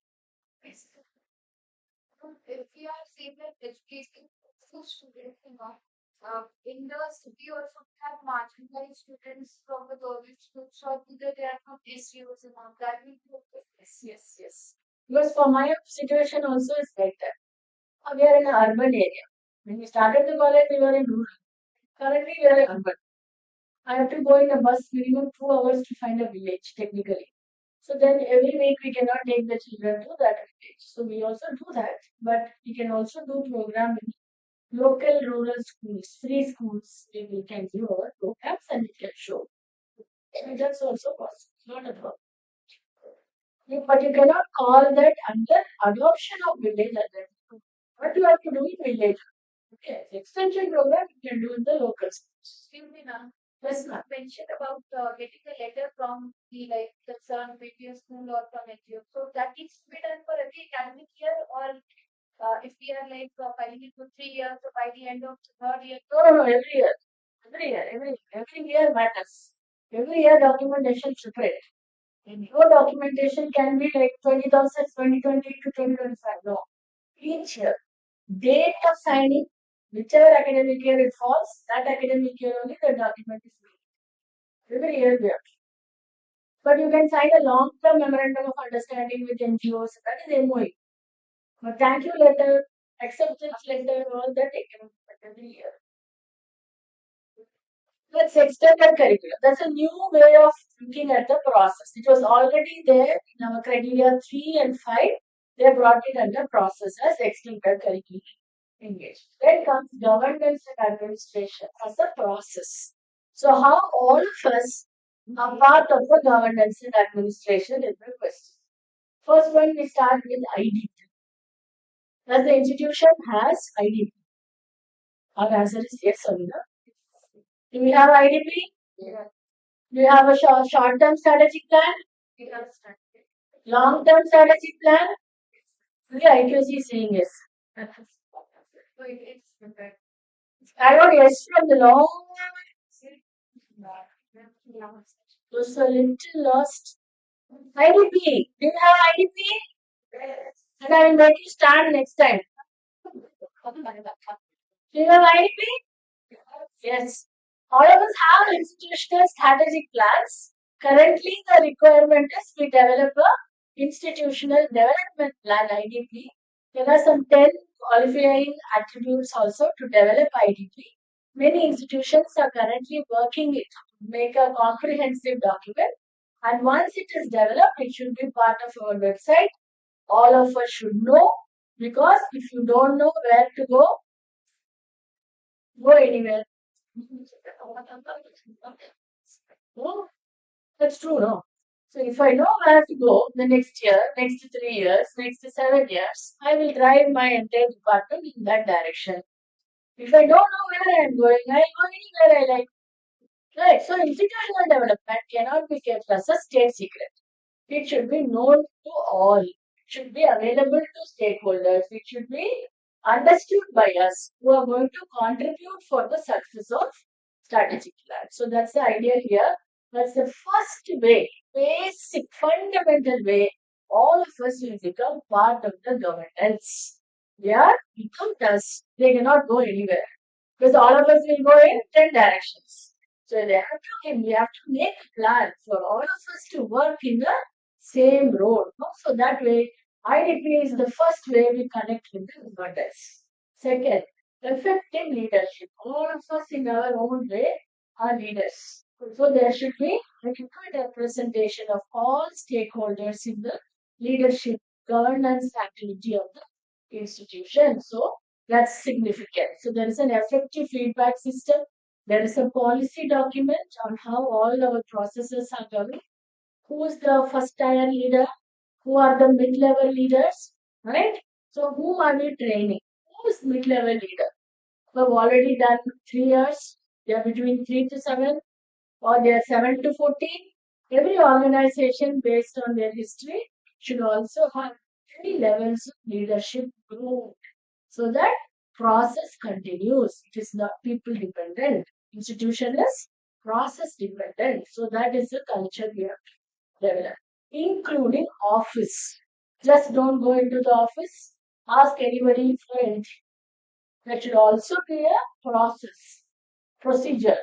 if we are saying that education for students in in the city also we have marginalized students from the government schools or either they are from SUs and all that we do Yes, yes, yes. Because for my situation also is like that. We are in an urban area. When we started the college, we were in rural. Currently, we are in urban. I have to go in a bus minimum 2 hours to find a village, technically. So then every week we cannot take the children to that village. So we also do that, but we can also do program in local rural schools, free schools, where we can do our programs and we can show. And that's also possible, not a problem. But you cannot call that under adoption of village identity. What you have to do in village. Okay, extension program you can do in the local schools. Excuse me, ma'am. Yes, ma'am. Mentioned about getting a letter from the like concerned maybe a school or from NGO. So that needs to be done for every academic year or if we are like filing it for 3 years, so by the end of the third year. No, no, no, every year. Every year matters. Every year documentation should be. And your documentation can be like 20,000, 2020 to 2025. No. Each year. Date of signing, whichever academic year it falls, that academic year only the document is made. Every year we have. But you can sign a long-term memorandum of understanding with NGOs. That is MOA. But thank you letter, acceptance letter, all that taken every year. That's extended curriculum. That's a new way of looking at the process. It was already there in our criteria 3 and 5. They brought it under process as extended curriculum engagement. Then comes governance and administration as a process. So how all of us are part of the governance and administration is the question. First one we start with IDP. Does the institution has IDP? Our answer is yes or no. Do we have IDP? Yeah. Do you have a short-term strategic plan? Long-term strategic plan? The IQC is saying yes. I got yes from the long. Was a little lost. IDP. Do you have IDP? And I will make you stand next time. Do you have IDP? Yes. All of us have institutional strategic plans. Currently, the requirement is we develop a institutional development plan IDP. There are some 10 qualifying attributes also to develop IDP. Many institutions are currently working it to make a comprehensive document. And once it is developed, it should be part of our website. All of us should know because if you don't know where to go anywhere. No, that's true, no? So if I know where to go the next year, next 3 years, next 7 years, I will drive my entire department in that direction. If I don't know where I am going, I'll go anywhere I like. Right. So institutional development cannot be kept as a state secret. It should be known to all. It should be available to stakeholders. It should be understood by us who are going to contribute for the success of strategic plan. So that's the idea here. That's the first way, basic, fundamental way all of us will become part of the governance. They are without us, they cannot go anywhere. Because all of us will go in 10 directions. So we have to make a plan for all of us to work in the same road. No? So that way, IDP is the first way we connect with the governance. Second, effective leadership. All of us in our own way are leaders. So there should be adequate representation of all stakeholders in the leadership governance activity of the institution. So that's significant. So there is an effective feedback system. There is a policy document on how all our processes are going. Who is the first tier leader? Who are the mid-level leaders? Right? So whom are we training? Who is mid-level leader? We have already done 3 years. They are between 3 to 7 or they are 7 to 14. Every organization based on their history should also have 3 levels of leadership group so that process continues. It is not people dependent. Institution is process dependent. So that is the culture we have to develop, including office. Just don't go into the office, ask anybody for anything. There should also be a process, procedure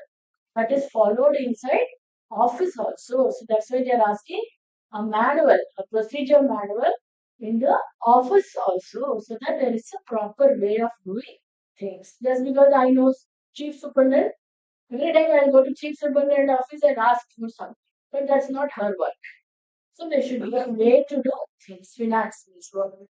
that is followed inside office also. So that's why they are asking a manual, a procedure manual in the office also, so that there is a proper way of doing things. Just because I know chief superintendent, every time I go to chief superintendent office and ask for something, but that's not her work. So there should be a way to do things. Finance means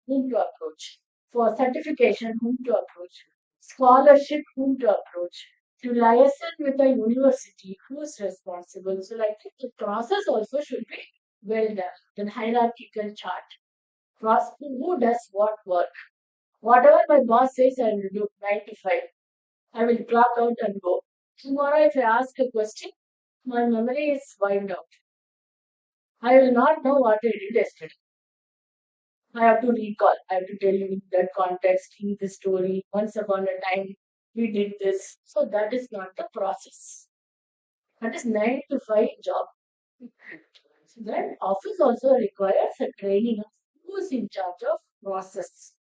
whom to approach. For certification, whom to approach. Scholarship, whom to approach. To liaison with the university, who is responsible. So like the process also should be well done. Then hierarchical chart. Who does what work. Whatever my boss says, I will do 9 to 5. I will clock out and go. Tomorrow, if I ask a question, my memory is wiped out. I will not know what I did yesterday. I have to recall. I have to tell you that context, in the story. Once upon a time, we did this. So that is not the process. That is 9 to 5 job. So that office also requires a training of who is in charge of process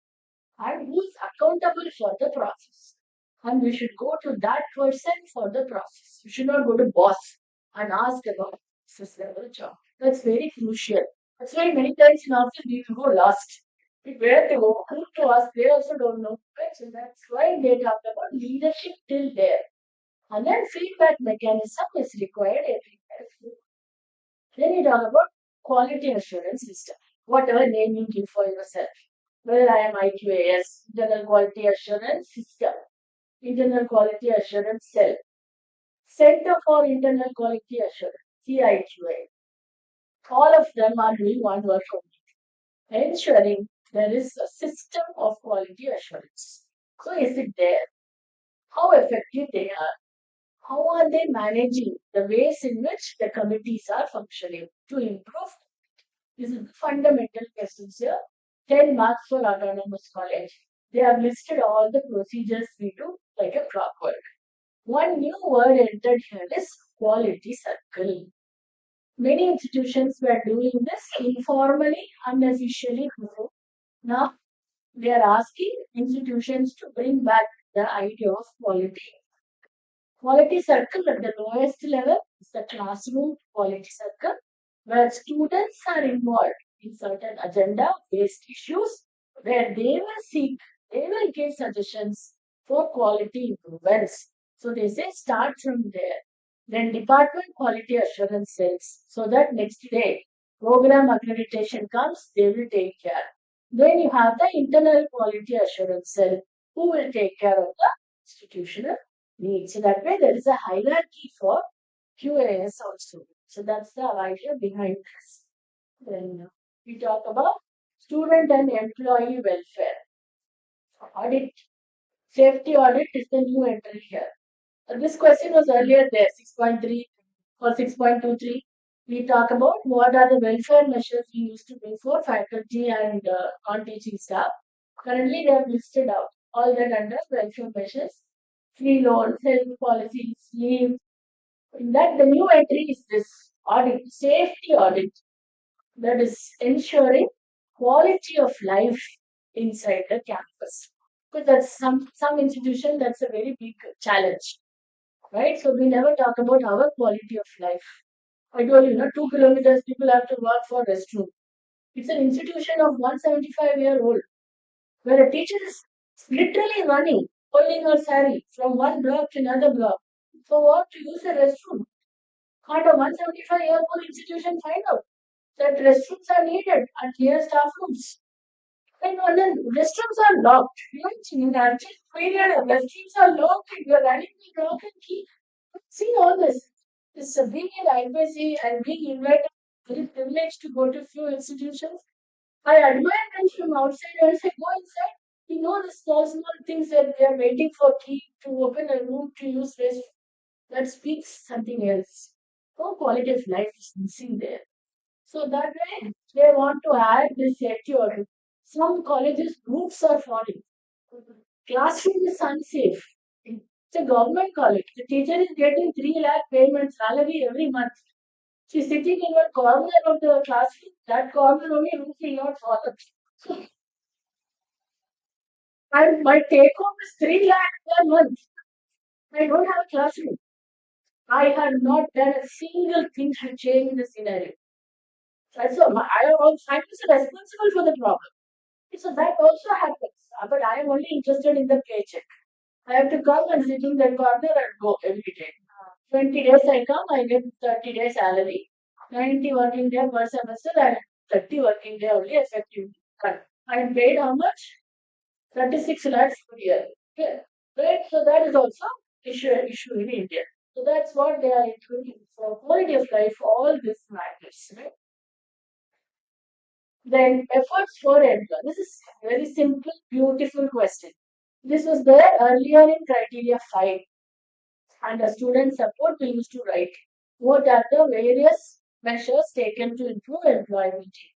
and who is accountable for the process. And we should go to that person for the process. We should not go to boss and ask about this level job. That's very crucial. That's why many times in office we will go last. Where to go, who to ask, they also don't know. Right? So that's why they talk about leadership till there. And then feedback mechanism is required everywhere. Then you talk about quality assurance system. Whatever name you give for yourself. Whether I am IQAS, internal quality assurance system, internal quality assurance cell, Center for Internal Quality Assurance, CIQA. All of them are doing one work only, ensuring there is a system of quality assurance. So is it there? How effective they are? How are they managing the ways in which the committees are functioning to improve? This is the fundamental questions here. 10 marks for autonomous college. They have listed all the procedures we do like a clockwork. One new word entered here is quality circle. Many institutions were doing this informally, unofficially before. Now they are asking institutions to bring back the idea of quality. Quality circle at the lowest level is the classroom quality circle, where students are involved in certain agenda based issues where they will give suggestions for quality improvements. So they say start from there. Then department quality assurance cells so that next day program accreditation comes, they will take care. Then you have the internal quality assurance cell who will take care of the institutional needs. So that way there is a hierarchy for QAS also. So that's the idea behind this. Then we talk about student and employee welfare. Audit, safety audit is the new entry here. This question was earlier there, 6.3 or 6.23. We talk about what are the welfare measures we used to do for faculty and non-teaching staff. Currently, they have listed out all that under welfare measures, free loans, health policies, leave. In that, the new entry is this audit, safety audit, that is ensuring quality of life inside the campus. Because that's some institution that's a very big challenge, right? So we never talk about our quality of life. I told you, 2 kilometers people have to walk for restroom. It's an institution of 175-year-old where a teacher is literally running, holding her sari from one block to another block. So what to use a restroom? Can't a 175-year-old institution find out that restrooms are needed at near staff rooms? And then restrooms are locked. In the actual period, restrooms are locked. You're running with lock and key. See all this. This being in IBC and being invited, very privileged to go to few institutions. I admire them from outside. I say, go inside. You know the small things that they are waiting for key to open a room to use restroom. That speaks something else. No quality of life is missing there. So that way they want to add this safety audit. Some colleges roofs are falling. Classroom is unsafe. It's a government college. The teacher is getting 3 lakh payment salary every month. She's sitting in one corner of the classroom. That corner only roof will not fall. So, and my take home is 3 lakh per month. I don't have a classroom. I have not done a single thing to change the scenario. So I am responsible for the problem. So that also happens. But I am only interested in the paycheck. I have to come and sit in that corner and go every day. 20 days I come, I get 30 days salary. 90 working day per semester and 30 working day only effective. I am paid how much? 36 lakhs per year. Okay. Right? So that is also issue in India. So that's what they are including. For quality of life, all this matters. Right? Then efforts for employer. This is very simple, beautiful question. This was there earlier in criteria 5. And the student support we used to write. What are the various measures taken to improve employability?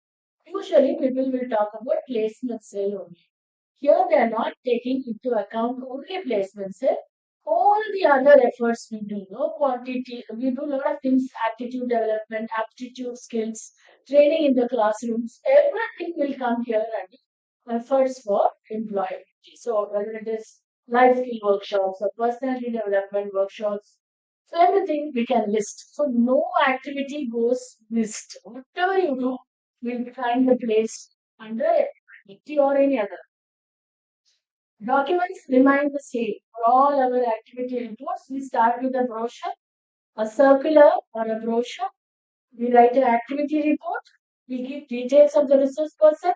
Usually people will talk about placement cell only. Here they are not taking into account only placement cell, all the other efforts we do, no quantity, we do a lot of things, attitude development, aptitude skills, training in the classrooms, everything will come here and efforts for employability. So whether it is life skill workshops or personality development workshops, so everything we can list. So no activity goes missed. Whatever you do will find a place under activity or any other. Documents remain the same for all our activity reports. We start with a brochure, a circular or a brochure. We write an activity report. We give details of the resource person.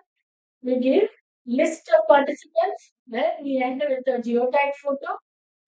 We give list of participants. Then we enter with a geotag photo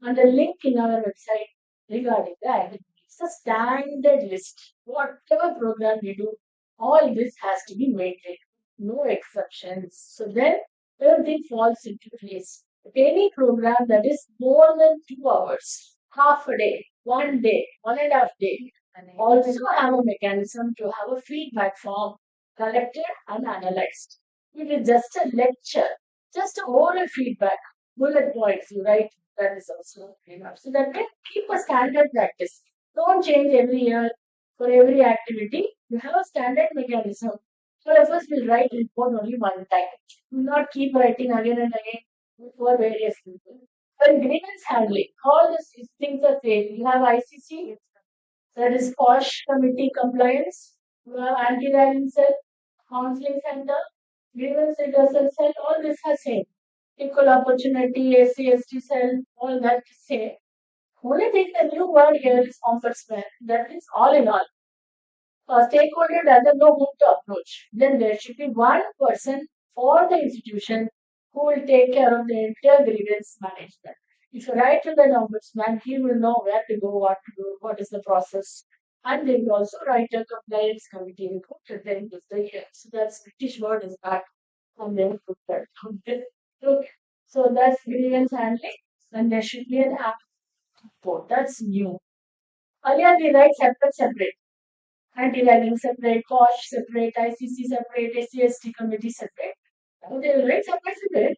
and a link in our website regarding the activity. It's a standard list. Whatever program we do, all this has to be maintained. No exceptions. So then everything falls into place. Any program that is more than 2 hours, half a day, 1 day, 1.5 day, also have a mechanism to have a feedback form collected and analyzed. It is just a lecture, just a oral feedback, bullet points you write. That is also enough. So that can keep a standard practice. Don't change every year for every activity. You have a standard mechanism. All of us will write report only one time. Do not keep writing again and again for various people. When grievance handling, all these things are same. You have ICC, that is POSH committee compliance, you have anti-ragging cell, counseling center, grievance redressal cell, all this are same. Equal opportunity, SC/ST cell, all that is same. Only thing the new word here is ombudsman. That is all in all. A stakeholder doesn't know whom to approach. Then there should be one person for the institution who will take care of the entire grievance management. If you write to the ombudsman, he will know where to go, what to do, what is the process. And they will also write a compliance committee report at the end of the year. So that's British word is back and then put that. Okay. So that's grievance handling. And there should be an app report. That's new. Earlier we write separate. Anti-ragging separate, POSH separate, ICC separate, SC/ST committee separate. Now they will write separate,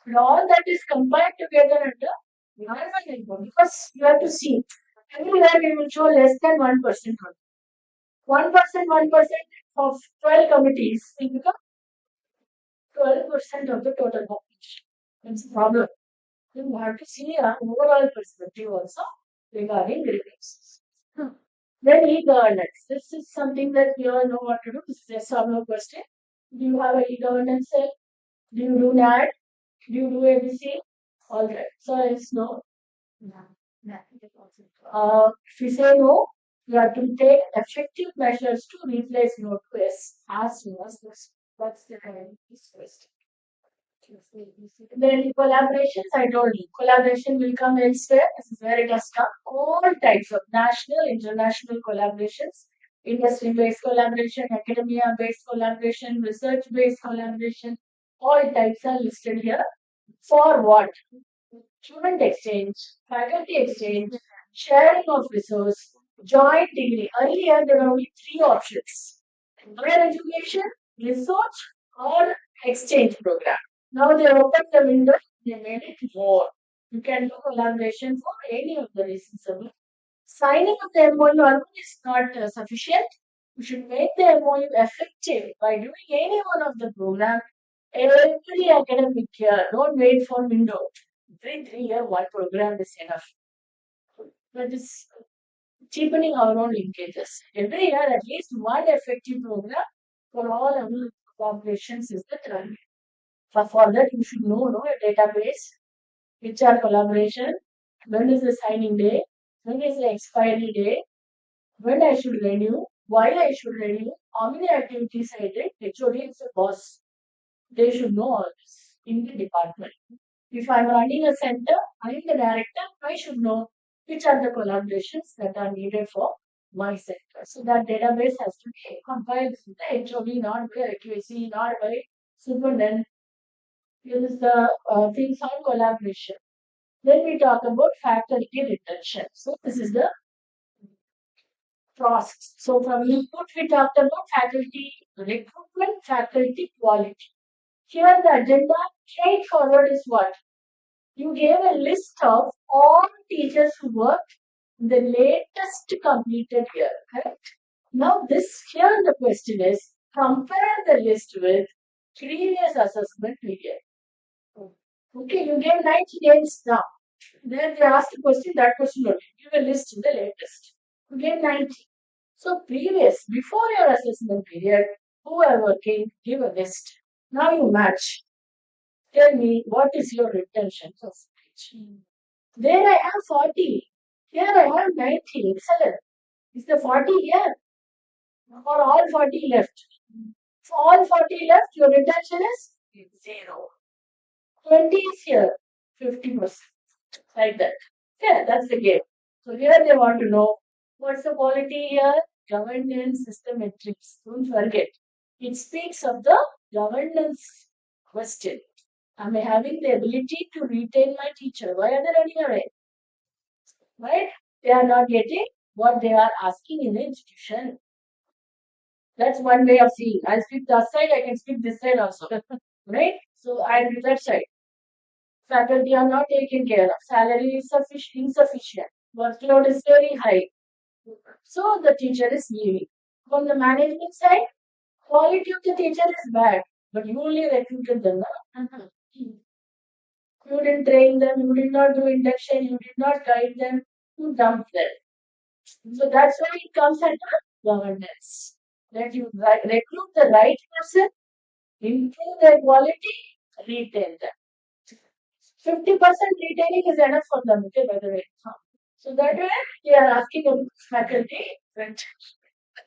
but all that is combined together under normal income because you have to see everywhere we will show less than 1%. 1% of 12 committees will become 12% of the total population. That's a problem. You have to see an overall perspective also regarding grievances. Then e-governance. This is something that we all know what to do. This is yes or no question. Do you have an e-governance cell? Do you do NAD? Do you do ABC? All right. So it's no. If you say no, you have to take effective measures to replace no to yes as soon as possible. That's the question. Then collaborations, I told you, collaboration will come elsewhere. This is where it has come. All types of national, international collaborations, industry-based collaboration, academia-based collaboration, research-based collaboration, all types are listed here. For what? Student exchange, faculty exchange, sharing of resource, joint degree. Earlier, there were only three options: higher education, research, or exchange program. Now they opened the window, they made it more. You can do collaboration for any of the reasons. Signing of the MOU alone is not sufficient. You should make the MOU effective by doing any one of the program every academic year. Don't wait for window. Every 3 year, one program is enough. That is cheapening our own linkages. Every year, at least one effective program for all our collaborations is the target. For that, you should know a database, which are collaboration, when is the signing day, when is the expiry day, when I should renew, why I should renew, how many activities I did, HOD is the boss. They should know all this in the department. If I'm running a center, I'm the director, I should know which are the collaborations that are needed for my center. So that database has to be compiled with the HOD, not by QC, not by superintendent. This is the things on collaboration. Then we talk about faculty retention. So this is the process. So from input, we talked about faculty recruitment, faculty quality. Here the agenda straightforward is what? You gave a list of all teachers who worked in the latest completed year. Correct? Now, this here the question is compare the list with previous assessment period. Okay, you gave 90 days now. Then they asked a question, that question only. Give a list in the latest. You gave 90. So previous, before your assessment period, who are working, give a list. Now you match. Tell me what is your retention percentage. There I have 40. Here I have 90. Excellent. Is the 40 here? Or all 40 left? For all 40 left, your retention is 0. 20 is here. 50%. Like that. Yeah, that's the game. So here they want to know what's the quality here? Governance system metrics. Don't forget. It speaks of the governance question. Am I having the ability to retain my teacher? Why are they running away? Right? They are not getting what they are asking in the institution. That's one way of seeing. I'll speak that side, I can speak this side also. Right? So I'll do that side. Faculty are not taken care of. Salary is insufficient. Workload is very high. So the teacher is leaving. From the management side, quality of the teacher is bad. But you only recruited them. No? You didn't train them, you did not do induction, you did not guide them, you dumped them. So that's why it comes under governance. That you recruit the right person, improve their quality, retain them. 50% retaining is enough for them, okay, by the way. So that way, they are asking the faculty that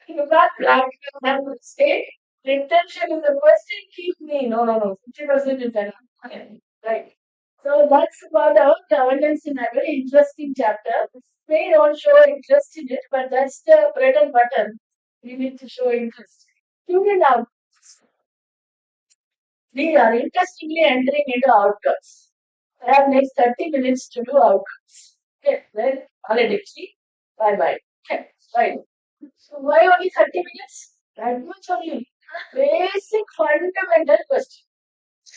you can't plan them to stay. Retention is the question, keep me. No. 50% is enough. Okay, right. So that's about our governance in a very interesting chapter. They don't show interest in it, but that's the bread and butter. We need to show interest. Student out. We are interestingly entering into outcomes. I have next 30 minutes to do outcomes. Okay, then already bye bye. Okay, right. So why only 30 minutes? That much only. Basic fundamental question.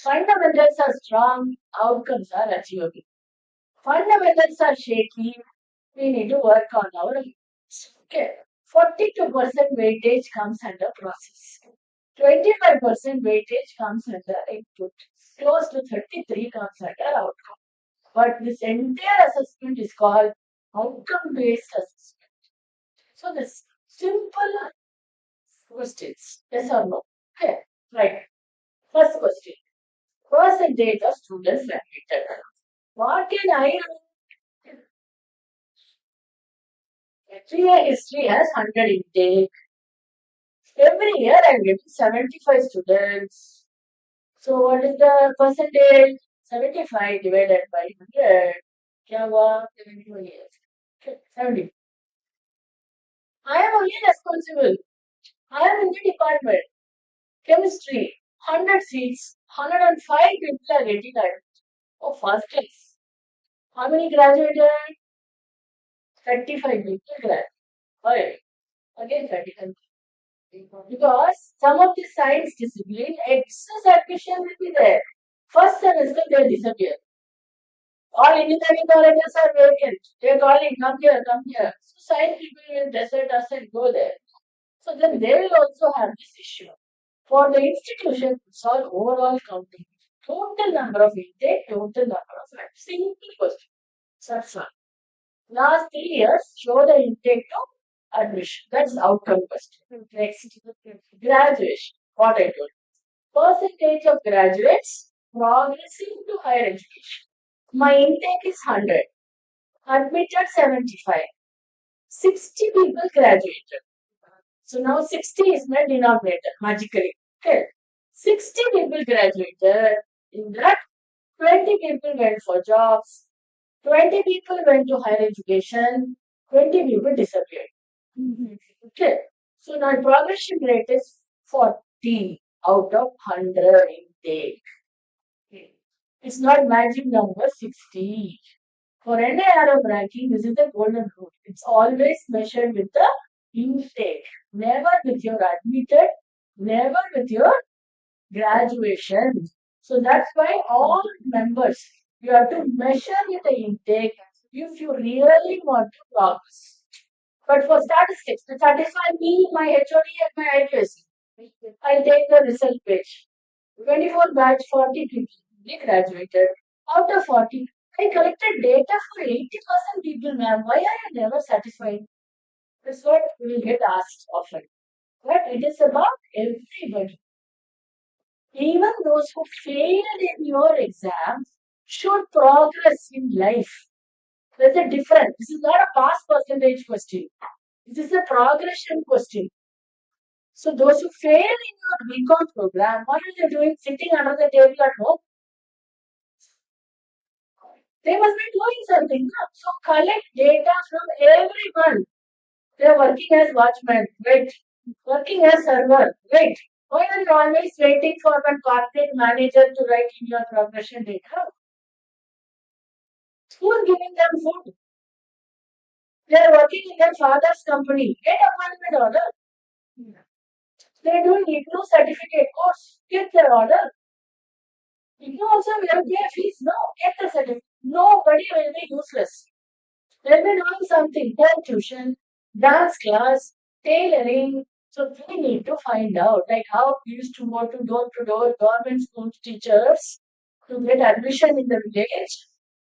Fundamentals are strong, outcomes are achievable. Fundamentals are shaky, we need to work on our limits. Okay. 42% weightage comes under process. 25% weightage comes under input. Close to 33 comes under outcome. But this entire assessment is called outcome-based assessment. So this simple questions, yes or no? Okay, right. First question. Percentage of students admitted. What can I do? Actually, history has 100 intake. Every year I'm getting 75 students. So what is the percentage? 75 divided by 100. क्या हुआ? 75 years. Okay, 70. I am only responsible. I am in the department. Chemistry. 100 seats. 105 people are getting admitted. Oh, first class. How many graduated? 35 people graduated. Why? Again 35. Because some of the science discipline, excess admission will be there. First semester they disappear. All engineering colleges are vacant. They're calling, come here, come here. So science people will desert us and go there. So then they will also have this issue. For the institution, it's all overall counting. Total number of intake, total number of simple question. That's one. Last 3 years, show the intake to admission. That's outcome question. Next, graduation. What I told. Percentage of graduates progressing to higher education. My intake is 100. Admitted 75. 60 people graduated. So now 60 is my denominator, magically. Okay. 60 people graduated. In that, 20 people went for jobs. 20 people went to higher education. 20 people disappeared. Okay. So now progression rate is 40 out of 100 intake. It's not magic number 60. For any Arab ranking, this is the golden rule. It's always measured with the intake, never with your admitted, never with your graduation. So that's why all members, you have to measure with the intake if you really want to progress. But for statistics, to satisfy me, my HOD and my IQC, I take the result page. 24 batch, 40 people, they graduated. Out of 40, I collected data for 80% people, ma'am. Why are you never satisfied? That's what we will get asked often. But it is about everybody. Even those who failed in your exams should progress in life. There's a difference. This is not a pass percentage question. This is a progression question. So those who fail in your BCom program, what are they doing? Sitting under the table at home? They must be doing something. No? So collect data from everyone. They are working as watchmen. Wait. Working as server. Wait. Why are you always waiting for one corporate manager to write in your progression data? Who is giving them food? They are working in their father's company. Get appointment order. They are doing IGNOU certificate course. Get their order. IGNOU also will pay fees. No, get the certificate. Nobody will be useless. They'll be doing something. Home tuition, dance class, tailoring. So we need to find out, like how we used to go to door government school teachers to get admission in the village.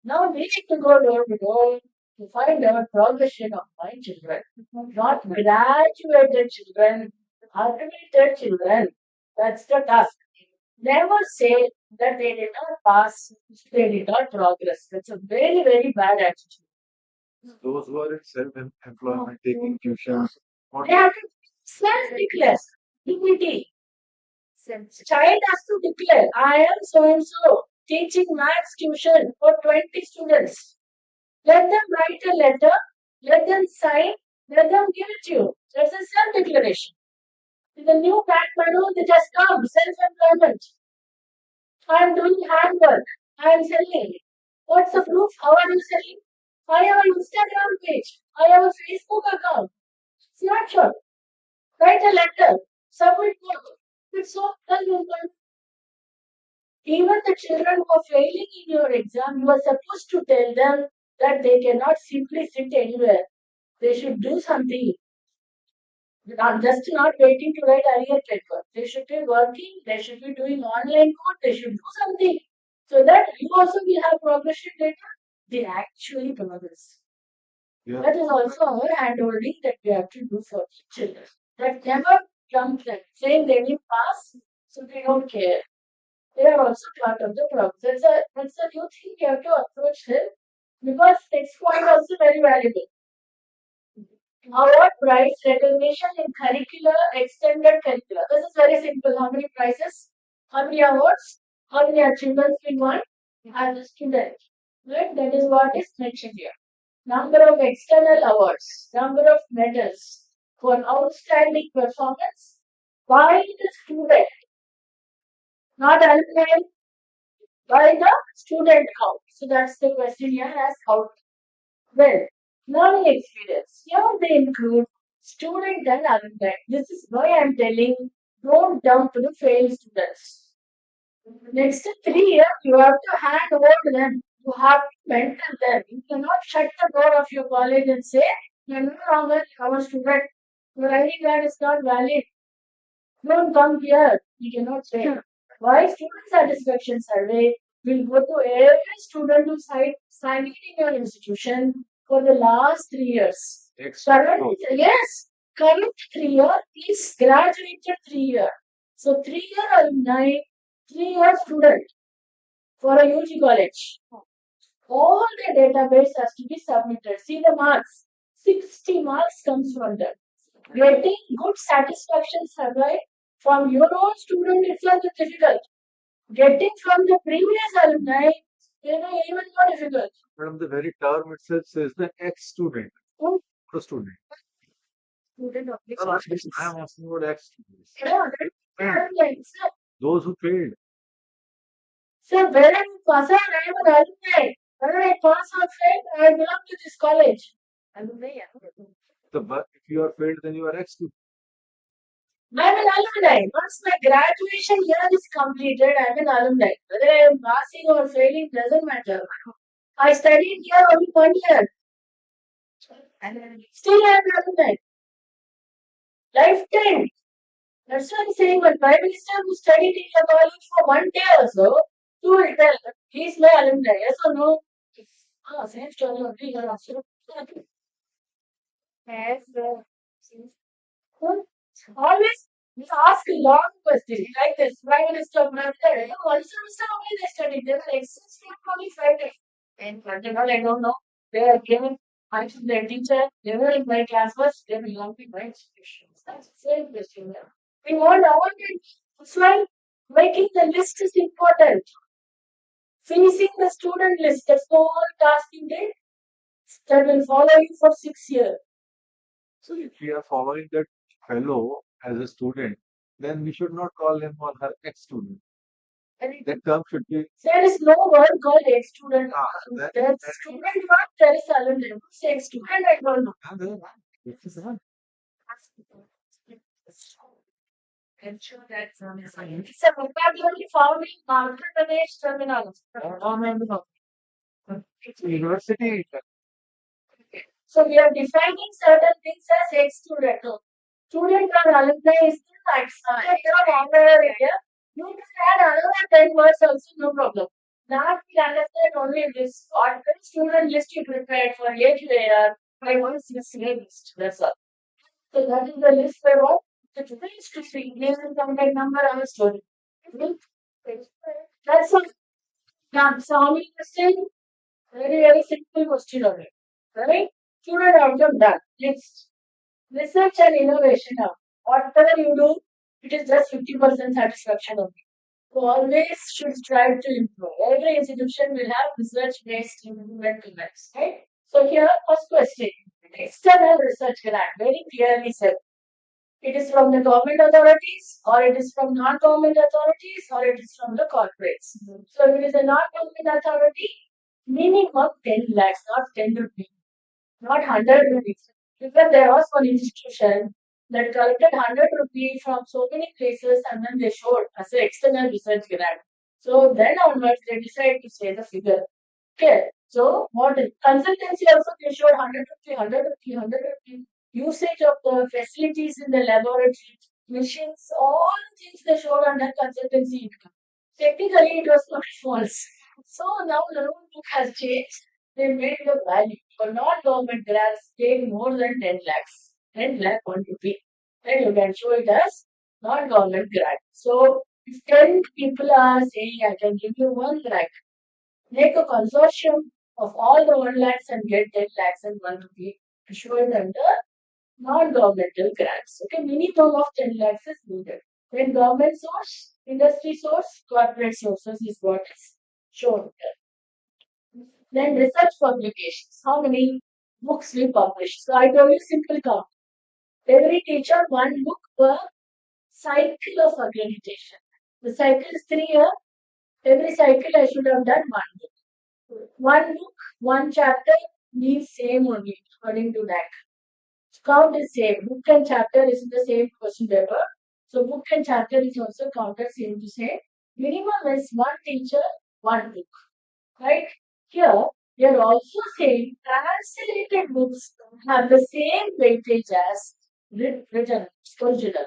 Now we need to go door to door to find out progression of my children, not graduated children, admitted children. That's the task. Never say that they did not pass, they did not progress. That's a very, very bad attitude. Those who are in self-employment, taking tuitions, what They have to self-declare. DPT. Child has to declare, I am so and so teaching maths tuition for 20 students. Let them write a letter, let them sign, let them give it to you. That's a self-declaration. In the new PAT model, they just come, self-employment. I am doing handwork. I am selling. What's the proof? How are you selling? I have an Instagram page. I have a Facebook account. Snapshot. Write a letter. Submit work. It's so simple. Even the children who are failing in your exam, you are supposed to tell them that they cannot simply sit anywhere. They should do something. Not just not waiting to write arrear paper. They should be working. They should be doing online code. They should do something so that you also will have progression data. They actually progress. yeah, That is also our handholding that we have to do for children. That never jump them, saying they will pass, so they don't care. They are also part of the problem. That's a new thing you have to approach them because next point also very valuable. Award prize recognition in curricular, extended curricular. This is very simple. How many prizes? How many awards? How many achievements we want as a student? Right? That is what is mentioned here. Number of external awards, number of medals for outstanding performance by the student, not alumni, by the student count. So that's the question here as how well. Learning experience. Here they include student and alumni. This is why I'm telling don't dump the failed students. Next 3 years, you have to hand over to them. You have to mentor them. You cannot shut the door of your college and say, you're no longer our student. Your ID card is not valid. Don't come here. You cannot say. Why student satisfaction survey will go to every student who signed in your institution for the last 3 years. Current, yes, current 3 year is graduated 3 year. So 3 year alumni, 3 year student for a UG college. All the database has to be submitted. See the marks. 60 marks comes from that. Getting good satisfaction survey from your own student itself is difficult. Getting from the previous alumni, even more difficult. Madam, the very term itself says the ex-student, Hmm. the student. Student of No, no, I am asking about ex-students. Yeah, that's right. Those who failed. So whether I pass or I am an alumni, whether I pass or fail, I belong to this college. alumni. But if you are failed, then you are ex-student. I'm an alumni. Once my graduation year is completed, I'm an alumni. Whether I am passing or failing doesn't matter. I studied here only 1 year. And still I am alumni. Lifetime. That's what I'm saying. But Prime Minister who studied in your college for 1 day or so, you will tell he is my alumni. Yes or no? Ah, same story only. You are absolutely As always we ask a long question like this. Prime Minister, Prime Minister, one semester only they studied. They were existing only 5 days. And practical, I don't know. They are given. I'm their teacher. They were in my class first. They belong to my institution. That's the same question. Yeah. We want our That's why making the list is important. Finishing the student list, that's the whole task you did. That will follow you for 6 years. So if we are following that fellow as a student, then we should not call him or her ex-student. And That term should be there is no word called ex-student. that, There's student word, there is alumni. Who's ex-student? I don't know. this is not. ensure that It's a vocabulary found in Andhra Pradesh terminology. It's a university. So we are defining certain things as ex-student. No. Student or alumni is still like from Andhra area. You can add another 10 words also, no problem. That we understand only this ordinary student list you prepared for AQAR. I want to see a single list. That's all. So that is the list for what? The students to see. Name and contact number and a story. That's all. Now, Swami question, very simple question only. Right? Student outcome done. Next, research and innovation now. Whatever you do, it is just 50% satisfaction only. So always should strive to improve. Every institution will have research-based improvement events. Right? So here, first question. External research grant, very clearly said. It is from the government authorities, or it is from non-government authorities, or it is from the corporates. So if it is a non-government authority, minimum 10 lakhs, not 10 rupees, not 100 rupees. Because there was one institution that collected 100 rupees from so many places and then they showed as an external research grant. So then onwards they decided to say the figure. Okay. So what is consultancy also they showed 100 rupee, 100 rupee, 100 rupee. Usage of the facilities in the laboratory, machines, all things they showed under consultancy income. Technically it was not false. So now the rule book has changed. They made the value for non-government grants take more than 10 lakhs. 10 lakh 1 rupee. Then you can show it as non-government grant. So if 10 people are saying I can give you 1 lakh, make a consortium of all the 1 lakhs and get 10 lakhs and 1 rupee to show it under non-governmental grants. Okay, minimum of 10 lakhs is needed. Then government source, industry source, corporate sources is what is shown here. Then research publications. How many books we publish? So I told you simple count. Every teacher 1 book per cycle of accreditation. The cycle is 3 years. Every cycle I should have done 1 book. 1 book, 1 chapter means same only according to that. Count is same. Book and chapter is in the same question paper. So book and chapter is also counted same to same. Minimum is 1 teacher, 1 book. Right? Here, we are also saying translated books have the same weightage as written original.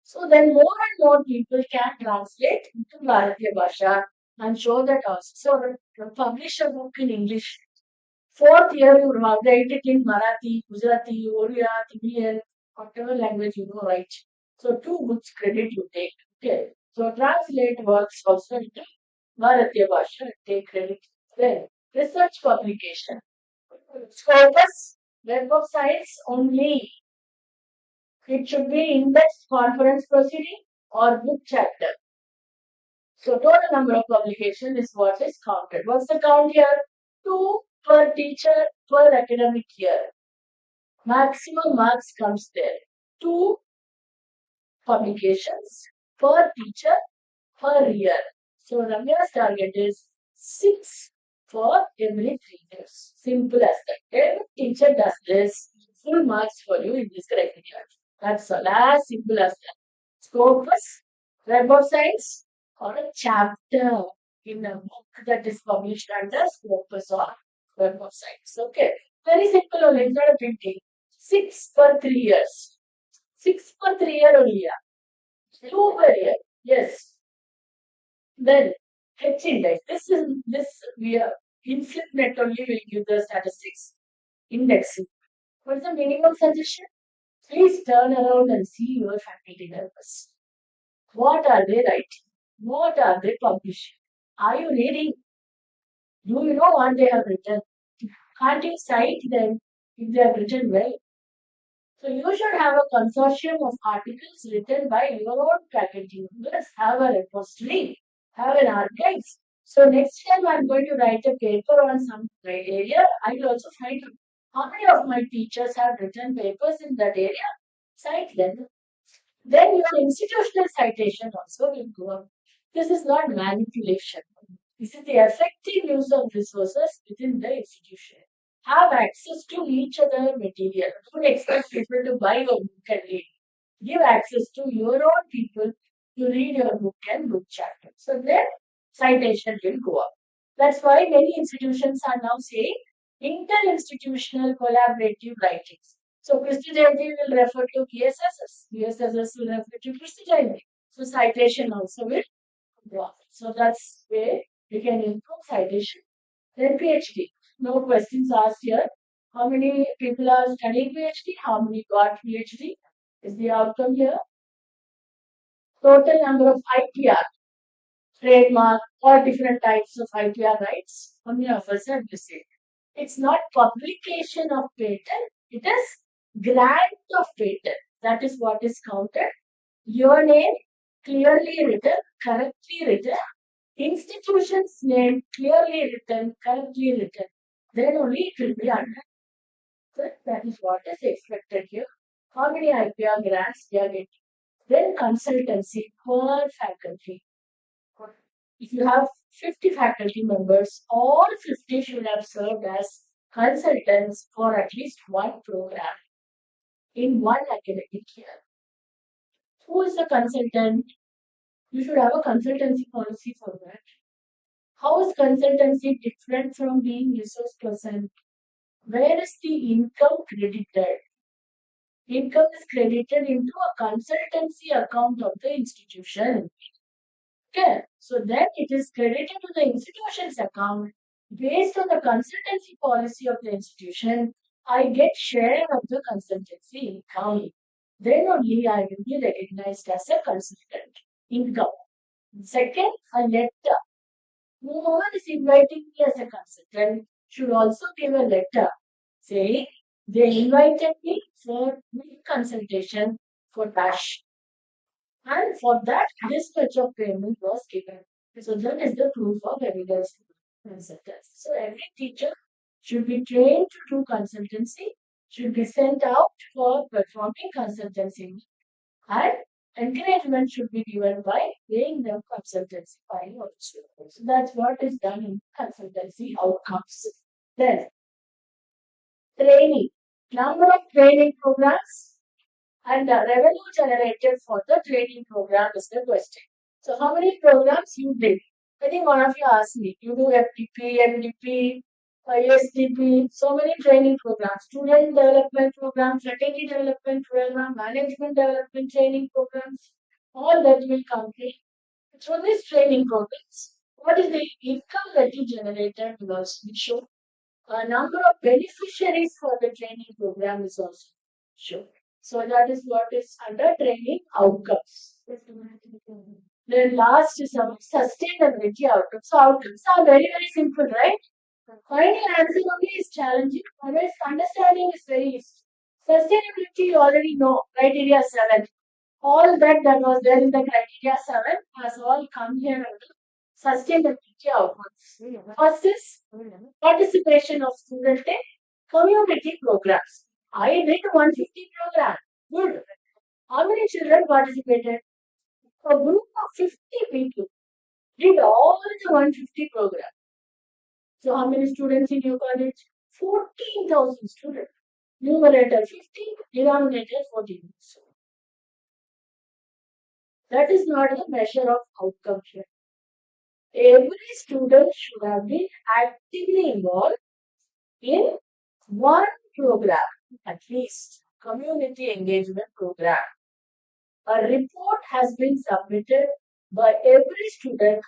So then more and more people can translate into Bharatiya Bhasha and show that also. So publish a book in English. 4th year you write it in Marathi, Gujarati, Oriya, Tibetan, whatever language you know, right? So 2 books credit you take. Okay. So translate works also into Bharatiya Bhasha, take credit. Then research publication. Scopus, Web of Science only. It should be index, conference proceeding or book chapter. So total number of publication is what is counted. What's the count here? 2 per teacher per academic year. Maximum marks comes there. 2 publications per teacher per year. So Ramya's target is 6 for every 3 years. Simple as that. Every teacher does this. Full marks for you in this criteria. That's all. As simple as that. Scopus, Web of Science, or a chapter. in a book that is published under Scopus or Web of Science. Okay, very simple only, it's not a big deal. 6 per 3 years. 6 per 3 year only. Yeah. 2 per year. Yes. Then H index. This we are InfluNet only will give the statistics indexing. What's the minimum suggestion? Please turn around and see your faculty members. What are they writing? What are they publishing? Are you reading? Do you know what they have written? Can't you cite them if they have written well? So you should have a consortium of articles written by your own faculty members, have a repository, have an archive. So next time I'm going to write a paper on some area, I will also find out how many of my teachers have written papers in that area, cite them. Then your institutional citation also will go up. This is not manipulation. This is the effective use of resources within the institution. Have access to each other material. Don't expect people to buy your book and read. Give access to your own people to read your book and book chapter. So then citation will go up. That's why many institutions are now saying inter-institutional collaborative writings. So Christy Jayanti will refer to PSSS. PSSS will refer to Christy Jayanti. So citation also will go up. So that's where we can improve citation. Then PhD. No questions asked here. How many people are studying PhD? How many got PhD? Is the outcome here? Total number of IPR, trademark, or different types of IPR rights. How many of us have received? It's not publication of patent, it is grant of patent. That is what is counted. Your name clearly written, correctly written, institution's name clearly written, correctly written. Then only it will be under. So that is what is expected here. How many IPR grants they are getting? Then consultancy per faculty. If you have 50 faculty members, all 50 should have served as consultants for at least one program in one academic year. Who is the consultant? You should have a consultancy policy for that. How is consultancy different from being resource person? Where is the income credited? Income is credited into a consultancy account of the institution. Okay, so then it is credited to the institution's account based on the consultancy policy of the institution. I get share of the consultancy income. Then only I will be recognized as a consultant income. Second, a letter. Whoever is inviting me as a consultant should also give a letter saying they invited me for consultation for dash. And for that, this much of payment was given. So that is the proof of evidence consultants. So every teacher should be trained to do consultancy, should be sent out for performing consultancy, and encouragement should be given by paying them consultancy fine also. So that's what is done in consultancy outcomes. Then training. Number of training programs and the revenue generated for the training program is the question. So how many programs you did? I think one of you asked me. You do FDP, MDP, SDP, so many training programs, student development programs, fraternity development program, management development training programs, all that will complete through these training programs. What is the income that you generated will also be shown. A number of beneficiaries for the training program is also shown. So that is what is under training outcomes. Then last is about sustainability outcomes. So outcomes are very, very simple, right? Finding answer only is challenging, whereas understanding is very easy. Sustainability you already know, criteria 7. All that was there in the criteria 7 has all come here under sustainability outcomes. First is participation of students in community programs. I did 150 program. Good. How many children participated? A group of 50 people did all the 150 programs. So how many students in your college? 14,000 students. Numerator 50, denominator 14. So that is not a measure of outcome here. Every student should have been actively involved in one program, at least community engagement program. A report has been submitted by every student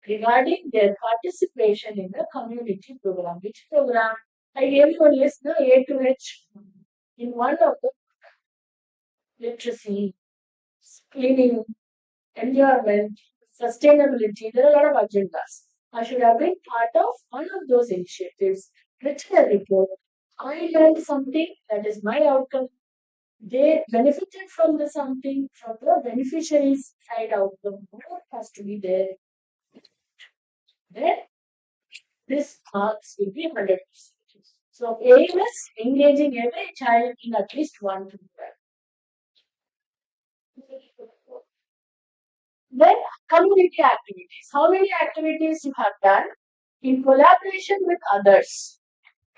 regarding their participation in the community program. Which program? I gave you a list, no, A to H. In one of the literacy, cleaning, environment, sustainability, there are a lot of agendas. I should have been part of one of those initiatives, written a report. I learned something, that is my outcome. They benefited from the something, from the beneficiaries' side outcome. Both has to be there. Then this marks will be 100%. So aim is engaging every child in at least one program. Then community activities. How many activities you have done in collaboration with others,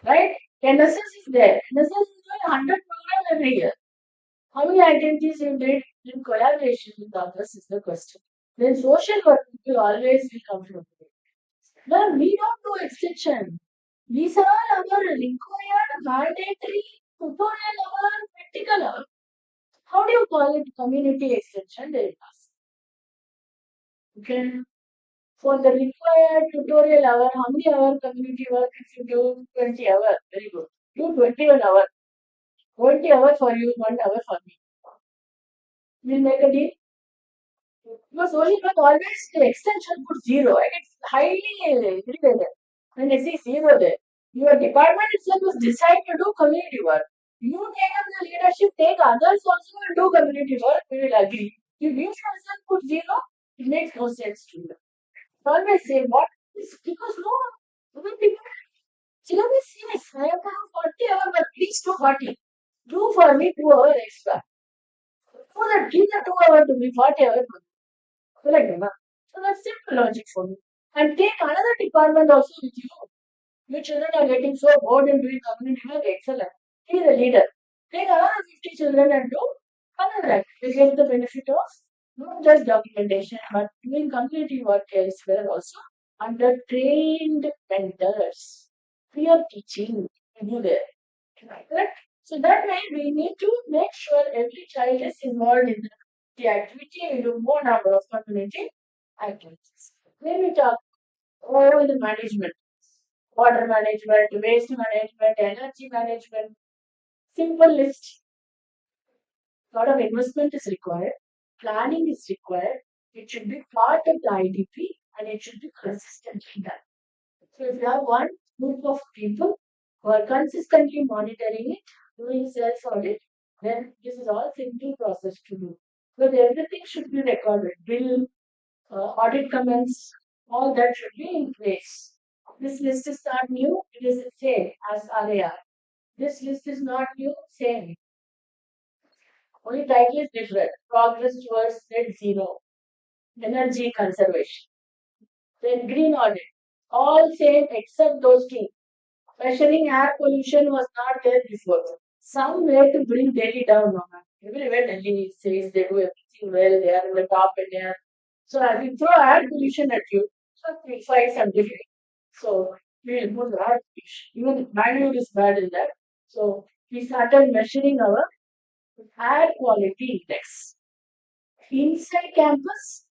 right? NSS is there. NSS is doing 100 programs every year. How many activities you did in collaboration with others is the question. Then social work will always will come from it. Now we don't do extension. These are our required mandatory tutorial hour, practical hour. How do you call it community extension? They will ask. Okay. For the required tutorial hour, how many hour community work if you do 20 hours? Very good. Do 21 hours. 20 hours for you, 1 hour for me. We'll make a deal. Because social work always the extension put zero. And it's highly irritated. When I see zero there. Your department itself was decided to do community work. You take up the leadership, take others also and do community work, we will agree. If you yourself put zero, it makes no sense to you. Always say what is because no even people syllabus says I have to do 40 hours, but please do 40. Do for me 2 hours extra. So that give the 2 hours to me, 40 hours. So like that. So that's simple logic for me. And take another department also with you. Your children are getting so bored in doing community work, excellent. He is a leader. Take another 50 children and do another act. They get the benefit of not just documentation, but doing community work elsewhere also under trained mentors. Peer teaching, you do there. Correct? So that way we need to make sure every child is involved in the activity. We do more number of community activities. Then we talk all the management, water management, waste management, energy management. Simple list. Lot of investment is required. Planning is required. It should be part of the IDP and it should be consistently done. So if you have one group of people who are consistently monitoring it, doing self-audit, then this is all simple process to do. But everything should be recorded. Bill, audit comments, all that should be in place. This list is not new, it is the same as RAR. This list is not new, same. Only title is different. Progress towards net zero, energy conservation. Then green audit. All same except those two. Measuring air pollution was not there before. Some way to bring Delhi down now. Everywhere Delhi says they do everything well, they are in the top India. So I will throw air pollution at you. So we find some different. So we will put air pollution. Even Bangalore is bad in that. So we started measuring our air quality index. Inside campus,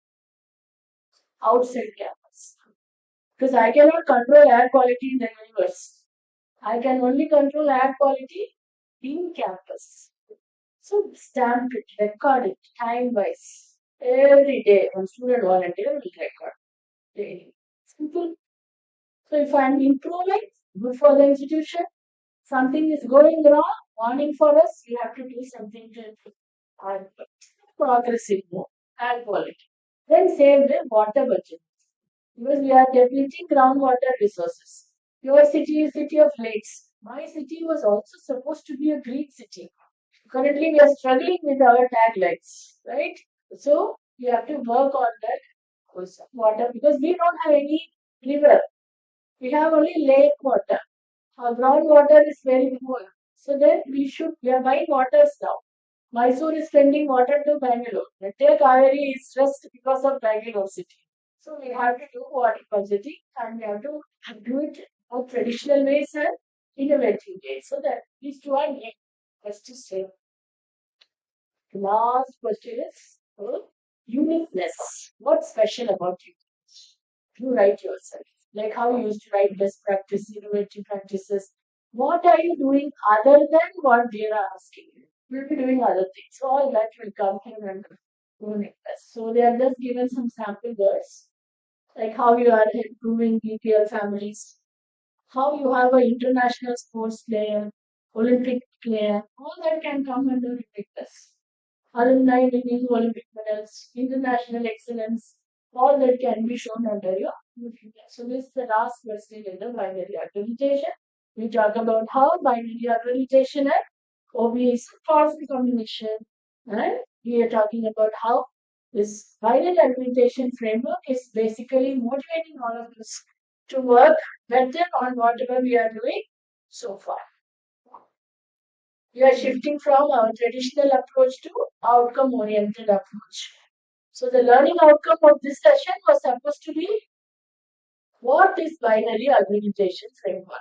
outside campus. Because I cannot control air quality in the universe. I can only control air quality in campus. So stamp it, record it, time wise. Every day, one student volunteer will record daily. Simple. So if I am improving, good for the institution. Something is going wrong, warning for us. We have to do something to improve our progressive more air quality. Then save the water budget because we are depleting groundwater resources. Your city is city of lakes. My city was also supposed to be a green city. Currently, we are struggling with our taglines, right? So we have to work on that water because we don't have any river. We have only lake water. Our groundwater is very poor. So then we are buying waters now. Mysore is sending water to Bangalore. The Kaveri is stressed because of Bangalore city. So we have to do water budgeting and we have to do it both traditional ways and innovative ways. So that these two are next. Let's just say last question is uniqueness. What's special about you? You write yourself. Like how you used to write best practice, innovative practices. What are you doing other than what they are asking you? You'll be doing other things. So all that will come here and uniqueness. So they are just given some sample words, like how you are improving BPL families, how you have an international sports player, Olympic player, all that can come under uniqueness. Alumni winning Olympic medals, international excellence, all that can be shown under your uniqueness. So this is the last question in the binary accreditation. We talk about how binary accreditation and OBE is a powerful combination, and we are talking about how this binary accreditation framework is basically motivating all of us to work better on whatever we are doing so far. We are shifting from our traditional approach to outcome oriented approach. So the learning outcome of this session was supposed to be what is binary accreditation framework?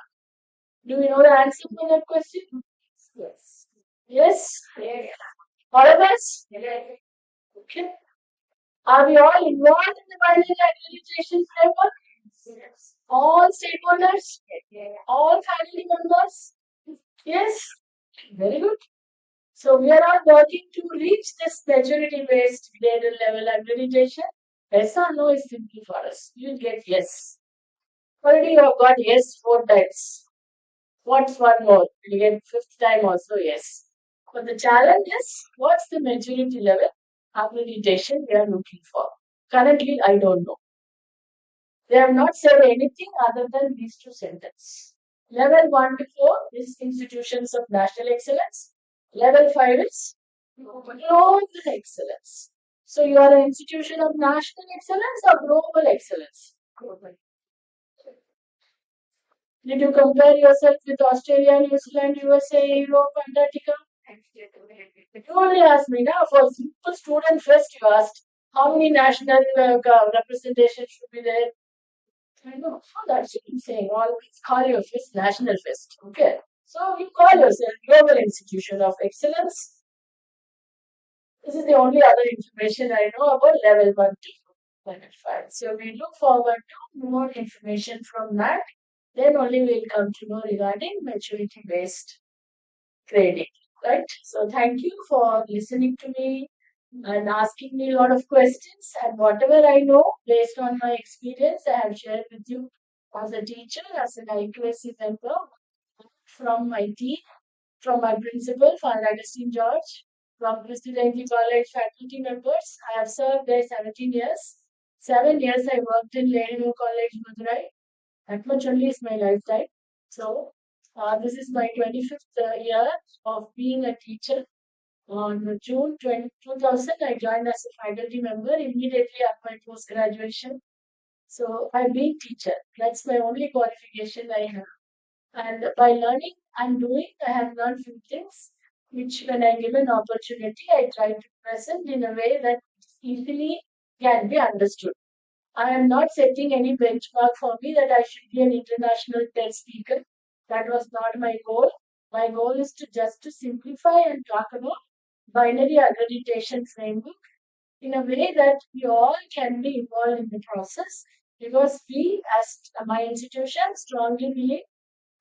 Do you know the answer for that question? Yes. Yes? Yes. All of us? Yes. Okay. Are we all involved in the binary accreditation framework? Yes. All stakeholders? Yes. All family members? Yes. Very good. So we are all working to reach this maturity-based graded level accreditation. Yes or no is simple for us. You get yes. Already you have got yes 4 times. What's one more? You get fifth time also yes. But the challenge is what's the maturity level accreditation we are looking for? Currently, I don't know. They have not said anything other than these two sentences. Level 1 to 4 is institutions of national excellence. Level 5 is global excellence. So you are an institution of national excellence or global excellence? Global. Did you compare yourself with Australia, New Zealand, USA, Europe, Antarctica? You only asked me now for simple student first. You asked how many national representation should be there. I know. So that's what I'm saying. Always call your fist national fist. Okay. So you call yourself global institution of excellence. This is the only other information I know about level 1 to level 5. So we look forward to more information from that. Then only we'll come to know regarding maturity based grading. Right? So thank you for listening to me and asking me a lot of questions. And whatever I know based on my experience, I have shared with you as a teacher, as an IQSC member, from my team, from my principal, Father Augustine George, from Presidenti College faculty members. I have served there 17 years. 7 years I worked in Lerino College, Madurai. That much only is my lifetime. So, this is my 25th year of being a teacher. On June 2000, I joined as a faculty member immediately after my post graduation. So, I've been teacher. That's my only qualification I have. And by learning and doing, I have learned few things, which when I give an opportunity, I try to present in a way that easily can be understood. I am not setting any benchmark for me that I should be an international TED speaker. That was not my goal. My goal is to just to simplify and talk about binary accreditation framework in a way that we all can be involved in the process because we, as my institution, strongly believe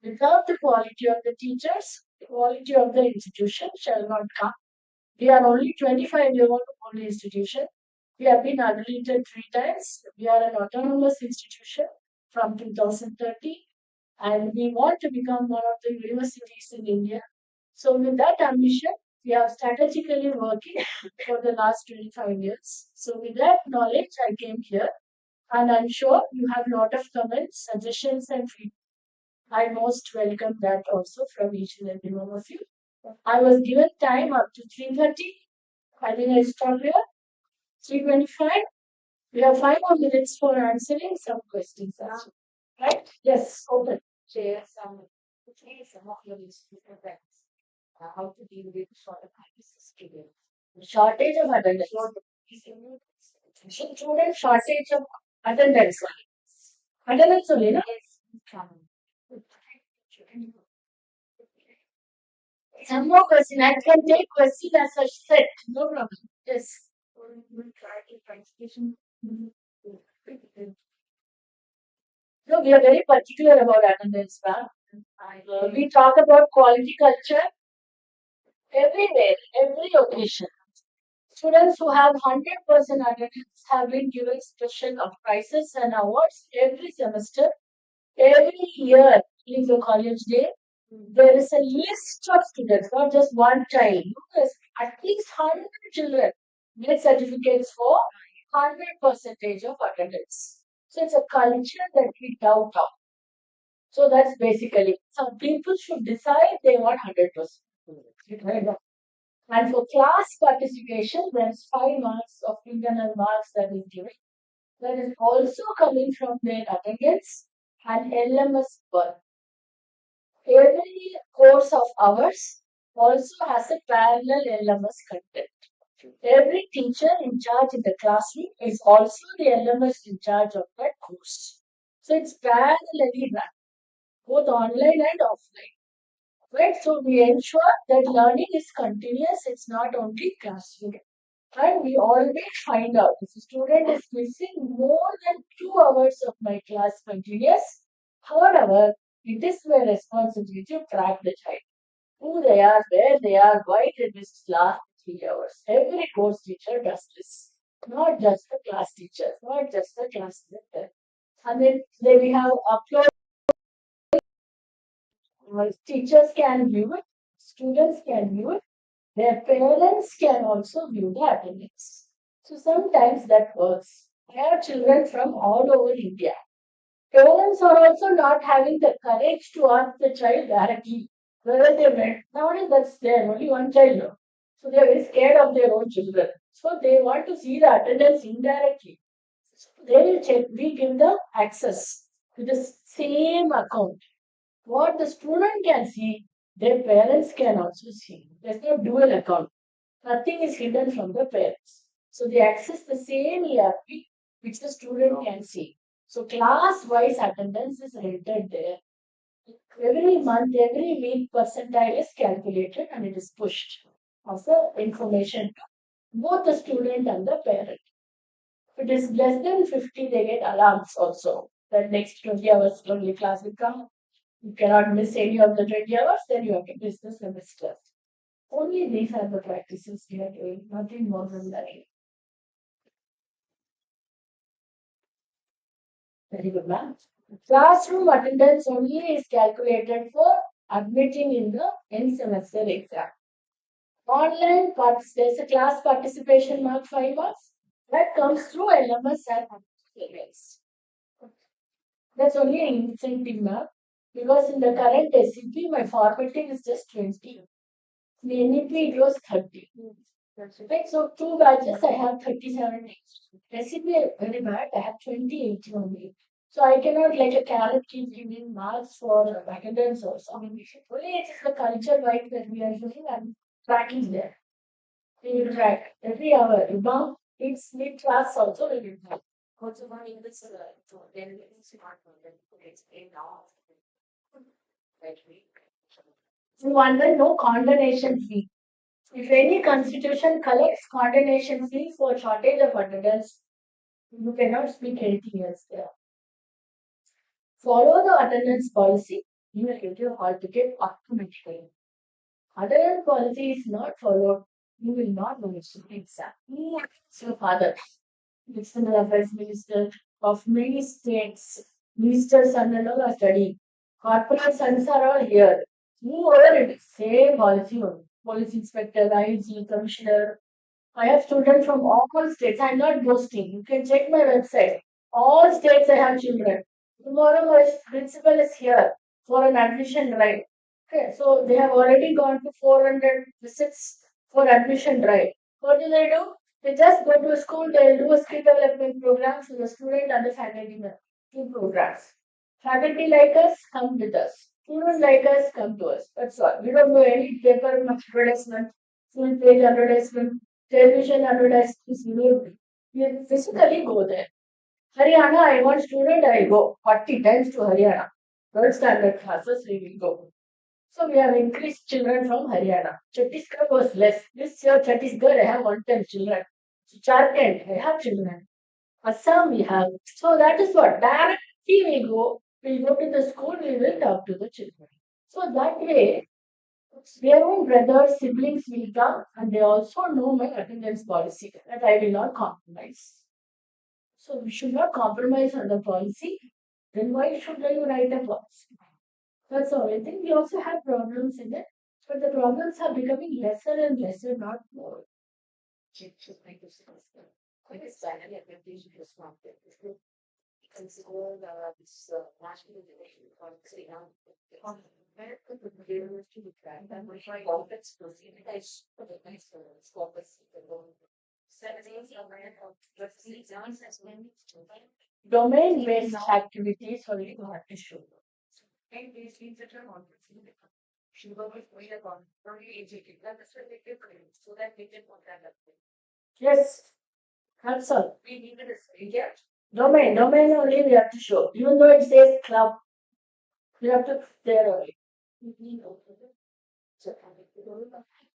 without the quality of the teachers, the quality of the institution shall not come. We are only 25-year-old institution. We have been accredited 3 times. We are an autonomous institution from 2030 and we want to become one of the universities in India. So with that ambition, we are strategically working for the last 25 years. So with that knowledge, I came here and I'm sure you have a lot of comments, suggestions and feedback. I most welcome that also from each and every one of you. I was given time up to 3:30. I think I stop here. 3:25. We have 5 more minutes for answering some questions. Right? Yes, open. Share some of your students, how to deal with short attendance students. Shortage of attendance. Student shortage of Attendance. Attendance only, no? Some more question. I can take question as a set. No problem. Yes. No, we are very particular about attendance, ma'am. We talk about quality culture everywhere, every occasion. Students who have 100% attendance have been given special prizes and awards every semester, every year in the college day. There is a list of students, not just one child. There's at least 100 children get certificates for 100 percentage of attendance. So it's a culture that we doubt of. So that's basically, some people should decide they want 100%. And for class participation, there's 5 marks of internal marks that is given. That is also coming from their attendance and LMS work. Every course of ours also has a parallel LMS content. Every teacher in charge in the classroom is also the LMS in charge of that course. So it's parallelly run, both online and offline. Right? So we ensure that learning is continuous, it's not only classroom. And we always find out if a student is missing more than 2 hours of my class continuous, however, it is my responsibility to track the child. Who they are, where they are, why they missed last 3 hours. Every course teacher does this. Not just the class teacher, not just the class director. And then we have upload. Teachers can view it, students can view it, their parents can also view the attendance. So sometimes that works. I have children from all over India. Parents are also not having the courage to ask the child directly whether they went. Nowadays that's there, only one child now. So they are very scared of their own children. So they want to see the attendance indirectly. So they will check, we give the access to the same account. What the student can see, their parents can also see. There's no dual account. Nothing is hidden from the parents. So they access the same ERP which the student can see. So class-wise attendance is entered there. Every month, every week, percentile is calculated and it is pushed as the information to both the student and the parent. If it is less than 50, they get alarms also. That next 20 hours only class will come. You cannot miss any of the 20 hours, then you have to miss the semester. Only these are the practices we are doing, nothing more than that. Very good, ma'am. Classroom attendance only is calculated for admitting in the end semester exam. Online there's a class participation mark 5 marks that comes through LMS and payments. That's only an incentive mark because in the current SCP my formatting is just 20. In the NEP it was 30. Right, so 2 batches I have 37 days. Recipe very bad, I have 28 only. So I cannot like a carrot keep giving marks for attendance or something. Only it is the culture right that we are doing and tracking there. We will track every hour. Now it's mid class also we will track. Also one in this so then it's not then explain now. Right. One will no condemnation fee. If any constitution collects condemnation fee for shortage of attendance, you cannot speak anything else there. Follow the attendance policy, you will get your hall ticket automatically. Attendance policy is not followed, you will not know its exam. It's your father, external affairs minister of many states, ministers and all are studying. Corporate sons are all here. Whoever it is, same policy only. Police inspector, IG, commissioner, I have students from all states. I'm not boasting. You can check my website. All states I have children. Tomorrow my principal is here for an admission drive. Okay, so they have already gone to 400 visits for admission drive. What do? They just go to a school, they'll do a skill development program for the student and the faculty member. Two programs. Faculty like us, come with us. Students like us, come to us. That's all. We don't do any paper advertisement, full page advertisement, television advertisements. We physically go there. Haryana, I want student, I go 40 times to Haryana. 12th standard classes, we will go. So we have increased children from Haryana. Chhattisgarh was less. This year, Chhattisgarh, I have 110 children. So Jharkhand, I have children. Assam, we have. So that is what. Directly we'll go to the school, we will talk to the children. So that way, their own brothers, siblings will come and they also know my attendance policy that I will not compromise. So we should not compromise on the policy. Then why should I write a policy? That's all. I think we also have problems in it, but the problems are becoming lesser and lesser, not more. Just like this. What is finally advantage is not there. Consider this national election policy now. Where could the university be tracked and which profits proceeded as for the next focus. 17 domain-based activities only got to show. Domain-based means that you're on should go with me upon early education. That's what they give so that they can put that up. Yes, that's all. We need it as India. Domain only we have to show. Even though it says club, we have to put there only. So,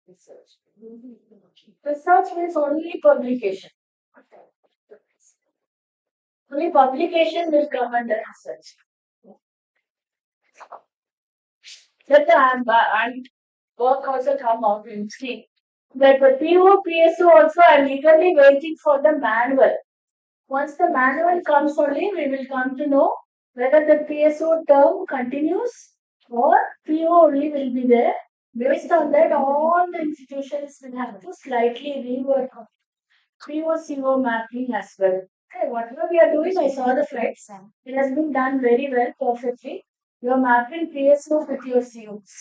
research. Research means only publication. Only publication will come under research. Let the and work also come out in see. But for PO, PSO also I'm eagerly waiting for the manual. Once the manual comes only, we will come to know whether the PSO term continues or PO only will be there. Based on that, all the institutions will have to slightly rework PO-CO mapping as well. Okay, whatever we are doing, I saw the slides. It has been done very well, perfectly. You are mapping PSO with your COs.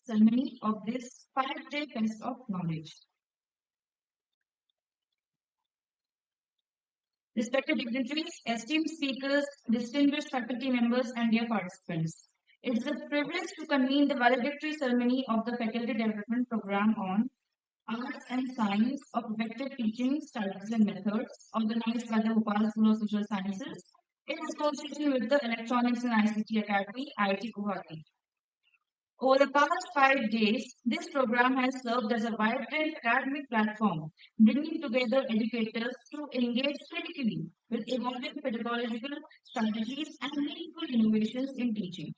ceremony of this 5-day fest of knowledge. Respected dignitaries, esteemed speakers, distinguished faculty members, and dear participants, it is a privilege to convene the valedictory ceremony of the Faculty Development Program on Arts and Science of Effective Teaching Strategies and Methods, organized by the Bhopal School of Social Sciences in association with the Electronics and ICT Academy, IIT Guwahati. Over the past 5 days, this program has served as a vibrant academic platform, bringing together educators to engage critically with evolving pedagogical strategies and meaningful innovations in teaching.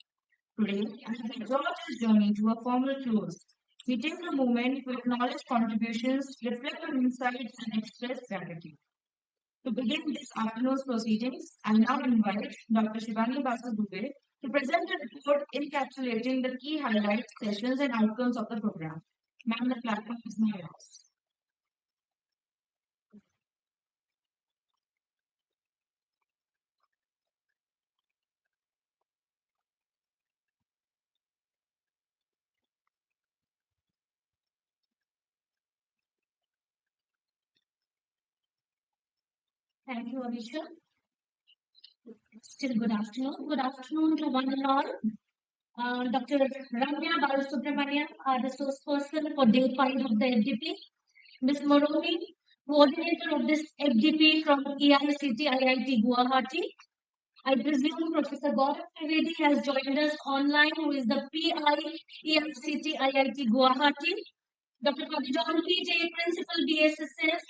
Today, as we draw this journey to a formal close, we take a moment to acknowledge contributions, reflect on insights, and express gratitude. To begin this afternoon's proceedings, I now invite Dr. Shivani Basu Dubey to present a report encapsulating the key highlights, sessions, and outcomes of the program. Ma'am, the platform is now yours. Thank you, Alisha. Still good afternoon. Good afternoon to one and all. Dr. Ramya Balasubramanian, our resource person for day 5 of the FDP. Ms. Moroni, coordinator of this FDP from EICT IIT Guwahati. I presume Professor Gaurav Trivedi has joined us online, who is the PI EICT IIT Guwahati. Dr. John PJ, Principal BSSS.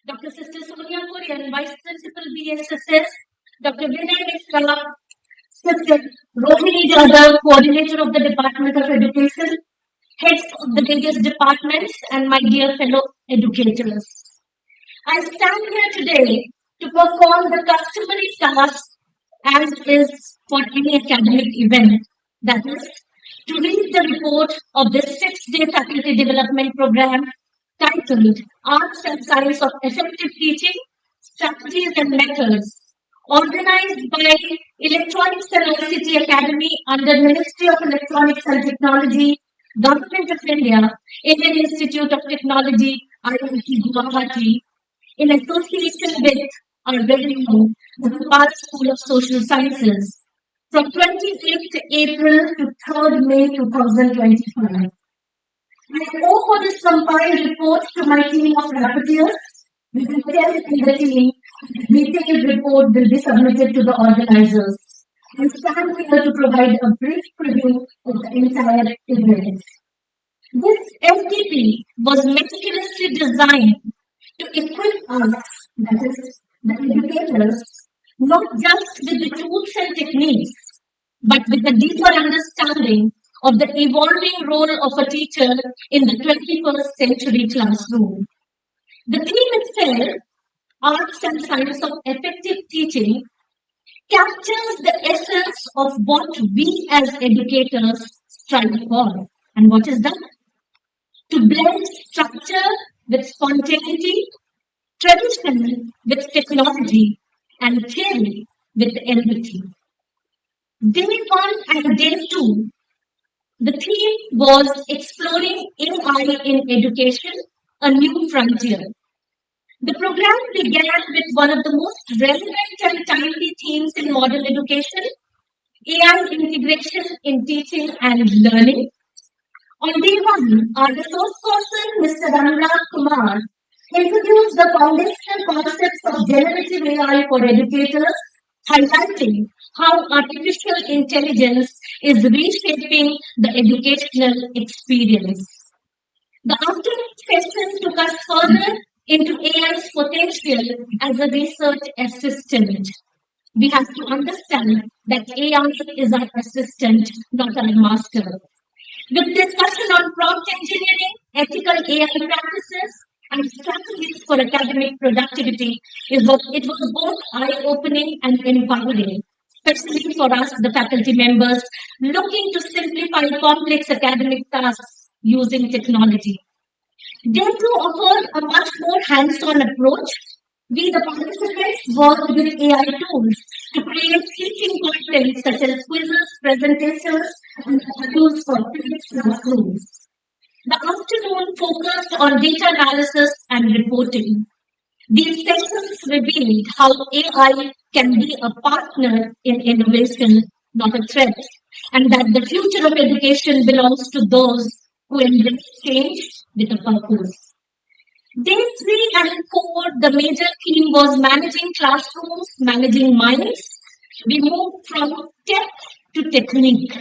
Dr. Sister Sonia Kurian, Vice Principal BSSS. Dr. Vinay Mishra, Sister Rohini Jadhav, Coordinator of the Department of Education, heads of the various departments, and my dear fellow educators. I stand here today to perform the customary task as is for any academic event, that is, to read the report of the 6-day faculty development program titled Arts and Science of Effective Teaching, Strategies and Methods, organized by Electronics and ICT Academy under Ministry of Electronics and Technology, Government of India, Indian Institute of Technology, IIT Guwahati, in association with our very own Bhopal School of Social Sciences from 28th April to 3rd May 2025. I owe for this compiled report to my team of rapporteurs. We will tell in the team the detailed report will be submitted to the organizers. I stand here to provide a brief preview of the entire event. This FDP was meticulously designed to equip us, that is, the educators, not just with the tools and techniques, but with a deeper understanding of the evolving role of a teacher in the 21st century classroom. The theme itself, Arts and Science of Effective Teaching, captures the essence of what we as educators strive for. And what is that? To blend structure with spontaneity, tradition with technology, and theory with empathy. Day 1 and day 2, the theme was Exploring AI in Education, a New Frontier. The program began with one of the most relevant and timely themes in modern education, AI integration in teaching and learning. On day 1, our resource person, Mr. Anurag Kumar, introduced the foundational concepts of generative AI for educators, highlighting how artificial intelligence is reshaping the educational experience. The afternoon session took us further into AI's potential as a research assistant. We have to understand that AI is our assistant, not our master. With discussion on prompt engineering, ethical AI practices, and strategies for academic productivity, it was both eye-opening and empowering, especially for us, the faculty members, looking to simplify complex academic tasks using technology. Day 2 offered a much more hands-on approach. We, the participants, worked with AI tools to create teaching content such as quizzes, presentations, and modules for classrooms. The afternoon focused on data analysis and reporting. These sessions revealed how AI can be a partner in innovation, not a threat, and that the future of education belongs to those who embrace change with a purpose. Day 3 and 4, the major theme was managing classrooms, managing minds. We moved from tech to technique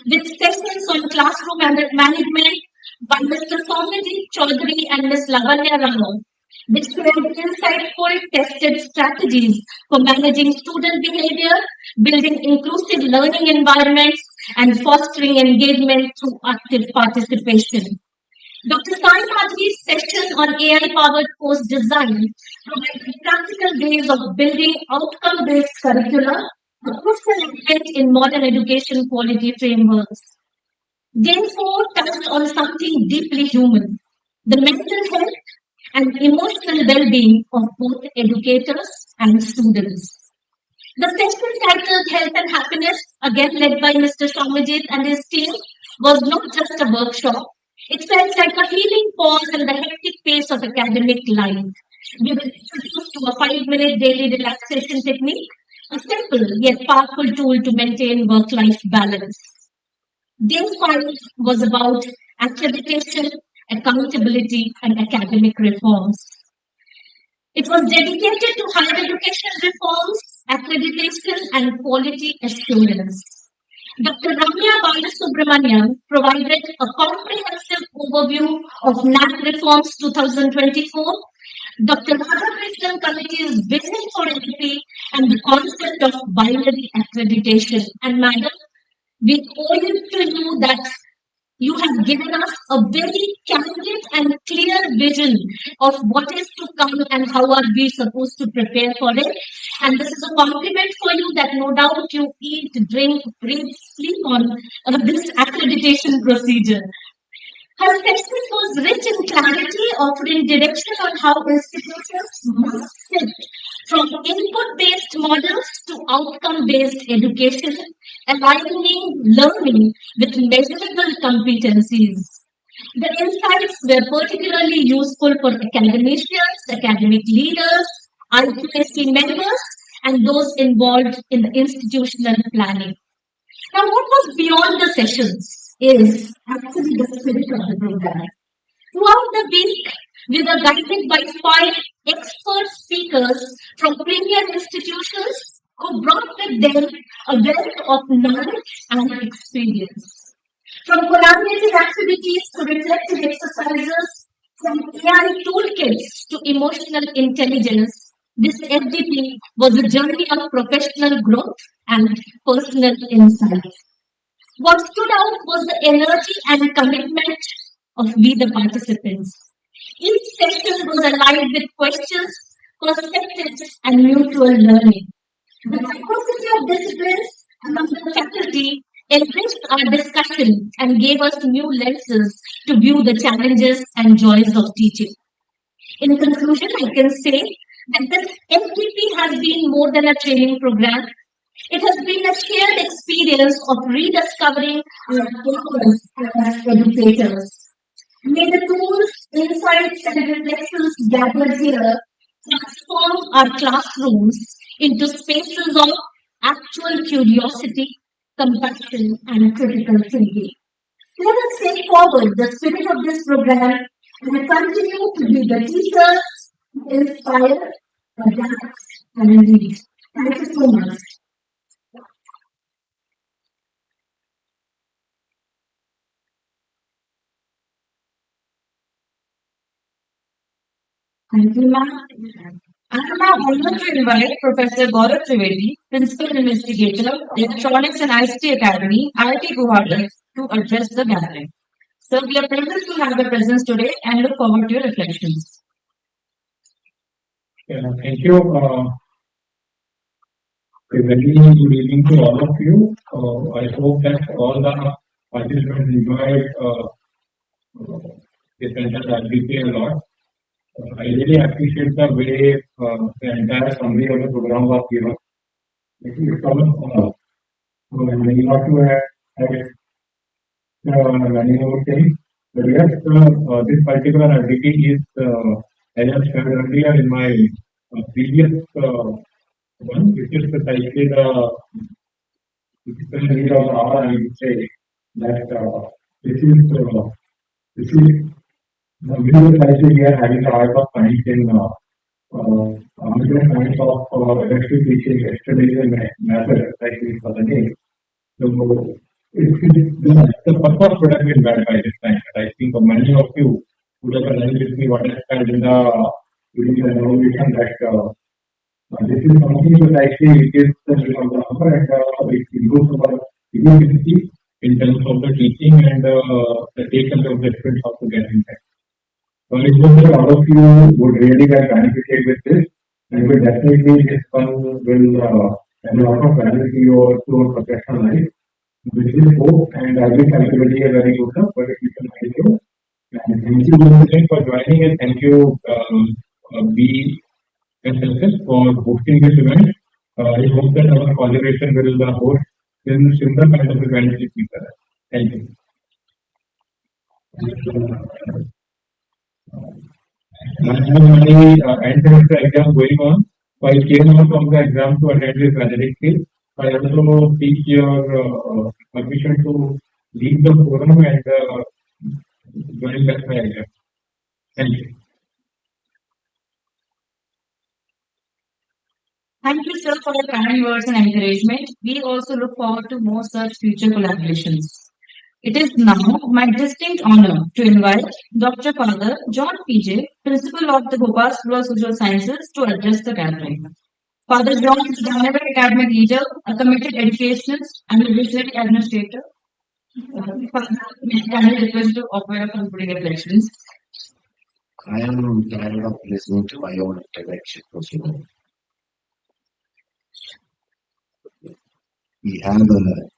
with sessions on classroom management by Mr. Soumyajit Chaudhary and Ms. Lavanya Rao, which shared insightful tested strategies for managing student behavior, building inclusive learning environments, and fostering engagement through active participation. Dr. Sai Madhi's session on AI-powered course design provided practical ways of building outcome-based curricula, a crucial element in modern education quality frameworks. Day 4 touched on something deeply human, the mental health and emotional well-being of both educators and students. The session titled Health and Happiness, again led by Mr. Shomajit and his team, was not just a workshop. It felt like a healing pause in the hectic pace of academic life. We were introduced to a 5-minute daily relaxation technique, a simple yet powerful tool to maintain work-life balance. Day 5 was about accreditation, accountability, and academic reforms. It was dedicated to higher education reforms, accreditation, and quality assurance. Dr. Ramya Balasubramanian provided a comprehensive overview of NAC reforms 2024, Dr. Radhakrishnan Committee's vision for FDP, and the concept of binary accreditation. And madam, we owe it to you that you have given us a very candid and clear vision of what is to come and how are we supposed to prepare for it. And this is a compliment for you that no doubt you eat, drink, breathe, sleep on this accreditation procedure. Her session was rich in clarity, offering direction on how institutions must shift from input-based models to outcome-based education, aligning learning with measurable competencies. The insights were particularly useful for academicians, academic leaders, IQAC members, and those involved in the institutional planning. Now, what was beyond the sessions is actually the spirit of the program. Throughout the week, we were guided by 5 expert speakers from premier institutions who brought with them a wealth of knowledge and experience. From collaborative activities to reflective exercises, from AI toolkits to emotional intelligence, this FDP was a journey of professional growth and personal insight. What stood out was the energy and commitment of we, the participants. Each session was aligned with questions, perspectives, and mutual learning. The diversity of disciplines among the faculty enriched our discussion and gave us new lenses to view the challenges and joys of teaching. In conclusion, I can say that this FDP has been more than a training program. It has been a shared experience of rediscovering our purpose as educators. May the tools, insights, and reflections gathered here transform our classrooms into spaces of actual curiosity, compassion, and critical thinking. Let us take forward the spirit of this program and continue to be the teachers who inspire, adapt, and lead. Thank you so much. Thank you, ma'am. I am now honored to invite Professor Gaurav Trivedi, Principal Investigator, Electronics and ICT Academy, IIT Guwahati, to address the gathering. So we are privileged to have your presence today and look forward to your reflections. Thank you. A very good evening to all of you. I hope that all the participants enjoyed this entire activity a lot. I really appreciate the way the entire summary of the program was given. It is all, so I may not to have many more things. But yes, this particular FDP is, as I said earlier in my previous one, which is precisely the physical need of the hour, I would say that this is the middle crisis we are having the art of science in middle science of electric teaching, expedition method, like we for the name. So the purpose would have been bad by this time. But I think many of you would have aligned with me what I said in the during the evaluation that this is something that actually it is the number and it improves our efficiency in terms of the teaching and the take of the students also get impact. So I hope that all of you would really get benefited with this and will definitely this one will add a lot of value to your professional life. This is hope and I wish I could be a very good luck, but if you can help you. And thank you once again for joining and thank you B SSS for hosting this event. I hope that our collaboration will host in similar kind of events in future. Thank you. I have many end semester exams going on. So I came out from the exam to attend this weathering skill. I also seek your permission to leave the forum and join back my exam. Thank you. Thank you, sir, for your kind words and encouragement. We also look forward to more such future collaborations. It is now my distinct honor to invite Dr. Father John PJ, Principal of the Bhopal School of Social Sciences, to address the gathering. Father John is a dynamic academic leader, a committed educationist, and a visionary administrator. Father, may I kindly request to offer your concluding reflections. I am tired of listening to my own intellectuals, you know. We have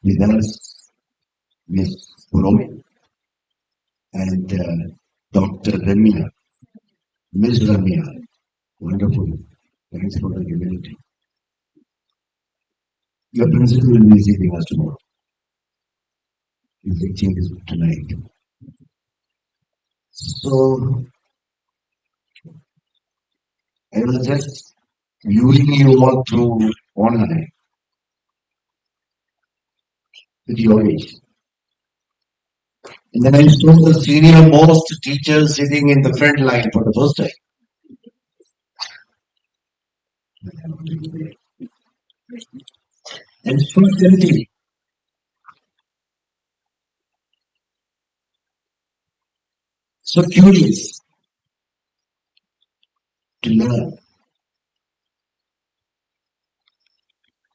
with us Miss Purohit and Dr. Ramya. Miss Ramya, wonderful. Thanks for the humility. Your principal will be visiting us tomorrow. He's teaching this tonight. So I was just viewing you all through online with your age. And then I saw the senior most teachers sitting in the front line for the first time. And so empty. So curious to learn.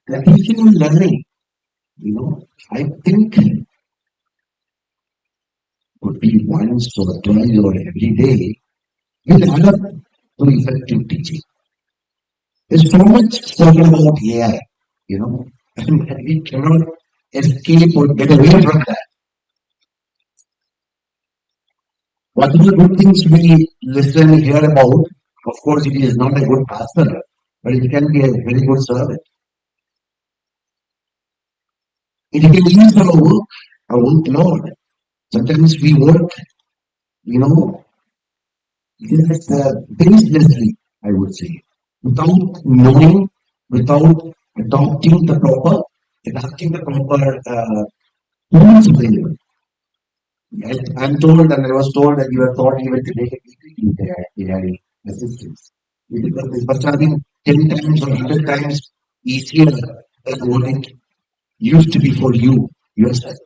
The teaching and learning, you know, I think would be once or twice or every day will add up to effective teaching. There's so much spoken about AI, you know, and we cannot escape or get away from that. What are the good things we listen and hear about? Of course, it is not a good pastor, but it can be a very good servant. It can ease our workload. Sometimes we work, you know, just baselessly, I would say, without knowing, without adopting the proper tools available. I'm told, and I was told that you are taught even today AI assistance. Because this must have been 10 times or 100 times easier than what it used to be for you yourself.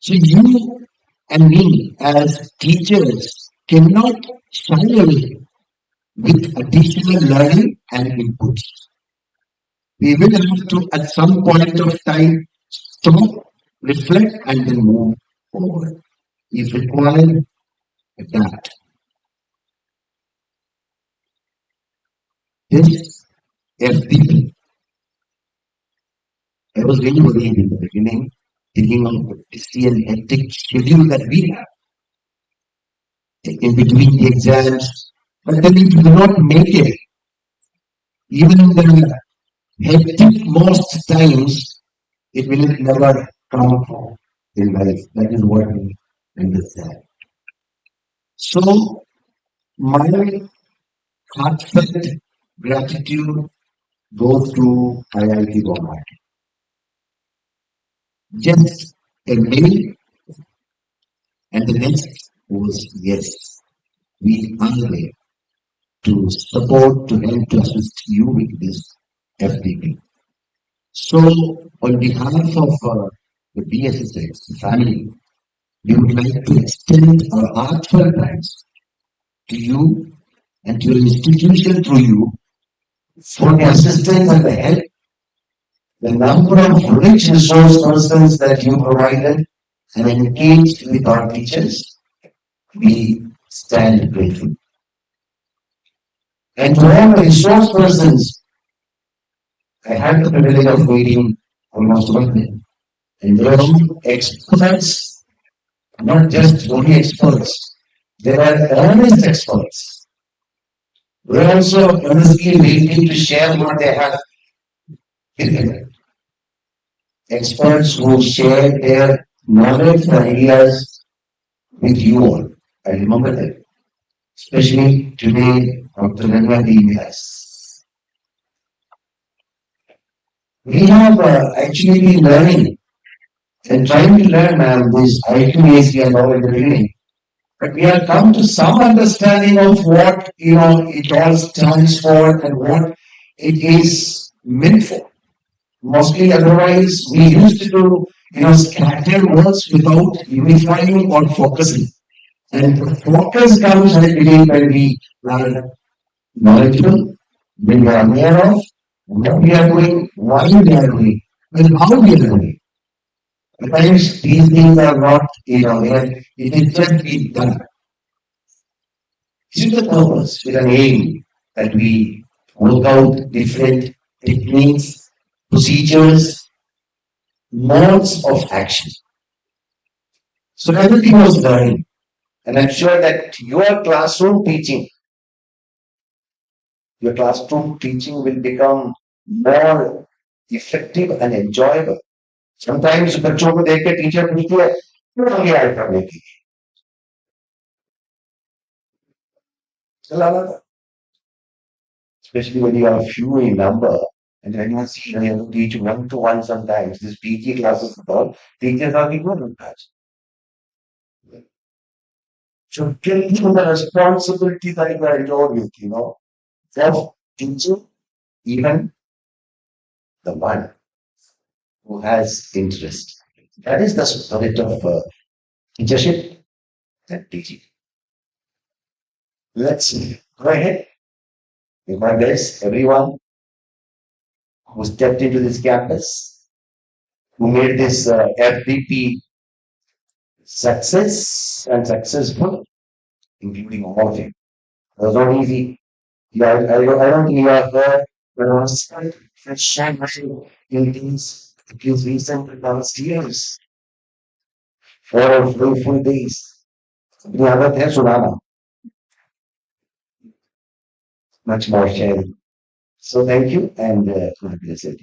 So you and me as teachers cannot shy away with additional learning and inputs. We will have to at some point of time stop, reflect and then move forward. If required, adapt. This FDP, I was really worried in the beginning, thinking of the busy and hectic schedule that we have in between the exams. But then if you do not make it, even in the hectic most times, it will never come in life. That is what we understand. So, my heartfelt gratitude goes to IIT Bombay. Just a mail, and the next was yes, we are there to support, to help, to assist you with this FDP. So, on behalf of the BSSX family, we would like to extend our heartfelt thanks to you and to your institution through you for the assistance and the help, the number of rich resource persons that you provided and engaged with our teachers. We stand grateful. And to all the resource persons, I had the privilege of meeting almost all of them. And they are all experts, not just only experts. They are earnest experts. They are also earnestly waiting to share what they have given. Experts who share their knowledge and ideas with you all. I remember that. Especially today, Dr. Ranga being with us. We have actually been learning and trying to learn this I2AC and all in the beginning. But we have come to some understanding of what it all stands for and what it is meant for. Mostly otherwise we used to do scattered words without unifying or focusing. And the focus comes, I believe, when we are knowledgeable, when we are aware of what we are doing, why we are doing, and how we are doing. At times these things are not, it is just being done. This is the purpose with an aim that we work out different techniques, procedures, modes of action. So everything was learning. And I'm sure that your classroom teaching will become more effective and enjoyable. Sometimes बच्चों को देख के teacher पूछती है क्यों नहीं आए पढ़ने के लिए चला था especially when you are few in number and when you see you have to teach one to one sometimes this PG classes and all teachers are ignorant that so taking the responsibility that you are involved with of teaching even the one who has interest. That is the spirit of teachership and teaching. Let's go ahead. Remind us, everyone who stepped into this campus, who made this FDP success and successful, including all of you. It was not easy. Yeah, I don't think you have heard when I was sharing in these recent last years, 4 full days. The other than Sunana, much more sharing. So thank you and God bless you.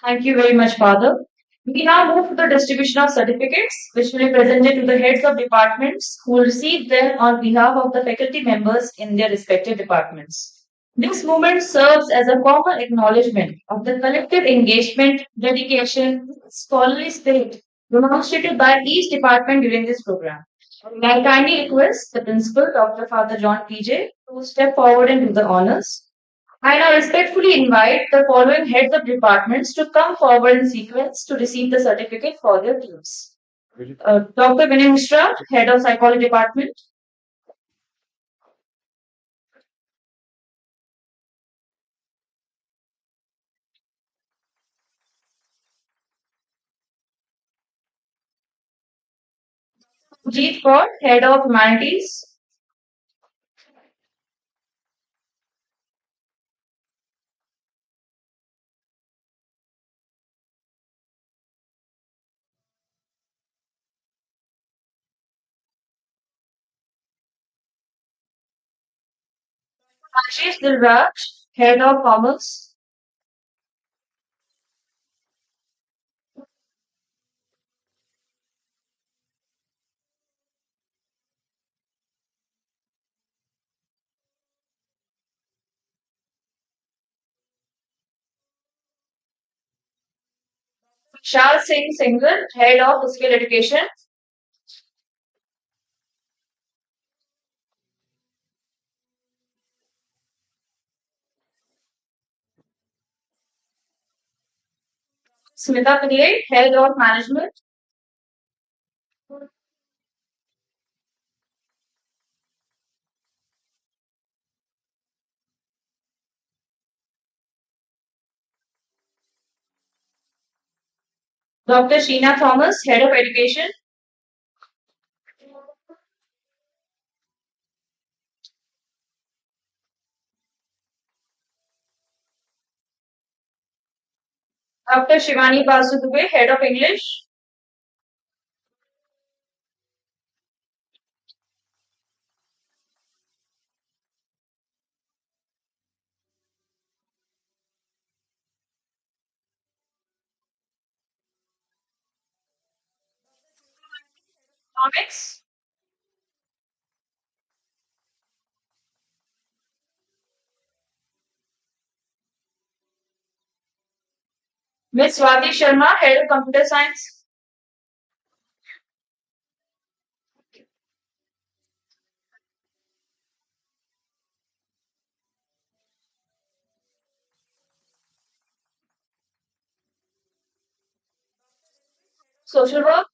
Thank you very much, Father. We now move to the distribution of certificates, which will be presented to the heads of departments who will receive them on behalf of the faculty members in their respective departments. This moment serves as a formal acknowledgement of the collective engagement, dedication, scholarly spirit demonstrated by each department during this program. May I kindly request the principal, Dr. Father John PJ, to step forward and do the honors. I now respectfully invite the following heads of departments to come forward in sequence to receive the certificate for their teams. Dr. Vinay Mishra, Head of Psychology Department. Jeet Kaur, Head of Humanities. Ashish Dilraj, Head of Commerce. Vishal Singh Singhal, Head of Physical Education. Smita Pillai, Head of Management. Dr. Sheena Thomas, Head of Education. Dr. Shivani Basu Dubey, Head of English. Economics. Ms. Swati Sharma, Head of Computer Science. Social Work.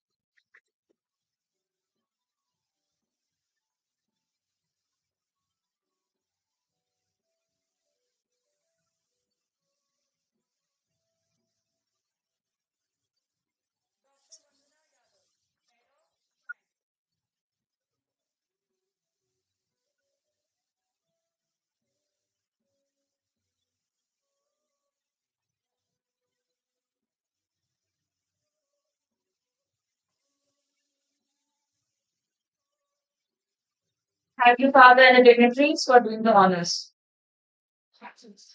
Thank you, Father, and the dignitaries for doing the honors.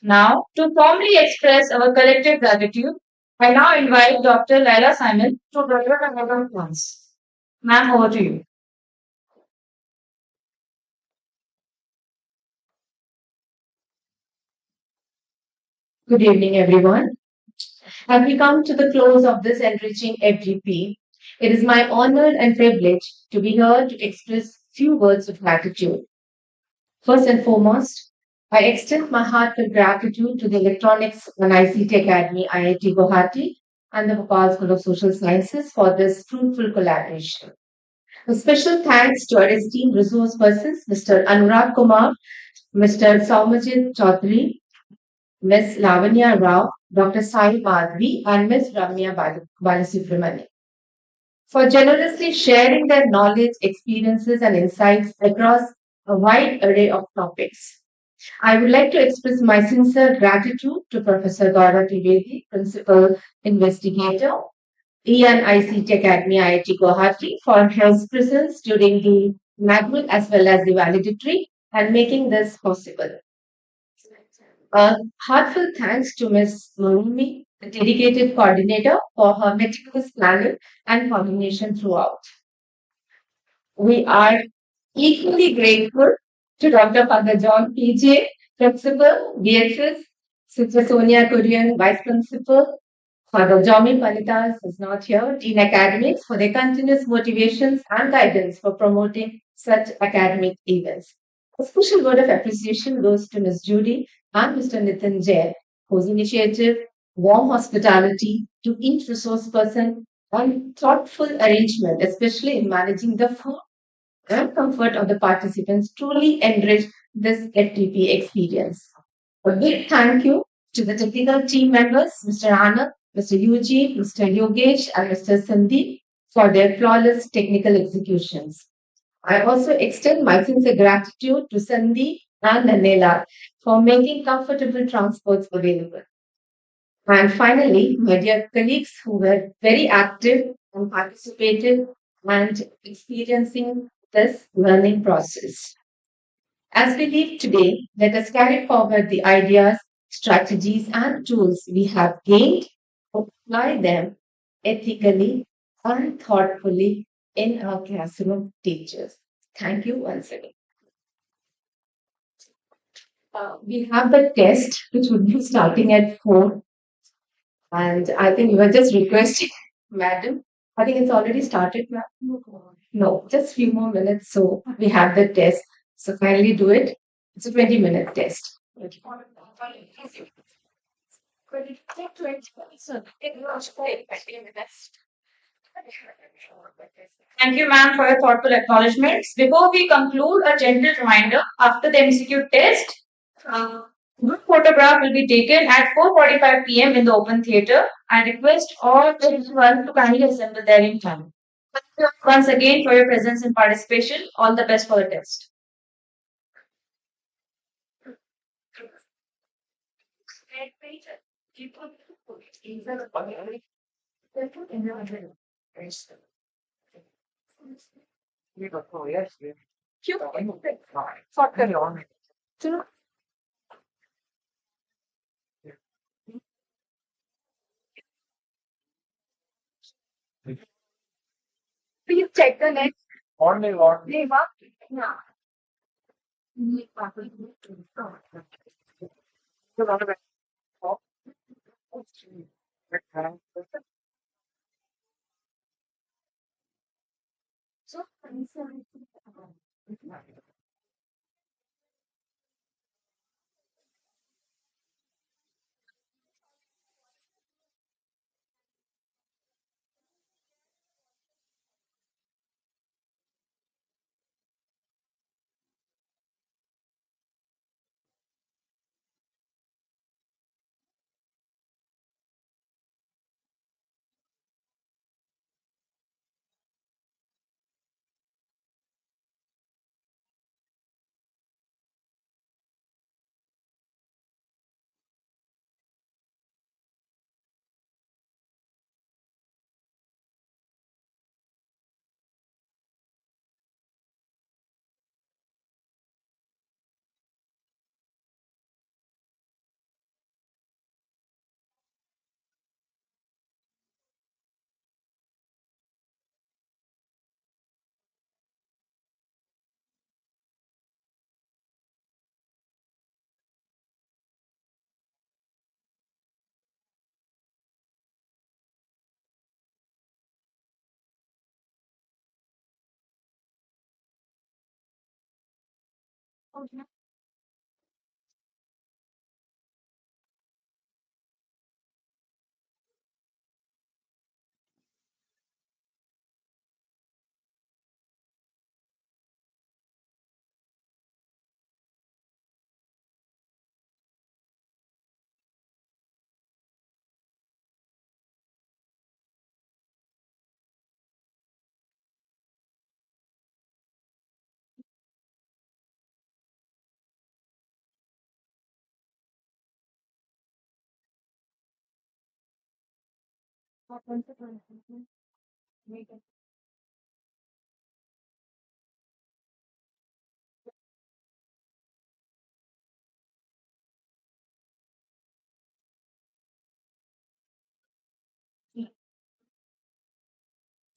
Now, to formally express our collective gratitude, I now invite Dr. Laila Simon to deliver the program plans. Ma'am, over to you. Good evening, everyone. As we come to the close of this enriching FGP, it is my honor and privilege to be here to express few words of gratitude. First and foremost, I extend my heartfelt gratitude to the Electronics and ICT Academy, IIT Guwahati, and the Bhopal School of Social Sciences for this fruitful collaboration. A special thanks to our esteemed resource persons, Mr. Anurag Kumar, Mr. Saumajit Chaudhary, Ms. Lavanya Rao, Dr. Sai Madhvi, and Ms. Ramya Balasubramanian for generously sharing their knowledge, experiences, and insights across a wide array of topics. I would like to express my sincere gratitude to Professor Gaurav Trivedi, Principal Investigator, ENICT Academy IIT Guwahati, for his presence during the manual as well as the valedictory and making this possible. A heartfelt thanks to Ms. Murumi, the dedicated coordinator, for her meticulous planning and coordination throughout. We are equally grateful to Dr. Father John PJ, Principal, BSS, Sister Sonia Kurian, Vice Principal, Father Jomi Panitas is not here, Dean Academics, for their continuous motivations and guidance for promoting such academic events. A special word of appreciation goes to Ms. Judy and Mr. Nitin Jain, whose initiative, warm hospitality to each resource person, and thoughtful arrangement, especially in managing the food and comfort of the participants, truly enrich this FTP experience. A big thank you to the technical team members, Mr. Anand, Mr. Eugene, Mr. Yogesh, and Mr. Sandeep, for their flawless technical executions. I also extend my sincere gratitude to Sandeep and Nanela for making comfortable transports available. And finally, my dear colleagues who were very active and participated and experiencing this learning process. As we leave today, let us carry forward the ideas, strategies, and tools we have gained, apply them ethically and thoughtfully in our classroom teachers. Thank you once again. We have the test, which would be starting at 4. And I think we were just requesting, madam. I think it's already started, ma'am. No, just few more minutes. So we have the test. So kindly do it. It's a 20-minute test. Take 20 minutes. So it will take 20 minutes. Thank you, ma'am, for your thoughtful acknowledgements. Before we conclude, a gentle reminder after the MCQ test, group photograph will be taken at 4:45 p.m. in the open theatre. I request all everyone to kindly assemble there in time. Thank you once again for your presence and participation. All the best for the test. Please check the next. Only one. Neva. Yeah.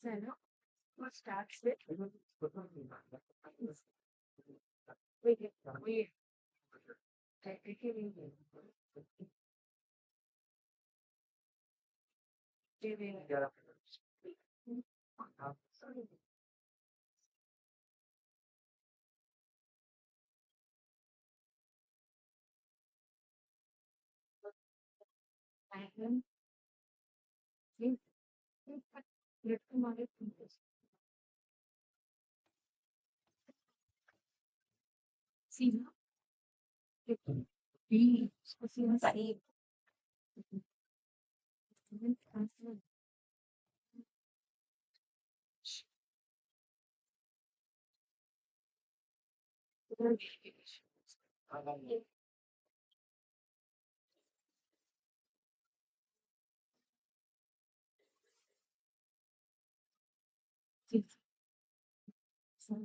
So, what starts with? We technically giving Adam, we recommended see we specifically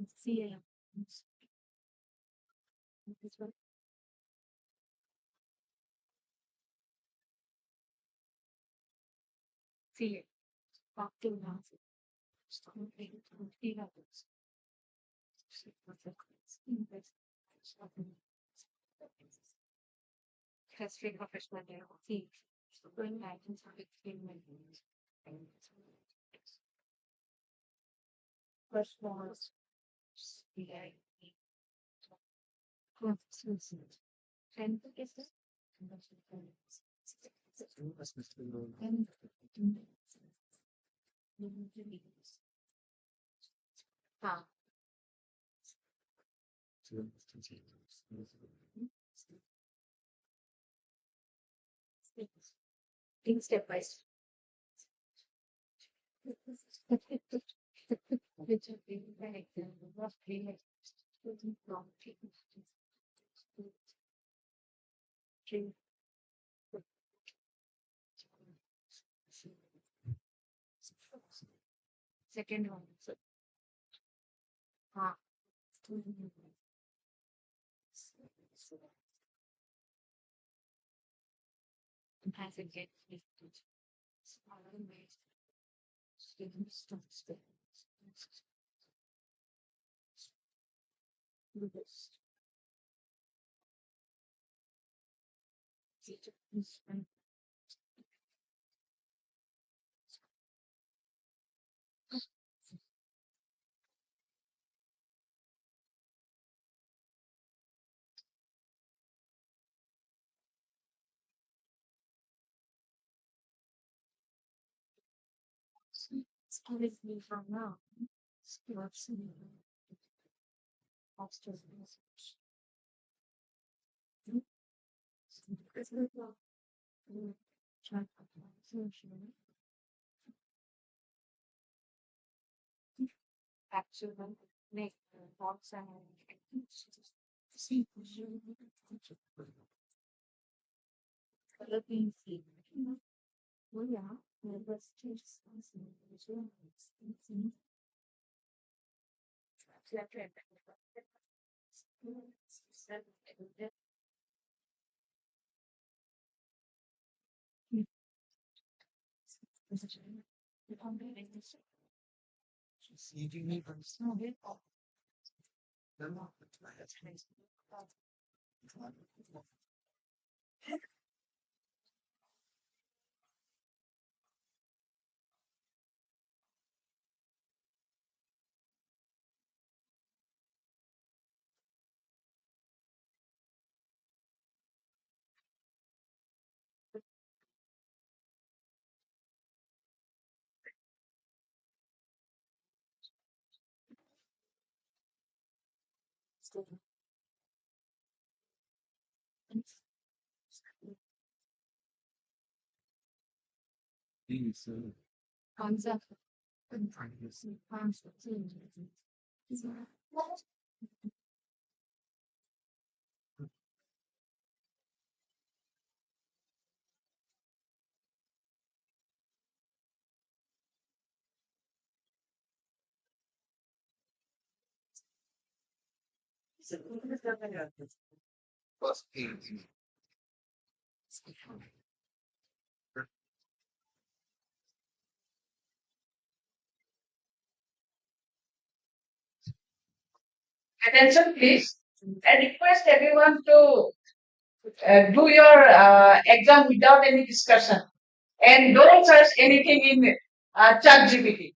see See, active now. History professional day. See, going back and experiment. First was CI. And is this? Ah, think step by step. Which would be an example of being from second one. Ah. As it gets smaller ways, students stop spending. It's always me from now. Lots of obstacles. Actually, make thoughts and Philippines. Oh yeah, let's change something. Concept. Attention, please. I request everyone to do your exam without any discussion and don't search anything in ChatGPT.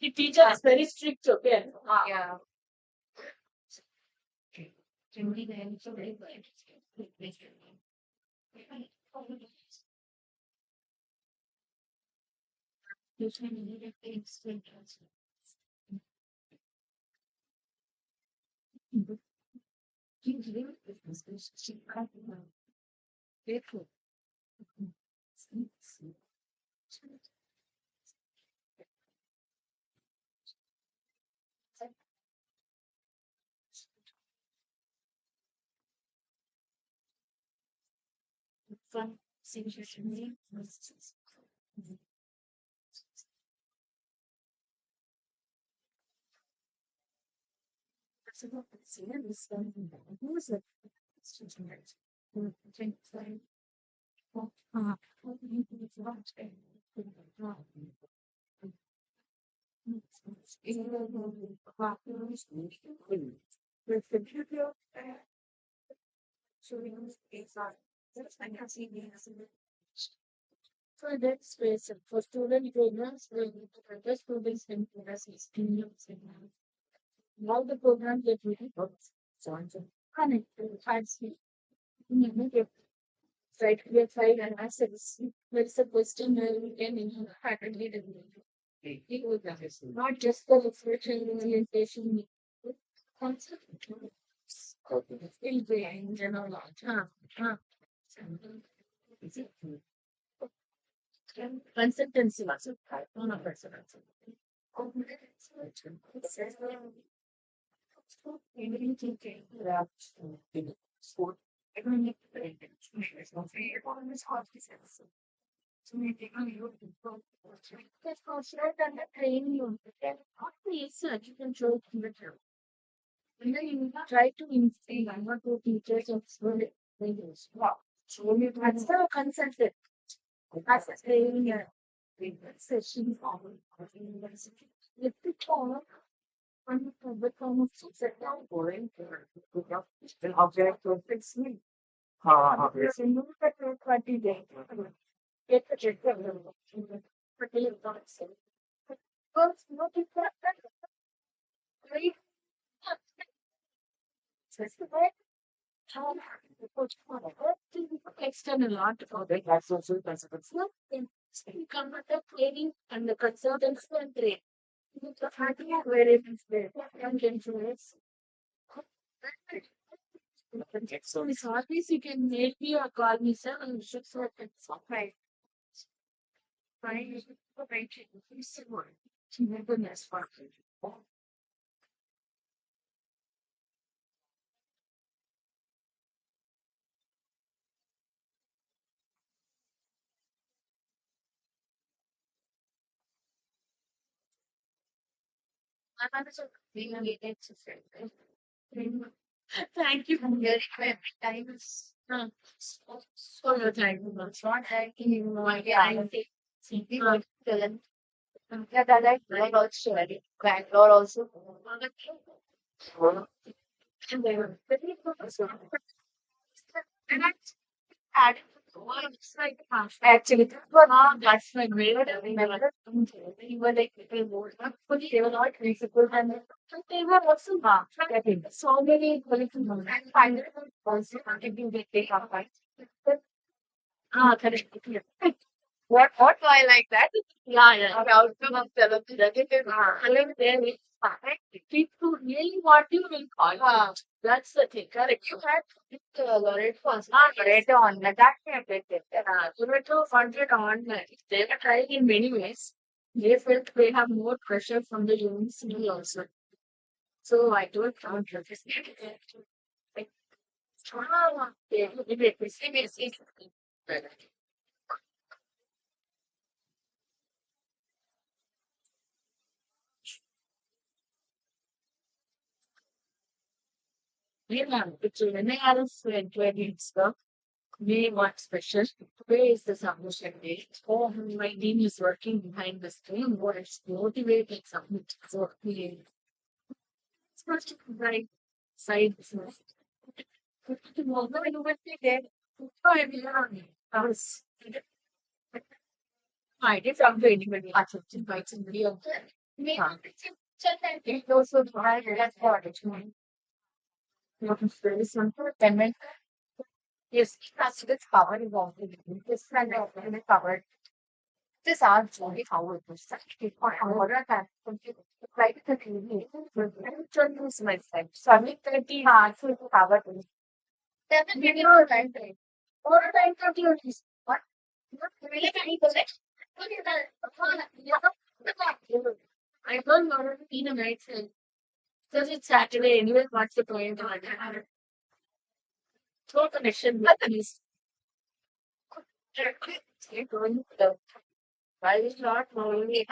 The teacher is very strict, okay? Yeah. Fun situation. So that's space for student programs where the students can progress experience and now the program that we have connected fancy right we have tried and assets. There's a question where we can rapidly develop. Not just the reflection orientation concept. Still being general. Consultancy also. No consultancy. That's considered under training you. Not research, you can show it. And then you try to instill one or two teachers of school. Wow. So you that's the consultant. That's a training session for university. If the form on the form of set down boring still object to fix me. Yes, you know that 20 days. Get the check for the first what is that? Right? External art for the social consequences. You come with the training and the consultants and train. You have to where it is there. And influence. So it's always you can make me or call me sir and you should sort it. Right. Right. Right. To make the next part. I'm also being related to thank you for your time is so your time is not thanking you no idea I think simply going to tell them yeah that I also ready Bangalore also and they were very professor and I had it's like actually that's my grade I remember we were like little more but they were not principal and they were also getting so many political and finally also getting they take up right correct. Yeah. What do I like that? Yeah, yeah. The outcome of celebrity. I mean, there is people really what you will call. That's the thing. Correct. You had Lorette first. Lorette on that. Tomato funded on. They were trying in many ways. They felt they have more pressure from the university also. So I don't count represent. Like, it's yeah, it's when I had a friend where it's way more special. Where is the submission date? Oh, my team is working behind the screen. What is motivating submit? So we it's supposed to be right side business. No, you will be there. Oh, I will I was I did from the anybody. I took to buy somebody else. Maybe it also tried that's what it's going. Not very simple. Payment. Yes, that's this power is also this kind of power. This are only power to such people order that like the TV. Don't use my friend. So I make 30 hard for power to then you know time time. All the time 30 only. What? Really can equal it? I don't know to be the night thing. Because it's Saturday anyway, what's the point of it? Throw connection with these. You're going to the why is not moving?